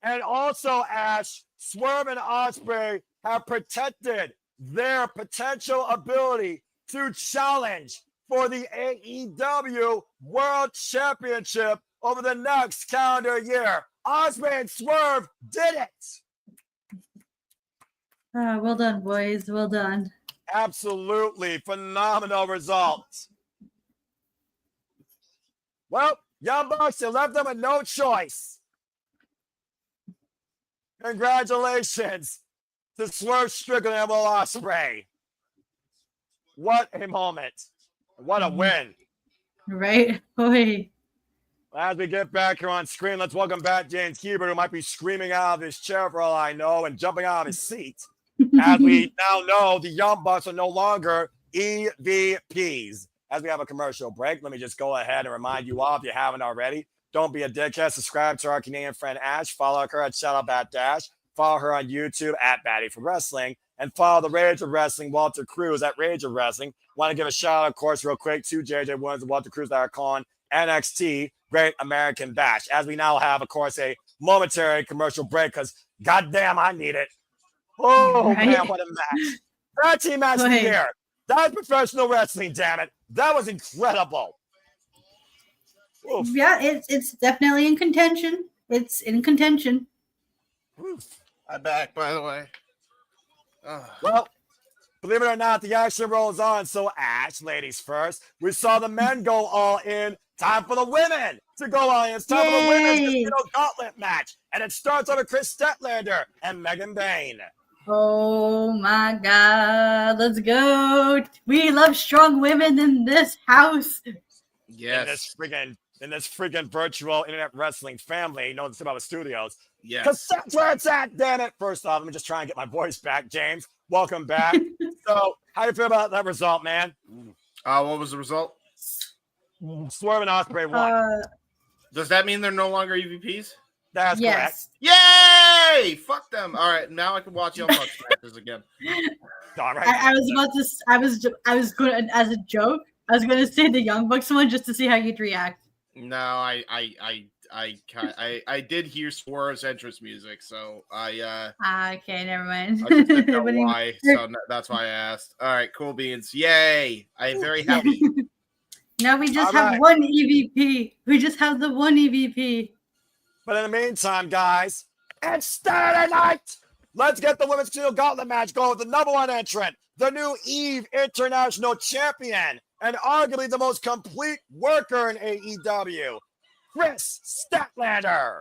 And also, Ash, Swerve and Ospreay have protected their potential ability to challenge for the AEW World Championship over the next calendar year. Ospreay and Swerve did it. Well done, boys. Well done. Absolutely phenomenal results. Well, Young Bucks, you left them with no choice. Congratulations to Swerve Strickland and Will Ospreay. What a moment. What a win. Right? Boy. As we get back here on screen, let's welcome back James Hebert, who might be screaming out of his chair for all I know and jumping out of his seat. As we now know, the Young Bucks are no longer EVPs. As we have a commercial break, let me just go ahead and remind you all, if you haven't already, don't be a dickhead. Subscribe to our Canadian friend Ash. Follow her at ShoutoutBatDash. Follow her on YouTube at Batty for Wrestling. And follow the Rage of Wrestling, Walter Cruz at Rage of Wrestling. Want to give a shout out, of course, real quick to JJ Williams and Walter Cruz that are calling NXT Great American Bash. As we now have, of course, a momentary commercial break because goddamn, I need it. Oh, right? man, what a match. That team match of the year. That's professional wrestling, damn it. That was incredible. Oof. Yeah, it's definitely in contention. It's in contention. Oof. I'm back, by the way. Well, believe it or not, the action rolls on. So, Ash, ladies first. We saw the men go all in. Time for the women to go all in. It's time for the women's Gauntlet match. And it starts over Chris Statlander and Megan Bayne. Oh my God, let's go. We love strong women in this house. Yes. In this freaking virtual internet wrestling family known as Speedball Studios. Yes. Because that's where it's at, damn it. First off, let me just try and get my voice back, James. Welcome back. So, how do you feel about that result, man? What was the result? Swerve and Ospreay won. Does that mean they're no longer EVPs? That's correct. Yay! Fuck them. All right, now I can watch Young Bucks matches again. All right. I was about to. I was going as a joke. I was going to say the Young Bucks one just to see how you'd react. No, I did hear Swerve's entrance music, so I. Okay, never mind. I just didn't know why, so that's why I asked. All right, cool beans. Yay! I'm very happy. Now we just have one EVP. We just have the one EVP. But in the meantime, guys, it's Saturday night. Let's get the Women's Steel Gauntlet match going with the number one entrant, the new Eve International Champion, and arguably the most complete worker in AEW, Chris Statlander.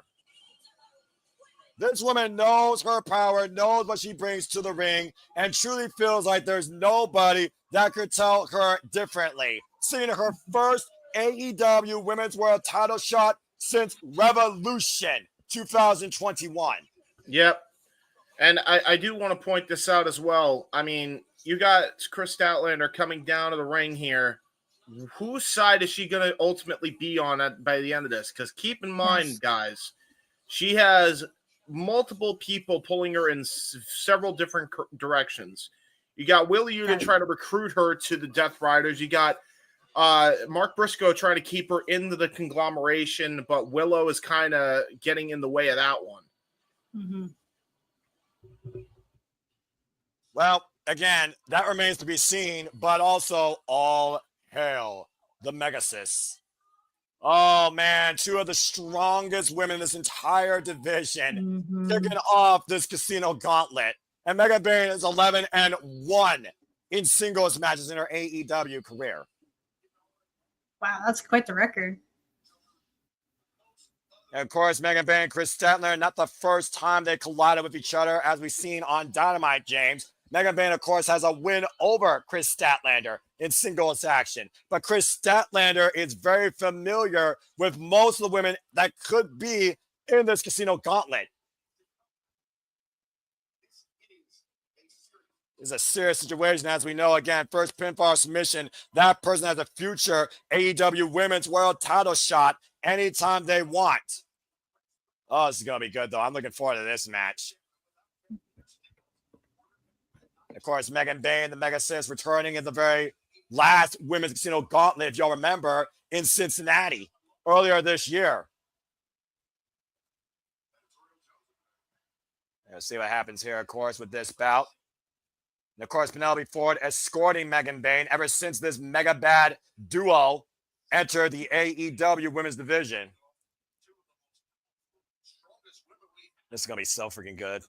This woman knows her power, knows what she brings to the ring, and truly feels like there's nobody that could tell her differently. Seeing her first AEW Women's World title shot since Revolution 2021. Yep. And I do want to point this out as well. I mean, you got Chris Statlander coming down to the ring here. Whose side is she going to ultimately be on by the end of this? Because keep in mind, guys, she has multiple people pulling her in several different directions. You got Willie to try to recruit her to the Death Riders. You got Mark Briscoe trying to keep her into the Conglomeration, but Willow is kind of getting in the way of that one. Mm-hmm. Well, again, that remains to be seen, but also all hail the Megasis. Oh, man, two of the strongest women in this entire division kicking off this casino gauntlet. And Megan Bayne is 11-1 in singles matches in her AEW career. Wow, that's quite the record. And of course, Megan Bayne and Chris Statlander, not the first time they collided with each other, as we've seen on Dynamite, James. Megan Bayne, of course, has a win over Chris Statlander in singles action. But Chris Statlander is very familiar with most of the women that could be in this casino gauntlet. It's a serious situation, as we know. Again, first pinfall submission. That person has a future AEW Women's World title shot anytime they want. Oh, this is going to be good, though. I'm looking forward to this match. Of course, Megan Bayne, the Megasis, returning in the very last Women's Casino Gauntlet, if y'all remember, in Cincinnati earlier this year. Let's see what happens here, of course, with this bout. And of course, Penelope Ford escorting Megan Bayne ever since this mega bad duo entered the AEW women's division. This is going to be so freaking good.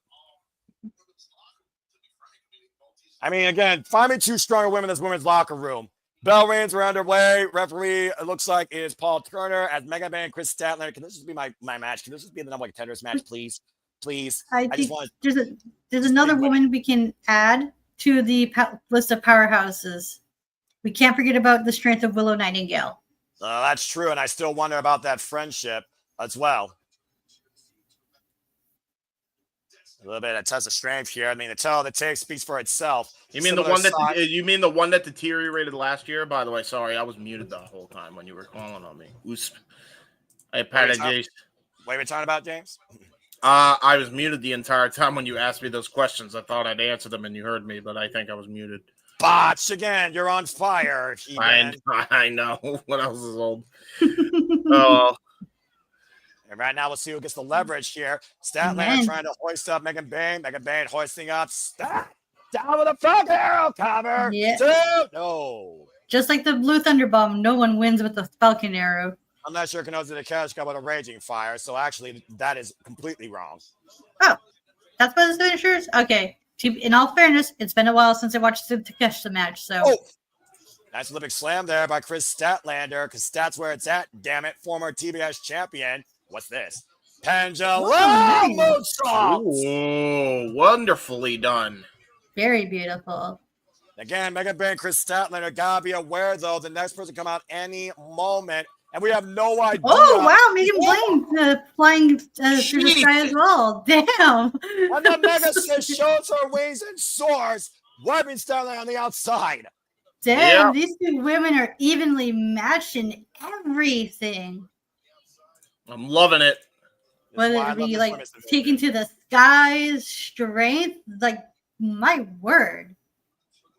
I mean, again, find me 2 stronger women in this women's locker room. Bell rings are underway. Referee, it looks like it is Paul Turner as Mega Man and Chris Statlander. Can this just be my match? Can this just be the number 1 contenders match, please? Please. I think there's another woman we can add to the list of powerhouses. We can't forget about the strength of Willow Nightingale. That's true, and I still wonder about that friendship as well. A little bit of test of strength here. I mean, the tale of the tape speaks for itself. You mean the one that deteriorated last year? By the way, sorry, I was muted the whole time when you were calling on me. I apologize. What are we talking about, James? I was muted the entire time when you asked me those questions. I thought I'd answer them and you heard me, but I think I was muted. Botch again. You're on fire. I know. What else is old? And right now, we'll see who gets the leverage here. Statlander trying to hoist up Megan Bayne. Megan Bayne hoisting up Stat. Down with a frog arrow cover. Yeah. 2. No. Just like the Blue Thunder Bomb, no one wins with the Falcon Arrow. I'm not sure Kenosis the Cash got with a Raging Fire, so actually, that is completely wrong. Oh, that's what his finishers? Okay. In all fairness, it's been a while since I watched the Takeshita match, so. Oh, nice Olympic slam there by Chris Statlander, because Stat's where it's at. Damn it, former TBS champion. What's this? Pendulum moonsault. Oh, wonderfully done. Very beautiful. Again, Megan Bayne, Chris Statlander gotta be aware though. The next person come out any moment, and we have no idea. Oh wow, Megan Bayne flying through the sky as well. Damn. When the Mega shows her wings and soars, wiping Statlander on the outside. Damn, these 2 women are evenly matched in everything. I'm loving it. Whether it be like taking to the skies, strength, like my word.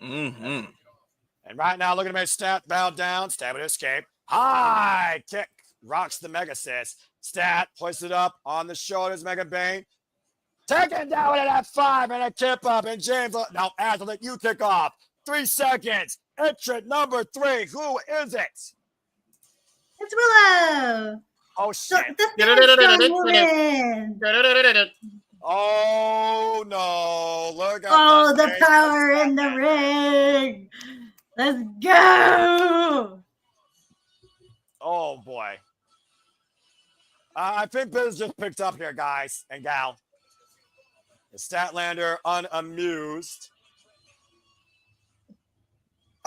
Mm-hmm. And right now, looking at my Stat bow down, Stat with escape. High kick rocks the Mega Sis. Stat hoisted up on the shoulders, Megan Bayne. Taken down with an F5 and a tip up. And James, now I'll let you kick off. 3 seconds. Entrant number 3. Who is it? It's Willow. Oh, shit. Oh, no. Look at the power in the ring. Let's go. Oh, boy. I think Biz just picked up here, guys and gal. The Statlander unamused.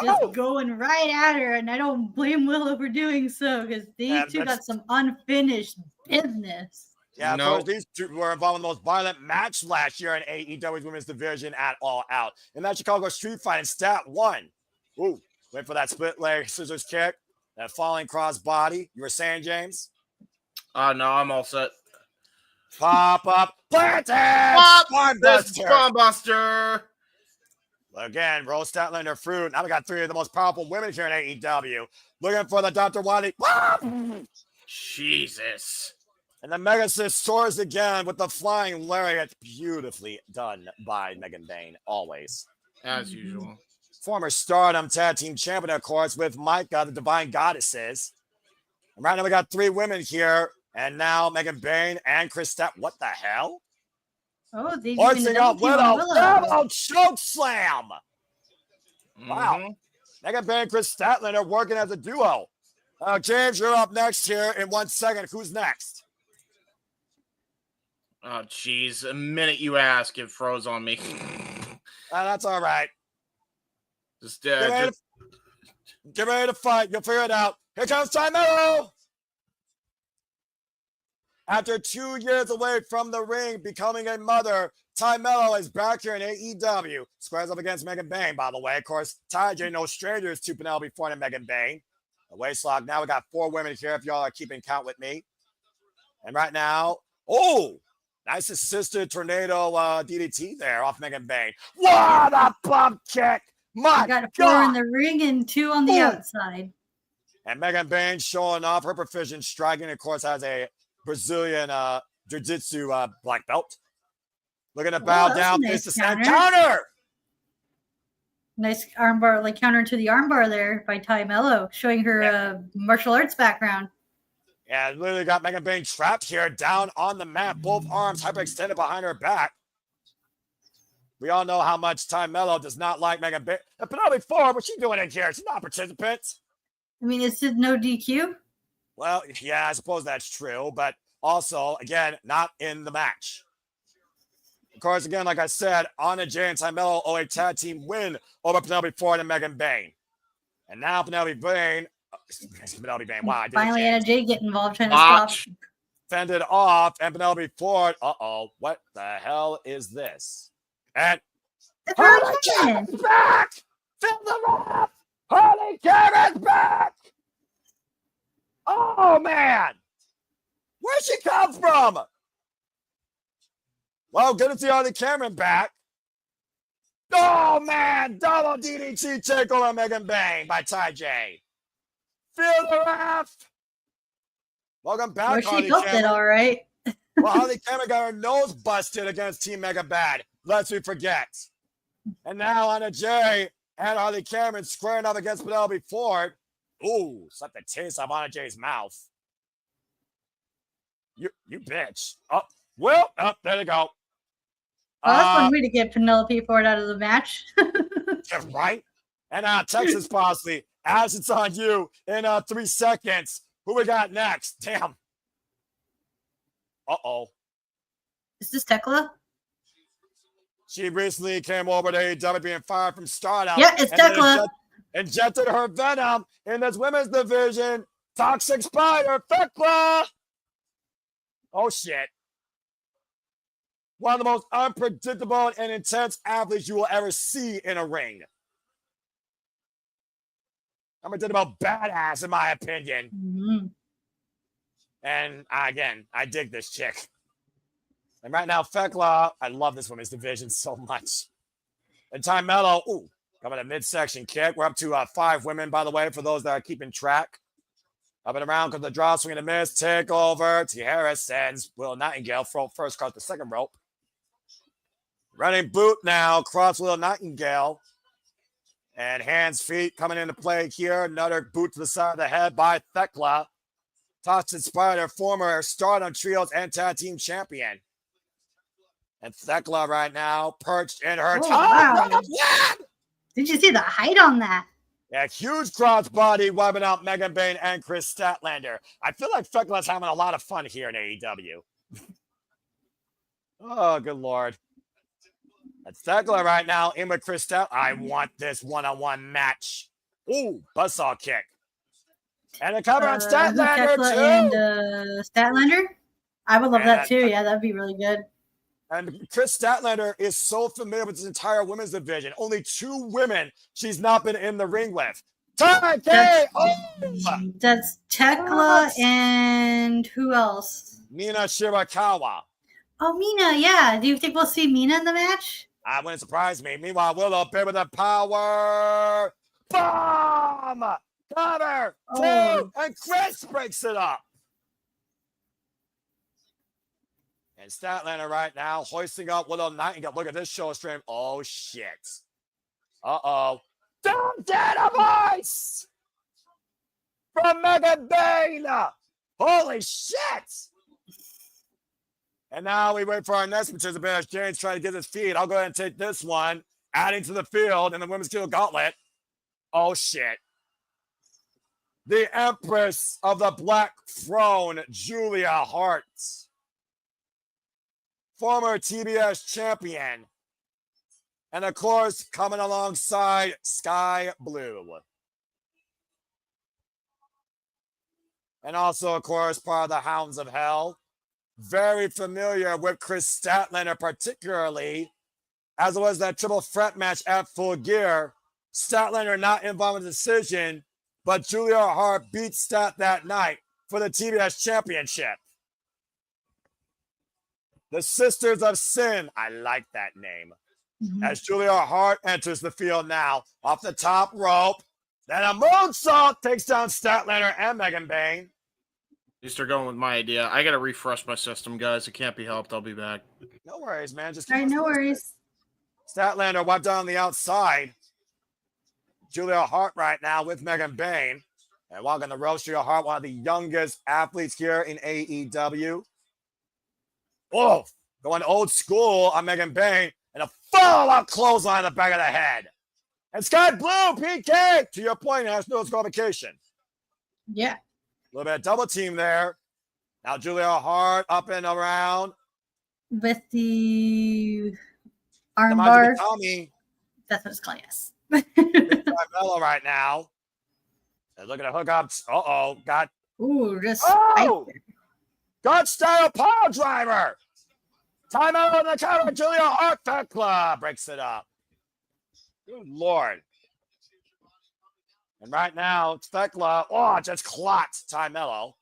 Just going right at her, and I don't blame Willow for doing so because these 2 got some unfinished business. Yeah, no. These 2 were involved in the most violent match last year in AEW's women's division at All Out. In that Chicago street fight, and Stat won. Ooh, wait for that split leg scissors kick, that falling cross body. You were saying, James? No, I'm all set. Pop up, planted, Buster. Again, Rose Statlander fruit. Now we got 3 of the most powerful women here in AEW. Looking for the Dr. Wily. Jesus. And the Mega Sis soars again with the flying lariat. Beautifully done by Megan Bayne, always. As usual. Former Stardom Tag Team Champion, of course, with Micah, the Divine Goddesses. And right now we got 3 women here. And now Megan Bayne and Chris Stat. What the hell? Oh, they hoisting up Willow. Choke slam. Wow. Megan Bayne and Chris Statlander are working as a duo. James, you're up next here in 1 second. Who's next? Oh, jeez. The minute you ask, it froze on me. That's all right. Just get ready to fight. You'll figure it out. Here comes Carmelo. After 2 years away from the ring, becoming a mother, Ty Mello is back here in AEW. Squares up against Megan Bayne, by the way. Of course, Ty J, no strangers to Penelope Ford and Megan Bayne. A waist lock. Now we got 4 women here if y'all are keeping count with me. And right now, nice assisted tornado DDT there off Megan Bayne. What a bump kick. My got God. 4 in the ring and 2 on the outside. And Megan Bayne showing off her proficient striking. Of course, has a Brazilian jiu-jitsu black belt. Looking to bow down. Nice counter. Nice armbar, like counter to the armbar there by Ty Mello, showing her martial arts background. Yeah, literally got Megan Bayne trapped here, down on the mat, both arms hyperextended behind her back. We all know how much Ty Mello does not like Megan Bayne. Penelope Ford, what's she doing in here? She's not a participant. I mean, is it no DQ? Well, yeah, I suppose that's true, but also, again, not in the match. Of course, again, like I said, Anna Jay and Ty Mello owe a tag team win over Penelope Ford and Megan Bayne. And now Penelope Bayne, wow, I did Finally, it, Anna Jay get involved trying to stop. fended off, and Penelope Ford, what the hell is this? And Harley Cameron's back! Fill the ref! Harley Cameron's back! Oh, man! Where'd she come from? Well, good to see Harley Cameron back. Oh, man! Double DDT takeover on Megan Bayne by Ty J. Feel the ref! Welcome back, Well, Harley she felt Cameron. it all right. Well, Harley Cameron got her nose busted against Team Mega Bad. Lest we forget. And now Anna Jay and Harley Cameron squaring up against Penelope Ford. Ooh, slap the taste off Anna Jay's mouth. You bitch. There you go. Well, that's one way to get Penelope Ford out of the match. Right? And Texas Bosley, as it's on you in 3 seconds. Who we got next? Damn. Uh-oh. Is this Tekla? She recently came over to AEW being fired from Stardom. Yeah, it's Tekla. Injected her venom in this women's division. Toxic Spider, Tekla. Oh, shit. One of the most unpredictable and intense athletes you will ever see in a ring. Unpredictable badass, in my opinion. Mm-hmm. And again, I dig this chick. And right now, Tekla, I love this women's division so much. And Ty Mello, coming a midsection kick. We're up to 5 women, by the way, for those that are keeping track. Up and around comes the draw, swing and a miss, takeover. T. Harris sends Will Nightingale first across the second rope. Running boot now, cross Will Nightingale. And hands, feet coming into play here. Another boot to the side of the head by Tekla. Toxic Spider, former Stardom Trios and Tag Team Champion. And Tekla right now perched in her top. Wow. Did you see the height on that? Yeah, huge crossbody wiping out Megan Bayne and Chris Statlander. I feel like Tekla's having a lot of fun here in AEW. Oh, good Lord. That's Tekla right now in with Chris Statlander. I want this one-on-one match. Ooh, buzzsaw kick. And a cover on Statlander, Tekla too. and Statlander? I would love that, too. Yeah, that'd be really good. And Chris Statlander is so familiar with this entire women's division. Only 2 women she's not been in the ring with. That's Tekla and who else? Mina Shirakawa. Oh, Mina, yeah. Do you think we'll see Mina in the match? I wouldn't surprise me. Meanwhile, Willow bit with the power bomb. Cover 2, and Chris breaks it up. And Statlander right now hoisting up Willow Nightingale. Look at this show stream. Oh, shit. Uh-oh. Don't get a voice from Megan Bayne. Holy shit. And now we wait for our next participant as James trying to get his feet. I'll go ahead and take this one. Adding to the field in the women's title gauntlet. Oh, shit. The Empress of the Black Throne, Julia Hart. Former TBS champion. And of course, coming alongside Sky Blue. And also, of course, part of the Hounds of Hell. Very familiar with Chris Statlander, particularly, as it was that triple threat match at Full Gear. Statlander not involved in the decision, but Julia Hart beat Stat that night for the TBS championship. The Sisters of Sin. I like that name. Mm-hmm. As Julia Hart enters the field now, off the top rope. Then a moonsault takes down Statlander and Megan Bayne. You start going with my idea. I got to refresh my system, guys. It can't be helped. I'll be back. No worries, man. Just all right, no worries. Statlander wiped down the outside. Julia Hart right now with Megan Bayne. And walking the ropes, Julia Hart, one of the youngest athletes here in AEW. Oh, going old school on Megan Bayne. And a follow-up clothesline in the back of the head. And Sky Blue, PK, to your point, has no disqualification. Yeah. A little bit of double team there. Now Julia Hart up and around. With the arm The bar. Tommy. That's what it's called, yes. Carmelo right now. And look at the hookups. Uh-oh. Got Just God style power driver. Timeout on the counter. Julia Hart. Fat Club breaks it up. Good Lord. And right now, it's Thekla. Oh, just clocked Timello.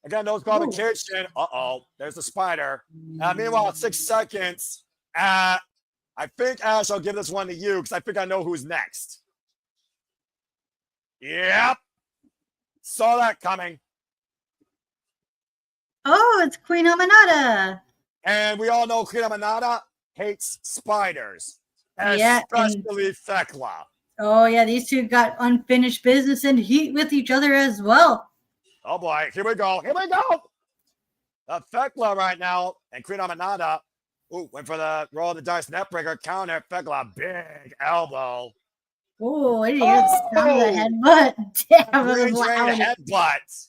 Again, no disqualification. Uh-oh. There's the spider. Meanwhile, 6 seconds. I think, Ash, I'll give this one to you because I think I know who's next. Yep. Saw that coming. Oh, it's Queen Amanada. And we all know Queen Amanada hates spiders. Especially Thekla. Oh, yeah, these two got unfinished business and heat with each other as well. Oh, boy. Here we go. Here we go. Thekla right now and Queen Amanada. Ooh, went for the roll of the dice neckbreaker counter. Thekla, big elbow. Oh, I didn't even sound the headbutt. Damn, it was loud. Headbutt.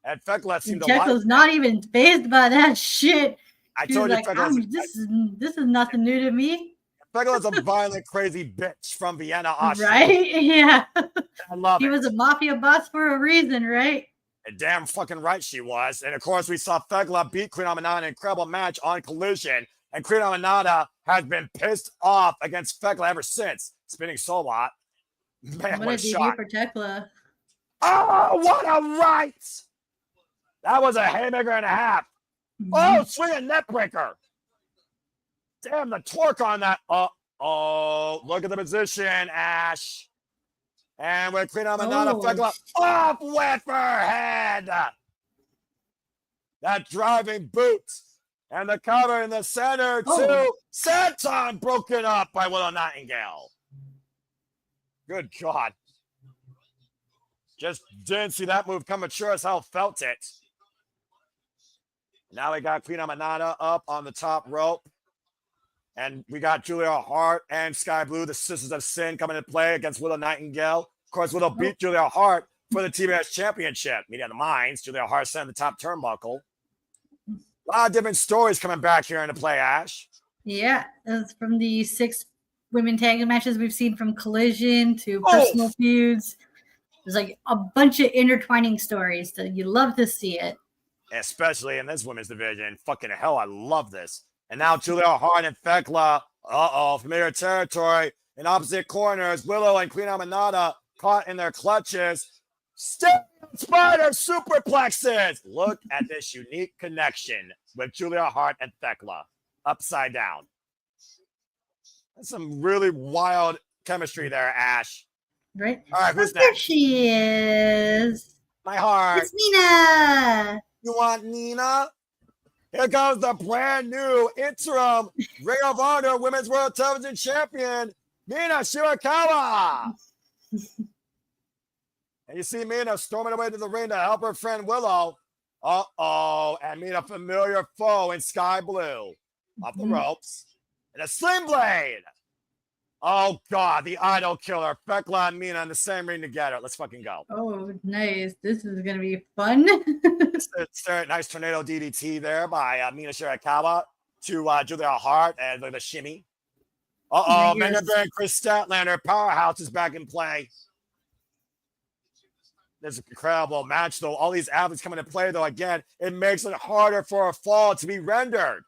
And Thekla seemed to Thekla was not even phased by that shit. I told you, like, this is nothing new to me. Thekla is a violent, crazy bitch from Vienna, Austria. Right? Yeah. I love it. He was a mafia boss for a reason, right? And damn fucking right she was. And of course, we saw Thekla beat Queen Amanada in an incredible match on Collision. And Queen Amanada has been pissed off against Thekla ever since. Spinning so lot. Man, what a shot. For Thekla. Oh, what a right! That was a haymaker and a half. Oh, swinging neckbreaker. Damn, the torque on that. Oh, look at the position, Ash. And with Queen Amanada, Thekla off with her head. That driving boot. And the cover in the center, too. Santon broken up by Willow Nightingale. Good God. Just didn't see that move coming. Sure as hell felt it. Now we got Queen Amanada up on the top rope. And we got Julia Hart and Sky Blue, the Sisters of Sin, coming into play against Willow Nightingale. Of course, Willow beat Julia Hart for the TBS Championship. Meeting of the Minds. Julia Hart sent the top turnbuckle. A lot of different stories coming back here into play, Ash. Yeah, it's from the 6 women tag matches we've seen from Collision to personal feuds. There's like a bunch of intertwining stories that you love to see it. Especially in this women's division. Fucking hell, I love this. And now Julia Hart and Thekla, familiar territory. In opposite corners, Willow and Queen Amanada caught in their clutches. Spider superplexes. Look at this unique connection with Julia Hart and Thekla. Upside down. That's some really wild chemistry there, Ash. Right? All right, who's there next? She is. My heart. It's Nina. You want Nina? Here comes the brand new interim Ring of Honor Women's World Television Champion, Mina Shirakawa. And you see Mina storming away to the ring to help her friend Willow. And meet a familiar foe in Sky Blue. Off the ropes. And a sling blade. Oh, God, the idol killer. Thekla and Mina in the same ring together. Let's fucking go. Oh, nice. This is going to be fun. It's a nice tornado DDT there by Mina Shirakawa to Julia Hart and the shimmy. Megan Bayne, Chris Statlander, Powerhouse is back in play. This is an incredible match, though. All these athletes coming to play, though, again, it makes it harder for a fall to be rendered.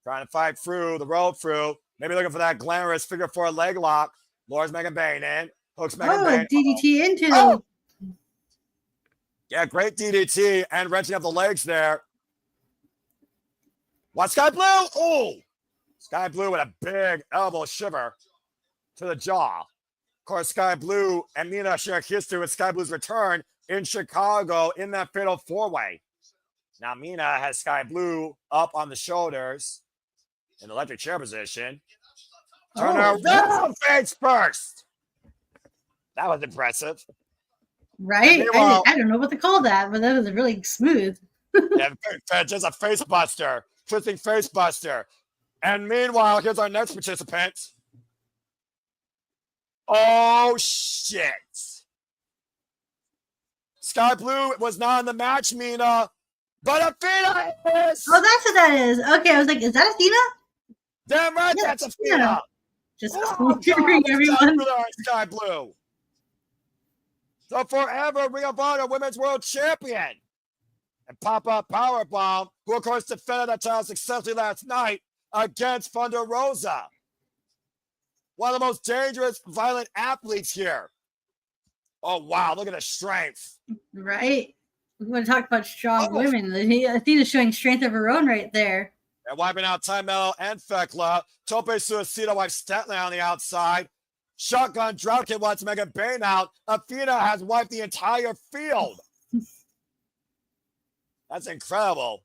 Trying to fight through the rope through. Maybe looking for that glamorous figure 4 leg lock. Lures Megan Bayne in. Hooks Megan Bayne. DDT into. Yeah, great DDT and wrenching up the legs there. What, Sky Blue? Oh! Sky Blue with a big elbow shiver to the jaw. Of course, Sky Blue and Mina share history with Sky Blue's return in Chicago in that fatal 4-way. Now Mina has Sky Blue up on the shoulders in the electric chair position. Turn her around face first. That was impressive. Right? Meanwhile- I don't know what to call that, but that was really smooth. Yeah, just a face buster, twisting face buster. And meanwhile, here's our next participant. Oh shit! Sky Blue was not in the match, Mina, but Athena is. Oh, that's what that is. Okay, I was like, is that Athena? Damn right, Yeah, that's Athena. Just Oh, clearing God, everyone. Sky Blue. The forever Ring of Honor Women's World Champion. And Pop-Up Powerbomb, who of course defended that title successfully last night against Thunder Rosa. One of the most dangerous, violent athletes here. Oh, wow, look at the strength. Right? We want to talk about strong Oh. women. Athena's showing strength of her own right there. And wiping out Time Mello and Fekla. Tope Suicida wipes Statler on the outside. Shotgun Dropkick wants to make a bang out. Athena has wiped the entire field. That's incredible.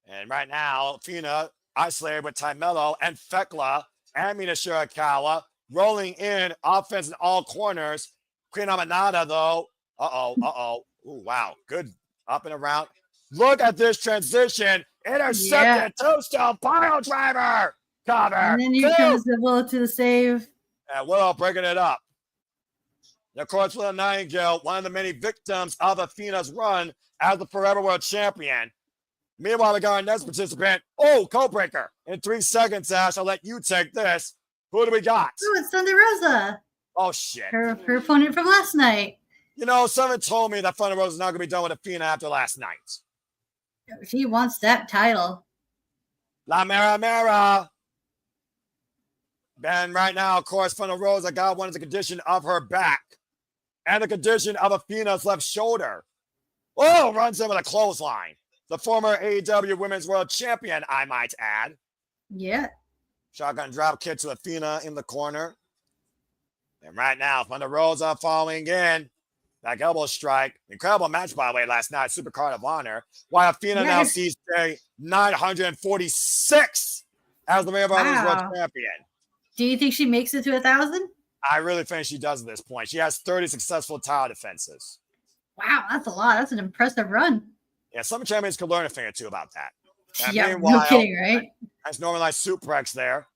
And right now, Athena isolated with Time Mello and Fekla and Mina Shirakawa rolling in offense in all corners. Queen Amanada, though. Ooh, wow. Good up and around. Look at this transition. Intercepted. Tombstone pile driver. Cover. And then here comes the Willow to the save. And Willow breaking it up. And of course, Willow Nightingale, one of the many victims of Athena's run as the Forever World Champion. Meanwhile, we got our next participant. Oh, Codebreaker. In 3 seconds, Ash, I'll let you take this. Who do we got? Oh, it's Thunder Rosa. Oh, shit. Her opponent from last night. You know, someone told me that Thunder Rosa is not going to be done with Athena after last night. She wants that title. La Mera Mera. And right now, of course, Thunder Rosa got one as a condition of her back and the condition of Athena's left shoulder. Oh, runs in with a clothesline. The former AEW Women's World Champion, I might add. Yeah. Shotgun drop kick to Athena in the corner. And right now, Thunder Rosa following in. Back elbow strike. Incredible match, by the way, last night. Super Card of Honor. While Athena now sees day 946 as the Ring of Honor's World Champion. Do you think she makes it to 1,000? I really think she does at this point. She has 30 successful title defenses. Wow, that's a lot. That's an impressive run. Yeah, some champions could learn a thing or two about that. And yeah, no kidding, right? Nice normalized suplex there.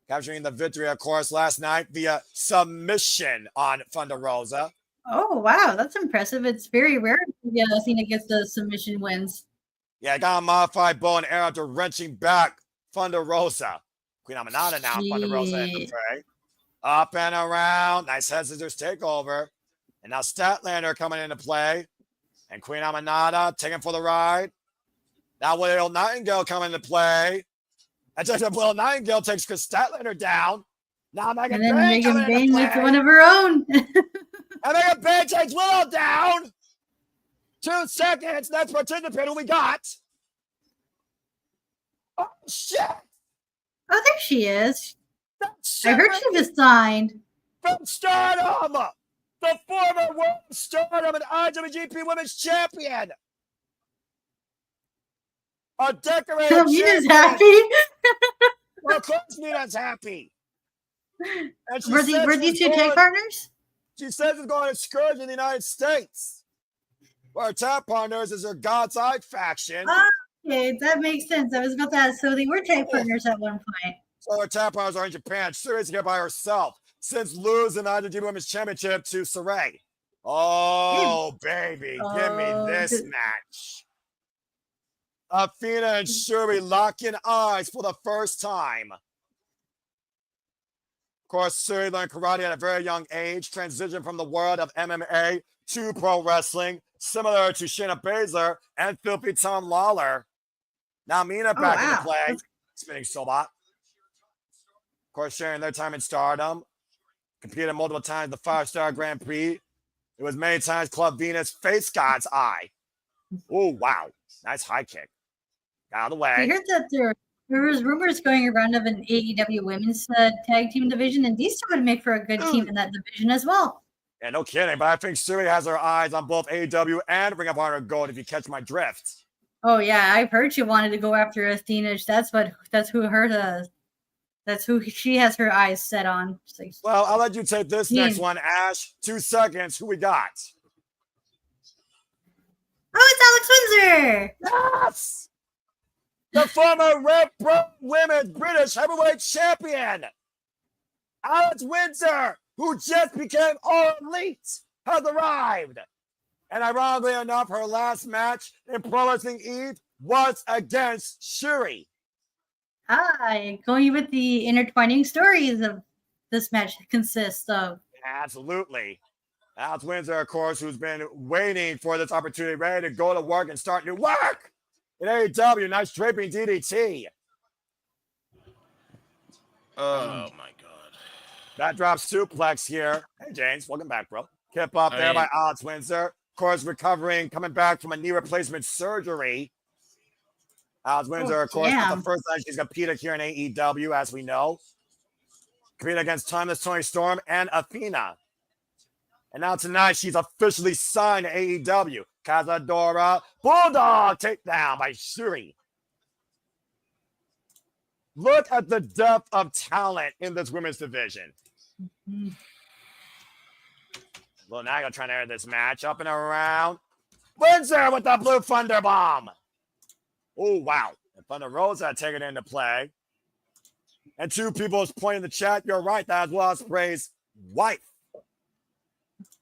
Capturing the victory, of course, last night via submission on Thunder Rosa. Oh, wow. That's impressive. It's very rare Athena gets the submission wins. Yeah, got a modified bow and arrow after wrenching back Thunder Rosa. Queen Amanada now, Thunder Rosa in the fray. Up and around. Nice head scissors takeover. And now Statlander coming into play. And Queen Amanada taking for the ride. Now Will Nightingale coming into play. And just Will Nightingale takes Chris Statlander down. Now Megan Bain with one of her own. And Megan Bain takes Willow down. 2 seconds. Next participant who we got. Oh, shit. Oh, there she is. I heard she was signed. From Stardom. The former World Stardom and IWGP Women's Champion. A decorated champion. Nina's happy. Well, of course Nina's happy. And Were these two tag partners? She says it's going to excursion in the United States. Well, her tag partners is her God's Eye faction. Okay, that makes sense. I was about to ask. So they were tag partners at one point. So her tag partners are in Japan. She's seriously here by herself since losing the IWGP Women's Championship to Sarai. Oh, baby. Give me this match. Athena and Shuri locking eyes for the first time. Of course, Shuri learned karate at a very young age, transitioned from the world of MMA to pro wrestling, similar to Shayna Baszler and Filthy Tom Lawler. Now Mina back into play, spinning Sobot. Of course, sharing their time in Stardom, competed multiple times in the 5-Star Grand Prix. It was many times Club Venus face God's Eye. Oh, wow. Nice high kick. Got out of the way. I heard that there was rumors going around of an AEW women's tag team division, and these two would make for a good team in that division as well. Yeah, no kidding. But I think Shuri has her eyes on both AEW and Ring of Honor Gold, if you catch my drift. Oh, yeah. I've heard she wanted to go after Athena. That's who her That's who she has her eyes set on. Like, Well, I'll let you take this Yeah. next one, Ash. 2 seconds. Who we got? oh, it's Alex Windsor. Yes! The former Red Pro Women's British Heavyweight Champion, Alex Windsor, who just became All Elite, has arrived. And ironically enough, her last match in Pro Wrestling Eve was against Shuri. Hi, going with the intertwining stories of this match consists of. Absolutely. Alex Windsor, of course, who's been waiting for this opportunity, ready to go to work and start new work in AEW. Nice draping DDT. Oh my god. That drop suplex here. Hey, James, welcome back, bro. Kept up there by Alex Windsor. Of course, recovering, coming back from a knee replacement surgery. Alex Windsor, of course, that's the first time she's competed here in AEW, as we know. Competing against Timeless Tony Storm and Athena. And now tonight, she's officially signed to AEW. Cazadora, Bulldog takedown by Shuri. Look at the depth of talent in this women's division. Well, now I'm trying to end this match. Up and around. Windsor with the Blue Thunder Bomb. Oh, wow. And Thunder Rhodes had taken into play. And 2 people is pointing in the chat. You're right. That was Will Ospreay's wife,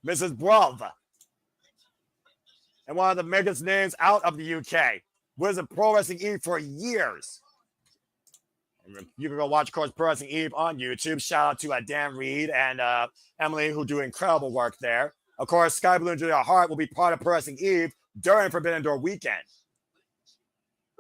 Mrs. Bruv. And one of the biggest names out of the UK. Was in Pro Wrestling Eve for years. And you can go watch, of course, Pro Wrestling Eve on YouTube. Shout out to Dan Reed and Emily, who do incredible work there. Of course, Sky Blue and Julia Hart will be part of Pro Wrestling Eve during Forbidden Door weekend.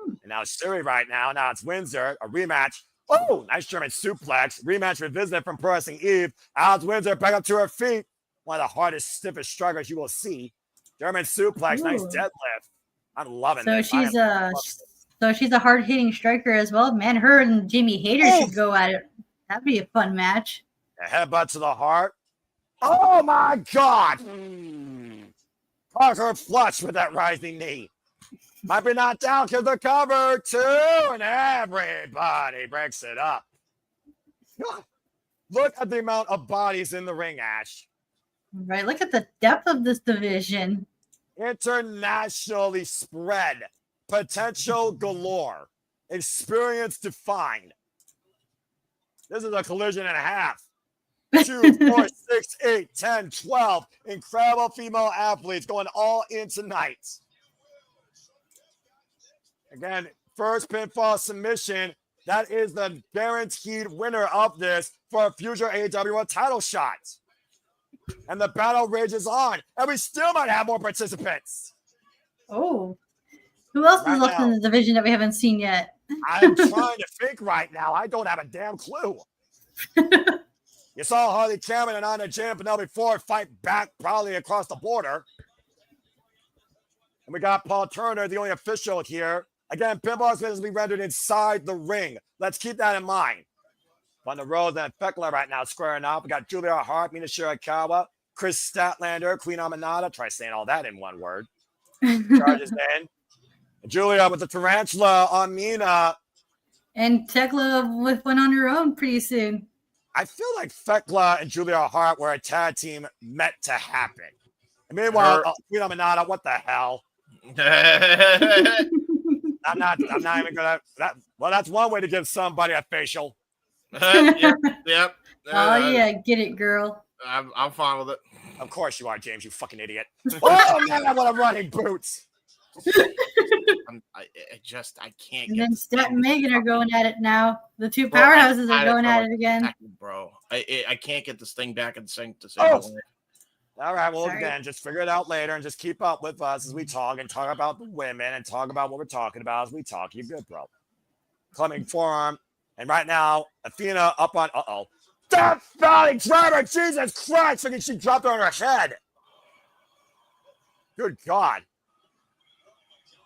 And now it's Shuri right now. Now it's Windsor, a rematch. Oh, nice German suplex. Rematch revisited from Pro Wrestling Eve. Alex Windsor back up to her feet. One of the hardest, stiffest strikers you will see. German suplex, nice deadlift. I'm loving this. So she's a hard-hitting striker as well. Man, her and Jamie Hayter should go at it. That'd be a fun match. A headbutt to the heart. Oh, my God. Caught her flush with that rising knee. Might be knocked down because the cover, too. And everybody breaks it up. Look at the amount of bodies in the ring, Ash. Right, look at the depth of this division. Internationally spread. Potential galore. Experience defined. This is a collision and a half. 2, 4, 6, 8, 10, 12. Incredible female athletes going all in tonight. Again, first pinfall submission. That is the guaranteed winner of this for a future AEW title shot. And the battle rages on. And we still might have more participants. Oh. Who else is left in the division that we haven't seen yet? I'm trying to think right now. I don't have a damn clue. You saw Harley Cameron and Anna Jam Penelope Ford fight back probably across the border. And we got Paul Turner, the only official here. Again, pinball is going to be rendered inside the ring. Let's keep that in mind. On the road, then Feckler right now squaring off. We got Julia Hart, Mina Shirakawa, Chris Statlander, Queen Aminata. Try saying all that in one word. Charges in. Julia with the tarantula on Mina. And Tekla went on her own pretty soon. I feel like Thekla and Julia Hart were a tag team meant to happen. And meanwhile, Queen Aminata, what the hell? I'm not even gonna. Well, that's one way to give somebody a facial. Yep. Oh yeah, get it, girl. I'm fine with it. Of course you are, James. You fucking idiot. Oh man, what a running boots. I can't. And then Stat and Megan are going at it now. The 2 powerhouses are going at it again. Bro, I can't get this thing back in sync to say. All right, well, again, just figure it out later and just keep up with us as we talk and talk about the women and talk about what we're talking about as we talk. You're good, bro. Coming forearm. And right now, Athena up on, Death Valley Driver, Jesus Christ, thinking she dropped her on her head. Good God.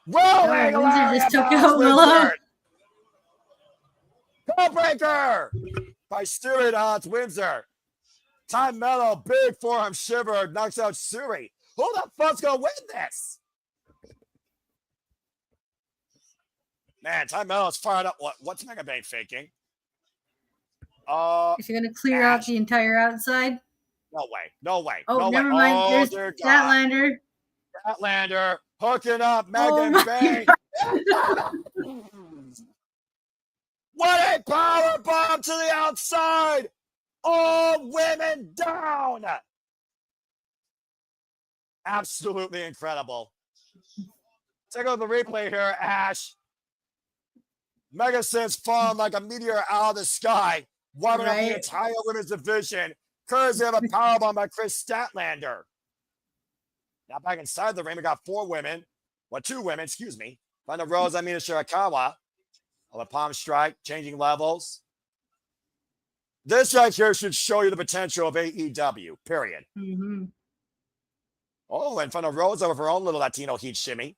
Rolling just took out Willow. Codebreaker by Stewart Odds Windsor. Time Mellow, big forearm shiver, knocks out Suri. Who the fuck's gonna win this? Man, Time Mellow's fired up. What's Mega Bane faking? Is she gonna clear out the entire outside? No way. No way. Oh, no never way. mind. Oh, There's dear God. Statlander. Statlander hooking up Oh Megan my Bang. What a power bomb to the outside. All women down. Absolutely incredible. Take a look at the replay here, Ash. Mega Sins falling like a meteor out of the sky, warming up the entire women's division. Courtesy of a powerbomb by Chris Statlander. Now back inside the ring, we got 2 women, excuse me. Thunder Rose, Mina Shirakawa. On the palm strike, changing levels. This right here should show you the potential of AEW, period. Mm-hmm. Oh, and Thunder Rose with her own little Latino heat shimmy.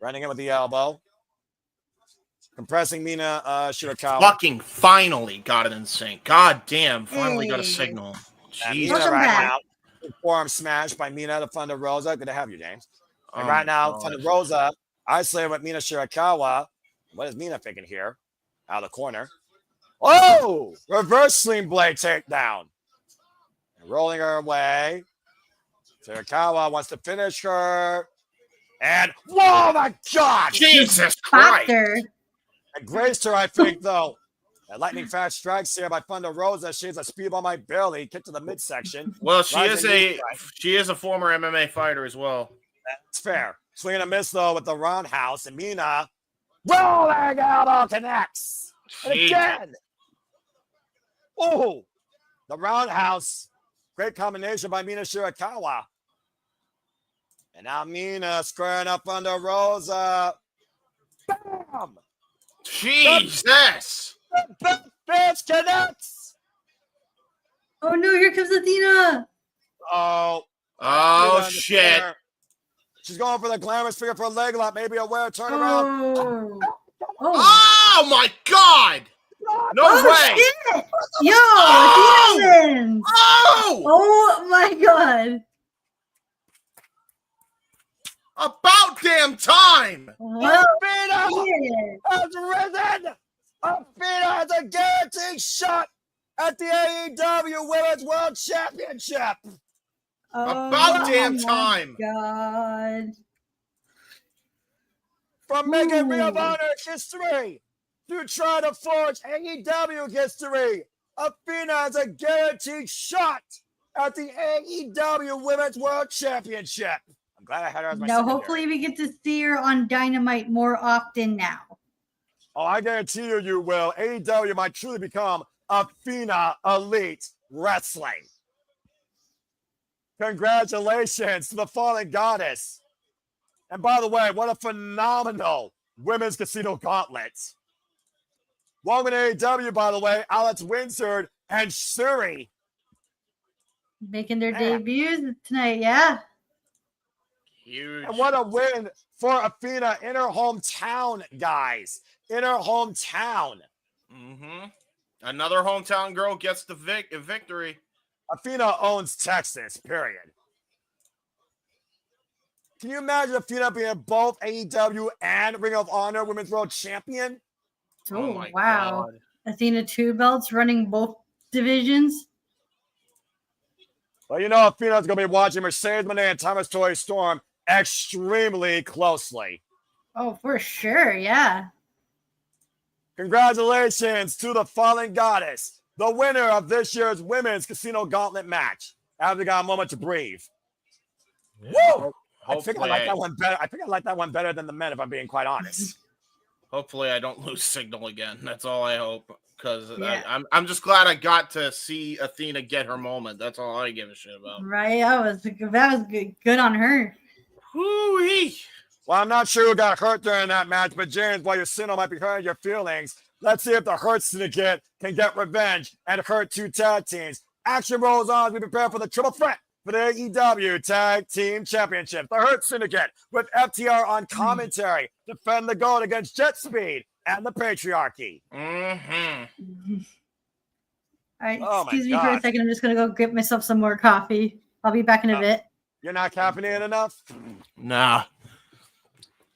Running in with the elbow. Compressing Mina Shirakawa. Fucking finally got it in sync. God damn, finally got a signal. Mina Welcome right back. now. Forearm smash by Mina to Thunder Rosa. Good to have you, James. And Oh right now, God. Thunder Rosa isolated with Mina Shirakawa. What is Mina thinking here? Out of the corner. Oh! Reverse sling blade takedown. And rolling her away. Shirakawa wants to finish her. And, whoa, my God! Jesus Popped Christ! her. And graced her, I think, though. And lightning fast strikes here by Thunder Rosa. She's a speedball my belly. Kick to the midsection. Well, she Rising knee strike. is a former MMA fighter as well. That's fair. Swing and a miss, though, with the roundhouse. And Mina rolling out all connects. And Jeez. again. Oh, the roundhouse. Great combination by Mina Shirakawa. And now Mina squaring up under Rosa. Bam! Jesus! The bitch connects. Oh no, here comes Athena. Oh. Oh, Athena in the shit. corner. She's going for the glamorous figure for a leg lock. Maybe a wear turnaround. Oh. Oh. Oh, my God! No way! Shit. Yo, Oh! Athena wins. Oh! Oh my God. About damn time! Well, Athena shit. has risen. Athena has a guaranteed shot at the AEW Women's World Championship. About damn my time! God. From making Ring of Ooh. Honor history to try to forge AEW history, Athena has a guaranteed shot at the AEW Women's World Championship. I'm glad I had her as my Now, secondary. hopefully, we get to see her on Dynamite more often now. Oh, I guarantee you will. AEW might truly become Athena Elite Wrestling. Congratulations to the fallen goddess. And by the way, what a phenomenal women's casino gauntlet. Welcome to AEW, by the way, Alex Windsor and Shuri. Making their Yeah. debuts tonight, yeah. Huge. And what a win for Athena in her hometown, guys. In her hometown. Mm-hmm. Another hometown girl gets the victory. Athena owns Texas, period. Can you imagine Athena being both AEW and Ring of Honor Women's World Champion? Oh, my wow. God. Athena 2 belts running both divisions. Well, you know Athena's going to be watching Mercedes Moné and Thomas Toy Storm extremely closely. Oh, for sure, yeah. Congratulations to the fallen goddess, the winner of this year's Women's Casino Gauntlet match. After got a moment to breathe. Woo! I think I like that one better. I think I like that one better than the men, if I'm being quite honest. Hopefully, I don't lose signal again. That's all I hope. Because Yeah. I'm just glad I got to see Athena get her moment. That's all I give a shit about. Right, that was good on her. Woo-wee. Well, I'm not sure who got hurt during that match, but James, while your signal might be hurting your feelings, let's see if the Hurt Syndicate can get revenge and hurt 2 tag teams. Action rolls on as we prepare for the triple threat for the AEW Tag Team Championship. The Hurt Syndicate with FTR on commentary defend the gold against JetSpeed and the Patriarchy. Mm-hmm. All right, Oh my excuse me for a God. second. I'm just going to go get myself some more coffee. I'll be back in a bit. You're not caffeinated enough? Nah.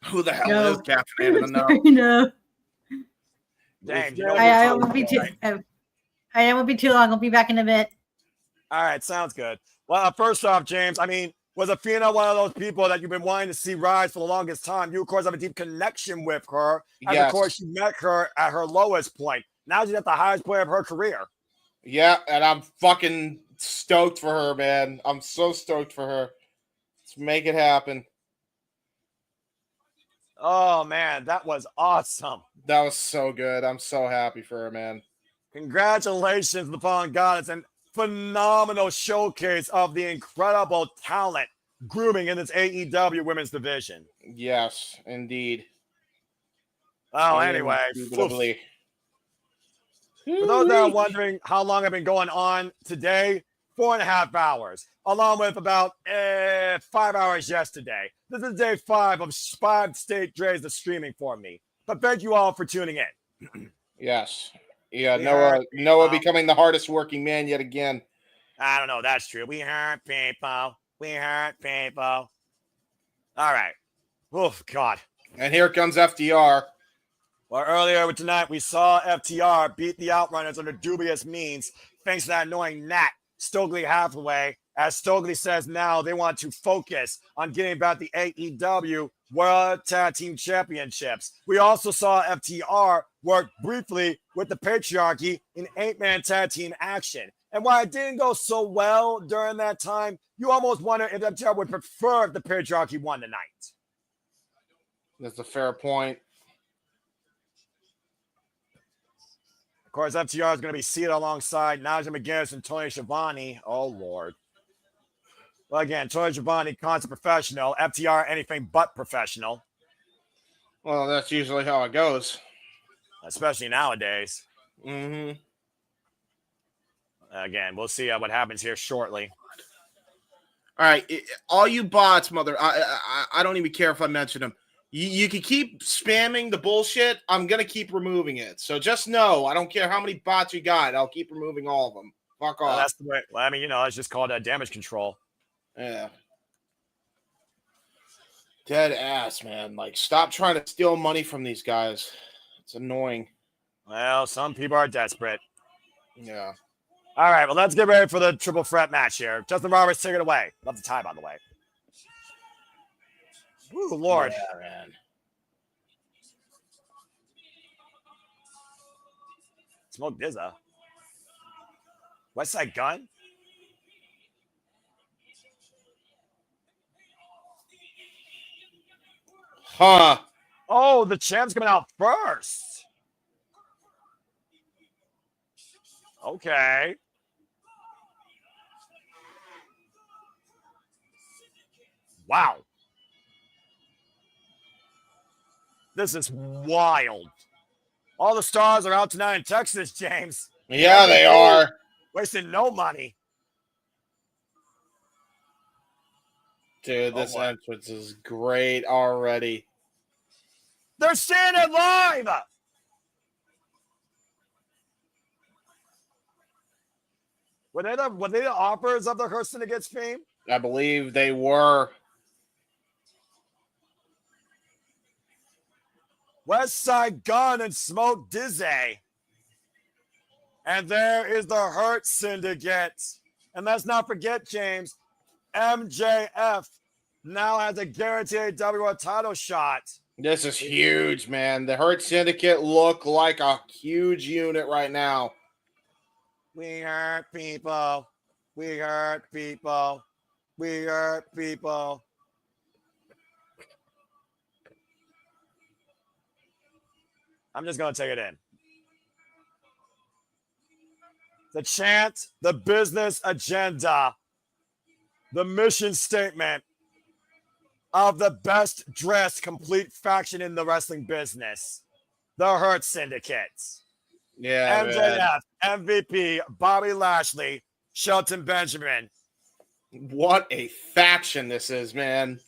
Who the hell No. is caffeinated enough? No. Dang, I will be too. Oh, All right, it won't be too long. I'll be back in a bit. All right, sounds good. Well, first off, James, I mean, was Athena one of those people that you've been wanting to see rise for the longest time? You, of course, have a deep connection with her. And, of Yes. course, you met her at her lowest point. Now she's at the highest point of her career. Yeah, and I'm fucking stoked for her, man. I'm so stoked for her. Let's make it happen. Oh, man, that was awesome. That was so good. I'm so happy for her, man. Congratulations to the Fallen Goddess and phenomenal showcase of the incredible talent grooming in this AEW women's division. Yes, indeed. Oh, anyway. Indubitably. For those that are wondering how long I've been going on today, 4.5 hours, along with about 5 hours yesterday. This is day 5 of 5 state days of streaming for me. But thank you all for tuning in. Yes. Yeah, We Noah hurt Noah people. becoming the hardest working man yet again. I don't know. That's true. We hurt people. We hurt people. All right. Oh, God. And here comes FDR. Well, earlier tonight, we saw FTR beat the Outrunners under dubious means, thanks to that annoying Nat, Stokely Hathaway. As Stokely says now, they want to focus on getting back the AEW World Tag Team Championships. We also saw FTR work briefly with the Patriarchy in 8-man tag team action. And while it didn't go so well during that time, you almost wonder if FTR would prefer if the Patriarchy won tonight. That's a fair point. Of course, FTR is going to be seated alongside Naja McGinnis and Tony Schiavone. Oh, Lord. Well, again, Tony Schiavone, constant professional. FTR, anything but professional. Well, that's usually how it goes. Especially nowadays. Mm-hmm. Again, we'll see what happens here shortly. All right. All you bots, I don't even care if I mention them. You can keep spamming the bullshit. I'm going to keep removing it. So just know, I don't care how many bots you got. I'll keep removing all of them. Fuck off. That's the way. Well, I mean, it's just called damage control. Yeah. Dead ass, man. Like, stop trying to steal money from these guys. It's annoying. Well, some people are desperate. Yeah. All right, well, let's get ready for the triple threat match here. Justin Roberts, take it away. Love the tie, by the way. Ooh, Lord. Yeah, man. Smoke Dizza. West Side Gun? Huh. Oh, the champ's coming out first. Okay. Wow. This is wild. All the stars are out tonight in Texas, James. Yeah, they are. Wasting no money. Dude, this entrance is great already. They're seeing it live. Were they the offers of the Her Syndicate's fame? I believe they were. West Side Gun and Smoke Dizzy. And there is the Hurt Syndicate. And let's not forget, James, MJF now has a guaranteed WWE title shot. This is huge, man. The Hurt Syndicate look like a huge unit right now. We hurt people. We hurt people. We hurt people. I'm just going to take it in. The chant, the business agenda, the mission statement of the best dressed complete faction in the wrestling business, the Hurt Syndicate. Yeah, MJF, man. MVP, Bobby Lashley, Shelton Benjamin. What a faction this is, man.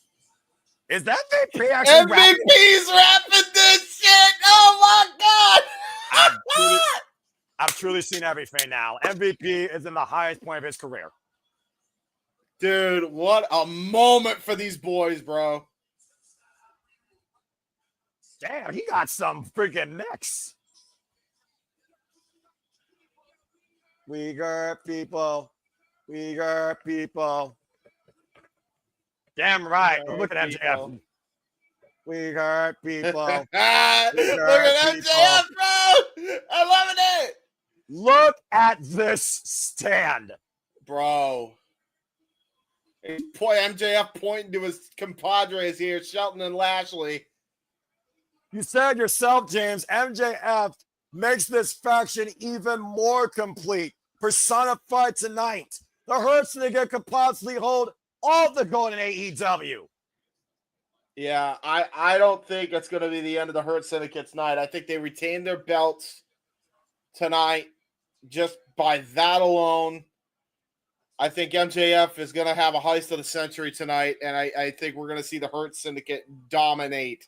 Is that MVP actually MVP's rapping this shit? Oh my God! I've truly seen everything now. MVP is in the highest point of his career. Dude, what a moment for these boys, bro. Damn, he got some freaking necks. We got people. We got people. Damn right. Look at MJF. We got people. Look at MJF, bro. I'm loving it. Look at this stand. Bro. Boy, MJF pointing to his compadres here, Shelton and Lashley. You said yourself, James, MJF makes this faction even more complete. Personified tonight. The Hurt Syndicate could possibly hold all the gold in AEW. Yeah, I don't think it's going to be the end of the Hurt Syndicate's night. I think they retain their belts tonight just by that alone. I think MJF is going to have a heist of the century tonight, and I think we're going to see the Hurt Syndicate dominate.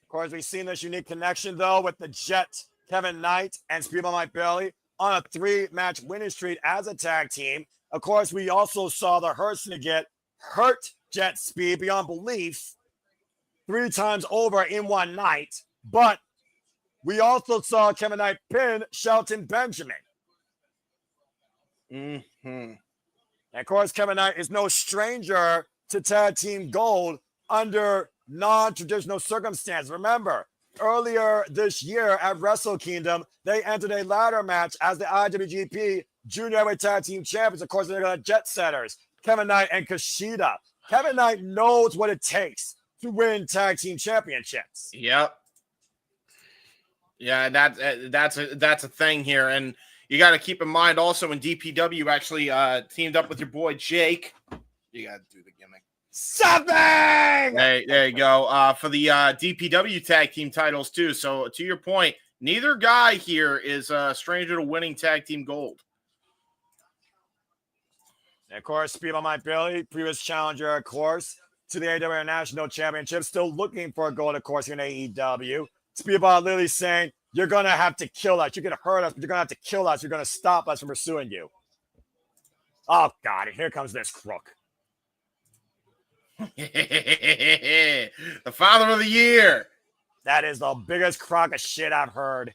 Of course, we've seen this unique connection, though, with the Jet, Kevin Knight, and Speedball Mike Bailey on a 3-match winning streak as a tag team. Of course, we also saw the Hurt Syndicate hurt JetSpeed beyond belief 3 times over in one night. But we also saw Kevin Knight pin Shelton Benjamin. Mm-hmm. And of course, Kevin Knight is no stranger to tag team gold under non-traditional circumstances. Remember, earlier this year at Wrestle Kingdom, they entered a ladder match as the IWGP Junior Heavyweight Tag Team Champions. Of course, they're going to jet setters, Kevin Knight and Kushida. Kevin Knight knows what it takes to win tag team championships. Yep. Yeah, that's a thing here, and you got to keep in mind also when DPW actually teamed up with your boy Jake. You got to do the gimmick. Something! Hey, there you go. For the DPW tag team titles too. So to your point, neither guy here is a stranger to winning tag team gold. And of course, Speedball Mike Bailey, previous challenger, of course, to the AEW National Championship, still looking for a gold, of course, in AEW. Speedball literally saying, you're going to have to kill us. You're going to hurt us, but you're going to have to kill us. You're going to stop us from pursuing you. Oh, God, and here comes this crook. The father of the year. That is the biggest crock of shit I've heard.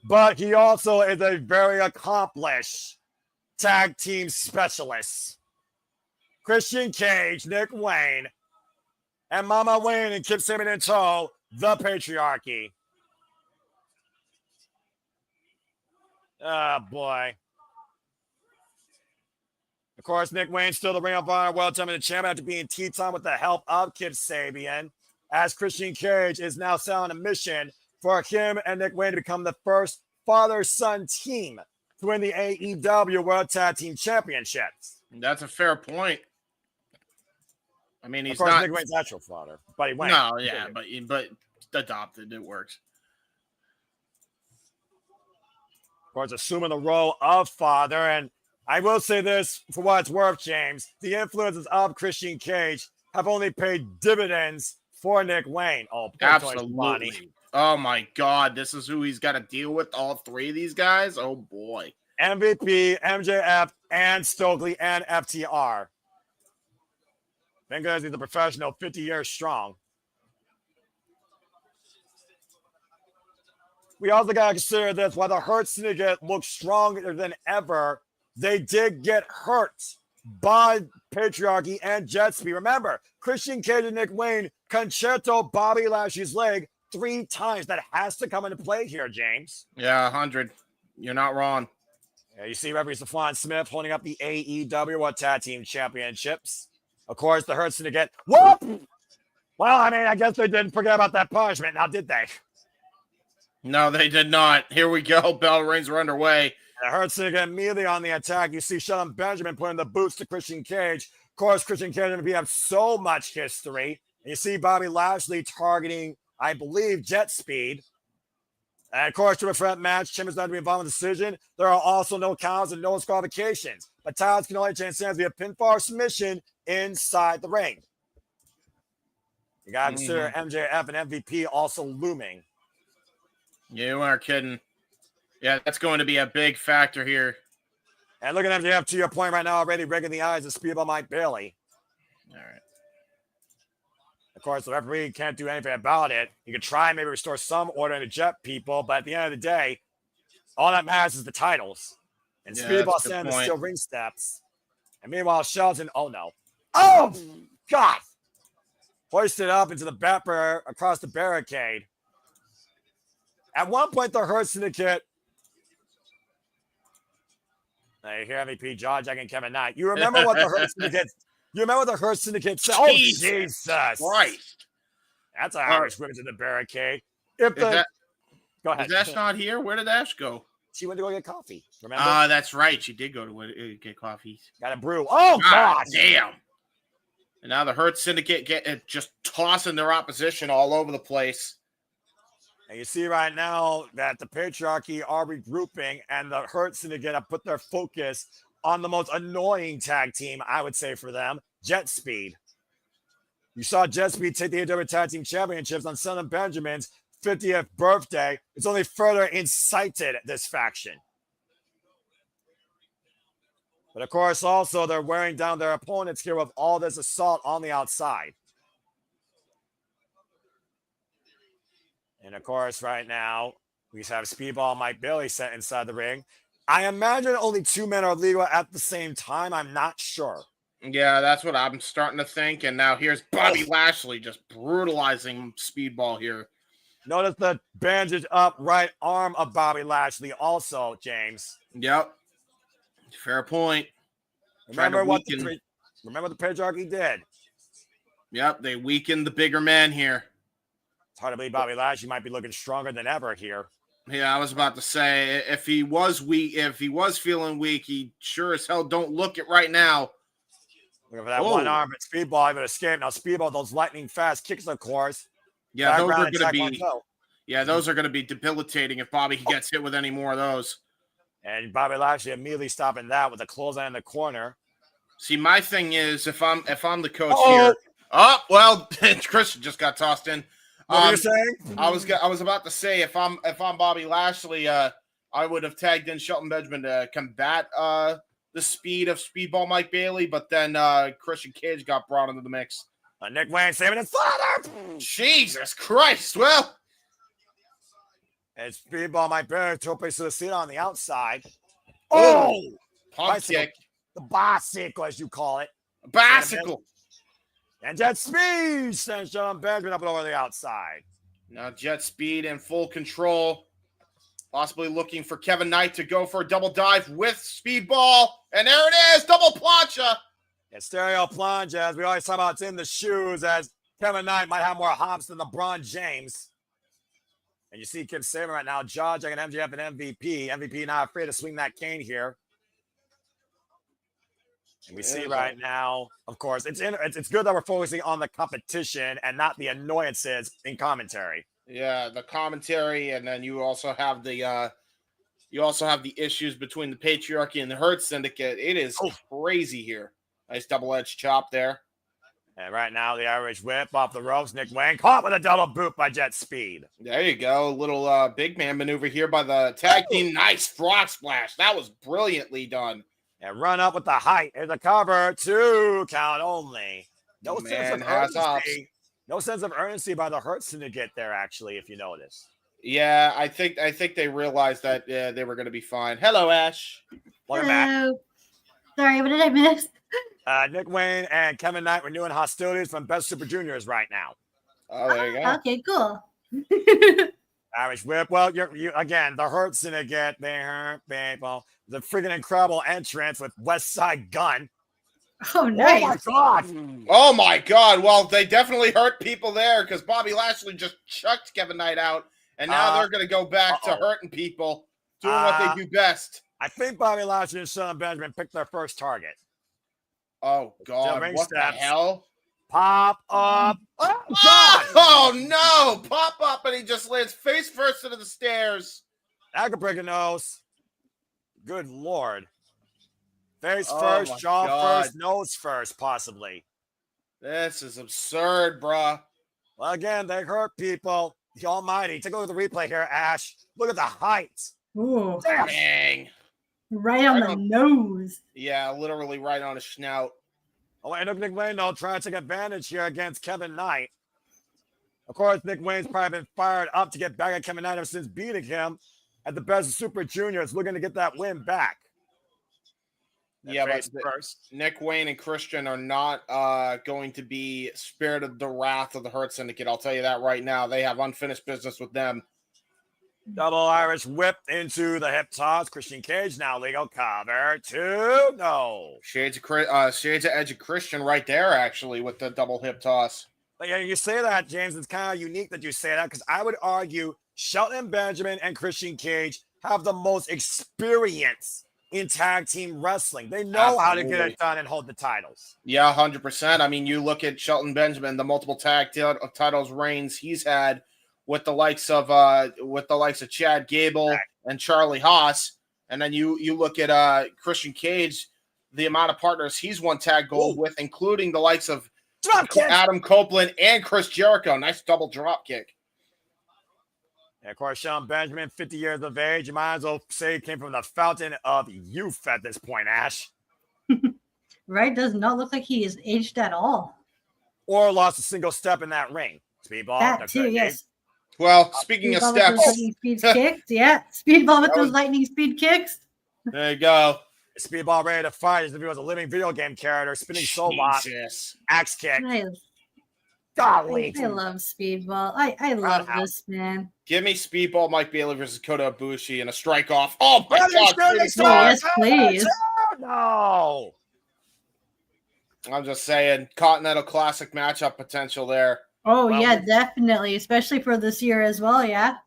But he also is a very accomplished tag team specialist. Christian Cage, Nick Wayne, and Mama Wayne and Kip Sabian in tow, the Patriarchy. Oh, boy. Of course, Nick Wayne still the Ring of Honor World Championship champion after being T-Time with the help of Kip Sabian, as Christian Cage is now selling a mission for him and Nick Wayne to become the first father-son team to win the AEW World Tag Team Championships. That's a fair point. I mean, he's of course, not Nick Wayne's actual father, but he went. No, yeah, but adopted, it works. Of course, assuming the role of father, and I will say this for what it's worth, James, the influences of Christian Cage have only paid dividends for Nick Wayne. Oh, absolutely. Oh, my God. This is who he's got to deal with, all 3 of these guys? Oh, boy. MVP, MJF, and Stokely, and FTR. Thank goodness he's a professional, 50 years strong. We also got to consider this, while the Hurt Syndicate looks stronger than ever, they did get hurt by Patriarchy and JetSpeed. Remember, Christian Cage and Nick Wayne concerto Bobby Lashley's leg 3 times. That has to come into play here, James. Yeah, 100. You're not wrong. Yeah, you see referee Stephon Smith holding up the AEW World Tag Team Championships. Of course, the Hurt Syndicate. Whoop! Well, I mean, I guess they didn't forget about that punishment now, did they? No, they did not. Here we go. Bell rings are underway. The Hurt Syndicate immediately on the attack. You see Shelton Benjamin putting the boots to Christian Cage. Of course, Christian Cage and have so much history. And you see Bobby Lashley targeting, I believe, JetSpeed. And of course, to a front match, Chim is not to be involved in the decision. There are also no counts and no disqualifications. But titles can only change hands via pinfall or submission inside the ring. You got to consider MJF and MVP also looming. You aren't kidding. Yeah, that's going to be a big factor here. And look at MJF, to your point right now, already rigging the eyes of Speedball Mike Bailey. All right. Of course, the referee can't do anything about it. You can try and maybe restore some order in the Jet people, but at the end of the day, all that matters is the titles. And Yeah, Speedball that's a good standing point. still ring steps. And meanwhile, Shelton, oh no. Oh, God. Hoisted up into the bumper across the barricade. At one point, the Hurt Syndicate. Now you hear MVP John Jack and Kevin Knight. You remember what the Hurt Syndicate? You remember what the Hurt Syndicate said? Oh, Jesus Christ. That's an Irish whip to the barricade. Go ahead. Is Ash not here? Where did Ash go? She went to go get coffee. Remember? That's right. She did go to get coffee. Got a brew. Oh, God. Damn. And now the Hurt Syndicate just tossing their opposition all over the place. And you see right now that the Patriarchy are regrouping, and the Hurt Syndicate have put their focus on the most annoying tag team, I would say, for them, JetSpeed. You saw JetSpeed take the AEW Tag Team Championships on Son of Benjamin's 50th birthday. It's only further incited this faction. But of course, also, they're wearing down their opponents here with all this assault on the outside. And of course, right now, we have Speedball and Mike Bailey set inside the ring. I imagine only 2 men are legal at the same time. I'm not sure. Yeah, that's what I'm starting to think. And now here's Bobby Lashley just brutalizing Speedball here. Notice the bandaged up right arm of Bobby Lashley also, James. Yep. Fair point. Remember what the Patriarchy did. Yep, they weakened the bigger man here. It's hard to believe Bobby Lashley might be looking stronger than ever here. Yeah, I was about to say, if he was weak, if he was feeling weak, he sure as hell don't look it right now. Look for that one arm, but Speedball able to escape. Now Speedball, those lightning fast kicks, of course. Yeah, those are going to be. Yeah, those are going to be debilitating if Bobby gets hit with any more of those. And Bobby Lashley immediately stopping that with a clothesline in the corner. See, my thing is, if I'm the coach here. Oh well, Christian just got tossed in. What were you saying? I was about to say if I'm Bobby Lashley, I would have tagged in Shelton Benjamin to combat the speed of Speedball Mike Bailey, but then Christian Cage got brought into the mix. Nick Wayne saving his father. Jesus Christ! Well, and Speedball Mike Bailey to a place to the seat on the outside. Pump kick. The bicycle, as you call it. Bicycle. And JetSpeed sends Shelton Benjamin up and over the outside. Now JetSpeed in full control. Possibly looking for Kevin Knight to go for a double dive with Speedball. And there it is, double plancha. And stereo plunge, as we always talk about, it's in the shoes, as Kevin Knight might have more hops than LeBron James. And you see Kim Saban right now, George and MJF and MVP. MVP not afraid to swing that cane here. And we see right now, of course, it's good that we're focusing on the competition and not the annoyances in commentary. Yeah, the commentary, and then you also have the issues between the Patriarchy and the Hurt Syndicate. It is crazy here. Nice double-edged chop there. And right now, the Irish whip off the ropes. Nick Wayne caught with a double boot by JetSpeed. There you go. A little big man maneuver here by the tag team. Nice frog splash. That was brilliantly done. And run up with the height. Here's a cover. 2 count only. No sense of urgency. No sense of urgency by the Hurt Syndicate there, actually, if you notice. Yeah, I think they realized that they were going to be fine. Hello, Ash. Welcome back. Sorry, what did I miss? Nick Wayne and Kevin Knight renewing hostilities from Best Super Juniors right now. Oh, there you go. Okay, cool. Irish whip. Well, you again, the Hurt Syndicate. They hurt people. The freaking incredible entrance with West Side Gun. Oh, nice. Oh, my God. Oh, my God. Well, they definitely hurt people there because Bobby Lashley just chucked Kevin Knight out, and now they're going to go back to hurting people, doing what they do best. I think Bobby Lashley and Shelton Benjamin picked their first target. Oh, God. What the hell? Pop up. Oh, God. Oh, no. Pop up, and he just lands face first into the stairs. I could break a nose. Good Lord. Face first, jaw first, nose first, possibly. This is absurd, bruh. Well, again, they hurt people. The Almighty. Take a look at the replay here, Ash. Look at the height. Ooh. Dang. Right on the nose. Yeah, literally right on his snout. Oh, and Nick Wayne, though, trying to take advantage here against Kevin Knight. Of course, Nick Wayne's probably been fired up to get back at Kevin Knight ever since beating him at the Best of Super Juniors, looking to get that win back. Yeah, but Nick Wayne and Christian are not going to be spared of the wrath of the Hurt Syndicate. I'll tell you that right now. They have unfinished business with them. Double Irish whip into the hip toss. Christian Cage now legal cover. 2. No. Shades of Edge of Christian right there, actually, with the double hip toss. But yeah, you say that, James. It's kind of unique that you say that because I would argue Shelton Benjamin and Christian Cage have the most experience in tag team wrestling. They know how to get it done and hold the titles. Yeah, 100%. I mean, you look at Shelton Benjamin, the multiple tag titles reigns he's had with the likes of Chad Gable and Charlie Haas, and then you look at Christian Cage, the amount of partners he's won tag gold with, including the likes of Adam Copeland and Chris Jericho. Nice double drop kick. And of course, Shelton Benjamin, 50 years of age. You might as well say he came from the fountain of youth at this point, Ash. Right? Does not look like he is aged at all. Or lost a single step in that ring. Speedball. That too, yes. Well, speaking of steps. Speed kicks, yeah. Speedball with those lightning speed kicks. There you go. Speedball ready to fight as if he was a living video game character, spinning soul lock, axe kick. I love Speedball. I love this, man. Give me Speedball, Mike Bailey versus Kota Ibushi in a strike off. Oh my God! Yes, please. No. I'm just saying, Continental Classic matchup potential there. Oh yeah, definitely, especially for this year as well. Yeah.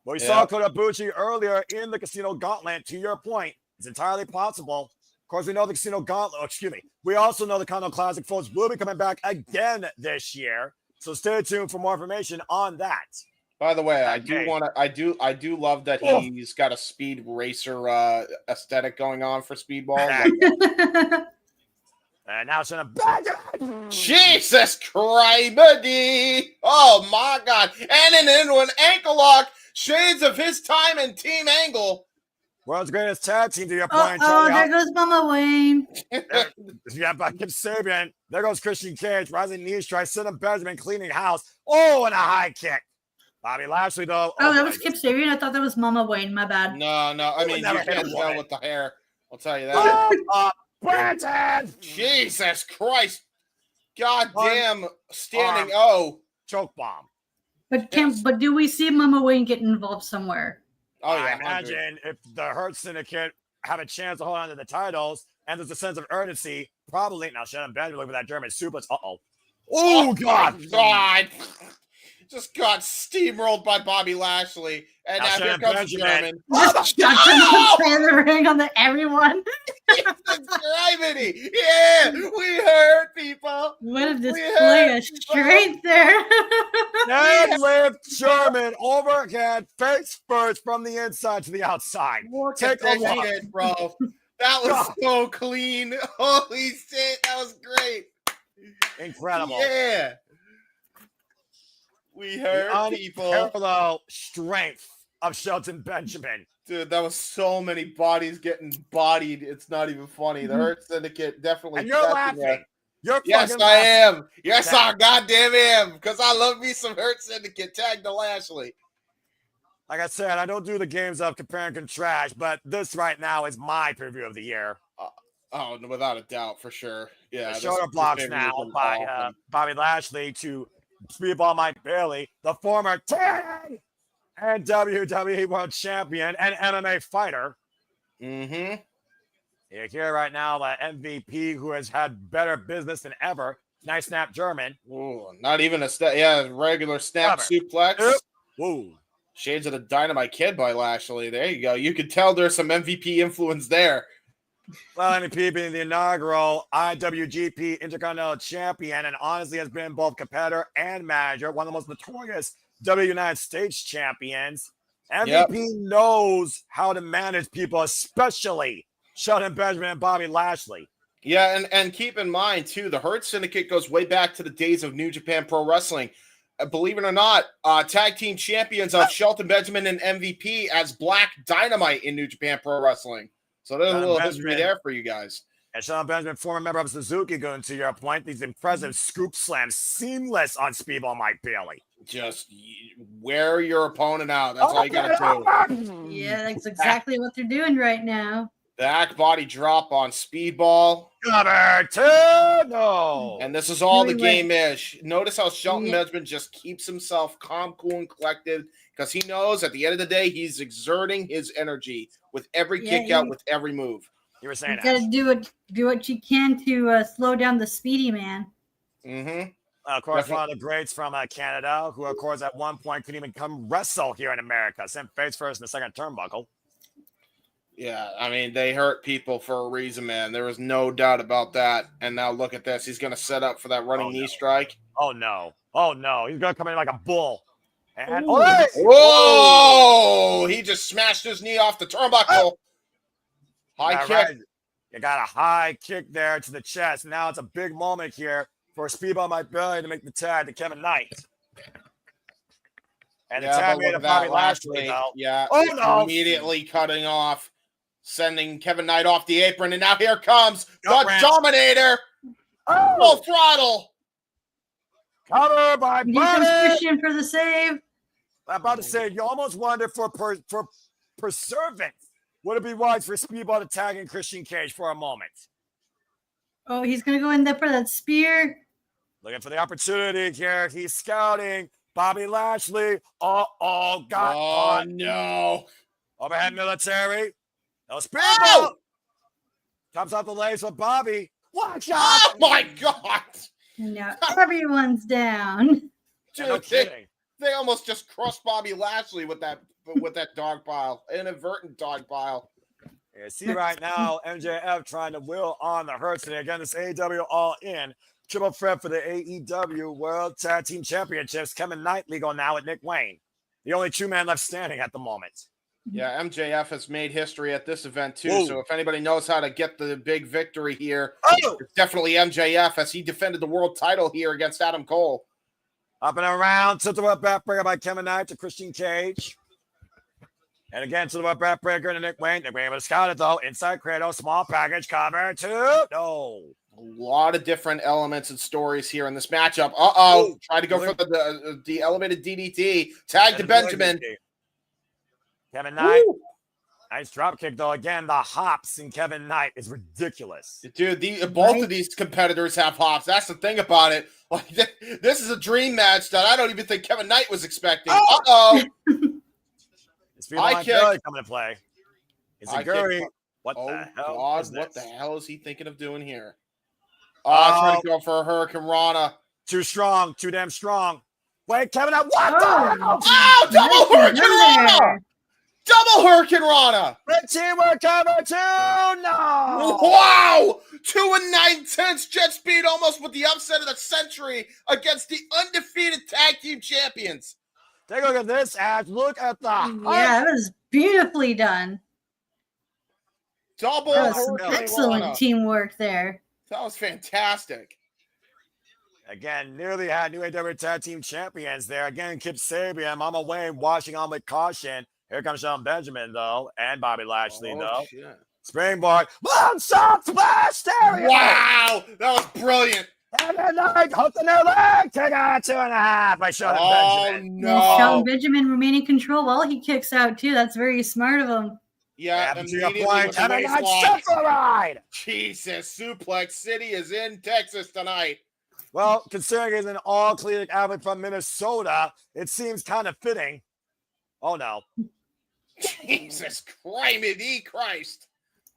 Well, we saw Kota Ibushi earlier in the Casino Gauntlet. To your point, it's entirely possible. Of course, we know the Casino Gauntlet. Oh, excuse me. We also know the Continental Classic folks will be coming back again this year. So stay tuned for more information on that. By the way, I do love that he's got a speed racer aesthetic going on for Speedball. And now it's in a Jesus Christ, buddy! Oh my God! And an in-one ankle lock. Shades of his time in Team Angle. World's greatest tag team to your point. Oh, there goes Mama Wayne. Yeah, by Kip Sabian. There goes Christian Cage. Rising knee strike. Shelton Benjamin cleaning house. Oh, and a high kick. Bobby Lashley, though. Oh, that was Kip Sabian. I thought that was Mama Wayne. My bad. No. I mean, you can't tell with the hair. I'll tell you that. Brandon! Jesus Christ. Goddamn standing O. Choke bomb. But do we see Mama Wayne get involved somewhere? Oh, yeah. I imagine if the Hurt Syndicate have a chance to hold on to the titles and there's a sense of urgency, probably. Now, Shelton Benjamin looking for that German suplex. Oh, God. God. Just got steamrolled by Bobby Lashley. And now here comes German. Just chucked him on the ring on everyone. Gravity. Yeah, we hurt people. What a display of strength there. Deadlift German overhead, face first from the inside to the outside. Take a look, bro. That was so clean. Holy shit, that was great. Incredible. Yeah. We hurt people. Unparalleled strength of Shelton Benjamin. Dude, that was so many bodies getting bodied. It's not even funny. The Hurt Syndicate definitely. And you're laughing. Yes, I am. Yes, I goddamn am. Because I love me some Hurt Syndicate. Tag to Lashley. Like I said, I don't do the games of compare and contrast, but this right now is my preview of the year. Oh, without a doubt, for sure. Yeah. The shoulder blocks now by Bobby Lashley to Speedball Mike Bailey, the former TNA and WWE World Champion and MMA fighter. Mm-hmm. You're here right now, the MVP who has had better business than ever. Nice snap German. Ooh, not even regular snap suplex. Whoa. Shades of the Dynamite Kid by Lashley. There you go. You could tell there's some MVP influence there. Well, MVP being the inaugural IWGP Intercontinental Champion and honestly has been both competitor and manager, one of the most notorious United States champions. MVP knows how to manage people, especially Shelton Benjamin and Bobby Lashley. Yeah, and keep in mind, too, the Hurt Syndicate goes way back to the days of New Japan Pro Wrestling. Believe it or not, tag team champions of Shelton Benjamin and MVP as Black Dynamite in New Japan Pro Wrestling. So there's a little history there for you guys. And Shelton Benjamin, former member of Suzuki, going to your point, these impressive scoop slams, seamless on Speedball Mike Bailey. Just wear your opponent out. That's all you got to do. Yeah, that's exactly what they're doing right now. Back body drop on Speedball. Number 2. No. And this is all the Really game is. Notice how Shelton Yeah. Benjamin just keeps himself calm, cool, and collected because he knows at the end of the day he's exerting his energy with every Yeah, kick out, with every move. You were saying You gotta that. do what you can to slow down the speedy man. Mm-hmm. Of course, one of the greats from Canada, who, of course, at one point couldn't even come wrestle here in America. Sent face first in the second turnbuckle. Yeah, I mean, they hurt people for a reason, man. There was no doubt about that. And now look at this. He's going to set up for that running knee strike. Oh, no. Oh, no. He's going to come in like a bull. And whoa! He just smashed his knee off the turnbuckle. High kick. Right. You got a high kick there to the chest. Now it's a big moment here for Speedball Mike Bailey to make the tag to Kevin Knight. And the tag made of Bobby Lashley, though. Yeah. Oh, no. Immediately cutting off, sending Kevin Knight off the apron. And now here comes the Ramp. Dominator. Full throttle. Cover by Here comes Bobby. Christian for the save. I'm about to say, you almost wonder for perseverance. Would it be wise for Speedball to tag in Christian Cage for a moment? Oh, he's gonna go in there for that spear. Looking for the opportunity here. He's scouting. Bobby Lashley. Got Oh, no. overhead military. No Speedball. Oh! Comes off the legs with Bobby. Watch out. Oh, my God. And now everyone's down. Yeah, no Dude, kidding. they almost just crushed Bobby Lashley with that dog pile, inadvertent dog pile. You see right now, MJF trying to will on the Hurts today. Again, this AEW All In. Triple threat for the AEW World Tag Team Championships. Kevin Knight legal now with Nick Wayne. The only two man left standing at the moment. Yeah, MJF has made history at this event too. Whoa. So if anybody knows how to get the big victory here, Oh! it's definitely MJF as he defended the world title here against Adam Cole. Up and around, to the backbreaker by Kevin Knight to Christian Cage. And again, to the backbreaker to Nick Wayne. Nick Wayne able to scout it though. Inside cradle, small package, cover 2. No. A lot of different elements and stories here in this matchup. Oh, Try to go for the elevated DDT. Tag to Benjamin. Kevin Knight. Woo. Nice drop kick though. Again, the hops in Kevin Knight is ridiculous. Dude, both of these competitors have hops. That's the thing about it. Like, this is a dream match that I don't even think Kevin Knight was expecting. It's feeling like Gurry coming to play. It's a Gurry. What the hell? God, is this? what the hell is he thinking of doing here? Trying to go for a Hurricane Rana. Too strong, too damn strong. Wait, Kevin Knight, what the hell? Oh, double Hurricane Rana! Double Hurricane Rana! Red teamwork cover 2. No. Wow! 2 9/10 JetSpeed almost with the upset of the century against the undefeated tag team champions. Take a look at this, Ash. Look at the Yeah, that was beautifully done. Double That was some Hurricane excellent Rana. teamwork there. That was fantastic. Again, nearly had new AEW Tag Team Champions there. Again, Kip Sabian, Mama Wayne washing on with caution. Here comes Shelton Benjamin, though, and Bobby Lashley, though. Shit. Springboard. Shot splash! There we go. Wow! That was brilliant. And then Knight hooked in their leg. Take out 2.5 by Shelton Benjamin. And No! Shelton Benjamin remaining control while he kicks out too. That's very smart of him. Yeah, to immediately your point, with the Kevin Knight waistlock. set the ride. Jesus, Suplex City is in Texas tonight. Well, considering he's an all-clean athlete from Minnesota, it seems kind of fitting. Oh, no. Jesus Christ.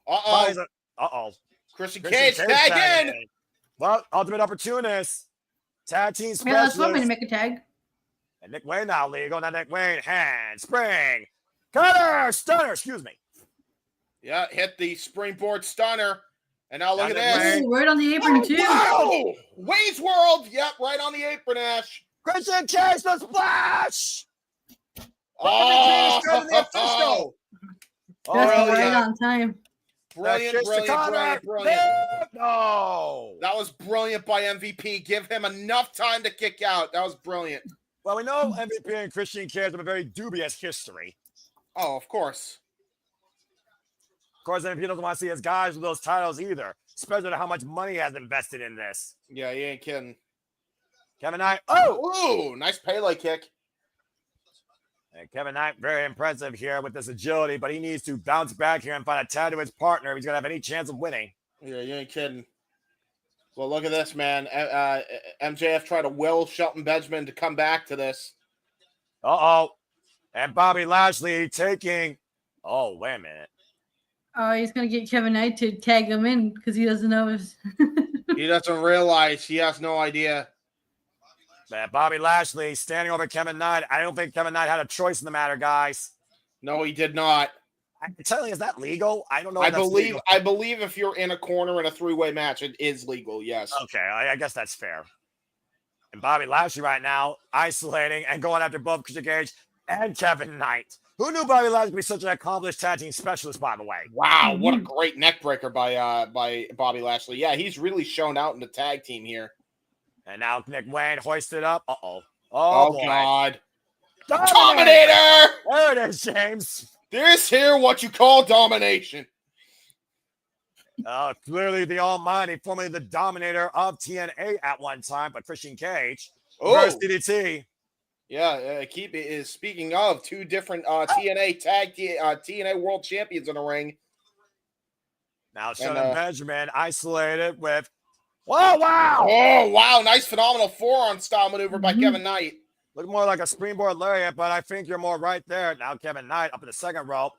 Uh-oh. Christian Christian Cage tag in. Well, ultimate opportunist. Tag team Yeah, let's want me to specialist. make a tag. And Nick Wayne now legal. Now Nick Wayne, hand, spring, cutter, stunner, excuse me. Yeah, hit the springboard stunner. And now look Down at the this. Ooh, right on the apron too. Wow! Wayne's World. Yep, right on the apron, Ash. Christian Cage, the splash. Oh, That's Oh, right yeah. on time. brilliant. No. That was brilliant by MVP. Give him enough time to kick out. That was brilliant. Well, we know MVP and Christian Cage have a very dubious history. Oh, of course. Of course, MVP doesn't want to see his guys with those titles either, especially how much money he has invested in this. Yeah, you ain't kidding. Kevin Knight. Oh! Ooh, nice Pele kick. And Kevin Knight, very impressive here with this agility, but he needs to bounce back here and find a tag to his partner if he's going to have any chance of winning. Yeah, you ain't kidding. Well, look at this, man. MJF tried to will Shelton Benjamin to come back to this. Uh-oh. And Bobby Lashley taking... Oh, wait a minute. Oh, he's going to get Kevin Knight to tag him in because he doesn't know his... He doesn't realize. He has no idea. Man, Bobby Lashley standing over Kevin Knight. I don't think Kevin Knight had a choice in the matter, guys. No, he did not. I'm telling you, is that legal? I don't know. I believe if you're in a corner in a three-way match, it is legal. Yes. Okay, I guess that's fair. And Bobby Lashley right now isolating and going after both Christian Cage and Kevin Knight. Who knew Bobby Lashley would be such an accomplished tag team specialist, by the way? Wow, what a great neck breaker by Bobby Lashley. Yeah, he's really shown out in the tag team here. And now Nick Wayne hoisted up. Uh-oh. Oh boy. God. Dominator! There it is, James. There's here what you call domination. Clearly the Almighty, formerly the Dominator of TNA at one time, but Christian Cage. Oh, DDT. Yeah, speaking of two different TNA World Champions in the ring. Now Shelton Benjamin isolated with. Oh wow! Oh wow! Nice, phenomenal forearm style maneuver by Kevin Knight. Look more like a springboard lariat, but I think you're more right there. Now Kevin Knight up in the second rope.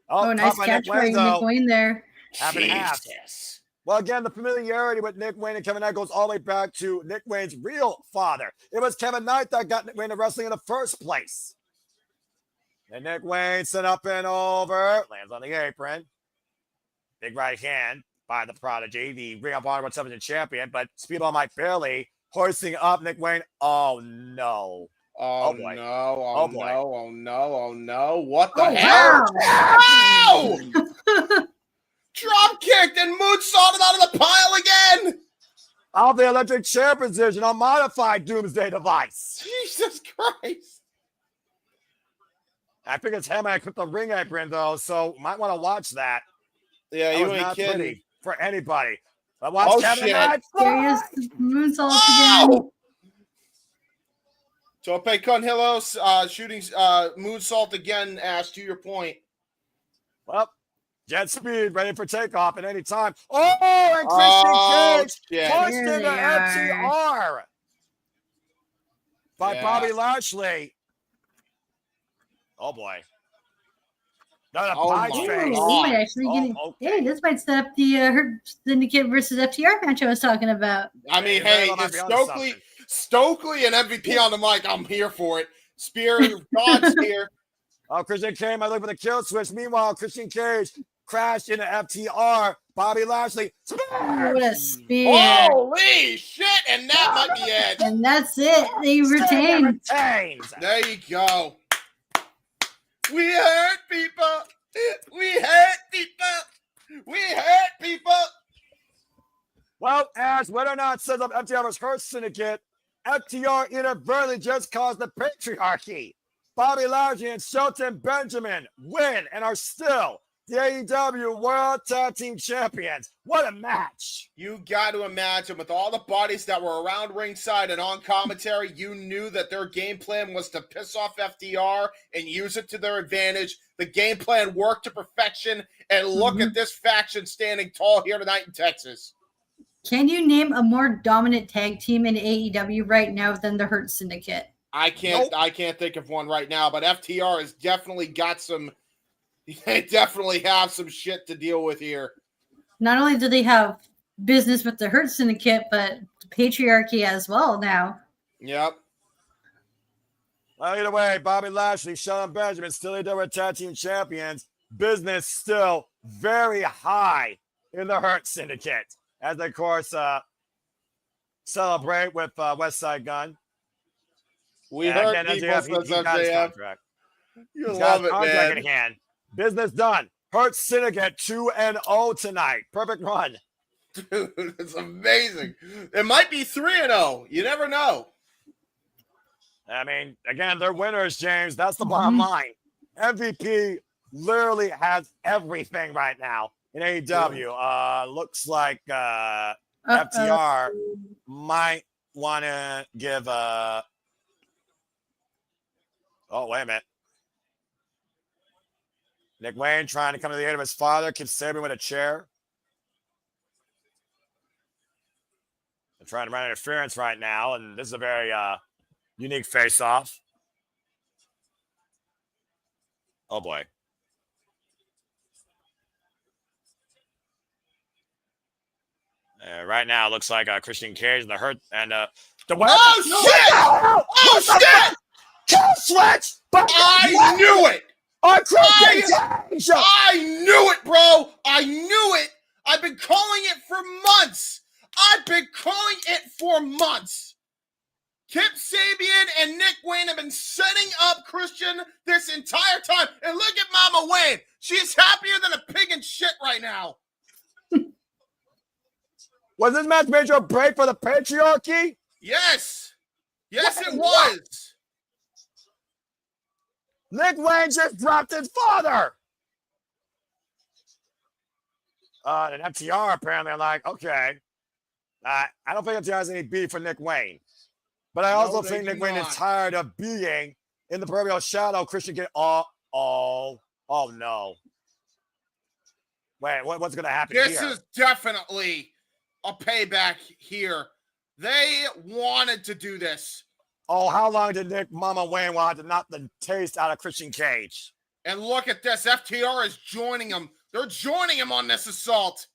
Oh, nice catch by Nick Wayne there. Jesus. Well, again, the familiarity with Nick Wayne and Kevin Knight goes all the way back to Nick Wayne's real father. It was Kevin Knight that got Nick Wayne to wrestling in the first place. And Nick Wayne set up and over, lands on the apron. Big right hand by the Prodigy, the Ring of Honor World Television Champion, but Speedball Mike Bailey hoisting up Nick Wayne. Oh no. Oh boy. No. Oh boy. No. Oh no. Oh no. What the hell? Wow. Ow! Drop kicked and moonsaulted out of the pile again. Out the electric chair position on modified Doomsday device. Jesus Christ. I think it's Heb Man clipped the ring apron though, so might want to watch that. Yeah, That you was ain't not kidding. pretty for anybody. But watch Kevin shit. Knight. There he is. Moonsault again. Tope Conhilos shooting moonsault again, Ash, to your point. Well, JetSpeed ready for takeoff at any time. Oh, and Christian Cage pushed Here into they are. FTR by Bobby Lashley. Oh boy. Not a pie Ooh, face. we might actually get Hey, this might set up the Hurt Syndicate versus FTR match I was talking about. I mean, Yeah, hey, you might if be onto something. Stokely and MVP on the mic, I'm here for it. Spear of God's here. Oh, Christian Cage might look for the kill switch. Meanwhile, Christian Cage crashed into FTR. Bobby Lashley. What a spear. Holy shit, and that might be it. And that's it. They retained. Retains. There you go. We hurt people. We hurt people. We hurt people. Well, as whether or not sets up FTR versus Hurt Syndicate, FTR inadvertently just caused the patriarchy. Bobby Lashley and Shelton Benjamin win and are still the AEW World Tag Team Champions. What a match. You got to imagine with all the bodies that were around ringside and on commentary, you knew that their game plan was to piss off FTR and use it to their advantage. The game plan worked to perfection, and look at this faction standing tall here tonight in Texas. Can you name a more dominant tag team in AEW right now than the Hurt Syndicate? I can't think of one right now, but FTR has definitely got some. They definitely have some shit to deal with here. Not only do they have business with the Hurt Syndicate, but the Patriarchy as well now. Yep. Well, either way, Bobby Lashley, Shelton Benjamin, still AEW Tag Team Champions. Business still very high in the Hurt Syndicate. As they, of course, celebrate with West Side Gun. We heard people he got his contract. You He's love got his it, contract man. in hand. Business done. Hurt Syndicate 2-0 tonight. Perfect run. Dude, it's amazing. It might be 3-0. You never know. I mean, again, they're winners, James. That's the bottom line. MVP literally has everything right now in AEW. Looks like FTR might want to give oh, wait a minute. Nick Wayne trying to come to the aid of his father, keeps Sabian with a chair. They're trying to run interference right now, and this is a very unique face-off. Oh, boy. Right now, it looks like Christian Cage and the Hurt and the way. Oh, shit! Oh, shit! Kill switch! I knew it! I knew it, bro! I knew it! I've been calling it for months! Kip Sabian and Nick Wayne have been setting up Christian this entire time. And look at Mama Wayne. She's happier than a pig in shit right now. Was this match made you a break for the Patriarchy? Yes. Yes, it was. Nick Wayne just dropped his father. And FTR apparently are like, okay. I don't think FTR has any beef for Nick Wayne. But I also think Nick Wayne is tired of being in the proverbial shadow. Christian get oh no. Wait, what's going to happen here? This is definitely a payback here. They wanted to do this. Oh, how long did Nick Mama Wayne want to knock the taste out of Christian Cage? And look at this. FTR is joining him. They're joining him on this assault.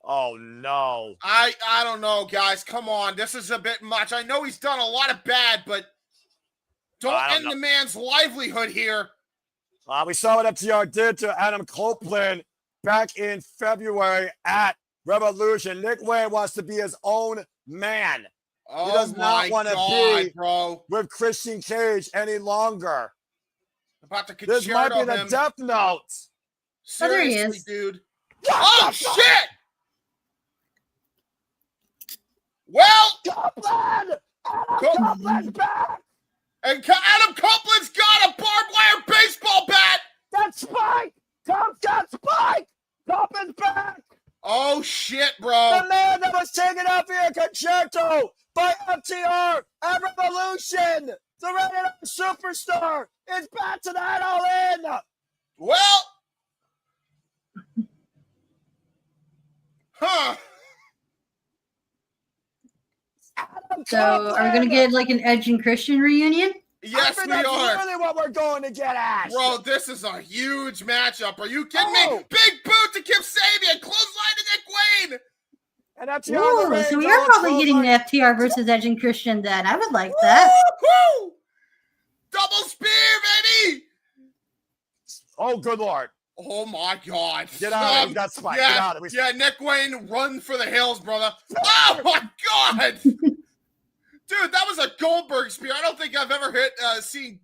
Oh, no. I don't know, guys. Come on. This is a bit much. I know he's done a lot of bad, but don't end the man's livelihood here. We saw what FTR did to Adam Copeland back in February at Revolution. Nick Wayne wants to be his own man. Oh, he does not want to be bro. with Christian Cage any longer. About to this might be the death note. Oh, there he Seriously, is. dude. Oh, shit! Well, Copeland! Copeland's back! And Adam Copeland's got a barbed wire baseball bat! That's Spike! Cope's got Spike! Copeland's back! Oh, shit, bro. The man that was taken up here, Concerto, by FTR at Revolution! The rated superstar is back to that All In! Well, huh. So, are we going to get like an Edge and Christian reunion? Yes, we that's are. really what we're going to get at. Bro, this is a huge matchup. Are you kidding me? Big boot to Kip Sabian. Clothesline to Nick Wayne. And FTR Ooh, so we are probably getting the FTR versus Edge and Christian then. I would like that. Woo-hoo! Double spear, baby. Oh, good Lord. Oh, my God. Get out of it. That's Spike. Yeah, Get out of it. Yeah, Nick Wayne, run for the hills, brother. Oh, my God. Dude, that was a Goldberg spear. I don't think I've ever seen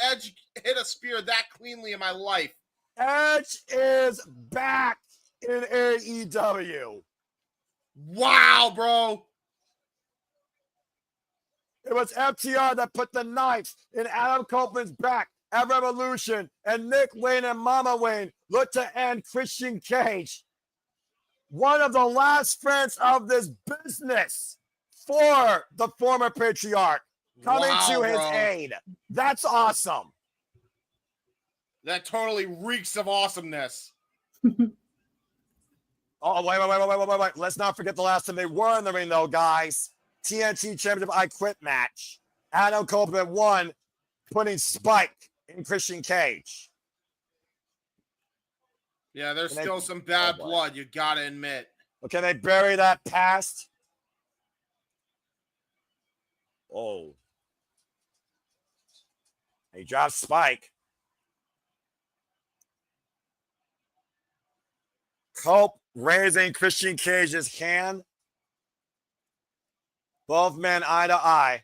Edge hit a spear that cleanly in my life. Edge is back in AEW. Wow, bro. It was FTR that put the knife in Adam Copeland's back at Revolution, and Nick Wayne and Mama Wayne looked to end Christian Cage, one of the last friends of this business, for the former Patriarch, coming to his aid. That's awesome. That totally reeks of awesomeness. Oh, wait. Let's not forget the last time they were in the ring, though, guys. TNT Championship I Quit match. Adam Copeland won, putting Spike in Christian Cage. Yeah, there's still some bad blood, you gotta admit. Well, can they bury that past? Oh. He drops Spike. Cope raising Christian Cage's hand. Both men eye to eye.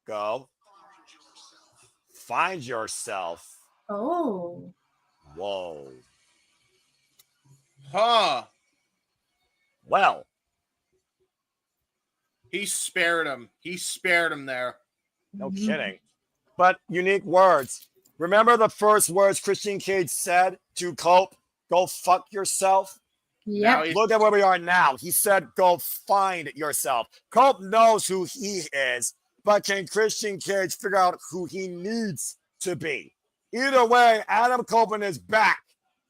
Go. Find yourself. Oh. Whoa. Huh. Well. He spared him. He spared him there. No kidding. But unique words. Remember the first words Christian Cage said to Cope? Go fuck yourself. Yeah. Look at where we are now. He said, go find yourself. Cope knows who he is, but can Christian Cage figure out who he needs to be? Either way, Adam Copeland is back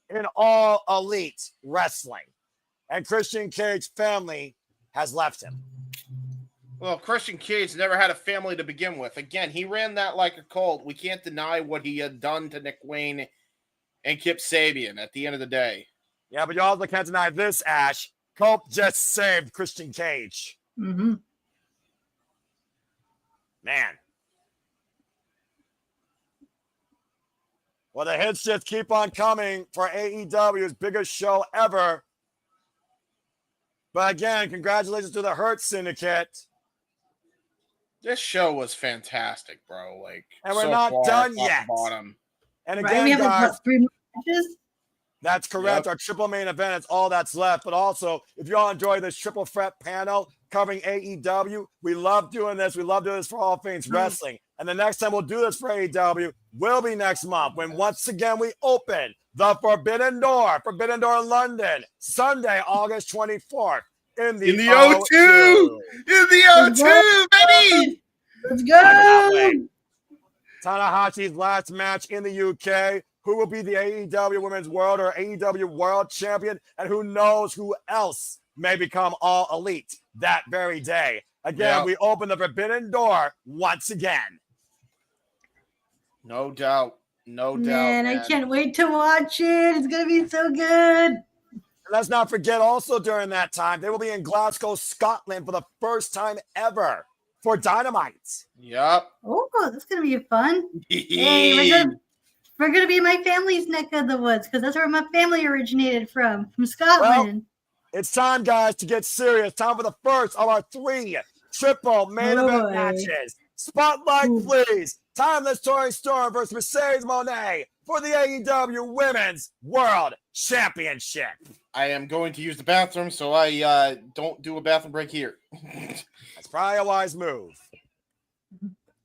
in All Elite Wrestling. And Christian Cage's family has left him. Well, Christian Cage never had a family to begin with. Again, he ran that like a cult. We can't deny what he had done to Nick Wayne and Kip Sabian at the end of the day. Yeah, but you also can't deny this, Ash. Cope just saved Christian Cage. Mm-hmm. Man. Well, the hits just keep on coming for AEW's biggest show ever. But again, congratulations to the Hurt Syndicate. This show was fantastic, bro. Like, And we're so not far, done top to yet. bottom. And Right, again, we have guys, 3 more matches. that's correct. Yep. Our triple main event is all that's left. But also, if you all enjoy this triple threat panel covering AEW, we love doing this. We love doing this for All Things Wrestling. And the next time we'll do this for AEW will be next month when once again we open the Forbidden Door London, Sunday, August 24th in the O2! In the O2, baby! Let's go! Tanahashi's last match in the UK. Who will be the AEW Women's World or AEW World Champion? And who knows who else may become All Elite that very day. Again, we open the Forbidden Door once again. No doubt. No doubt. Man, I can't wait to watch it. It's going to be so good. And let's not forget also during that time, they will be in Glasgow, Scotland for the first time ever for Dynamite. Yep. Oh, that's going to be fun. Hey, we're gonna be in my family's neck of the woods because that's where my family originated from Scotland. Well, it's time, guys, to get serious. Time for the first of our 3 triple main event matches. Spotlight, please. Timeless Tori Storm versus Mercedes Moné for the AEW Women's World Championship. I am going to use the bathroom, so I don't do a bathroom break here. That's probably a wise move.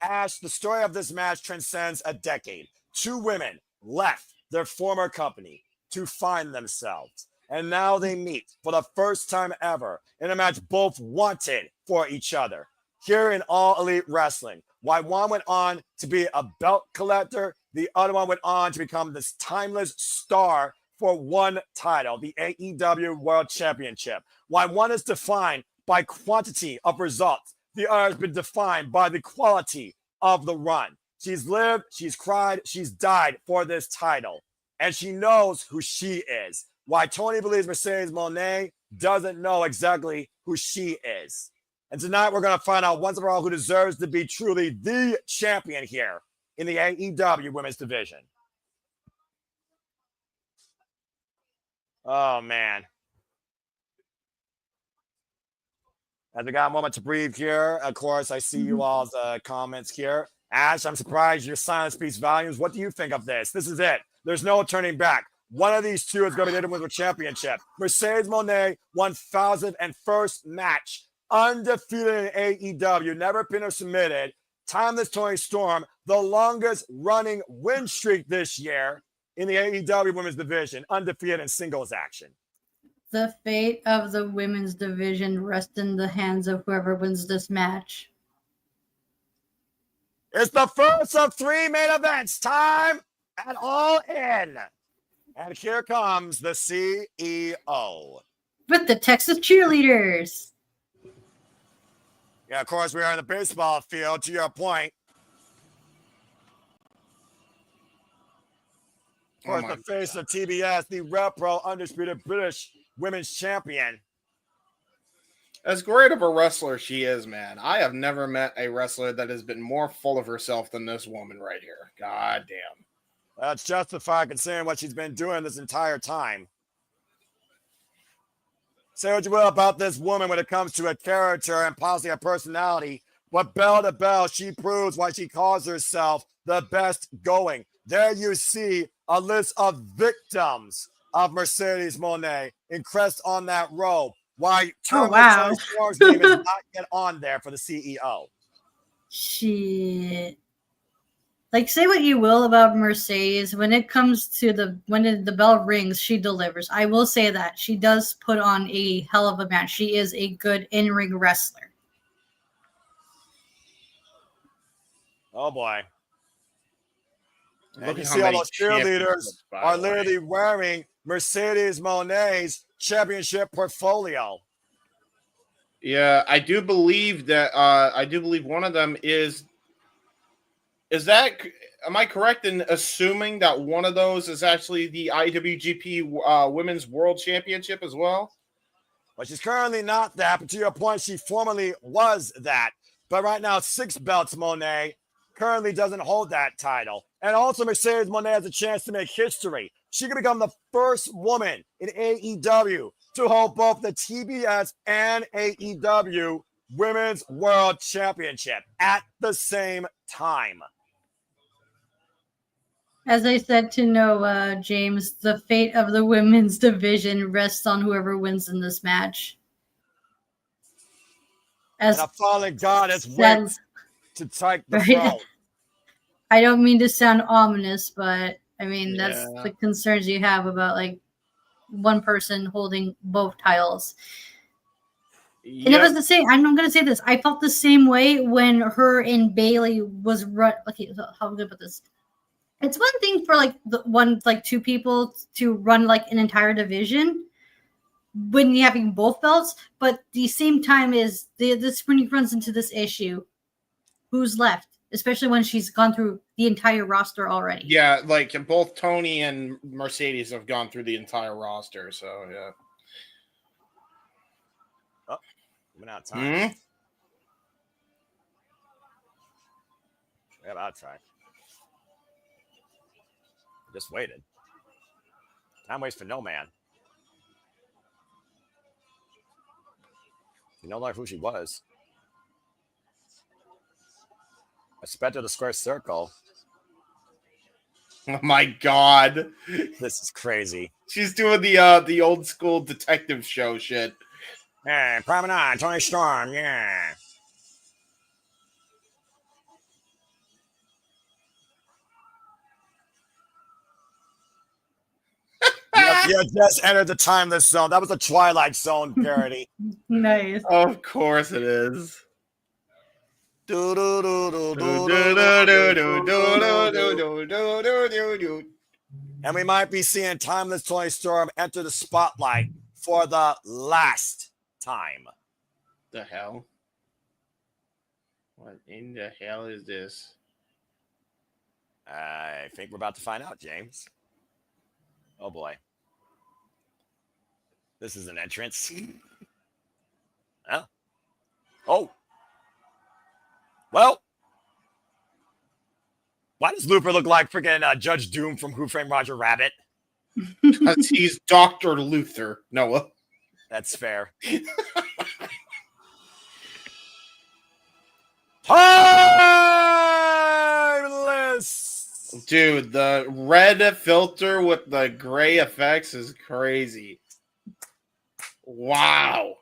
Ash, the story of this match transcends a decade. 2 women left their former company to find themselves, and now they meet for the first time ever in a match both wanted for each other. Here in All Elite Wrestling, why one went on to be a belt collector, the other one went on to become this timeless star for one title, the AEW World Championship. Why one is defined by quantity of results, the other has been defined by the quality of the run. She's lived, she's cried, she's died for this title. And she knows who she is. Why Tony believes Mercedes Moné doesn't know exactly who she is. And tonight we're going to find out once and for all who deserves to be truly the champion here in the AEW Women's Division. Oh, man. As we got a moment to breathe here, of course, I see you all's comments here. Ash, I'm surprised your silence speaks volumes. What do you think of this? This is it. There's no turning back. One of these two is going to be the winner of the championship. Mercedes Moné, 1,001st match, undefeated in AEW, never been or submitted. Timeless Tony Storm, the longest running win streak this year in the AEW Women's Division, undefeated in singles action. The fate of the women's division rests in the hands of whoever wins this match. It's the first of 3 main events. Time at All In. And here comes the CEO. With the Texas cheerleaders. Yeah, of course, we are in the baseball field, to your point. Of course, the face of TBS, the Repro Undisputed British Women's Champion. As great of a wrestler she is, man, I have never met a wrestler that has been more full of herself than this woman right here. God damn. That's justified considering what she's been doing this entire time. Say what you will about this woman when it comes to a character and possibly a personality, but bell to bell, she proves why she calls herself the best going. There you see a list of victims of Mercedes Moné encrest on that robe. Why Storm's name is not yet on there for the CEO. Shit. Like, say what you will about Mercedes, when it comes to when the bell rings, she delivers. I will say that she does put on a hell of a match. She is a good in-ring wrestler. Oh boy. Look And you at how see all many those cheerleaders championships, by are the way. literally wearing Mercedes Monet's championship portfolio. Yeah, I do believe that. I do believe one of them is. Is that? Am I correct in assuming that one of those is actually the IWGP Women's World Championship as well? But she's currently not that. But to your point, she formerly was that. But right now, 6 belts Monet currently doesn't hold that title. And also, Mercedes Monet has a chance to make history. She can become the first woman in AEW to hold both the TBS and AEW Women's World Championship at the same time. As I said to Noah, James, the fate of the women's division rests on whoever wins in this match. As And a fallen goddess said- waits to take the Right. throne. I don't mean to sound ominous, but I mean that's Yeah. the concerns you have about like one person holding both titles. And it was the same. I'm going to say this. I felt the same way when her and Bailey was run. Okay, so how am I going to put this? It's one thing for like two people to run like an entire division when you're having both belts, but the same time is this when he runs into this issue. Who's left? Especially when she's gone through the entire roster already. Yeah, like both Tony and Mercedes have gone through the entire roster, so yeah. Oh, we're out of time. Mm-hmm. We have out of time. Just waited. Time waits for no man. You know like who she was. I specter the square circle. Oh my god. This is crazy. She's doing the old school detective show shit. Hey, Promenade, Tony Storm, yeah. You just entered the timeless zone. That was a Twilight Zone parody. Nice. Of course it is. And we might be seeing Timeless Tony Storm enter the spotlight for the last time. The hell? What in the hell is this? I think we're about to find out, James. Oh boy. This is an entrance. Huh? Oh. Well. Why does Looper look like freaking Judge Doom from Who Framed Roger Rabbit? Because he's Dr. Luther, Noah. That's fair. Timeless! Dude, the red filter with the gray effects is crazy. Wow.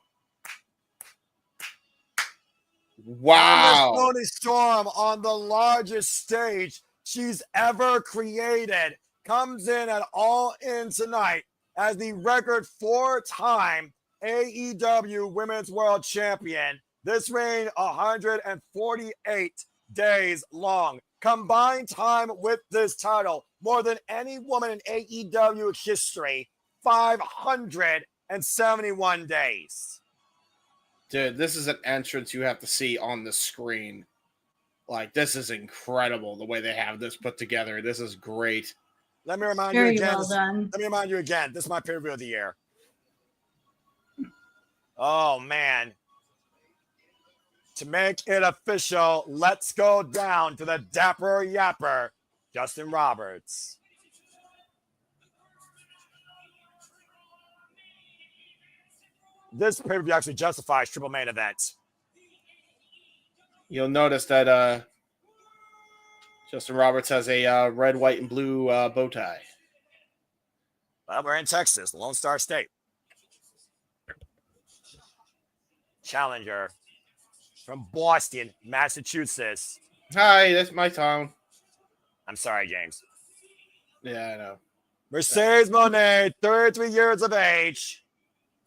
Wow. Tony Storm on the largest stage she's ever created comes in at All In tonight as the record 4-time AEW Women's World Champion. This reign 148 days long. Combined time with this title, more than any woman in AEW history, 571 days. Dude, this is an entrance you have to see on the screen. Like, this is incredible the way they have this put together. This is great. Let me remind you Very again. well done. Let me remind you again. This is my pay-per-view of the year. Oh, man. To make it official, let's go down to the Dapper Yapper, Justin Roberts. This pay-per-view actually justifies triple main events. You'll notice that Justin Roberts has a red, white, and blue bow tie. Well, we're in Texas, the Lone Star State. Challenger from Boston, Massachusetts. Hi, that's my town. I'm sorry, James. Yeah, I know. Mercedes Moné, 33 years of age,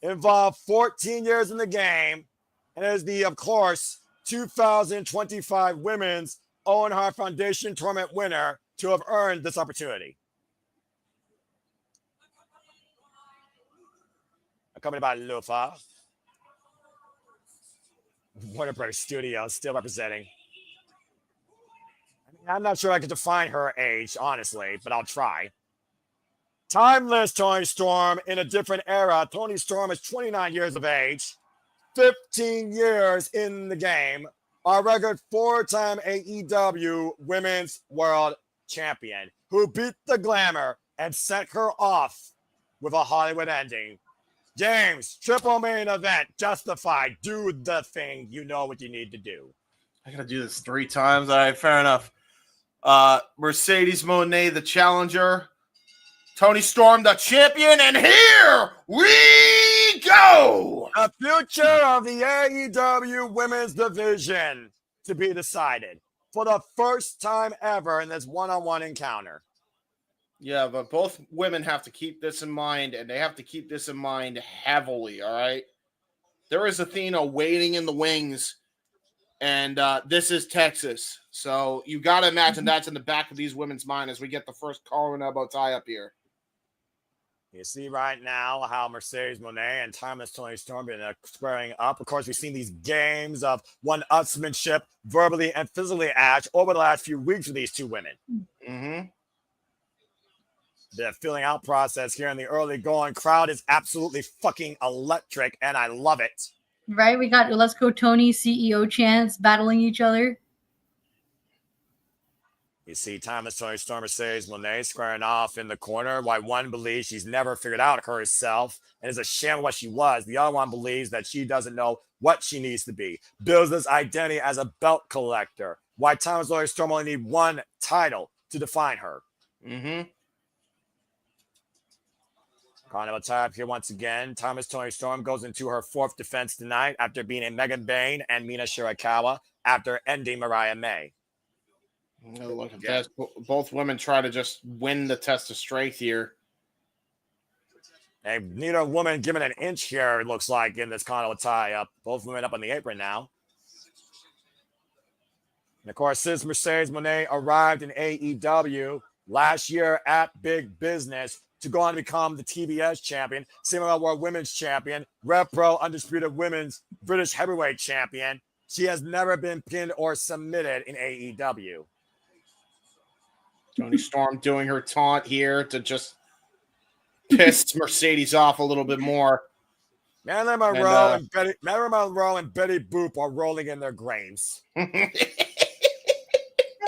involved 14 years in the game, and is the, of course, 2025 Women's Owen Hart Foundation Tournament winner to have earned this opportunity. Accompanied by Lufa. Warner Brothers Studios still representing. I'm not sure I can define her age, honestly, but I'll try. Timeless Tony Storm in a different era. Tony Storm is 29 years of age, 15 years in the game, our record 4-time AEW Women's World Champion, who beat the Glamour and sent her off with a Hollywood ending. James, triple main event, justified. Do the thing. You know what you need to do. I gotta do this 3 times. All right, fair enough. Mercedes Moné, the challenger. Tony Storm, the champion, and here we go! The future of the AEW Women's Division to be decided for the first time ever in this one-on-one encounter. Yeah, but both women have to keep this in mind, and they have to keep this in mind heavily, all right? There is Athena waiting in the wings, and this is Texas. So you got to imagine that's in the back of these women's mind as we get the first collar and elbow tie up here. You see right now how Mercedes Moné and Timeless Tony Storm been squaring up. Of course, we've seen these games of one-upsmanship, verbally and physically, Ash, over the last few weeks with these two women. Mm-hmm. The filling out process here in the early going crowd is absolutely fucking electric, and I love it. Right? We got Let's Go Tony CEO chants battling each other. You see Timeless Tony Storm, Mercedes Moné squaring off in the corner. While one believes she's never figured out herself and is ashamed of what she was, the other one believes that she doesn't know what she needs to be. Builds this identity as a belt collector. Why Timeless Tony Storm only need one title to define her. Mm-hmm. Carnival type here once again. Timeless Tony Storm goes into her 4th defense tonight after beating Megan Bayne and Mina Shirakawa after ending Mariah May. Look at that. Both women try to just win the test of strength here. And neither woman given an inch here, it looks like, in this Carnival tie-up. Both women up on the apron now. And of course, since Mercedes Moné arrived in AEW last year at Big Business to go on to become the TBS champion, Singapore World Women's Champion, Rev Pro Undisputed Women's British Heavyweight Champion, she has never been pinned or submitted in AEW. Tony Storm doing her taunt here to just piss Mercedes off a little bit more. Marilyn Monroe and Betty Boop are rolling in their graves. I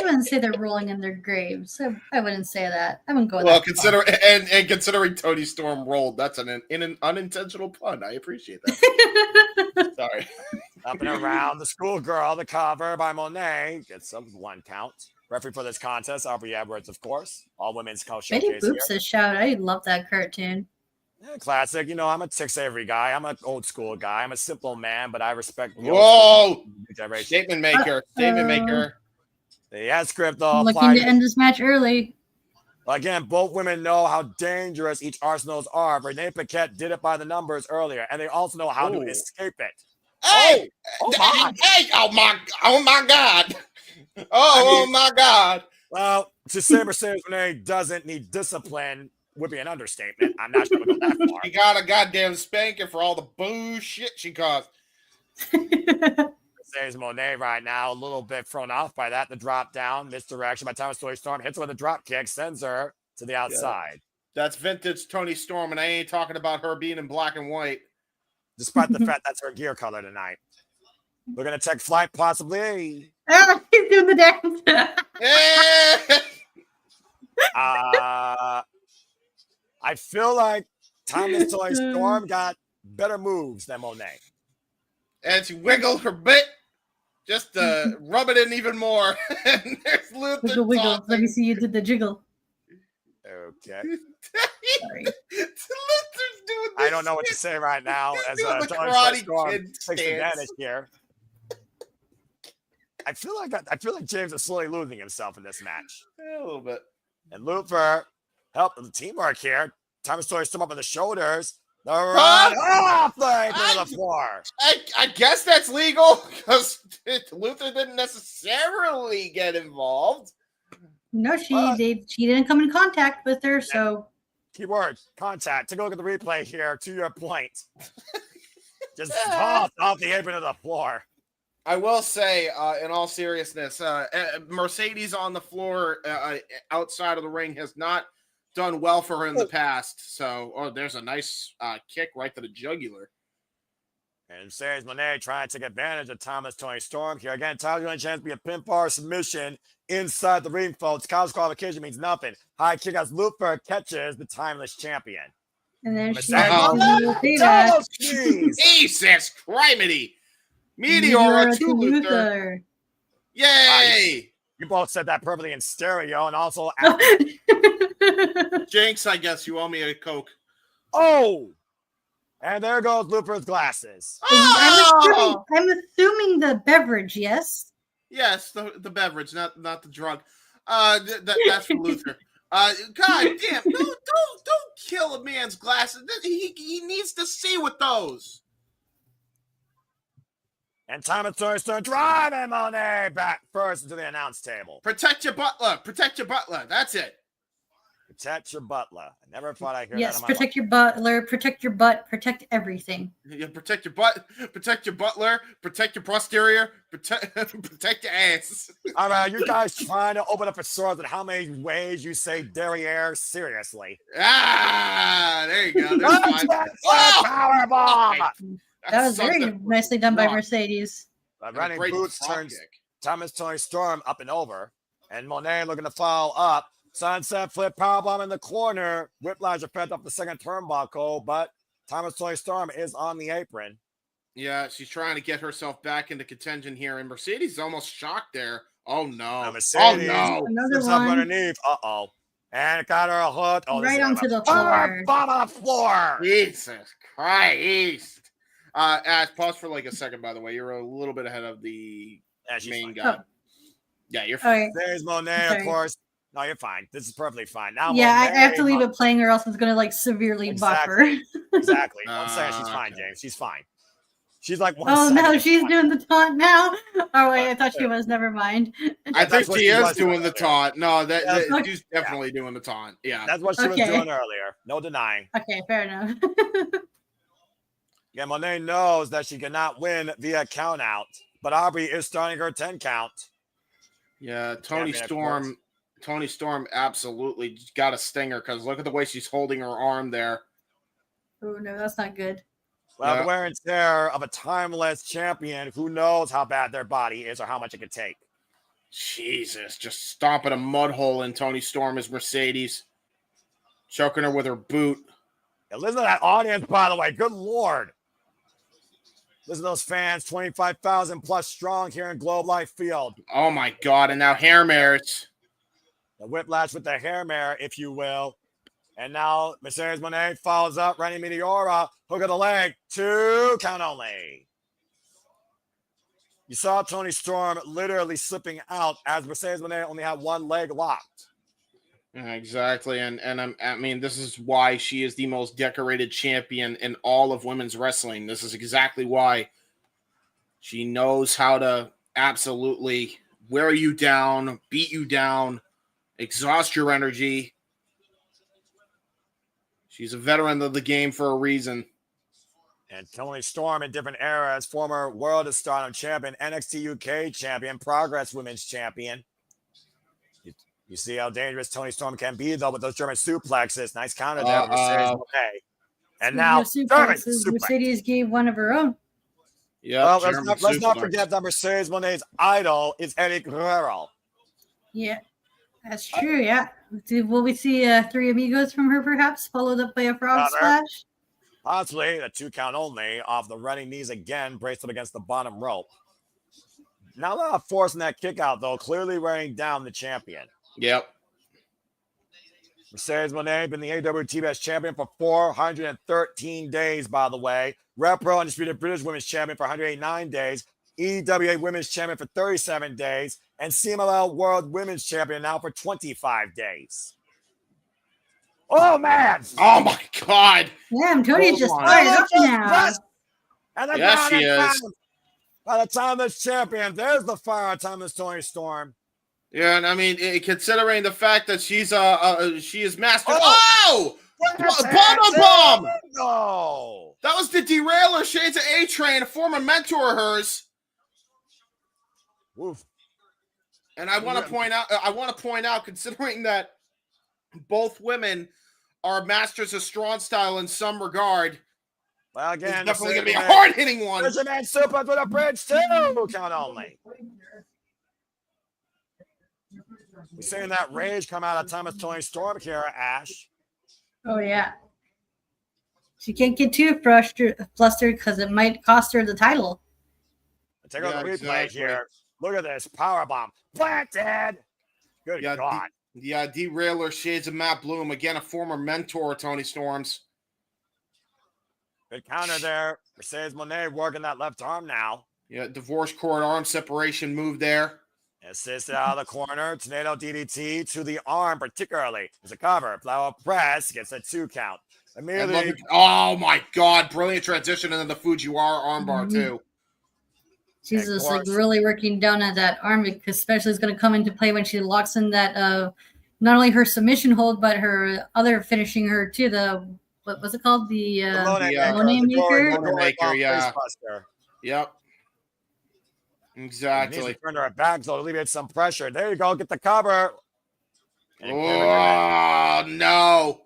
wouldn't say they're rolling in their graves. I wouldn't say that. I wouldn't go with that. Considering Tony Storm rolled, that's an unintentional pun. I appreciate that. Sorry. Up and around the schoolgirl, the cover by Monet gets a 1 count. Referee for this contest, Aubrey Edwards, of course. All women's co-showcase Betty Boop's a shout. I love that cartoon. Yeah, classic. You know, I'm a Tex Avery guy. I'm an old school guy. I'm a simple man, but I respect the Whoa! generation. Statement maker. Statement maker. The script, though. Looking to end this match early. Again, both women know how dangerous each arsenals are. Renee Paquette did it by the numbers earlier, and they also know how to escape it. Hey! Oh my! Hey! Oh my God! Oh my God! Well, to say Mercedes Moné doesn't need discipline would be an understatement. I'm not sure to go that far. She got a goddamn spanking for all the bullshit she caused. Mercedes Moné right now a little bit thrown off by that. The drop down, misdirection by Timeless Tony Storm, hits her with a drop kick, sends her to the outside. Yeah. That's vintage Tony Storm, and I ain't talking about her being in black and white. Despite the fact that's her gear color tonight. We're going to take flight, possibly. Oh, he's doing the dance. I feel like Timeless Tony Storm got better moves than Monet. And she wiggled her bit just to rub it in even more. And there's Luther wiggle. Let me see you did the jiggle. Okay. Sorry. Luther's doing this. I don't know what to say right now as doing the Tony Karate Storm Kid takes stance. advantage here. I feel like James is slowly losing himself in this match. Yeah, a little bit. And Luther helped the teamwork here. Thomas Story stood up on the shoulders. The run off the floor. I guess that's legal because Luther didn't necessarily get involved. No, she didn't come in contact with her, so keyword contact. Take a look at the replay here. To your point, just tossed off the apron of the floor. I will say, in all seriousness, Mercedes on the floor outside of the ring has not done well for her in the past. So, there's a nice kick right to the jugular. And Sage Monet trying to take advantage of Thomas Tony Storm here. Again, Tyler's only chance to be a pinfall submission inside the ring, folks. College qualification means nothing. High kick as Luther catches the timeless champion. and then she Jesus Criminy! Meteor to Luther. Yay! You both said that perfectly in stereo and also Jinx, I guess you owe me a Coke. Oh! And there goes Luther's glasses. Oh! I'm assuming the beverage, yes? Yes, the beverage, not the drug. That's for Luther. God damn! Don't kill a man's glasses. He needs to see with those. And Thomas Storm driving Monet back first into the announce table. Protect your butler. Protect your butler. That's it. Protect your butler. I never thought I'd hear Yes, that in my protect life. your butler, protect your butt, protect everything. You protect your butt. Protect your butler. Protect your posterior. Protect your ass. All right, you guys trying to open up a source on how many ways you say derriere? Seriously. There you go. There's mine. Powerbomb! That was very nicely done by Mercedes. But running boots turns Thomas Tony Storm up and over. And Monet looking to follow up. Sunset flip powerbomb in the corner. Whiplash effect off the second turnbuckle, but Thomas Tony Storm is on the apron. Yeah, she's trying to get herself back into contention here, and Mercedes is almost shocked there. Oh no! Mercedes Another slips up one. underneath. And it got her a hook. Right onto the floor. Bomb on the floor. Jesus Christ! Pause for like a second. By the way, you're a little bit ahead of the main guy. Oh. Yeah, you're fine. Right. There's Monet, of course. No, you're fine. This is perfectly fine. Now, Yeah, Monet, I have to leave it playing or else it's going to like severely buff her. Exactly. I'm saying she's fine, Okay. James. She's fine. She's like one Oh, second no, fine. she's doing the taunt now. Oh, wait, I thought she was. Never mind. I think what she she is was doing the earlier. taunt. No, Yeah. she's definitely doing the taunt. Yeah. That's what she was Okay. doing earlier. No denying. Okay, fair enough. Yeah, Monet knows that she cannot win via count out, but Aubrey is starting her 10 count. Yeah, Tony Storm absolutely got a stinger because look at the way she's holding her arm there. Oh, no, that's not good. Well, Yeah. the wear and tear of a timeless champion, who knows how bad their body is or how much it could take. Jesus, just stomping a mud hole in Tony Storm as Mercedes. Choking her with her boot. And listen to that audience, by the way. Good Lord. Listen to those fans, 25,000 plus strong here in Globe Life Field. Oh my God, and now hair mares. The whiplash with the hair mare, if you will. And now Mercedes Monet follows up, running Meteora, hook of the leg, 2 count only. You saw Tony Storm literally slipping out as Mercedes Monet only had one leg locked. Exactly, and I mean, this is why she is the most decorated champion in all of women's wrestling. This is exactly why she knows how to absolutely wear you down, beat you down, exhaust your energy. She's a veteran of the game for a reason. And Tony Storm in different eras, former World of Stardom champion, NXT UK champion, Progress Women's champion. You see how dangerous Tony Storm can be, though, with those German suplexes. Nice counter there with Mercedes Monet. And now, German suplex. Mercedes gave one of her own. Yeah, well, let's not forget that Mercedes Monet's idol is Eric Guerrero. Yeah, that's true. Yeah. Will we see 3 amigos from her, perhaps, followed up by a frog splash? Possibly a 2 count only off the running knees again, braced up against the bottom rope. Now they're not forcing that kick out, though, clearly wearing down the champion. Yep. Mercedes Monet been the AEW TBS champion for 413 days, by the way. Repro undisputed British Women's champion for 189 days. EWA Women's Champion for 37 days, and CMLL World Women's Champion now for 25 days. Oh, man. Oh, my God. Damn, Tony's Hold just on. fired up now. And the Yes, she ground and is. pound. By the time this champion, there's the fire on time this Tony Storm. Yeah, and I mean, considering the fact that she is master. Oh! Bottom bomb! No. That was the derailer Shades of A-Train, a former mentor of hers. Woof. And I want to point out, considering that both women are masters of strong style in some regard, Well, it's again, definitely going to be a hard-hitting one. There's a man super with a bridge, too. Count only. We're seeing that rage come out of Thomas Tony Storm here, Ash. Oh, yeah. She can't get too flustered because it might cost her the title. Take a look at the replay here. Look at this powerbomb. Planted. Good God. Derailer Shades of Matt Bloom, again, a former mentor of Tony Storm's. Good counter there. Mercedes Monet working that left arm now. Yeah, divorce court arm separation move there. Assisted out of the corner. Tornado DDT to the arm, particularly. There's a cover. Flower press gets a 2 count. Immediately. Oh my God. Brilliant transition into the Fujiwara armbar, too. She's just like really working down at that arm, because especially it's going to come into play when she locks in that, not only her submission hold, but her other finishing her too. What was it called? The Maker, yeah. Yep. Exactly. Turn her back so alleviate some pressure. There you go. Get the cover. Oh, no.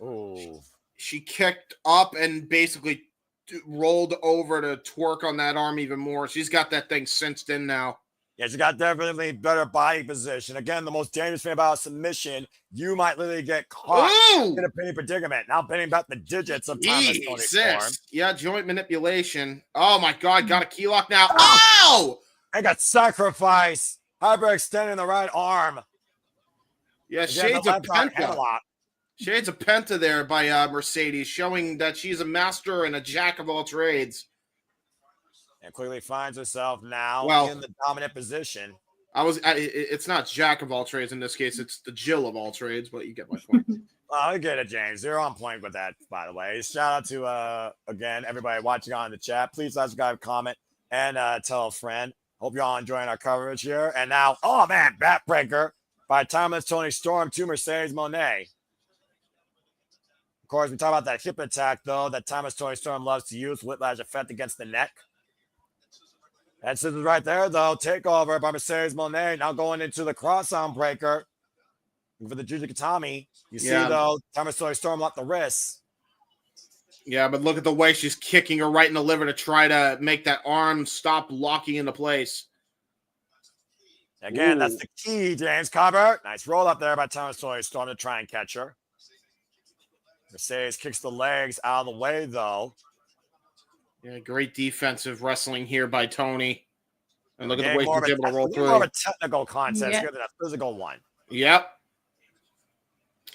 Ooh. She kicked up and basically rolled over to twerk on that arm even more. She's got that thing cinched in now. Yeah, she's got definitely better body position. Again, the most dangerous thing about submission, you might literally get caught in a penny predicament. Now pinning back the digits of Thomas Tony Storm. Yeah, joint manipulation. Oh my God, got a key lock now. Oh! I got sacrifice. Hyperextending the right arm. Yeah, shades of Penta. Shades of Penta there by Mercedes, showing that she's a master and a jack of all trades. And quickly finds herself now in the dominant position. It's not jack of all trades in this case. It's the Jill of all trades, but you get my point. I get it, James. You're on point with that, by the way. Shout out to, again, everybody watching on the chat. Please subscribe, comment, and tell a friend. Hope you're all enjoying our coverage here. And now, oh, man, backbreaker by Thomas Tony Storm to Mercedes Monet. Of course, we talk about that hip attack, though, that Thomas Tony Storm loves to use. Whiplash effect against the neck. That scissors right there, though. Takeover by Mercedes Monet. Now going into the cross-arm breaker for the Jujikatami. You see, though, Thomas Tony Storm locked the wrists. Yeah, but look at the way she's kicking her right in the liver to try to make that arm stop locking into place. Again, that's the key, James Cover. Nice roll up there by Thomas Tony Storm to try and catch her. Mercedes kicks the legs out of the way, though. Yeah, great defensive wrestling here by Tony. And look at the way she's able to roll through. More of a technical contest here than a physical one. Yep.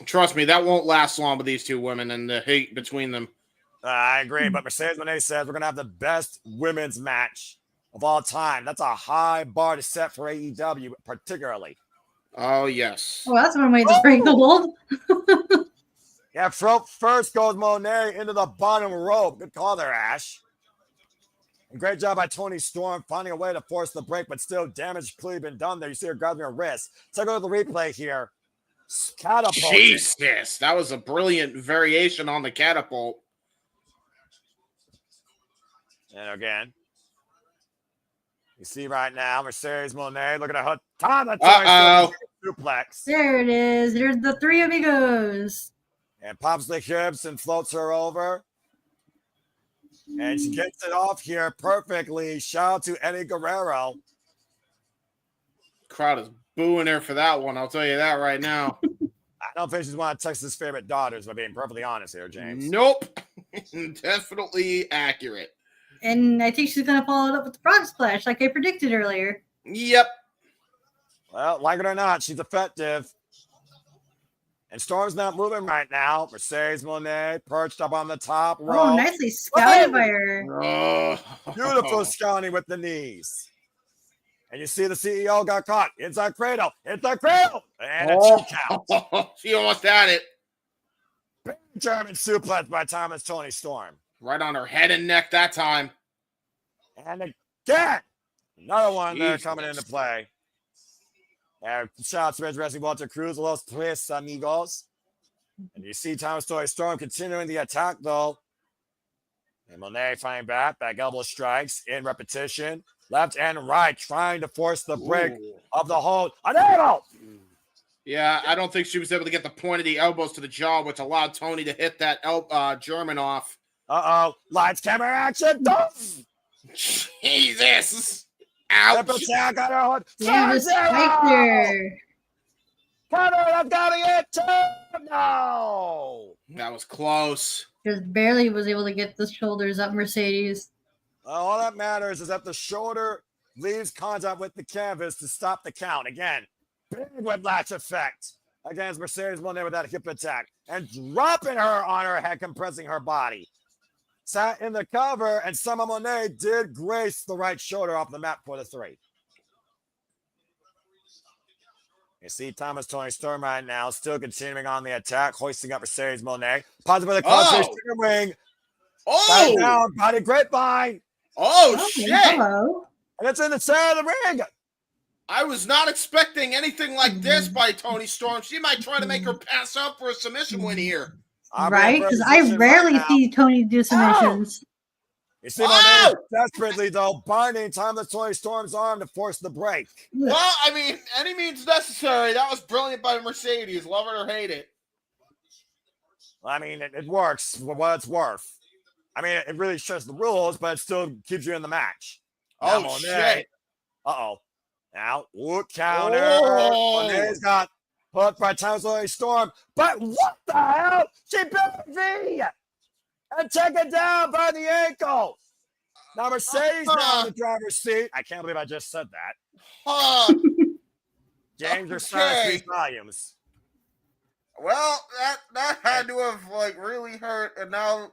Trust me, that won't last long with these two women and the hate between them. I agree, but Mercedes Monet says we're going to have the best women's match of all time. That's a high bar to set for AEW, particularly. Oh, yes. Well, that's one way to break the hold. Yeah, first goes Monet into the bottom rope. Good call there, Ash. And great job by Tony Storm finding a way to force the break, but still damage clearly been done there. You see her grabbing her wrist. Take a look at the replay here. Catapult. Jesus, that was a brilliant variation on the catapult. And again, you see right now, Mercedes Monet looking at her time. Suplex. There it is. There's the three amigos. And pops the hips and floats her over. And she gets it off here perfectly. Shout out to Eddie Guerrero. Crowd is booing her for that one. I'll tell you that right now. I don't think she's one of Texas' favorite daughters, by being perfectly honest here, James. Nope. Definitely accurate. And I think she's going to follow it up with the frog splash like I predicted earlier. Yep. Well, like it or not, she's effective. And Storm's not moving right now. Mercedes Moné perched up on the top rope. Oh, nicely scouted by her. Oh. Beautiful scouting with the knees. And you see the CEO got caught. Inside cradle. Inside cradle. And a 2 count. She almost had it. Big German suplex by Thomas Tony Storm. Right on her head and neck that time. And again, another one there Jesus. coming into play. Shout out to Wrestling Walter Cruz, Los Tres Amigos. And you see Thomas Tony Storm continuing the attack, though. And Monet fighting back elbow strikes in repetition. Left and right, trying to force the break of the hold. Unable! Yeah, I don't think she was able to get the point of the elbows to the jaw, which allowed Tony to hit that German off. Uh-oh. Lights, camera, action. Jesus! Ouch! Flip attack on her hood. Yeah, just spiked her. Cover, that's gotta get two. No. That was close. Just barely was able to get the shoulders up Mercedes. All that matters is that the shoulder leaves contact with the canvas to stop the count. Again, big whiplash effect against Mercedes Moné with that hip attack and dropping her on her head, compressing her body. Sat in the cover, and Sama Moné did grace the right shoulder off the mat for the 3. You see Thomas Tony Storm right now, still continuing on the attack, hoisting up Mercedes Moné. Positive with a clutch ring. Oh! Down, body grapevine. Oh, shit! Hello. And it's in the center of the ring. I was not expecting anything like this by Tony Storm. She might try to make her pass out for a submission win here. Right? Because I rarely see Tony do submissions. You see Moné desperately, though, binding Thomas Tony Storm's arm to force the break. Well, I mean, any means necessary. That was brilliant by Mercedes. Love it or hate it. I mean, it works for what it's worth. I mean, it really shows the rules, but it still keeps you in the match. Oh, Moné. shit. Uh-oh. Now, counter. Oh. Moné's got put by Thomas Tony Storm. But what the hell? She bit V and taken down by the ankle. Now, Mercedes now in the driver's seat. I can't believe I just said that. James, you're starting to speak volumes. Well, that had to have like really hurt, and now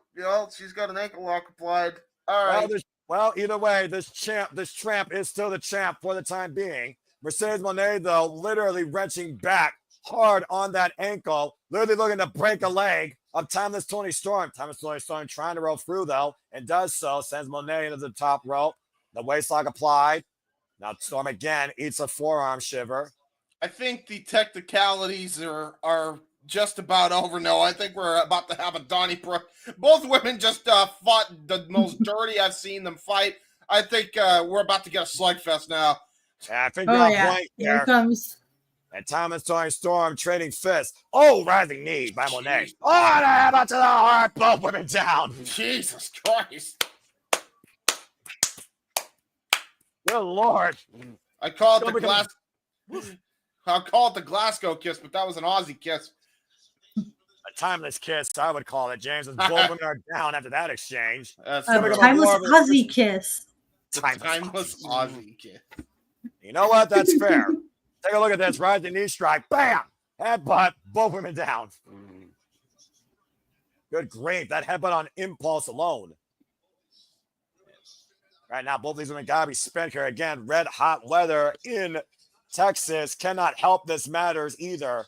she's got an ankle lock applied. All right. Well, either way, this tramp is still the champ for the time being. Mercedes Moné, though, literally wrenching back hard on that ankle, literally looking to break a leg of Thomas Tony Storm. Thomas Tony Storm trying to roll through, though, and does so. Sends Moné into the top rope. The waistlock applied. Now Storm again eats a forearm shiver. I think the technicalities are just about over now. I think we're about to have a Donnybrook. Both women just fought the most dirty I've seen them fight. I think we're about to get a slugfest now. Yeah, I think you're on point here here. It comes. And Thomas Tony Storm trading fists. Oh, rising knee by Moné. Oh, and a hammer to the heart. Both women down. Jesus Christ. Good Lord. I call it the Glasgow kiss, but that was an Aussie kiss. A timeless kiss, I would call it, James. As both women are down after that exchange. A timeless Aussie kiss. Timeless Aussie kiss. You know what? That's fair. Take a look at this. Rising knee strike. Bam! Headbutt. Both women down. Good grief. That headbutt on impulse alone. Right now, both these women got to be spent here. Again, red hot weather in Texas cannot help this matters either.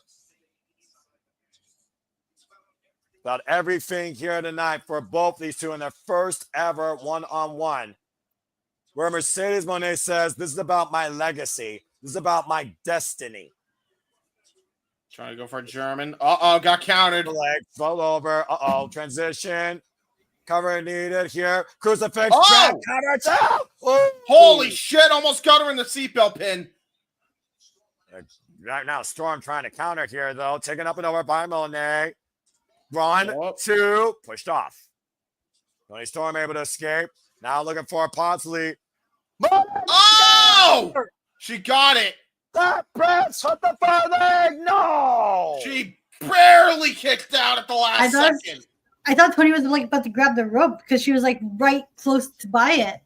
About everything here tonight for both these two in their first ever one-on-one. Where Mercedes Moné says, this is about my legacy. This is about my destiny. Trying to go for a German. Uh-oh, got countered. Leg, roll over. Uh-oh, transition. Cover needed here. Crucifix. Oh! Cover two. Holy shit, almost got her in the seatbelt pin. Right now, Storm trying to counter here, though. Taken up and over by Moné. 1, 2, pushed off. Tony Storm able to escape. Now looking for Podsley. Oh! She got it. That press hit the far leg. No! She barely kicked out at the last second. I thought Tony was like about to grab the rope because she was like right close to by it.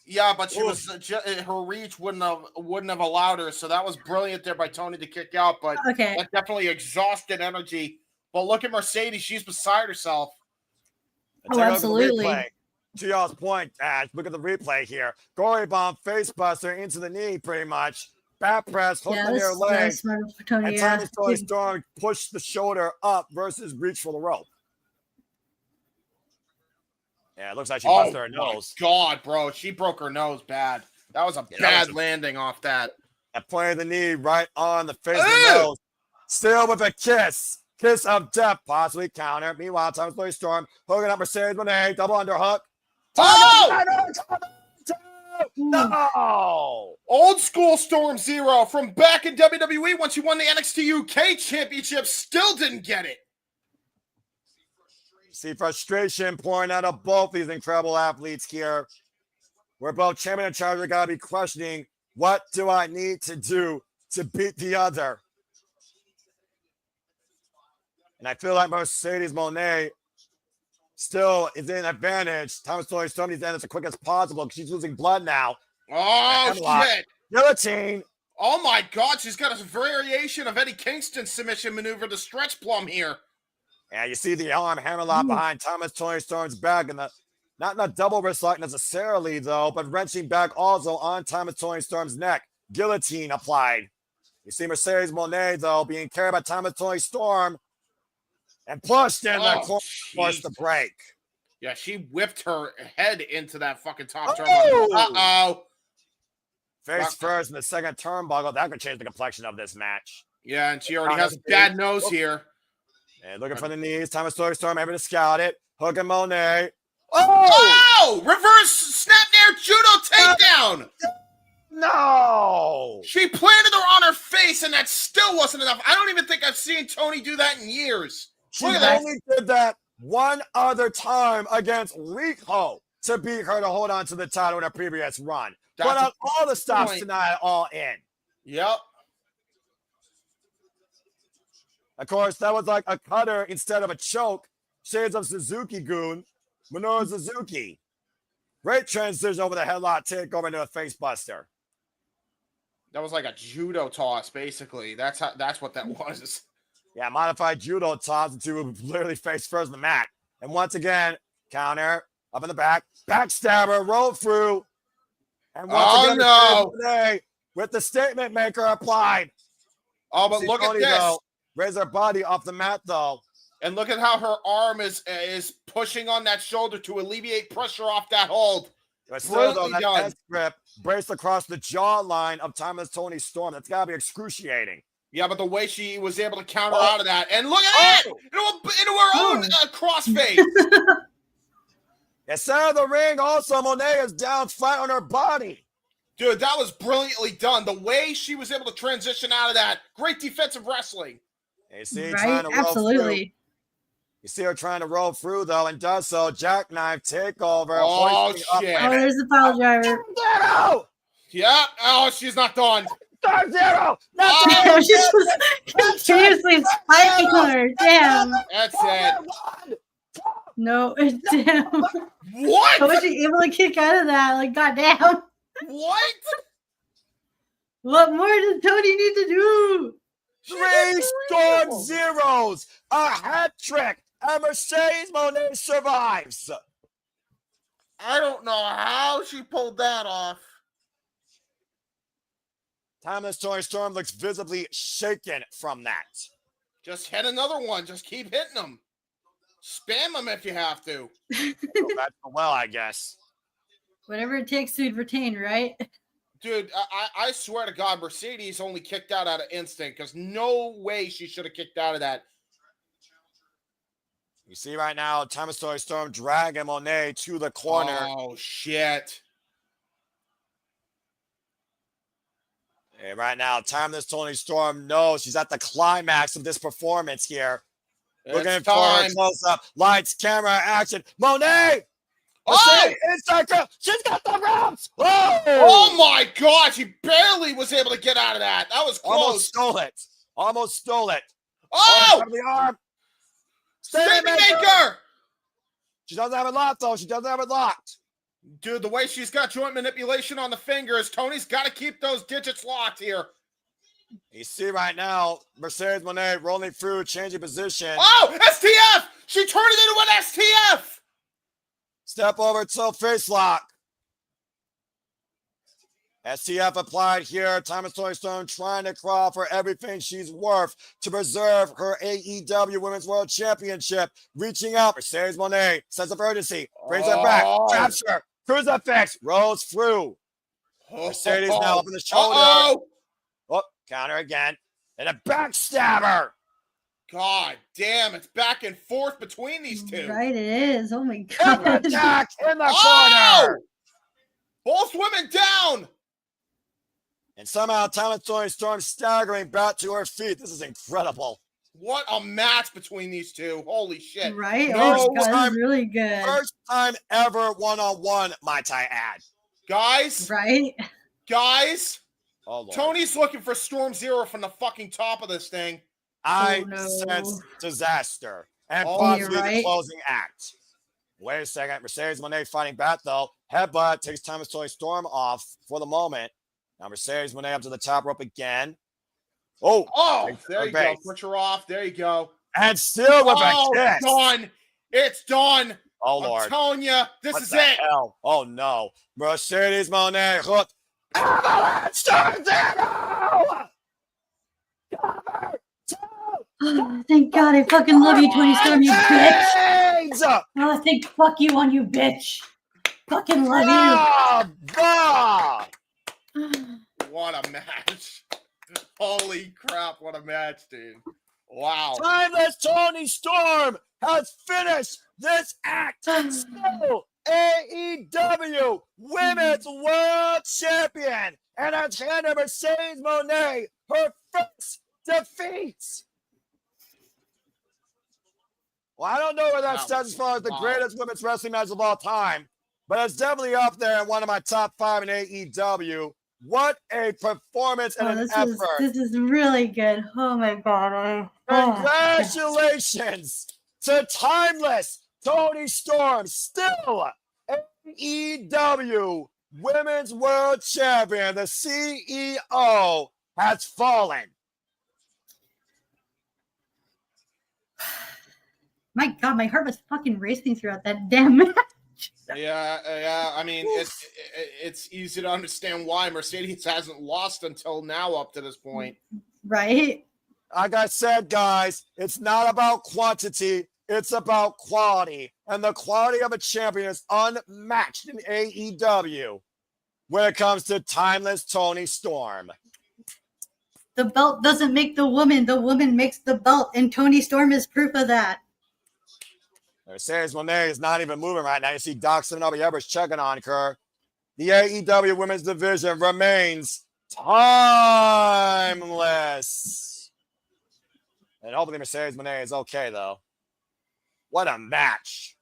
Yeah, but she Ooh. was her reach wouldn't have allowed her. So that was brilliant there by Tony to kick out. But Okay. that definitely exhausted energy. But look at Mercedes; she's beside herself. Oh, absolutely. Replay. To y'all's point, Ash, look at the replay here. Gory bomb, face buster into the knee, pretty much. Back press, hook on their leg. And Thomas Tony Storm pushed the shoulder up versus reach for the rope. Yeah, it looks like she busted her nose. God, bro, she broke her nose bad. That was a bad landing off that. And pointed the knee right on the face of the nose. Still with a kiss. Kiss of death, possibly counter. Meanwhile, Thomas Tony Storm hooking up Mercedes Moné, double underhook. No! Old school Storm Zero from back in WWE when she won the NXT UK Championship, still didn't get it. See frustration pouring out of both these incredible athletes here. We're both champion and challenger gotta be questioning, what do I need to do to beat the other? And I feel like Mercedes Moné still is in advantage. Thomas Tony Storm needs to end as quick as possible because she's losing blood now. Oh, shit. Guillotine. Oh, my God. She's got a variation of Eddie Kingston's submission maneuver to stretch plum here. Yeah, you see the arm hammerlock behind Thomas Tony Storm's back. And not in a double wrist lock necessarily, though, but wrenching back also on Thomas Tony Storm's neck. Guillotine applied. You see Mercedes Moné, though, being carried by Thomas Tony Storm. And pushed in the corner, forced the break. Yeah, she whipped her head into that fucking top turnbuckle. Uh-oh. Face first in the second turnbuckle. That could change the complexion of this match. Yeah, and she already has a bad nose here. And looking for the knees. Thomas Tony Storm able to scout it. Hook and Moné. Oh! Reverse snap near judo takedown. No! She planted her on her face, and that still wasn't enough. I don't even think I've seen Tony do that in years. She only did that one other time against Rico to beat her to hold on to the title in a previous run. But on all the stops tonight, all in. Yep. Of course, that was like a cutter instead of a choke. Shades of Suzuki-gun. Minoru Suzuki. Great transition over the headlock takeover into a face buster. That was like a judo toss, basically. That's what that was. Yeah, modified judo toss into literally face first in the mat. And once again, counter, up in the back, backstabber, roll through. And once again, with the statement maker applied. Oh, but look at this. Though, raise her body off the mat, though. And look at how her arm is pushing on that shoulder to alleviate pressure off that hold. But still, though, that S grip braced across the jawline of Thomas Tony Storm. That's got to be excruciating. Yeah, but the way she was able to counter out of that. And look at it! Into her own crossface. Yeah, center of the ring, also, Moné is down flat on her body. Dude, that was brilliantly done. The way she was able to transition out of that. Great defensive wrestling. You see her trying to roll through. You see her trying to roll through, though, and does so. Jackknife takeover. Oh, shit. Oh, there's the pile driver. Yeah. Oh, she's not done. Sub-Zero! She was continuously spiking her. Damn. That's it. No, damn. What? How was she able to kick out of that? Like, goddamn. What? What more does Tony need to do? 3 Storm Zeros, a hat trick, and Mercedes Moné survives. I don't know how she pulled that off. Thomas Tony Storm looks visibly shaken from that. Just hit another one. Just keep hitting them. Spam them if you have to. Go back to the well, I guess. Whatever it takes to retain, right? Dude, I swear to God, Mercedes only kicked out of instinct because no way she should have kicked out of that. You see right now, Thomas Tony Storm dragging Moné to the corner. Oh, shit. And right now, Thomas Tony Storm knows she's at the climax of this performance here. Looking for a close-up. Lights, camera, action. Moné! Oh! She's got the ropes! Oh my God! She barely was able to get out of that. That was close. Almost stole it. Oh! The arm. Statement maker! She doesn't have it locked, though. She doesn't have it locked. Dude, the way she's got joint manipulation on the fingers, Tony's got to keep those digits locked here. You see right now, Mercedes Moné rolling through, changing position. Oh, STF! She turned it into an STF! Step over to face lock. STF applied here. Thomas Toni Storm trying to crawl for everything she's worth to preserve her AEW Women's World Championship. Reaching out. Mercedes Moné, sense of urgency. Brings her back. Traps her. Crucifix. Rolls through. Mercedes now up in the shoulder. Oh, counter again. And a backstabber. God damn, it's back and forth between these two. Right, it is. Oh my Counter god. attack in the corner. Both women down. And somehow Thomas Toni Storm staggering back to her feet. This is incredible. What a match between these two. Holy shit. Right? No Oh my god, time- this is really good. First time ever one-on-one, might I add. Guys, Right? guys, Oh, Lord. Tony's looking for Storm Zero from the fucking top of this thing. I Oh, no. sense disaster and Oh, possibly you're the right. closing act. Wait a second. Mercedes Moné fighting back, though. Headbutt takes Thomas Toni Storm off for the moment. Now Mercedes Moné up to the top rope again. Oh, Oh, there her you go. base. Put her off. There you go. and still with a kiss. Done. It's done. Oh, I'm Lord. telling you, this What is the it. hell? Oh, no. Mercedes Moné hooked. Avalanche tornado! Oh, thank God, I fucking love you, Tony Storm, you bitch. Chains! Oh, think fuck you on you, bitch. Fucking love Bah! you. What a match. Holy crap, what a match, dude. Wow. Timeless Toni Storm has finished this act. Still AEW Women's World Champion and has handed Mercedes Moné her first defeat. Well, I don't know where that stands as far as the greatest women's wrestling match of all time, but it's definitely up there in one of my top 5 in AEW. What a performance and an effort. This is really good. Oh my God. Congratulations to Timeless Toni Storm, still AEW Women's World Champion. The CEO has fallen. My God, my heart was fucking racing throughout that damn match. Yeah. I mean, it's easy to understand why Mercedes hasn't lost until now up to this point. Right? Like I said, guys, it's not about quantity, it's about quality. And the quality of a champion is unmatched in AEW when it comes to Timeless Toni Storm. The belt doesn't make the woman makes the belt, and Toni Storm is proof of that. Mercedes Moné is not even moving right now. You see Doc Hebert checking on her. The AEW Women's Division remains timeless. And hopefully Mercedes Moné is okay, though. What a match.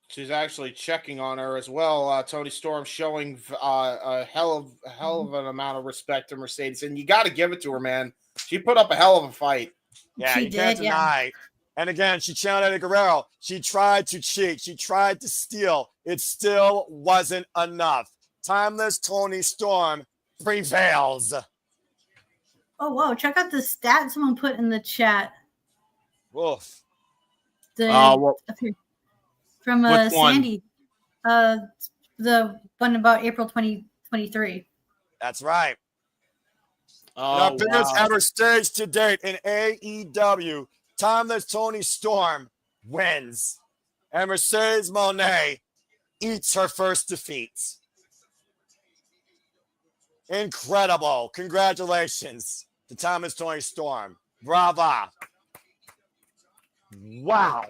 She's actually checking on her as well. Toni Storm showing a hell of an amount of respect to Mercedes. And you got to give it to her, man. She put up a hell of a fight. Yeah, you can't deny. And again, she challenged Eddie Guerrero. She tried to cheat. She tried to steal. It still wasn't enough. Timeless Toni Storm prevails. Oh, whoa. Check out the stat someone put in the chat. Oof. From Which one? Sandy. The one about April 2023. That's right. Oh, The biggest ever stage to date in AEW. Timeless Toni Storm wins. And Mercedes Moné eats her first defeat. Incredible. Congratulations to Timeless Toni Storm. Brava. Wow.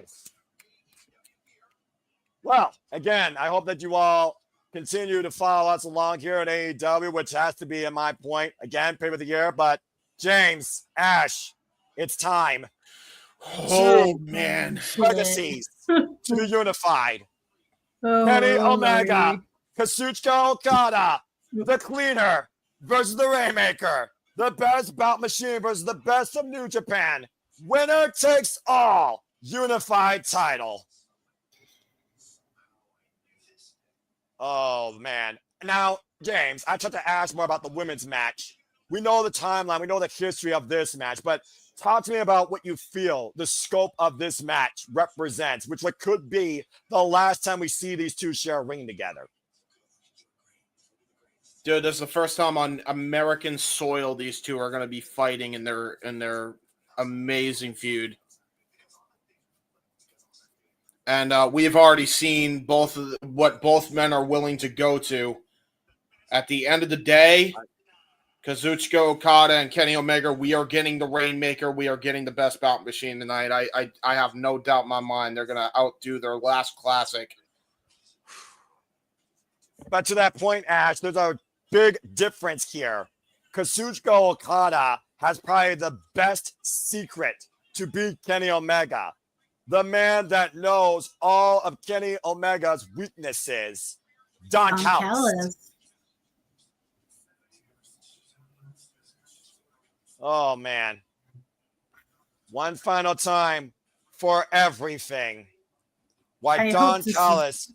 Well, again, I hope that you all continue to follow us along here at AEW, which has to be, in my point, again, pay of the year. But James, Ash, it's time. Oh, man. Legacies to be unified. Oh, Kenny Omega, Lordy. Kazuchika Okada, the Cleaner versus the Rainmaker, the best bout machine versus the best of New Japan. Winner takes all. Unified title. Oh, man. Now, James, I tried to ask more about the women's match. We know the timeline. We know the history of this match. But talk to me about what you feel the scope of this match represents, which what could be the last time we see these two share a ring together. Dude, this is the first time on American soil these two are going to be fighting in their amazing feud. And we have already seen what both men are willing to go to. At the end of the day, Kazuchika Okada and Kenny Omega, we are getting the Rainmaker. We are getting the best bout machine tonight. I have no doubt in my mind they're going to outdo their last classic. But to that point, Ash, there's a big difference here. Kazuchika Okada has probably the best secret to beat Kenny Omega. The man that knows all of Kenny Omega's weaknesses, Don Callis. Oh, man. One final time for everything. Why Don Callis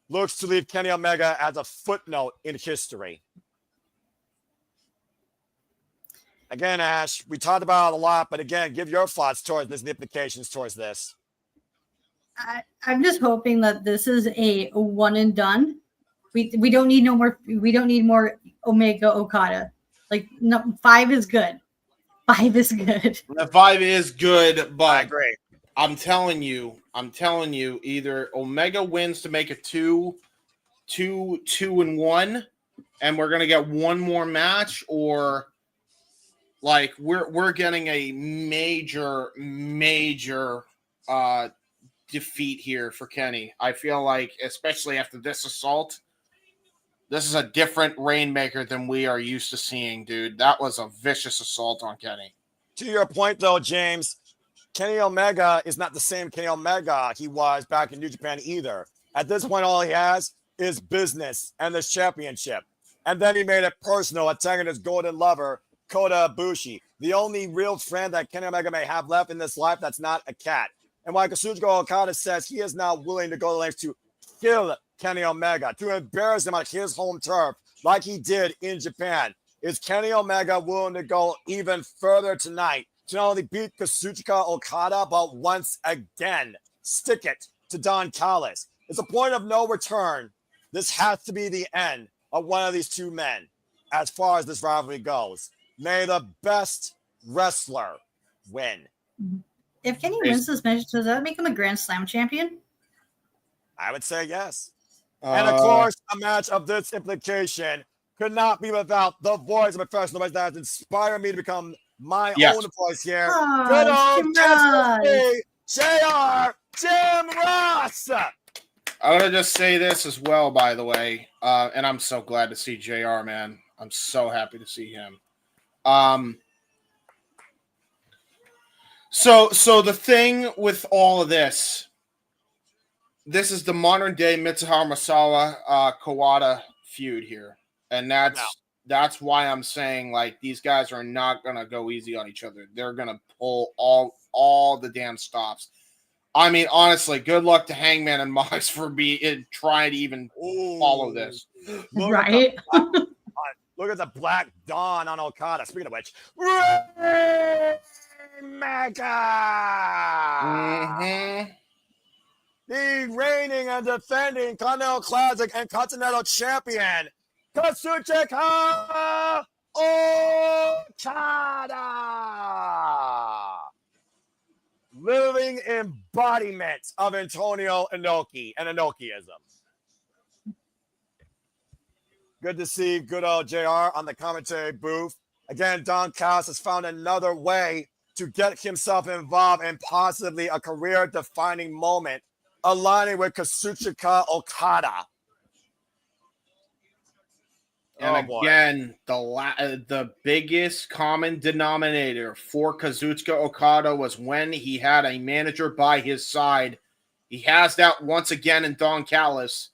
looks to leave Kenny Omega as a footnote in history. Again, Ash, we talked about it a lot, but again, give your thoughts towards this, the implications towards this. I'm just hoping that this is a one and done. We don't need no more. We don't need more Omega Okada. Like, no, 5 is good. 5 is good. The 5 is good, but I agree. I'm telling you, either Omega wins to make it 2-1, and we're gonna get one more match, or like we're getting a major defeat here for Kenny. I feel like, especially after this assault, this is a different Rainmaker than we are used to seeing, dude. That was a vicious assault on Kenny. To your point, though, James, Kenny Omega is not the same Kenny Omega he was back in New Japan either. At this point, all he has is business and this championship. And then he made it personal, attacking his golden lover, Kota Ibushi, the only real friend that Kenny Omega may have left in this life that's not a cat. And while Kazuchika Okada says he is now willing to go to lengths to kill Kenny Omega, to embarrass him on his home turf like he did in Japan, is Kenny Omega willing to go even further tonight to not only beat Kazuchika Okada, but once again, stick it to Don Callis? It's a point of no return. This has to be the end of one of these two men as far as this rivalry goes. May the best wrestler win. If Kenny wins this match, does that make him a Grand Slam champion? I would say yes. And of course, a match of this implication could not be without the voice of professional wrestling that has inspired me to become my own voice here. Good old JR, Jim Ross. I'm going to just say this as well, by the way, and I'm so glad to see JR, man. I'm so happy to see him. So the thing with all of this is the modern day Mitsuharu Misawa Kawada feud here. And that's why I'm saying, like, these guys are not going to go easy on each other. They're going to pull all the damn stops. I mean, honestly, good luck to Hangman and Mox for trying to even follow this. Right? Look at the Black Dawn on Okada. Speaking of which, Mega! Mm-hmm. The reigning and defending Continental Classic and Continental Champion, Kazuchika Okada! Living embodiment of Antonio Inoki and Inokiism. Good to see good old JR on the commentary booth. Again, Don Callis has found another way to get himself involved in possibly a career-defining moment, aligning with Kazuchika Okada. And again, the biggest common denominator for Kazuchika Okada was when he had a manager by his side. He has that once again in Don Callis.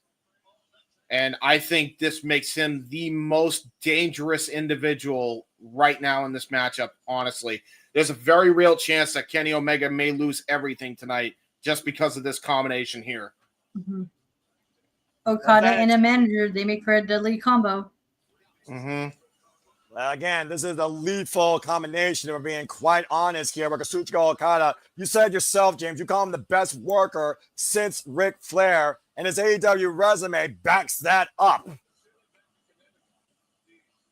And I think this makes him the most dangerous individual right now in this matchup, honestly. There's a very real chance that Kenny Omega may lose everything tonight just because of this combination here. Mm-hmm. Okada Advantage. and a manager, they make for a deadly combo. Mm-hmm. Again, this is a lethal combination. If we're being quite honest here. With Kazuchika Okada, you said yourself, James, you call him the best worker since Ric Flair, and his AEW resume backs that up.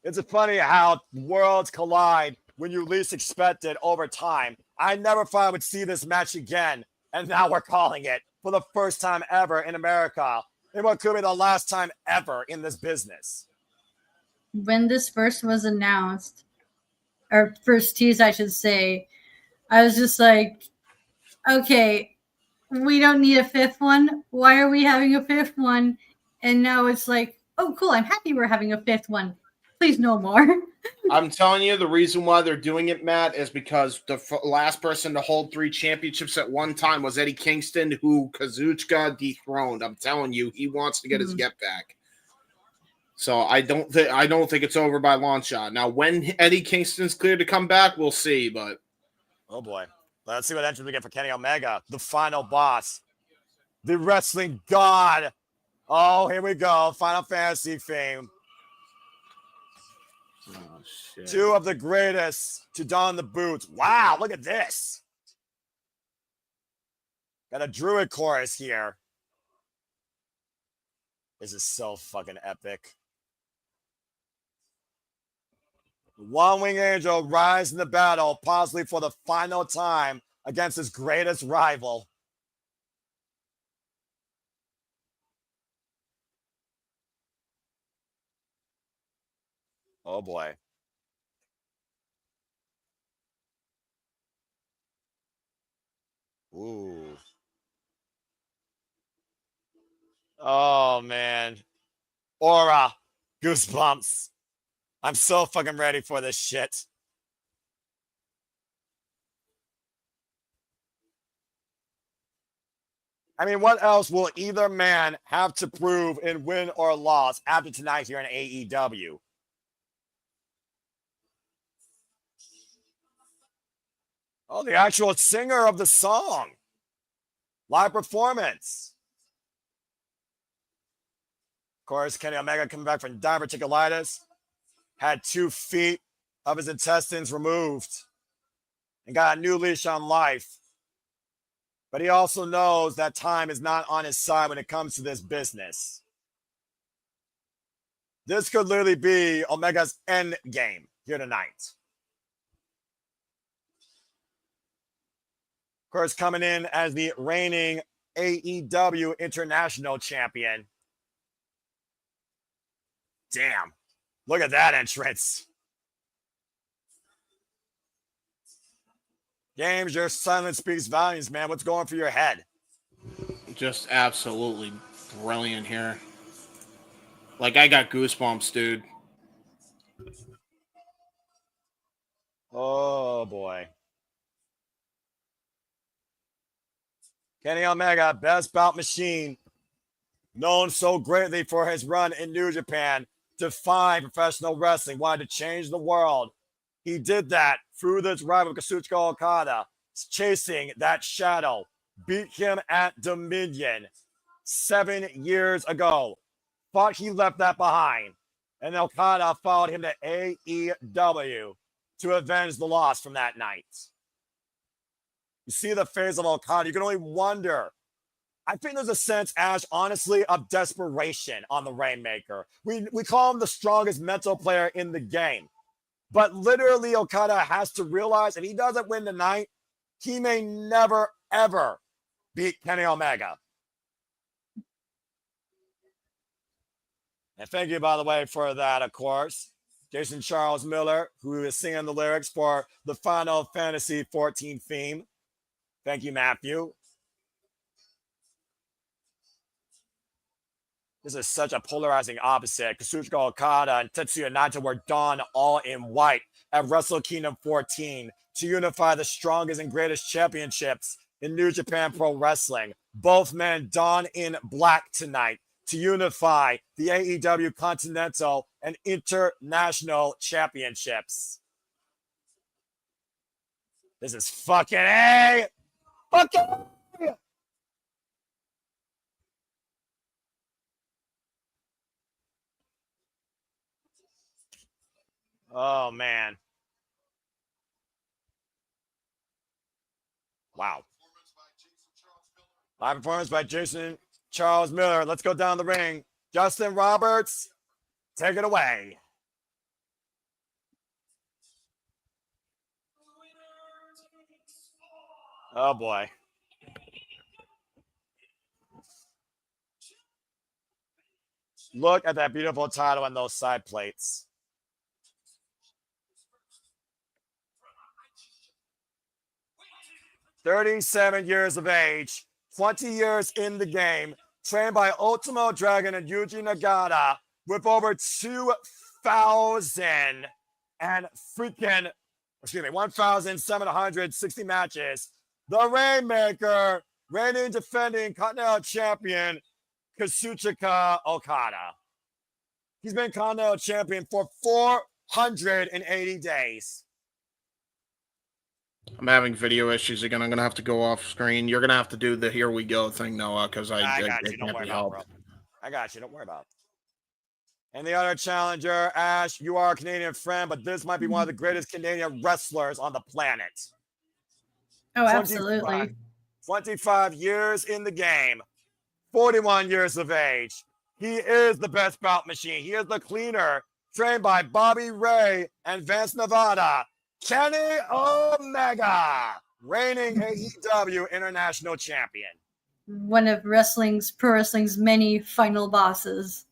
It's funny how worlds collide when you least expect it over time. I never thought I would see this match again, and now we're calling it for the first time ever in America, and what could be the last time ever in this business. When this first was announced, or first tease, I should say, I was just like, okay, we don't need a fifth one. Why are we having a fifth one? And now it's like, oh, cool, I'm happy we're having a fifth one. Please, no more. I'm telling you, the reason why they're doing it, Matt, is because the last person to hold 3 championships at one time was Eddie Kingston, who Kazuchika dethroned. I'm telling you, he wants to get his get back. So I don't think it's over by long shot. Now, when Eddie Kingston's cleared to come back, we'll see. But oh boy, let's see what entrance we get for Kenny Omega, the final boss, the wrestling god. Oh, here we go, Final Fantasy fame. oh, shit. 2 of the greatest to don the boots. Wow, look at this. Got a druid chorus here. This is so fucking epic. One-Winged Angel rise in the battle, possibly for the final time against his greatest rival. Oh boy. Ooh. Oh man. Aura. Goosebumps. I'm so fucking ready for this shit. I mean, what else will either man have to prove in win or loss after tonight here in AEW? Oh, the actual singer of the song. Live performance. Of course, Kenny Omega coming back from diverticulitis. Had 2 feet of his intestines removed and got a new leash on life. But he also knows that time is not on his side when it comes to this business. This could literally be Omega's end game here tonight. Of course, coming in as the reigning AEW International Champion. Damn. Look at that entrance. James, your silence speaks volumes, man. What's going through your head? Just absolutely brilliant here. Like, I got goosebumps, dude. Oh, boy. Kenny Omega, best bout machine, known so greatly for his run in New Japan, defined professional wrestling, wanted to change the world. He did that through this rival, Kazuchika Okada, chasing that shadow, beat him at Dominion 7 years ago. Thought he left that behind. And Okada followed him to AEW to avenge the loss from that night. You see the face of Okada, you can only wonder. I think there's a sense, Ash, honestly, of desperation on the Rainmaker. We call him the strongest mental player in the game. But literally, Okada has to realize if he doesn't win tonight, he may never, ever beat Kenny Omega. And thank you, by the way, for that, of course. Jason Charles Miller, who is singing the lyrics for the Final Fantasy 14 theme. Thank you, Matthew. This is such a polarizing opposite. Kazuchika Okada and Tetsuya Naito were donned all in white at Wrestle Kingdom 14 to unify the strongest and greatest championships in New Japan Pro Wrestling. Both men donned in black tonight to unify the AEW Continental and International Championships. This is fucking A! Fucking A! Oh, man. Wow. Live performance by Jason Charles Miller. Let's go down the ring. Justin Roberts, take it away. Oh, boy. Look at that beautiful title and those side plates. "37 years of age, 20 years in the game, trained by Ultimo Dragon and Yuji Nagata with over 2,000 and 1,760 matches. The Rainmaker, reigning defending Continental Champion Kazuchika Okada. He's been Continental Champion for 480 days. I'm having video issues again. I'm gonna have to go off screen. You're gonna have to do the "here we go" thing, Noah, because I got you. Don't can't worry be about it, helped. bro. I got you. Don't worry about it. And the other challenger, Ash, you are a Canadian friend, but this might be one of the greatest Canadian wrestlers on the planet. Oh, absolutely. 25 years in the game, 41 years of age. He is the best bout machine. He is the cleaner, trained by Bobby Ray and Vince Nevada. Kenny Omega, reigning AEW International Champion. One of pro wrestling's many final bosses.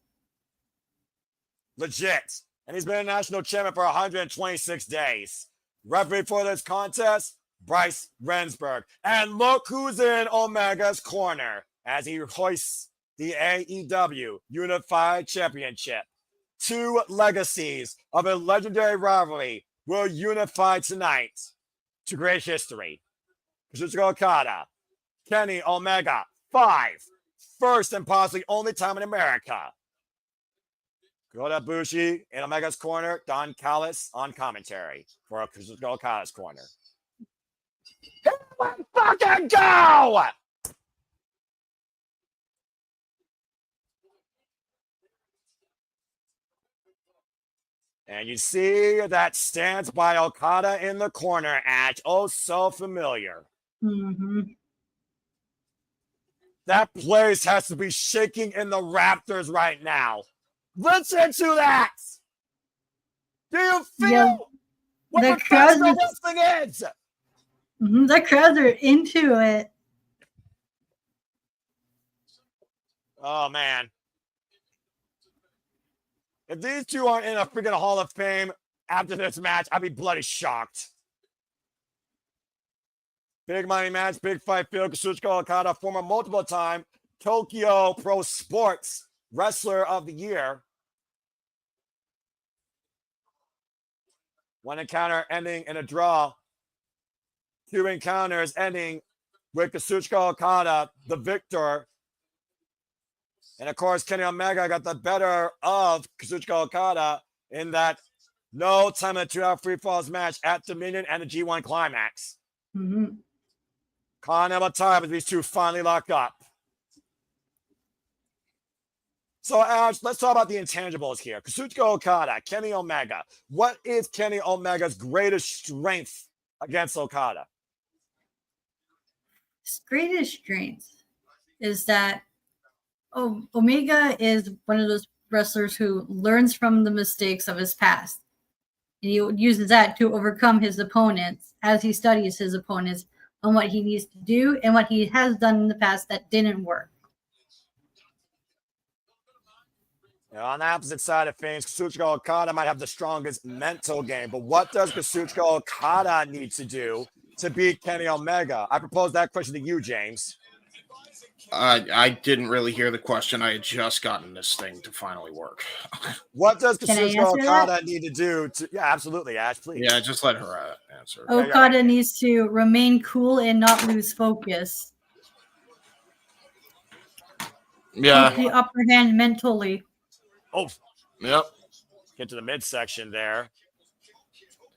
Legit. And he's been a national champion for 126 days. Referee for this contest, Bryce Rensburg. And look who's in Omega's corner as he hoists the AEW Unified Championship. Two legacies of a legendary rivalry will unify tonight to create history. Kazuchika Okada, Kenny Omega, 5. First and possibly only time in America. Kota Ibushi in Omega's corner, Don Callis on commentary for Kazuchika Okada's corner. Here we fucking go! And you see that stance by Okada in the corner, Ash. Oh, so familiar. Mm-hmm. That place has to be shaking in the rafters right now. Listen to that. Do you feel what the professional wrestling is? Mm-hmm, the crowds are into it. Oh, man. If these two aren't in a freaking Hall of Fame after this match, I'd be bloody shocked. Big money match, big fight field. Kazuchika Okada, former multiple-time Tokyo Pro Sports Wrestler of the Year. One encounter ending in a draw. 2 encounters ending with Kazuchika Okada, the victor. And of course, Kenny Omega got the better of Kazuchika Okada in that no time in the 2-hour free falls match at Dominion and the G1 Climax. Mm-hmm. Continental time as these two finally lock up. So, Ash, let's talk about the intangibles here. Kazuchika Okada, Kenny Omega. What is Kenny Omega's greatest strength against Okada? His greatest strength is that Omega is one of those wrestlers who learns from the mistakes of his past. And he uses that to overcome his opponents as he studies his opponents on what he needs to do and what he has done in the past that didn't work. Now, on the opposite side of things, Kazuchika Okada might have the strongest mental game, but what does Kazuchika Okada need to do to beat Kenny Omega? I propose that question to you, James. I didn't really hear the question. I had just gotten this thing to finally work. What does Kazuchika Okada need to do to... Yeah, absolutely, Ash, please. Yeah, just let her answer. Okada needs to remain cool and not lose focus. Yeah. Take the upper hand mentally. Oh, yep. Get to the midsection there.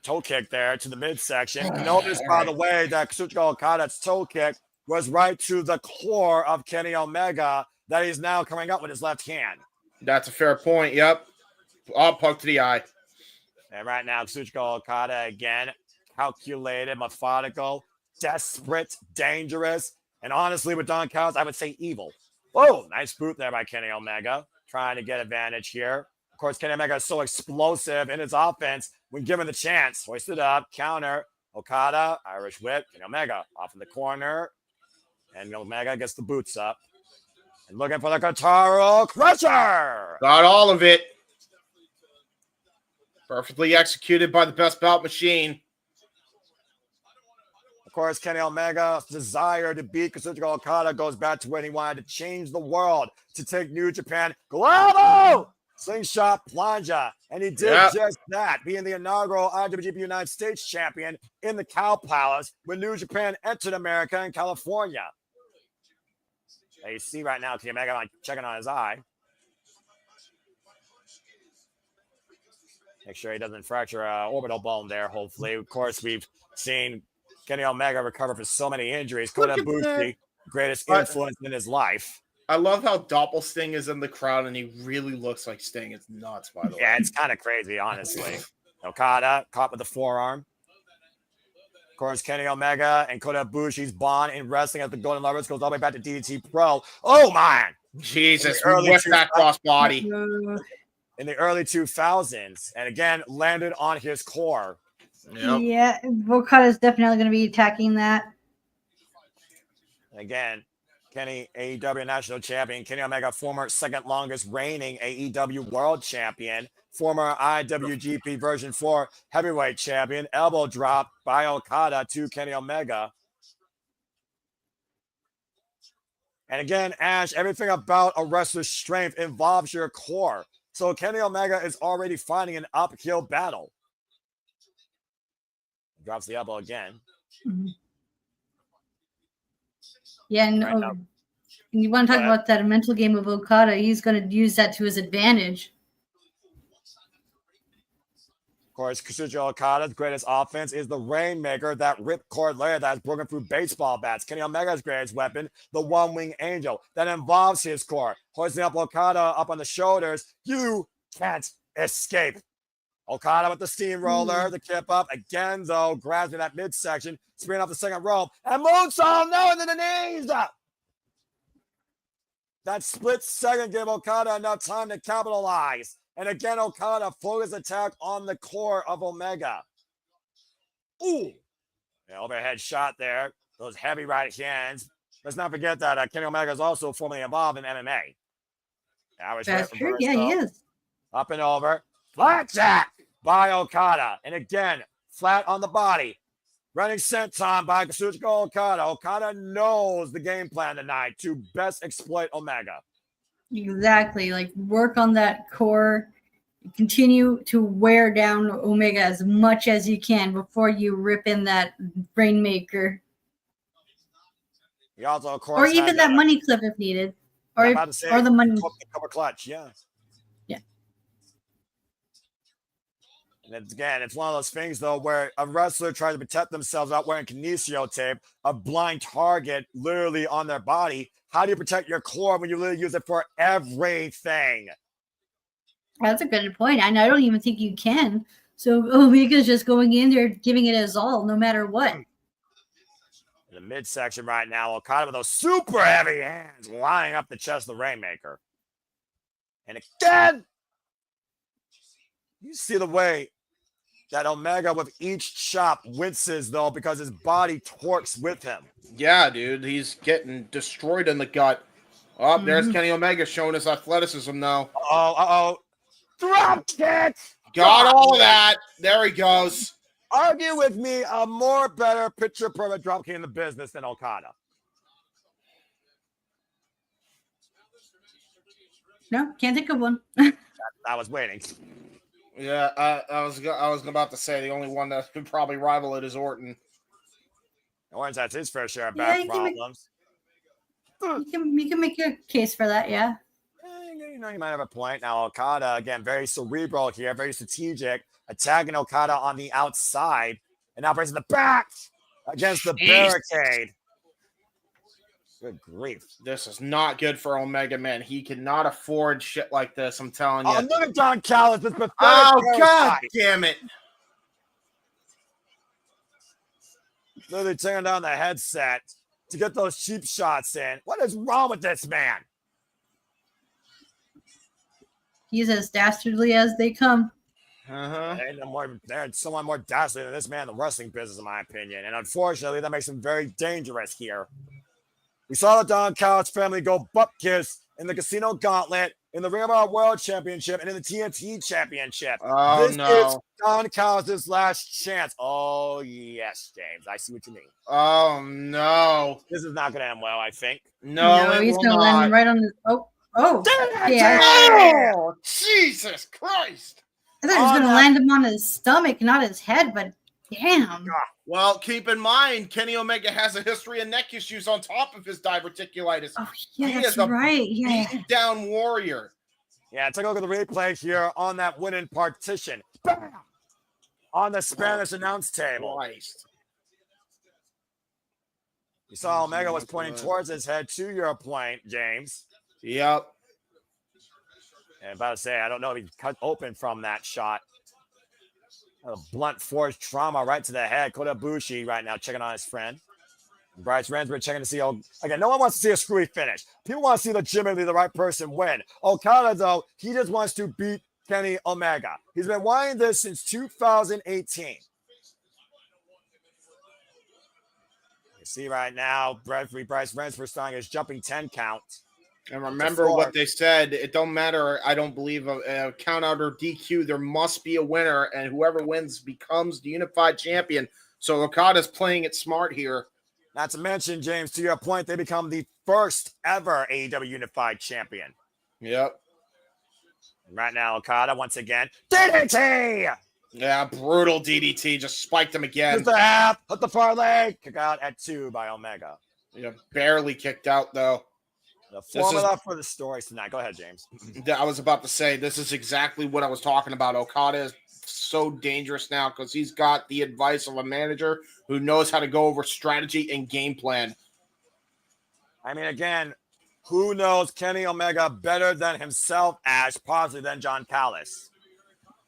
Toe kick there to the midsection. Notice, by the way, that Kazuchika Okada's toe kick was right to the core of Kenny Omega that he's now coming up with his left hand. That's a fair point. Yep. Puck to the eye. And right now, Kazuchika Okada again, calculated, methodical, desperate, dangerous, and honestly, with Don Callis, I would say evil. Whoa, nice boot there by Kenny Omega, trying to get advantage here. Of course, Kenny Omega is so explosive in his offense when given the chance. Hoisted up, counter, Okada, Irish whip, Kenny Omega off in the corner, and Omega gets the boots up. And looking for the Kotaro Crusher. Got all of it. Perfectly executed by the best belt machine. Of course, Kenny Omega's desire to beat Kazuchika Okada goes back to when he wanted to change the world, to take New Japan global. Slingshot plunger. And he did just that, being the inaugural IWGP United States champion in the Cow Palace when New Japan entered America and California. Now you see right now, Kenny Omega checking on his eye. Make sure he doesn't fracture an orbital bone there, hopefully. Of course, we've seen Kenny Omega recover from so many injuries. Kota Ibushi, greatest influence in his life. I love how Doppelsting is in the crowd, and he really looks like Sting. It's nuts, by the way. Yeah, it's kind of crazy, honestly. Okada caught with the forearm. Of course, Kenny Omega and Kota Ibushi's bond in wrestling at the Golden Lovers goes all the way back to DDT Pro. Oh, man. Jesus, we whipped that crossbody. In the early 2000s, and again, landed on his core. Yep. Yeah, Okada is definitely going to be attacking that. And again, Kenny, AEW National Champion. Kenny Omega, former second longest reigning AEW World Champion. Former IWGP Version 4 Heavyweight Champion. Elbow drop by Okada to Kenny Omega. And again, Ash, everything about a wrestler's strength involves your core. So Kenny Omega is already fighting an uphill battle. Drops the elbow again. Mm-hmm. Yeah, and Right you want to talk about that mental game of Okada, he's going to use that to his advantage. Of course, Kazuchika Okada's greatest offense is the Rainmaker, that ripcord layer that's broken through baseball bats. Kenny Omega's greatest weapon, the One-Wing Angel, that involves his core. Hoisting up Okada up on the shoulders. You can't escape. Okada with the steamroller, the kip up. Again, though, grabs in that midsection, spinning off the second rope. And moonsault, no, into the knees. That split second gave Okada enough time to capitalize. And again, Okada focused attack on the core of Omega. Ooh. Yeah, overhead shot there. Those heavy right hands. Let's not forget that Kenny Omega is also formerly involved in MMA. That's true. Yeah, he is. Up and over. Flat jack by Okada. And again, flat on the body. Running senton by Kazuchika Okada. Okada knows the game plan tonight to best exploit Omega. Exactly. Like, work on that core. Continue to wear down Omega as much as you can before you rip in that Rainmaker. He also, of course, or even that money clip if needed. Or the money. Cover clutch, yeah. Yeah. And again, it's one of those things, though, where a wrestler tries to protect themselves without wearing kinesio tape, a blind target literally on their body. How do you protect your core when you literally use it for everything? That's a good point. And I don't even think you can. So Omega's just going in there, giving it his all, no matter what. In the midsection right now, Okada with those super heavy hands lining up the chest of the Rainmaker. And again, you see the way that Omega with each chop winces, though, because his body torques with him. Yeah, dude, he's getting destroyed in the gut. Oh, there's Kenny Omega showing his athleticism now. Uh-oh. Drop kick! Got all that. There he goes. Argue with me, a more better picture perfect drop kick in the business than Okada. No, can't think of one. I was waiting. Yeah, I was about to say the only one that could probably rival it is Orton. Orton's had his fair share of back problems. You can make a case for that, yeah. You know, you might have a point. Now, Okada, again, very cerebral here, very strategic, attacking Okada on the outside, and now brings the back against the barricade. Good grief. This is not good for Omega, man. He cannot afford shit like this, I'm telling you. Oh, look at Don Callis. This pathetic Oh, God parasite. damn it. Literally tearing down the headset to get those cheap shots in. What is wrong with this man? He's as dastardly as they come. There's someone more dastardly than this man in the wrestling business, in my opinion. And unfortunately, that makes him very dangerous here. We saw the Don Callis family go butt kiss in the Casino Gauntlet, in the Ring of Honor World Championship, and in the TNT Championship. Oh, this no. is Don Callis' last chance. Oh, yes, James. I see what you mean. Oh, no. This is not going to end well, I think. No, he's going to land him right on the. Yeah. Oh, Jesus Christ. I thought he was going to land him on his stomach, not his head, but damn. Well, keep in mind, Kenny Omega has a history of neck issues on top of his diverticulitis. Oh, yeah, He that's is a right. Yeah. beaten down warrior. Yeah, take a look at the replay here on that winning partition. Bam! On the Spanish announce table. Christ. You saw Omega was pointing towards his head, to your point, James. Yep. And about to say, I don't know if he cut open from that shot. A blunt force trauma right to the head. Kota Ibushi right now checking on his friend. Bryce Rensburg checking to see, again, no one wants to see a screwy finish. People want to see legitimately the right person win. Okada, though, he just wants to beat Kenny Omega. He's been wanting this since 2018. You see right now, Bryce Rensburg starting his jumping 10 count. And remember what they said. It don't matter, I don't believe, a count out or DQ. There must be a winner, and whoever wins becomes the unified champion. So Okada's playing it smart here. Not to mention, James, to your point, they become the first ever AEW unified champion. Yep. Right now, Okada, once again, DDT! Yeah, brutal DDT. Just spiked him again. Just a half, hit the far leg. Kick out at 2 by Omega. Yeah, barely kicked out, though. The formula for the stories tonight. Go ahead, James. I was about to say, this is exactly what I was talking about. Okada is so dangerous now because he's got the advice of a manager who knows how to go over strategy and game plan. I mean, again, who knows Kenny Omega better than himself, Ash, possibly than John Callis?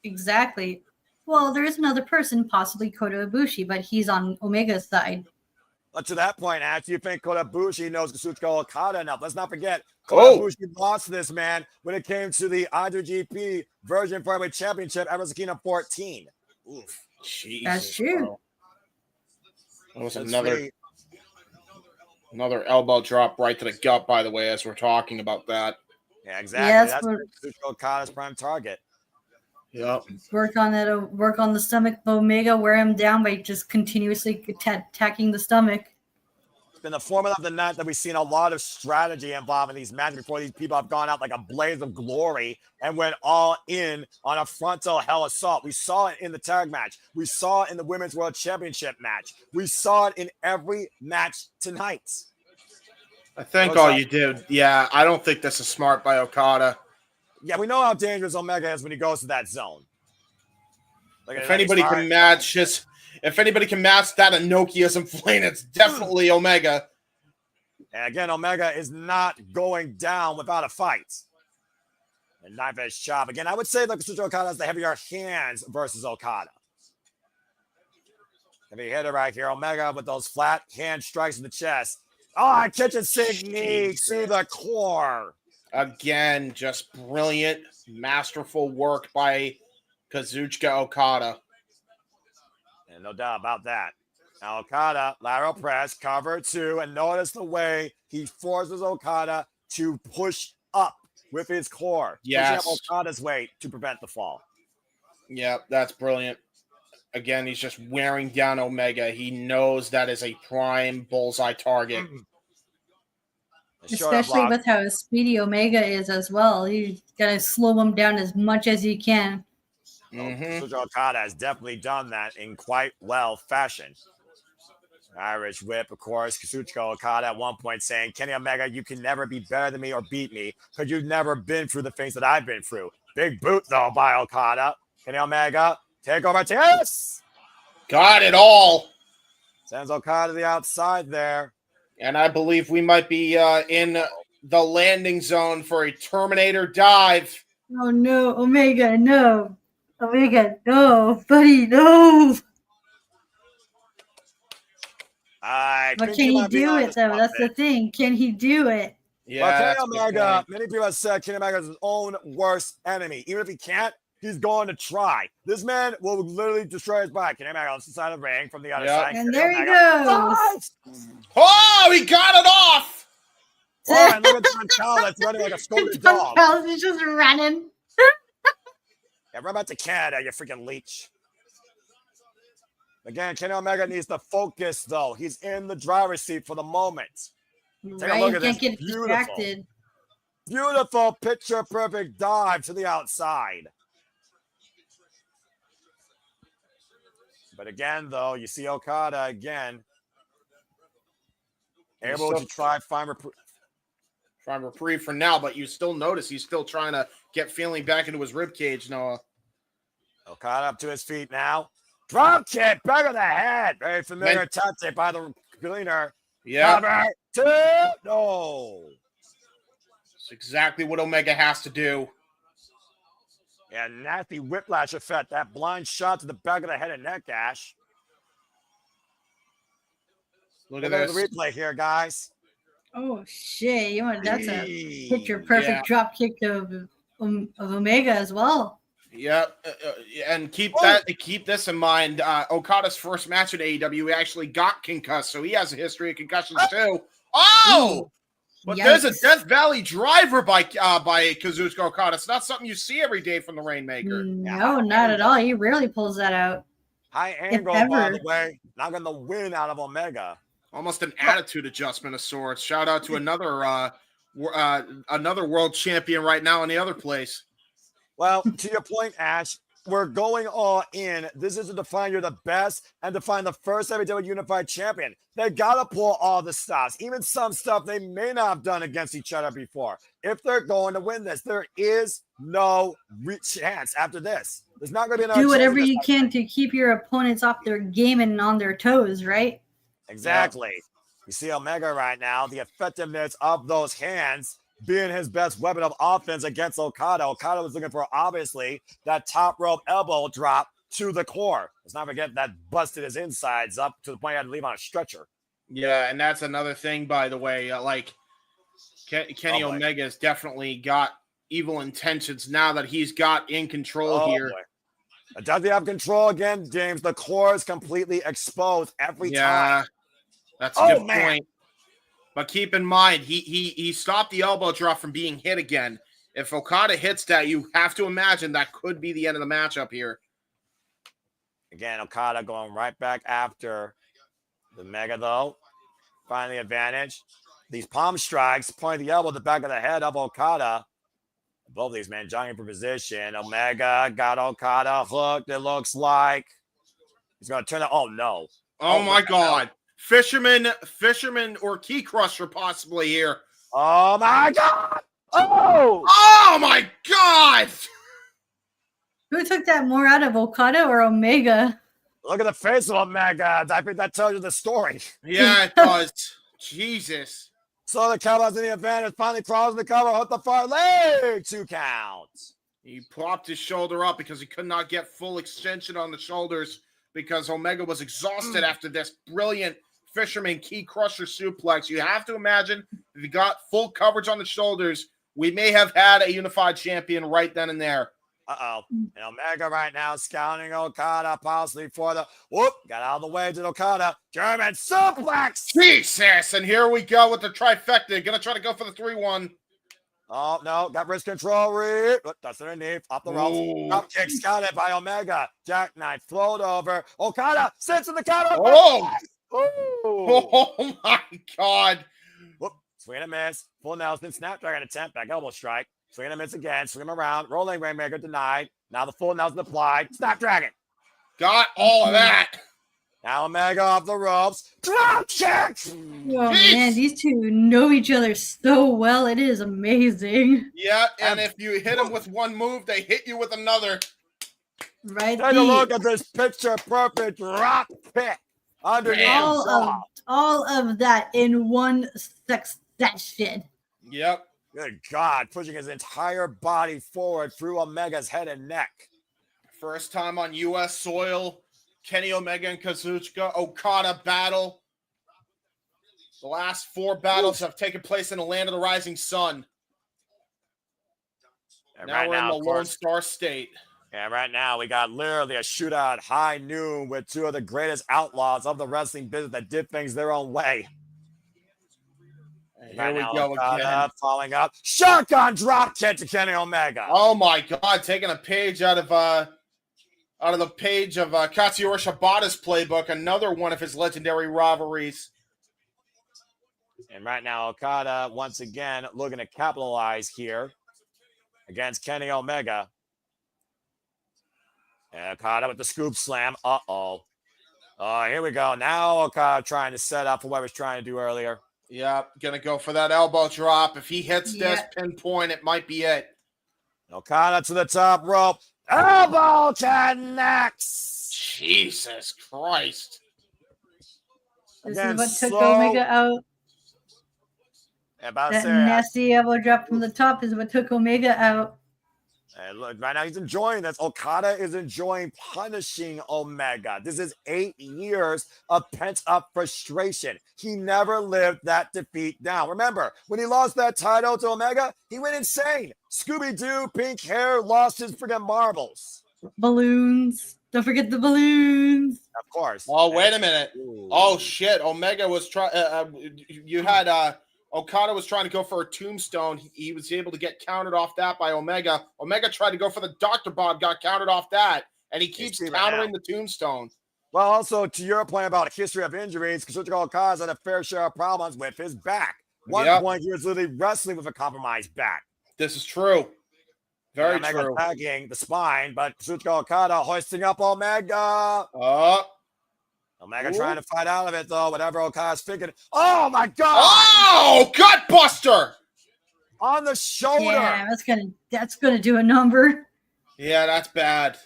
Exactly. Well, there is another person, possibly Kota Ibushi, but he's on Omega's side. But to that point, Ash, do you think Kota Ibushi knows Kazuchika Okada enough? Let's not forget, Kota Ibushi lost this man when it came to the IWGP Virgin Flyweight Championship at WrestleKingdom 14. Oof. Jesus, that's true. Bro. That was another elbow drop right to the gut, by the way, as we're talking about that. Yeah, exactly. Yeah, that's Kazuchika Okada's prime target. Yep. Work on the stomach of Omega, wear him down by just continuously attacking the stomach. It's been the formula of the night that we've seen a lot of strategy involved in these matches before these people have gone out like a blaze of glory and went all in on a frontal hell assault. We saw it in the tag match. We saw it in the Women's World Championship match. We saw it in every match tonight. I think all you did. Yeah, I don't think this is smart by Okada. Yeah, we know how dangerous Omega is when he goes to that zone. If anybody can match that Enochiism flame, it's definitely Omega. And again, Omega is not going down without a fight. And knife edge chop. Again, I would say that Kazuchika Okada has the heavier hands versus Okada. Heavy hitter right here. Omega with those flat hand strikes in the chest. Oh, kitchen sink knee to the core. Again, just brilliant, masterful work by Kazuchika Okada. And no doubt about that. Now Okada, lateral press, cover 2, and notice the way he forces Okada to push up with his core. Yes. Pushing up Okada's weight to prevent the fall. Yeah, that's brilliant. Again, he's just wearing down Omega. He knows that is a prime bullseye target. Especially with how speedy Omega is as well. You gotta slow him down as much as you can. Kazuchika Okada has definitely done that in quite well fashion. Irish whip, of course. Kazuchika Okada at one point saying, Kenny Omega, you can never be better than me or beat me because you've never been through the things that I've been through. Big boot, though, by Okada. Kenny Omega, take over. Yes! Got it all. Sends Okada to the outside there. And I believe we might be in the landing zone for a Terminator dive. Oh no, Omega, no. Omega, no. Buddy, no. I But think can you he might be do on it, this though? one, That's the Vic. thing. Can he do it? Well, Kenny that's a good Omega, point. many people have said Kenny Omega is his own worst enemy. Even if he can't, he's going to try. This man will literally destroy his body. Kenny Omega on the side of the ring from the other Yep. side. And Kenny there he Omega goes. dives! Oh, he got it off. Oh, and look at Don Callis running like a scolded dog. Charles is just running. Yeah, run back to Canada, you freaking leech. Again, Kenny Omega needs to focus, though. He's in the driver's seat for the moment. Take a look Right, at can't this. get Beautiful. distracted. Beautiful picture perfect dive to the outside. But again, though, you see Okada again able to try find reprieve for now, but you still notice he's still trying to get feeling back into his rib cage, Noah. Okada up to his feet now. Drop kick, back of the head. Very familiar tactic by the cleaner. Yeah, Cover two. No. it's exactly what Omega has to do. Yeah, nasty whiplash effect. That blind shot to the back of the head and neck, Ash. Look at the this. replay here, guys. Oh shit! You want that's a Hey. picture perfect drop kick of Omega as well. Yeah, and keep this in mind. Okada's first match at AEW actually got concussed, so he has a history of concussions too. Oh, but Yikes. there's a Death Valley driver by Kazuchika Okada. It's not something you see every day from the Rainmaker. No, not at all. He rarely pulls that out. High angle, by the way. Not going to win out of Omega. Almost an attitude adjustment of sorts. Shout out to another world champion right now in the other place. Well, to your point, Ash, we're going all in. This is to define you're the best and define the first AEW Unified Champion. They got to pull all the stops, even some stuff they may not have done against each other before. If they're going to win this, there is no chance after this. There's not going to be another Do whatever chance you can to keep your opponents off their game and on their toes, right? Exactly. Yeah. You see Omega right now, the effectiveness of those hands being his best weapon of offense against Okada. Okada was looking for, obviously, that top rope elbow drop to the core. Let's not forget that busted his insides up to the point he had to leave on a stretcher. Yeah, and that's another thing, by the way. Kenny Omega has definitely got evil intentions now that he's got in control here. Boy. Does he have control again, James? The core is completely exposed every time. That's a good point. But keep in mind, he stopped the elbow drop from being hit again. If Okada hits that, you have to imagine that could be the end of the matchup here. Again, Okada going right back after the Mega, though. Finding the advantage. These palm strikes pointing the elbow at the back of the head of Okada. Both of these men jogging for position. Omega got Okada hooked, it looks like. He's going to turn it. Oh, no. Oh my God. Fisherman or Key Crusher possibly here. Oh my God! Oh my God! Who took that more out of Okada or Omega? Look at the face of Omega. I think that tells you the story. Yeah, it does. Jesus. So the Cowboys in the advantage. Finally crawls the cover. Hook the far leg. 2 counts. He plopped his shoulder up because he could not get full extension on the shoulders because Omega was exhausted after this brilliant Fisherman Key Crusher suplex. You have to imagine if he got full coverage on the shoulders, we may have had a unified champion right then and there. Uh-oh. And Omega right now scouting Okada possibly for the whoop. Got out of the way to Okada. German suplex. Jesus. And here we go with the trifecta. Gonna try to go for the 3-1. Oh, no. Got wrist control. That's underneath. Up the ropes. Drop kick scouted by Omega. Jackknife float over. Okada sits in the counter. Oh my God. Whoop. Swing and a miss. Full Nelson. Snapdragon attempt. Back elbow strike. Swing and a miss again. Swing him around. Rolling Rainmaker denied. Now the full Nelson applied. Snapdragon. Got all of that. Now Omega off the ropes. Drop kick. Oh man, these two know each other so well. It is amazing. Yeah, and if you hit them with one move, they hit you with another. Right. Take a look at this picture perfect drop kick underneath. All of all of that in one succession. Yep. Good God, pushing his entire body forward through Omega's head and neck. First time on U.S. soil. Kenny Omega and Kazuchika Okada battle. The last 4 battles have taken place in the land of the rising sun. And Now we're in the Lone Star State. And right now we got literally a shootout high noon with 2 of the greatest outlaws of the wrestling business that did things their own way. And here we go Okada again. following up. Shotgun drop kick to Kenny Omega. Oh my God! Taking a page out of the page of Katsuyori Shibata's playbook. Another one of his legendary rivalries. And right now Okada once again looking to capitalize here against Kenny Omega. And Okada with the scoop slam. Uh-oh. Here we go. Now Okada trying to set up for what he was trying to do earlier. Yeah, gonna go for that elbow drop. If he hits this pinpoint, it might be it. Okada to the top rope. Elbow connects. Jesus Christ. This Again, is what took slow. Omega out. About to That say, nasty elbow drop from the top is what took Omega out. and look, right now he's enjoying this. Okada is enjoying punishing Omega. This is 8 years of pent-up frustration. He never lived that defeat down. Remember, when he lost that title to Omega, he went insane. Scooby-Doo, pink hair, lost his friggin' marbles. Balloons. Don't forget the balloons. Of course. Oh, wait a minute. Ooh. Oh shit! Omega was trying. You had Okada was trying to go for a tombstone. He was able to get countered off that by Omega. Omega tried to go for the Dr. Bob, got countered off that, and he keeps countering the tombstone. Well, also to your point about a history of injuries, Kazuchika Okada's had a fair share of problems with his back. One point, he was literally wrestling with a compromised back. This is true. Very Omega true. attacking the spine, but Kazuchika Okada hoisting up Omega. Omega trying to fight out of it, though. Whatever Okada's thinking. Oh, my God. Oh, gut buster. On the shoulder. Yeah, that's gonna do a number. Yeah, that's bad.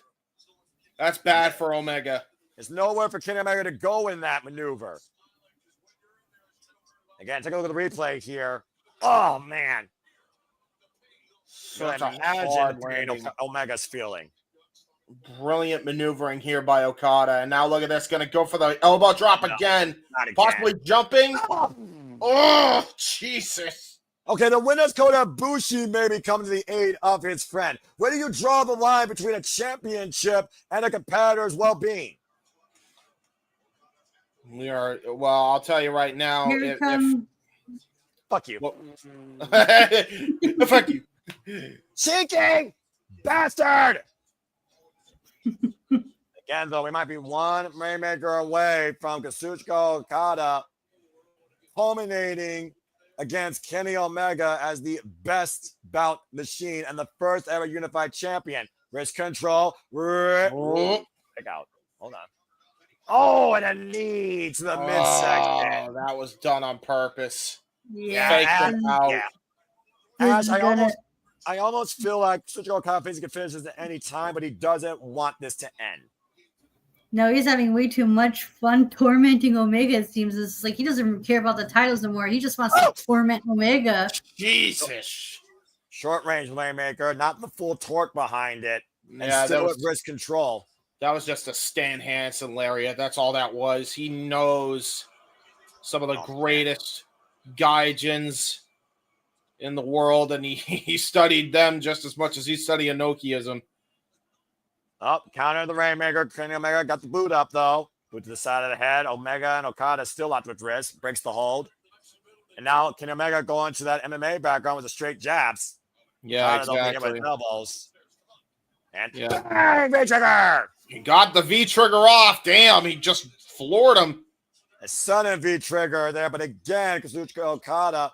That's bad for Omega. There's nowhere for Kenny Omega to go in that maneuver. Again, take a look at the replay here. Oh, man. Such I a imagine hard the pain landing. Omega's feeling. Brilliant maneuvering here by Okada. And now look at this. Going to go for the elbow drop again. Not again. Possibly jumping. Oh, Jesus. Okay, the winner's Kota Ibushi maybe come to the aid of his friend. Where do you draw the line between a championship and a competitor's well-being? Well, I'll tell you right now. Here we come. Fuck you. Fuck you. Cheeky bastard! Again, though, we might be one Rainmaker away from Kazuchika Okada culminating against Kenny Omega as the best bout machine and the first ever unified champion. Wrist control. Pick out. Hold on. Oh, and a knee to the midsection. That was done on purpose. Yeah. Ash, I almost feel like Kazuchika Okada thinks he can finish this at any time, but he doesn't want this to end. No, he's having way too much fun tormenting Omega, it seems. It's like he doesn't care about the titles anymore. He just wants to torment Omega. Jesus. Short range Rainmaker, not the full torque behind it. And Yeah, still with wrist control. That was just a Stan Hansen lariat. That's all that was. He knows some of the greatest gaijins in the world, and he studied them just as much as he studied Enochiism. Oh, counter the Rainmaker. Kenny Omega got the boot up, though. Boot to the side of the head. Omega and Okada still locked with wrist. Breaks the hold. And now Kenny Omega going to that MMA background with the straight jabs. Yeah, Okada's exactly. with elbows. And Yeah. V-trigger! He got the V-trigger off. Damn, he just floored him. A sudden V-trigger there, but again, Kazuchika Okada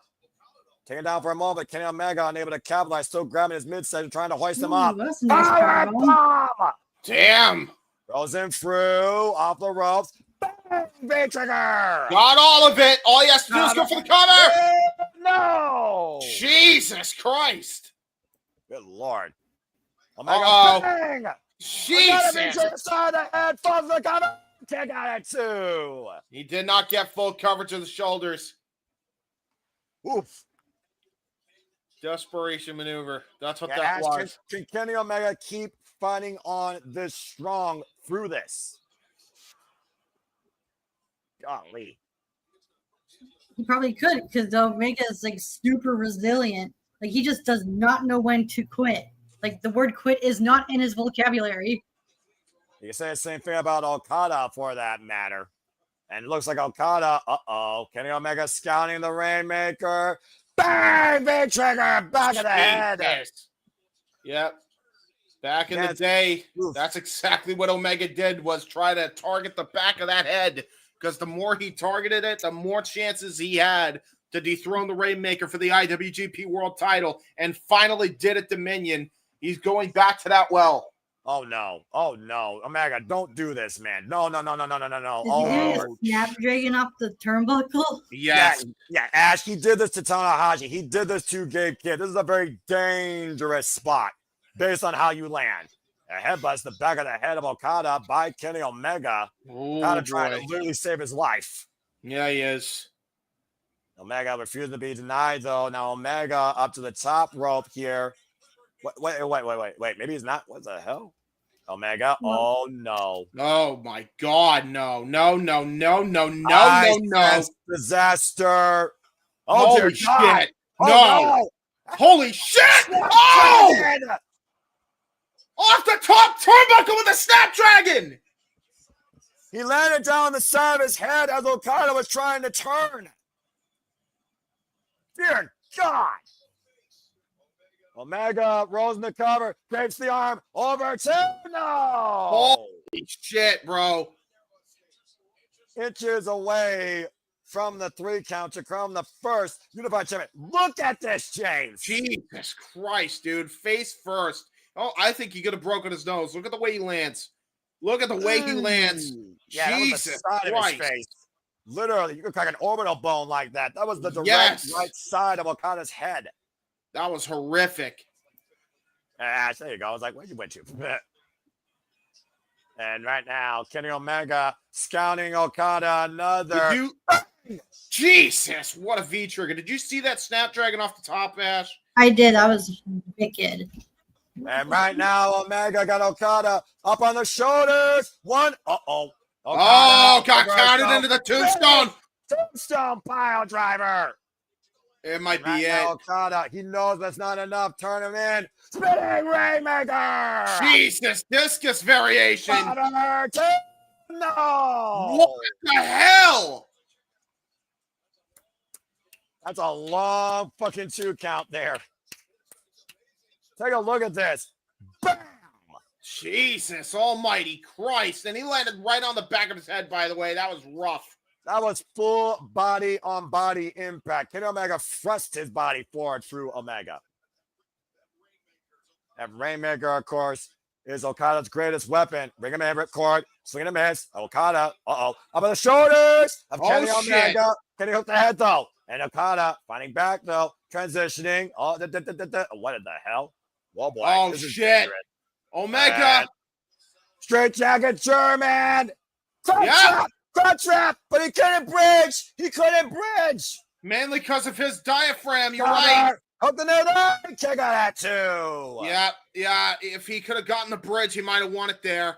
taken down for a moment. Kenny Omega unable to capitalize, still grabbing his midsection, trying to hoist him up. That's a nice Power powerbomb. bomb! Damn. Rolls him through, off the ropes. Bang! V-trigger! Got all of it. All he has to do is go for the cover. No! Jesus Christ. Good Lord. Omega, Uh-oh. bang! Jesus. Side of the head, falls the cover. Kick out at 2. He did not get full coverage of the shoulders. Oof. Desperation maneuver. That's what that Ash, was. can Kenny Omega keep fighting on this strong through this? Golly. He probably could because Omega is like super resilient. Like he just does not know when to quit. Like the word quit is not in his vocabulary. You can say the same thing about Okada for that matter. And it looks like Okada, Kenny Omega scouting the Rainmaker. Bang! Big trigger! Back of the head! Yep. Back in the day, that's exactly what Omega did, was try to target the back of that head. Because the more he targeted it, the more chances he had to dethrone the Rainmaker for the IWGP World title. And finally did it, Dominion. He's going back to that well. Oh no. Omega, don't do this, man. No. Oh, Snapdragon off the turnbuckle? Yes. Yeah, Ash, he did this to Tanahashi. He did this to Gabe Kidd. This is a very dangerous spot based on how you land. A headbutt's the back of the head of Okada by Kenny Omega. Kind of trying to literally save his life. Yeah, he is. Omega refusing to be denied, though. Now Omega up to the top rope here. Wait. Maybe he's not. What the hell? Omega. Oh, no. Oh, my God. No. Disaster. Oh, holy dear shit. God. No. No. Holy shit. Oh! Off the top turnbuckle with a Snapdragon. He landed down the side of his head as Okada was trying to turn. Dear God. Omega rolls in the cover, drapes the arm over to no. Holy shit, bro. Inches away from the 3 count to crown the first unified champion. Look at this, James. Jesus Christ, dude. Face first. Oh, I think he could have broken his nose. Look at the way he lands. Look at the way he lands. Yeah, Jesus that was the side Christ. of his face. Literally, you could crack an orbital bone like that. That was the direct right side of Okada's head. That was horrific. Ash, there you go. I was like, where'd you went to? And right now, Kenny Omega scouting Okada another. Jesus, what a V trigger. Did you see that Snapdragon off the top, Ash? I did. That was wicked. And right now, Omega got Okada up on the shoulders. One. Okada got counted into the tombstone. Tombstone pile driver. It might be now, Okada, he knows that's not enough. Turn him in. Spinning Rainmaker. Jesus, discus variation. No. What the hell? That's a long fucking 2 count there. Take a look at this. Bam! Jesus almighty Christ. And he landed right on the back of his head, by the way. That was rough. That was full body on body impact. Kenny Omega thrust his body forward through Omega. And Rainmaker, of course, is Okada's greatest weapon. Bring him in, ripcord, swing and a miss. Okada, up on the shoulders of Kenny Omega. Kenny hook the head, though. And Okada fighting back, though, transitioning. What in the hell? Whoa, boy. Oh, shit. Omega. And straight jacket German. Front trap, but he couldn't bridge. Mainly because of his diaphragm. You're right. Hook the net. Check out that too. Yeah. If he could have gotten the bridge, he might have won it there.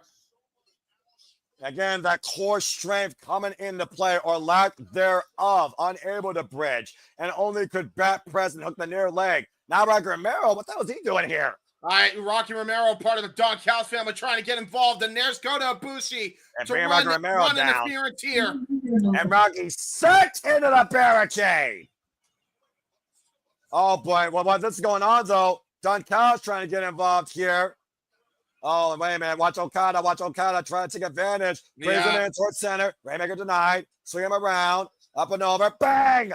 Again, that core strength coming into play or lack thereof, unable to bridge, and only could back press and hook the near leg. Now Rocky Romero, what the hell is he doing here? All right, Rocky Romero, part of the Don Callis family, trying to get involved, and there's Kota Ibushi to run interference here. And Rocky sent into the barricade. Oh boy, well, while this is going on though, Don Callis trying to get involved here. Oh, wait a minute. Watch Okada. Try to take advantage. Brings him in towards center. Rainmaker denied. Swing him around. Up and over. Bang!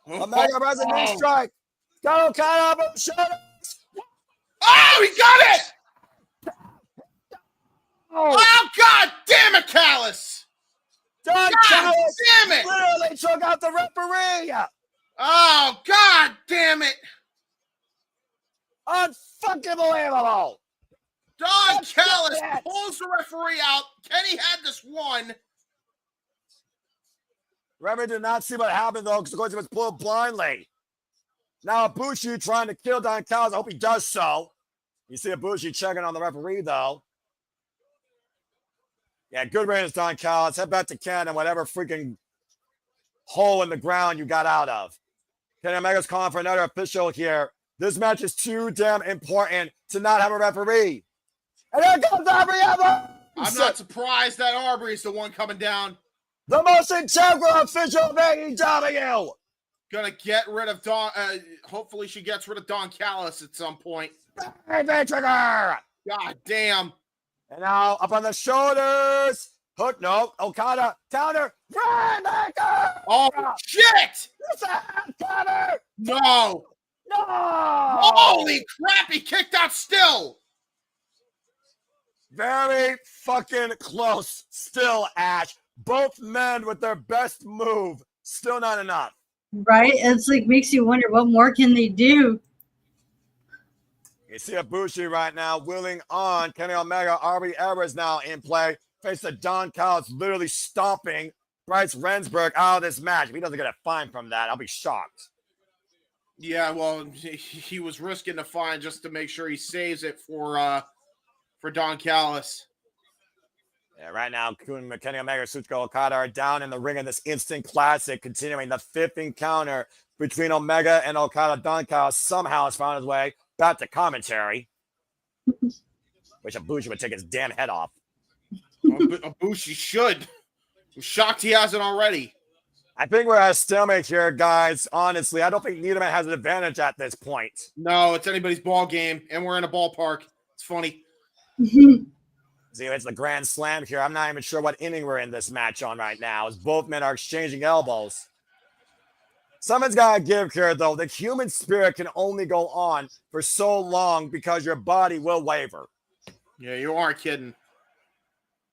Omega has a knee strike. Got Okada up on the shoulders. Oh, he got it! Oh, God damn it, Callis! Don Callis damn it! Literally took out the referee. Oh, God damn it! Unfucking believable. Don Callis pulls the referee out. Kenny had this one. Referee did not see what happened, though, because of course he was pulled blindly. Now Ibushi trying to kill Don Callis. I hope he does so. You see Ibushi checking on the referee, though. Yeah, good riddance, Don Callis. Head back to Canada, whatever freaking hole in the ground you got out of. Kenny Omega's calling for another official here. This match is too damn important to not have a referee. And there comes Aubrey Edwards! I'm not surprised that Aubrey's the one coming down. The most integral official of AEW. Gonna get rid of Don. Hopefully she gets rid of Don Callis at some point. Baby trigger! God damn. And now up on the shoulders. Hook, no. Okada, counter. Rainmaker! Oh, shit! Counter! No! No! Holy crap, he kicked out still! Very fucking close still, Ash. Both men with their best move. Still not enough. Right? It's like makes you wonder what more can they do. You see Ibushi right now willing on. Kenny Omega, Aubrey Edwards now in play. Face of Don Callis literally stomping Bryce Rensburg out of this match. If he doesn't get a fine from that, I'll be shocked. Yeah, well, he was risking the fine just to make sure he saves it for Don Callis. Yeah, right now, Kenny Omega, Kazuchika Okada are down in the ring in this instant classic, continuing the fifth encounter between Omega and Okada. Don Callis somehow has found his way back to commentary. Wish Ibushi would take his damn head off. Ibushi should. I'm shocked he hasn't already. I think we're at a stalemate here, guys. Honestly, I don't think neither man has an advantage at this point. No, it's anybody's ball game, and we're in a ballpark. It's funny. See, it's the grand slam here. I'm not even sure what inning we're in this match on right now, as both men are exchanging elbows. Someone's got to give here, though. The human spirit can only go on for so long because your body will waver. Yeah, you aren't kidding.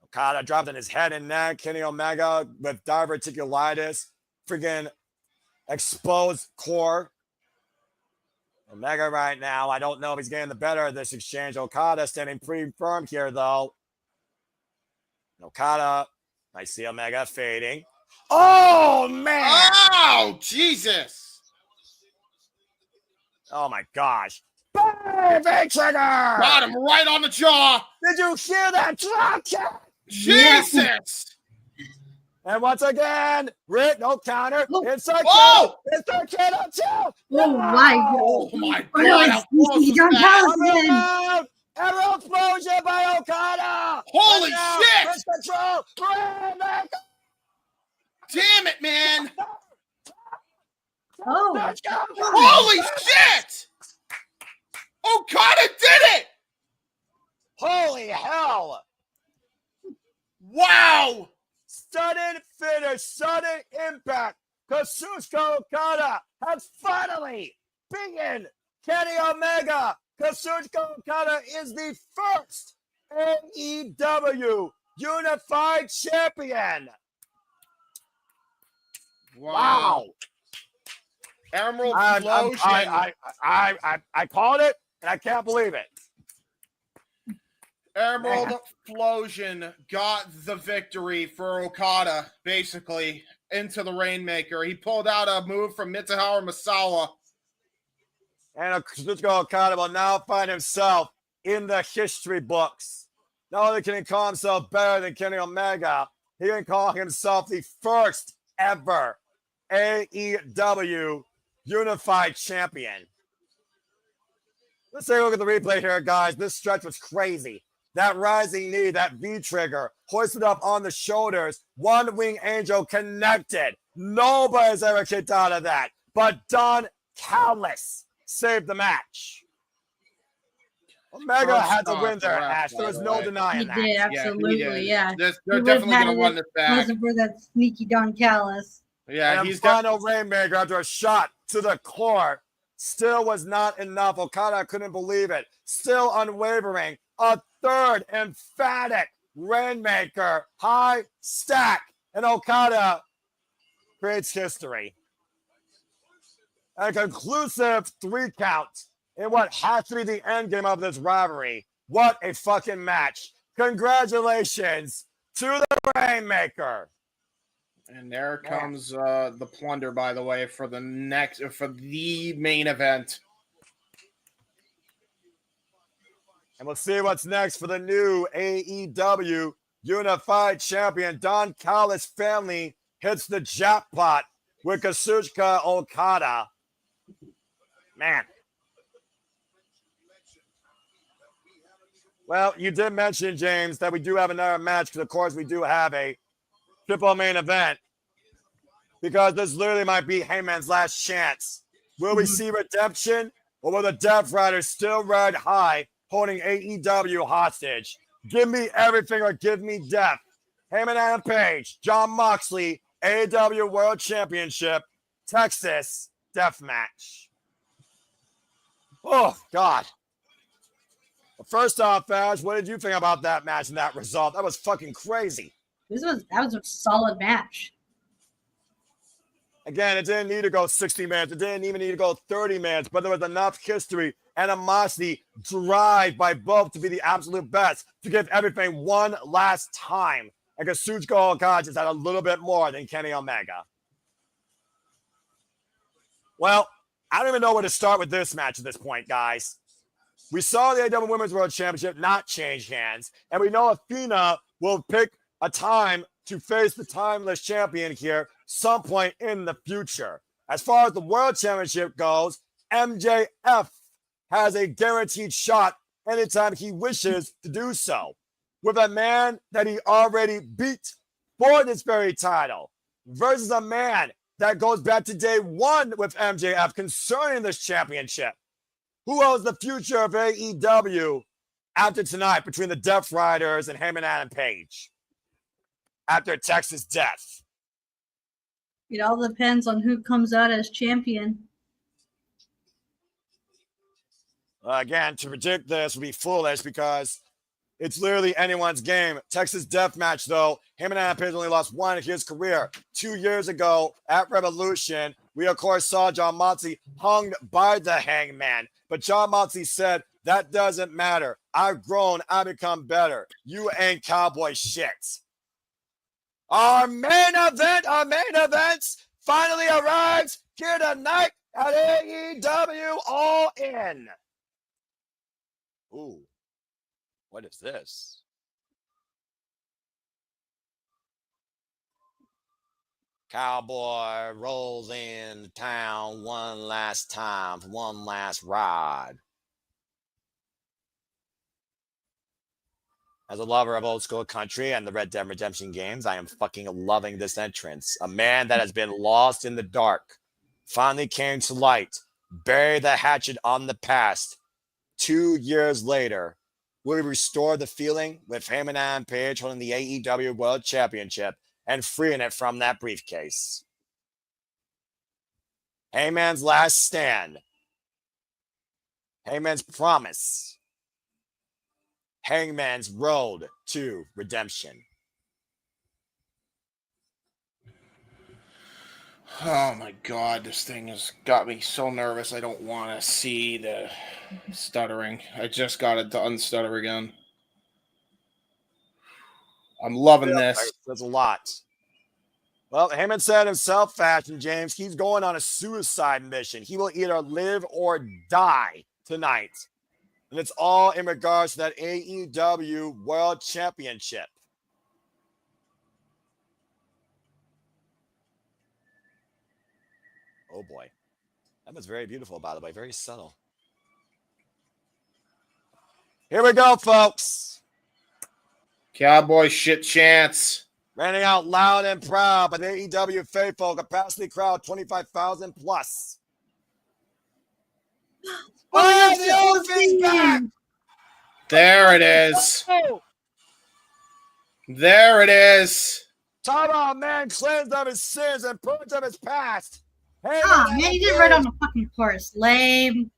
Okada dropped in his head and neck. Kenny Omega with diverticulitis. Freaking exposed core. Omega right now, I don't know if he's getting the better of this exchange. Okada standing pretty firm here, though. Okada, I see Omega fading. Oh, man! Oh, Jesus! Oh, my gosh. Baby trigger! Got him right on the jaw! Did you hear that drop kick? Jesus! And once again, Rick, no counter. Inside oh! Inside kid on two. Oh, my God. Oh, my God. How close was that? Arrow explosion by Okada. Holy now, shit! first control. Damn it, man! Oh. Holy shit! Okada did it! Holy hell! Wow! Sudden finish, sudden impact. Kazuchika Okada has finally beaten Kenny Omega. Kazuchika Okada is the first AEW Unified Champion. Wow. Emerald Explosion. I called it, and I can't believe it. Emerald Explosion got the victory for Okada, basically, into the Rainmaker. He pulled out a move from Mitsuharu Misawa. And Kazuchika Okada will now find himself in the history books. Not only can he call himself better than Kenny Omega, he can call himself the first ever AEW Unified Champion. Let's take a look at the replay here, guys. This stretch was crazy. That rising knee, that V-trigger, hoisted up on the shoulders. One wing angel connected. Nobody's ever kicked out of that. But Don Callis saved the match. Omega had to win there, Ash. There was no denying that. He did, absolutely, yeah. They're definitely going to run this back. Wasn't for that sneaky Don Callis. Yeah, and he's final Rainmaker after a shot to the core still was not enough. Okada couldn't believe it. Still unwavering. A third emphatic Rainmaker, high stack, and Okada creates history. A conclusive 3 count in what has to be the end game of this rivalry. What a fucking match. Congratulations to the Rainmaker. And there comes the plunder, by the way, for the main event. And we'll see what's next for the new AEW Unified Champion. Don Callis' family hits the jackpot with Kazuchika Okada. Man. Well, you did mention, James, that we do have another match because, of course, we do have a triple main event because this literally might be Hangman's last chance. Will we see redemption, or will the Death Riders still ride high, holding AEW hostage? Give me everything or give me death. Heyman and Page, John Moxley, AEW World Championship, Texas Death Match. Oh, God. Well, first off, Ash, what did you think about that match and that result? That was fucking crazy. That was a solid match. Again, it didn't need to go 60 minutes. It didn't even need to go 30 minutes, but there was enough history, animosity, drive by both to be the absolute best, to give everything one last time. And Kazuchika Okada just had a little bit more than Kenny Omega. Well, I don't even know where to start with this match at this point, guys. We saw the AEW Women's World Championship not change hands, and we know Athena will pick a time to face the timeless champion here some point in the future. As far as the World Championship goes, MJF has a guaranteed shot anytime he wishes to do so, with a man that he already beat for this very title versus a man that goes back to day one with MJF concerning this championship. Who owns the future of AEW after tonight between the Death Riders and Heyman and Page after Texas death? It all depends on who comes out as champion. Again, to predict this would be foolish because it's literally anyone's game. Texas Death Match, though, Heyman and Page only lost one in his career. 2 years ago at Revolution, we, of course, saw John Moxley hung by the Hangman. But John Moxley said, that doesn't matter. I've grown. I've become better. You ain't cowboy shit. Our main events finally arrives here tonight at AEW All In. Ooh, what is this? Cowboy rolls in town one last time for one last ride. As a lover of old school country and the Red Dead Redemption games, I am fucking loving this entrance. A man that has been lost in the dark finally came to light, buried the hatchet on the past. 2 years later, will we restore the feeling with Heyman and Page holding the AEW World Championship and freeing it from that briefcase? Heyman's last stand. Heyman's promise. Hangman's road to redemption. Oh my God, this thing has got me so nervous. I don't want to see the stuttering. I just got it to unstutter again. I'm loving this. That's a lot. Well, Heyman said himself, Fashion James, he's going on a suicide mission. He will either live or die tonight. And it's all in regards to that AEW World Championship. Oh boy. That was very beautiful, by the way. Very subtle. Here we go, folks. Cowboy shit chance. Running out loud and proud by the AEW faithful. Capacity crowd 25,000 plus. Oh, the old thing's back. There it is. There it is. Talk about a man cleansed of his sins and purged of his past. Oh, man, he did right on the fucking chorus. Lame.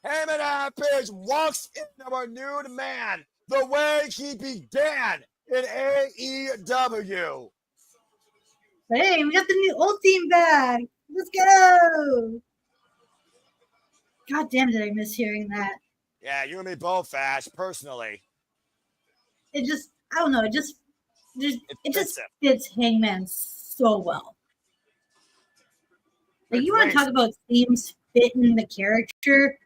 Heyman and Page walks into a renewed man the way he began in AEW. Hey, we got the new old team back. Let's go. God damn, did I miss hearing that. Yeah, you and me both, Ash, personally. It just, I don't know. It just fits him. fits Hangman so well. Like, It you want to brings- talk about themes fitting the character?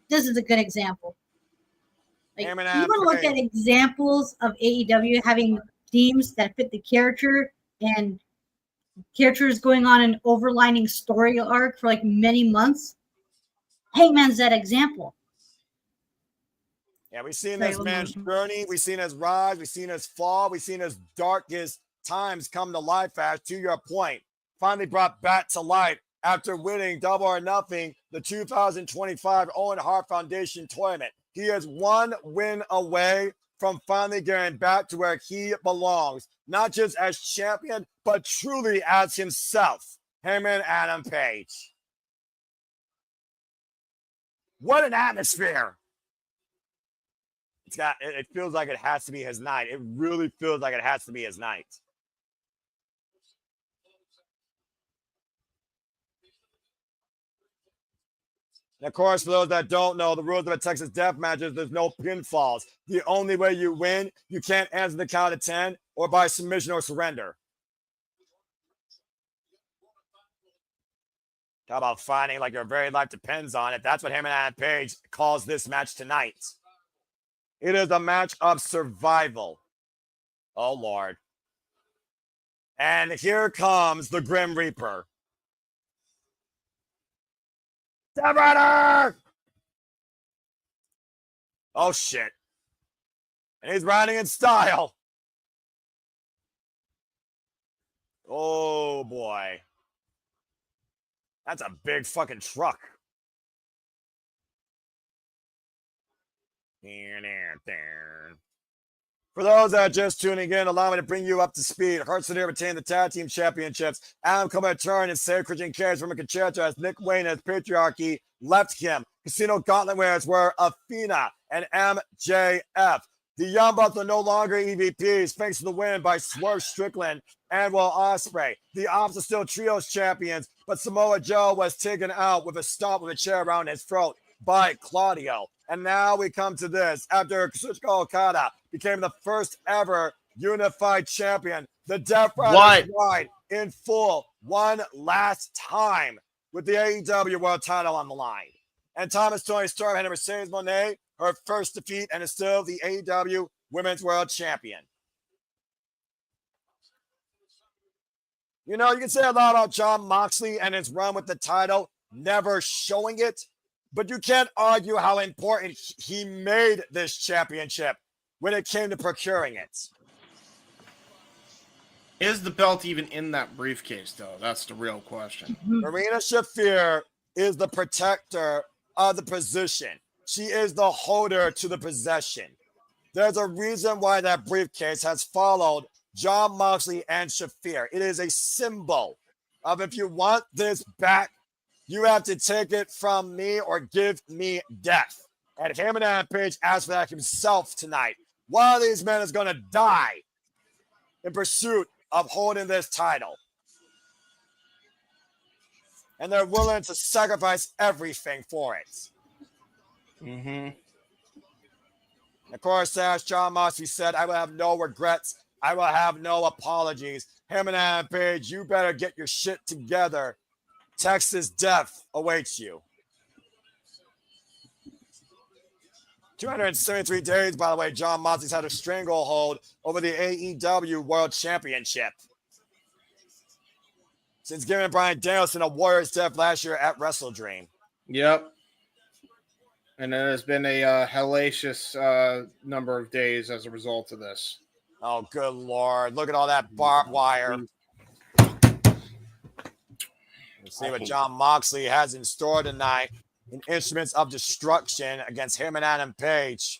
This is a good example. Like, Hangman you want to look Page. at examples of AEW having themes that fit the character and characters going on an overlining story arc for like many months. Hangman's that example. Yeah, we've seen Sorry, this one man's more. journey. We've seen his rise. We've seen his fall. We've seen his darkest times come to life, Ash, to your point. Finally brought back to light after winning Double or Nothing, the 2025 Owen Hart Foundation tournament. He is one win away from finally getting back to where he belongs, not just as champion, but truly as himself. Hangman Adam Page. What an atmosphere. It feels like it has to be his night. It really feels like it has to be his night. And of course, for those that don't know, the rules of a Texas Death Match is there's no pinfalls. The only way you win, you can't answer the count of 10 or by submission or surrender. How about fighting like your very life depends on it? That's what Hangman Adam Page calls this match tonight. It is a match of survival. Oh, Lord. And here comes the Grim Reaper. Death Rider! Oh, shit. And he's riding in style. Oh, boy. That's a big fucking truck. For those that are just tuning in, allow me to bring you up to speed. Hudson retained the tag team championships. Adam come a turn and save Christian Cage from a concerto as Nick Wayne as Patriarchy left him. Casino Gauntlet winners were Athena and MJF. The Young Bucks are no longer EVPs thanks to the win by Swerve Strickland and Will Ospreay. The Ops are still Trios champions, but Samoa Joe was taken out with a stomp with a chair around his throat by Claudio. And now we come to this. After Kazuchika Okada became the first ever unified champion, the Death Riders ride in full one last time with the AEW World title on the line. And Thomas Tony Storm had Mercedes Moné, her first defeat, and is still the AEW Women's World Champion. You know, you can say a lot about Jon Moxley and his run with the title, never showing it, but you can't argue how important he made this championship when it came to procuring it. Is the belt even in that briefcase, though? That's the real question. Marina Shafir is the protector of the position. She is the holder to the possession. There's a reason why that briefcase has followed Jon Moxley and Shafir. It is a symbol of if you want this back, you have to take it from me or give me death. And Hangman Adam Page asked for that himself tonight. One of these men is going to die in pursuit of holding this title. And they're willing to sacrifice everything for it. Mm-hmm. Of course, as Jon Moxley said, I will have no regrets. I will have no apologies. Hangman Adam Page, you better get your shit together. Texas death awaits you. 273 days, by the way, Jon Moxley's had a stranglehold over the AEW World Championship since giving Bryan Danielson a Warrior's death last year at Wrestle Dream. Yep. And it has been a hellacious number of days as a result of this. Oh, good Lord. Look at all that barbed wire. Let's see what Jon Moxley has in store tonight in Instruments of Destruction against him and Adam Page.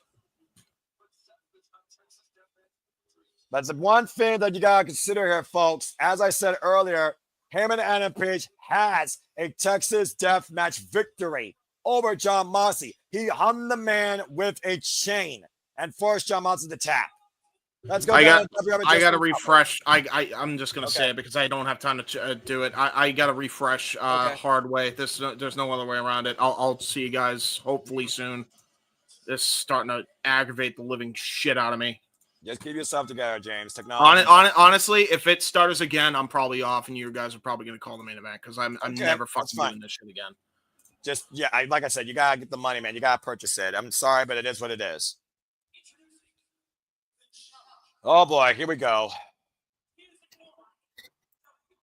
But the one thing that you got to consider here, folks, as I said earlier, Hangman Adam Page has a Texas Death Match victory over Jon Moxley. He hung the man with a chain and forced Jon Moxley to tap. Let's go. I down got. to WWF I got to Just refresh. I'm just gonna Okay. say it because I don't have time to do it. I got to refresh. Okay. Hard way. There's no other way around it. I'll see you guys hopefully soon. This is starting to aggravate the living shit out of me. Just keep yourself together, James. Technology. Honestly, if it starts again, I'm probably off, and you guys are probably gonna call the main event because I'm Okay, never that's fucking fine. doing this shit again. Just like I said, you gotta get the money, man. You gotta purchase it. I'm sorry, but it is what it is. Oh boy, here we go.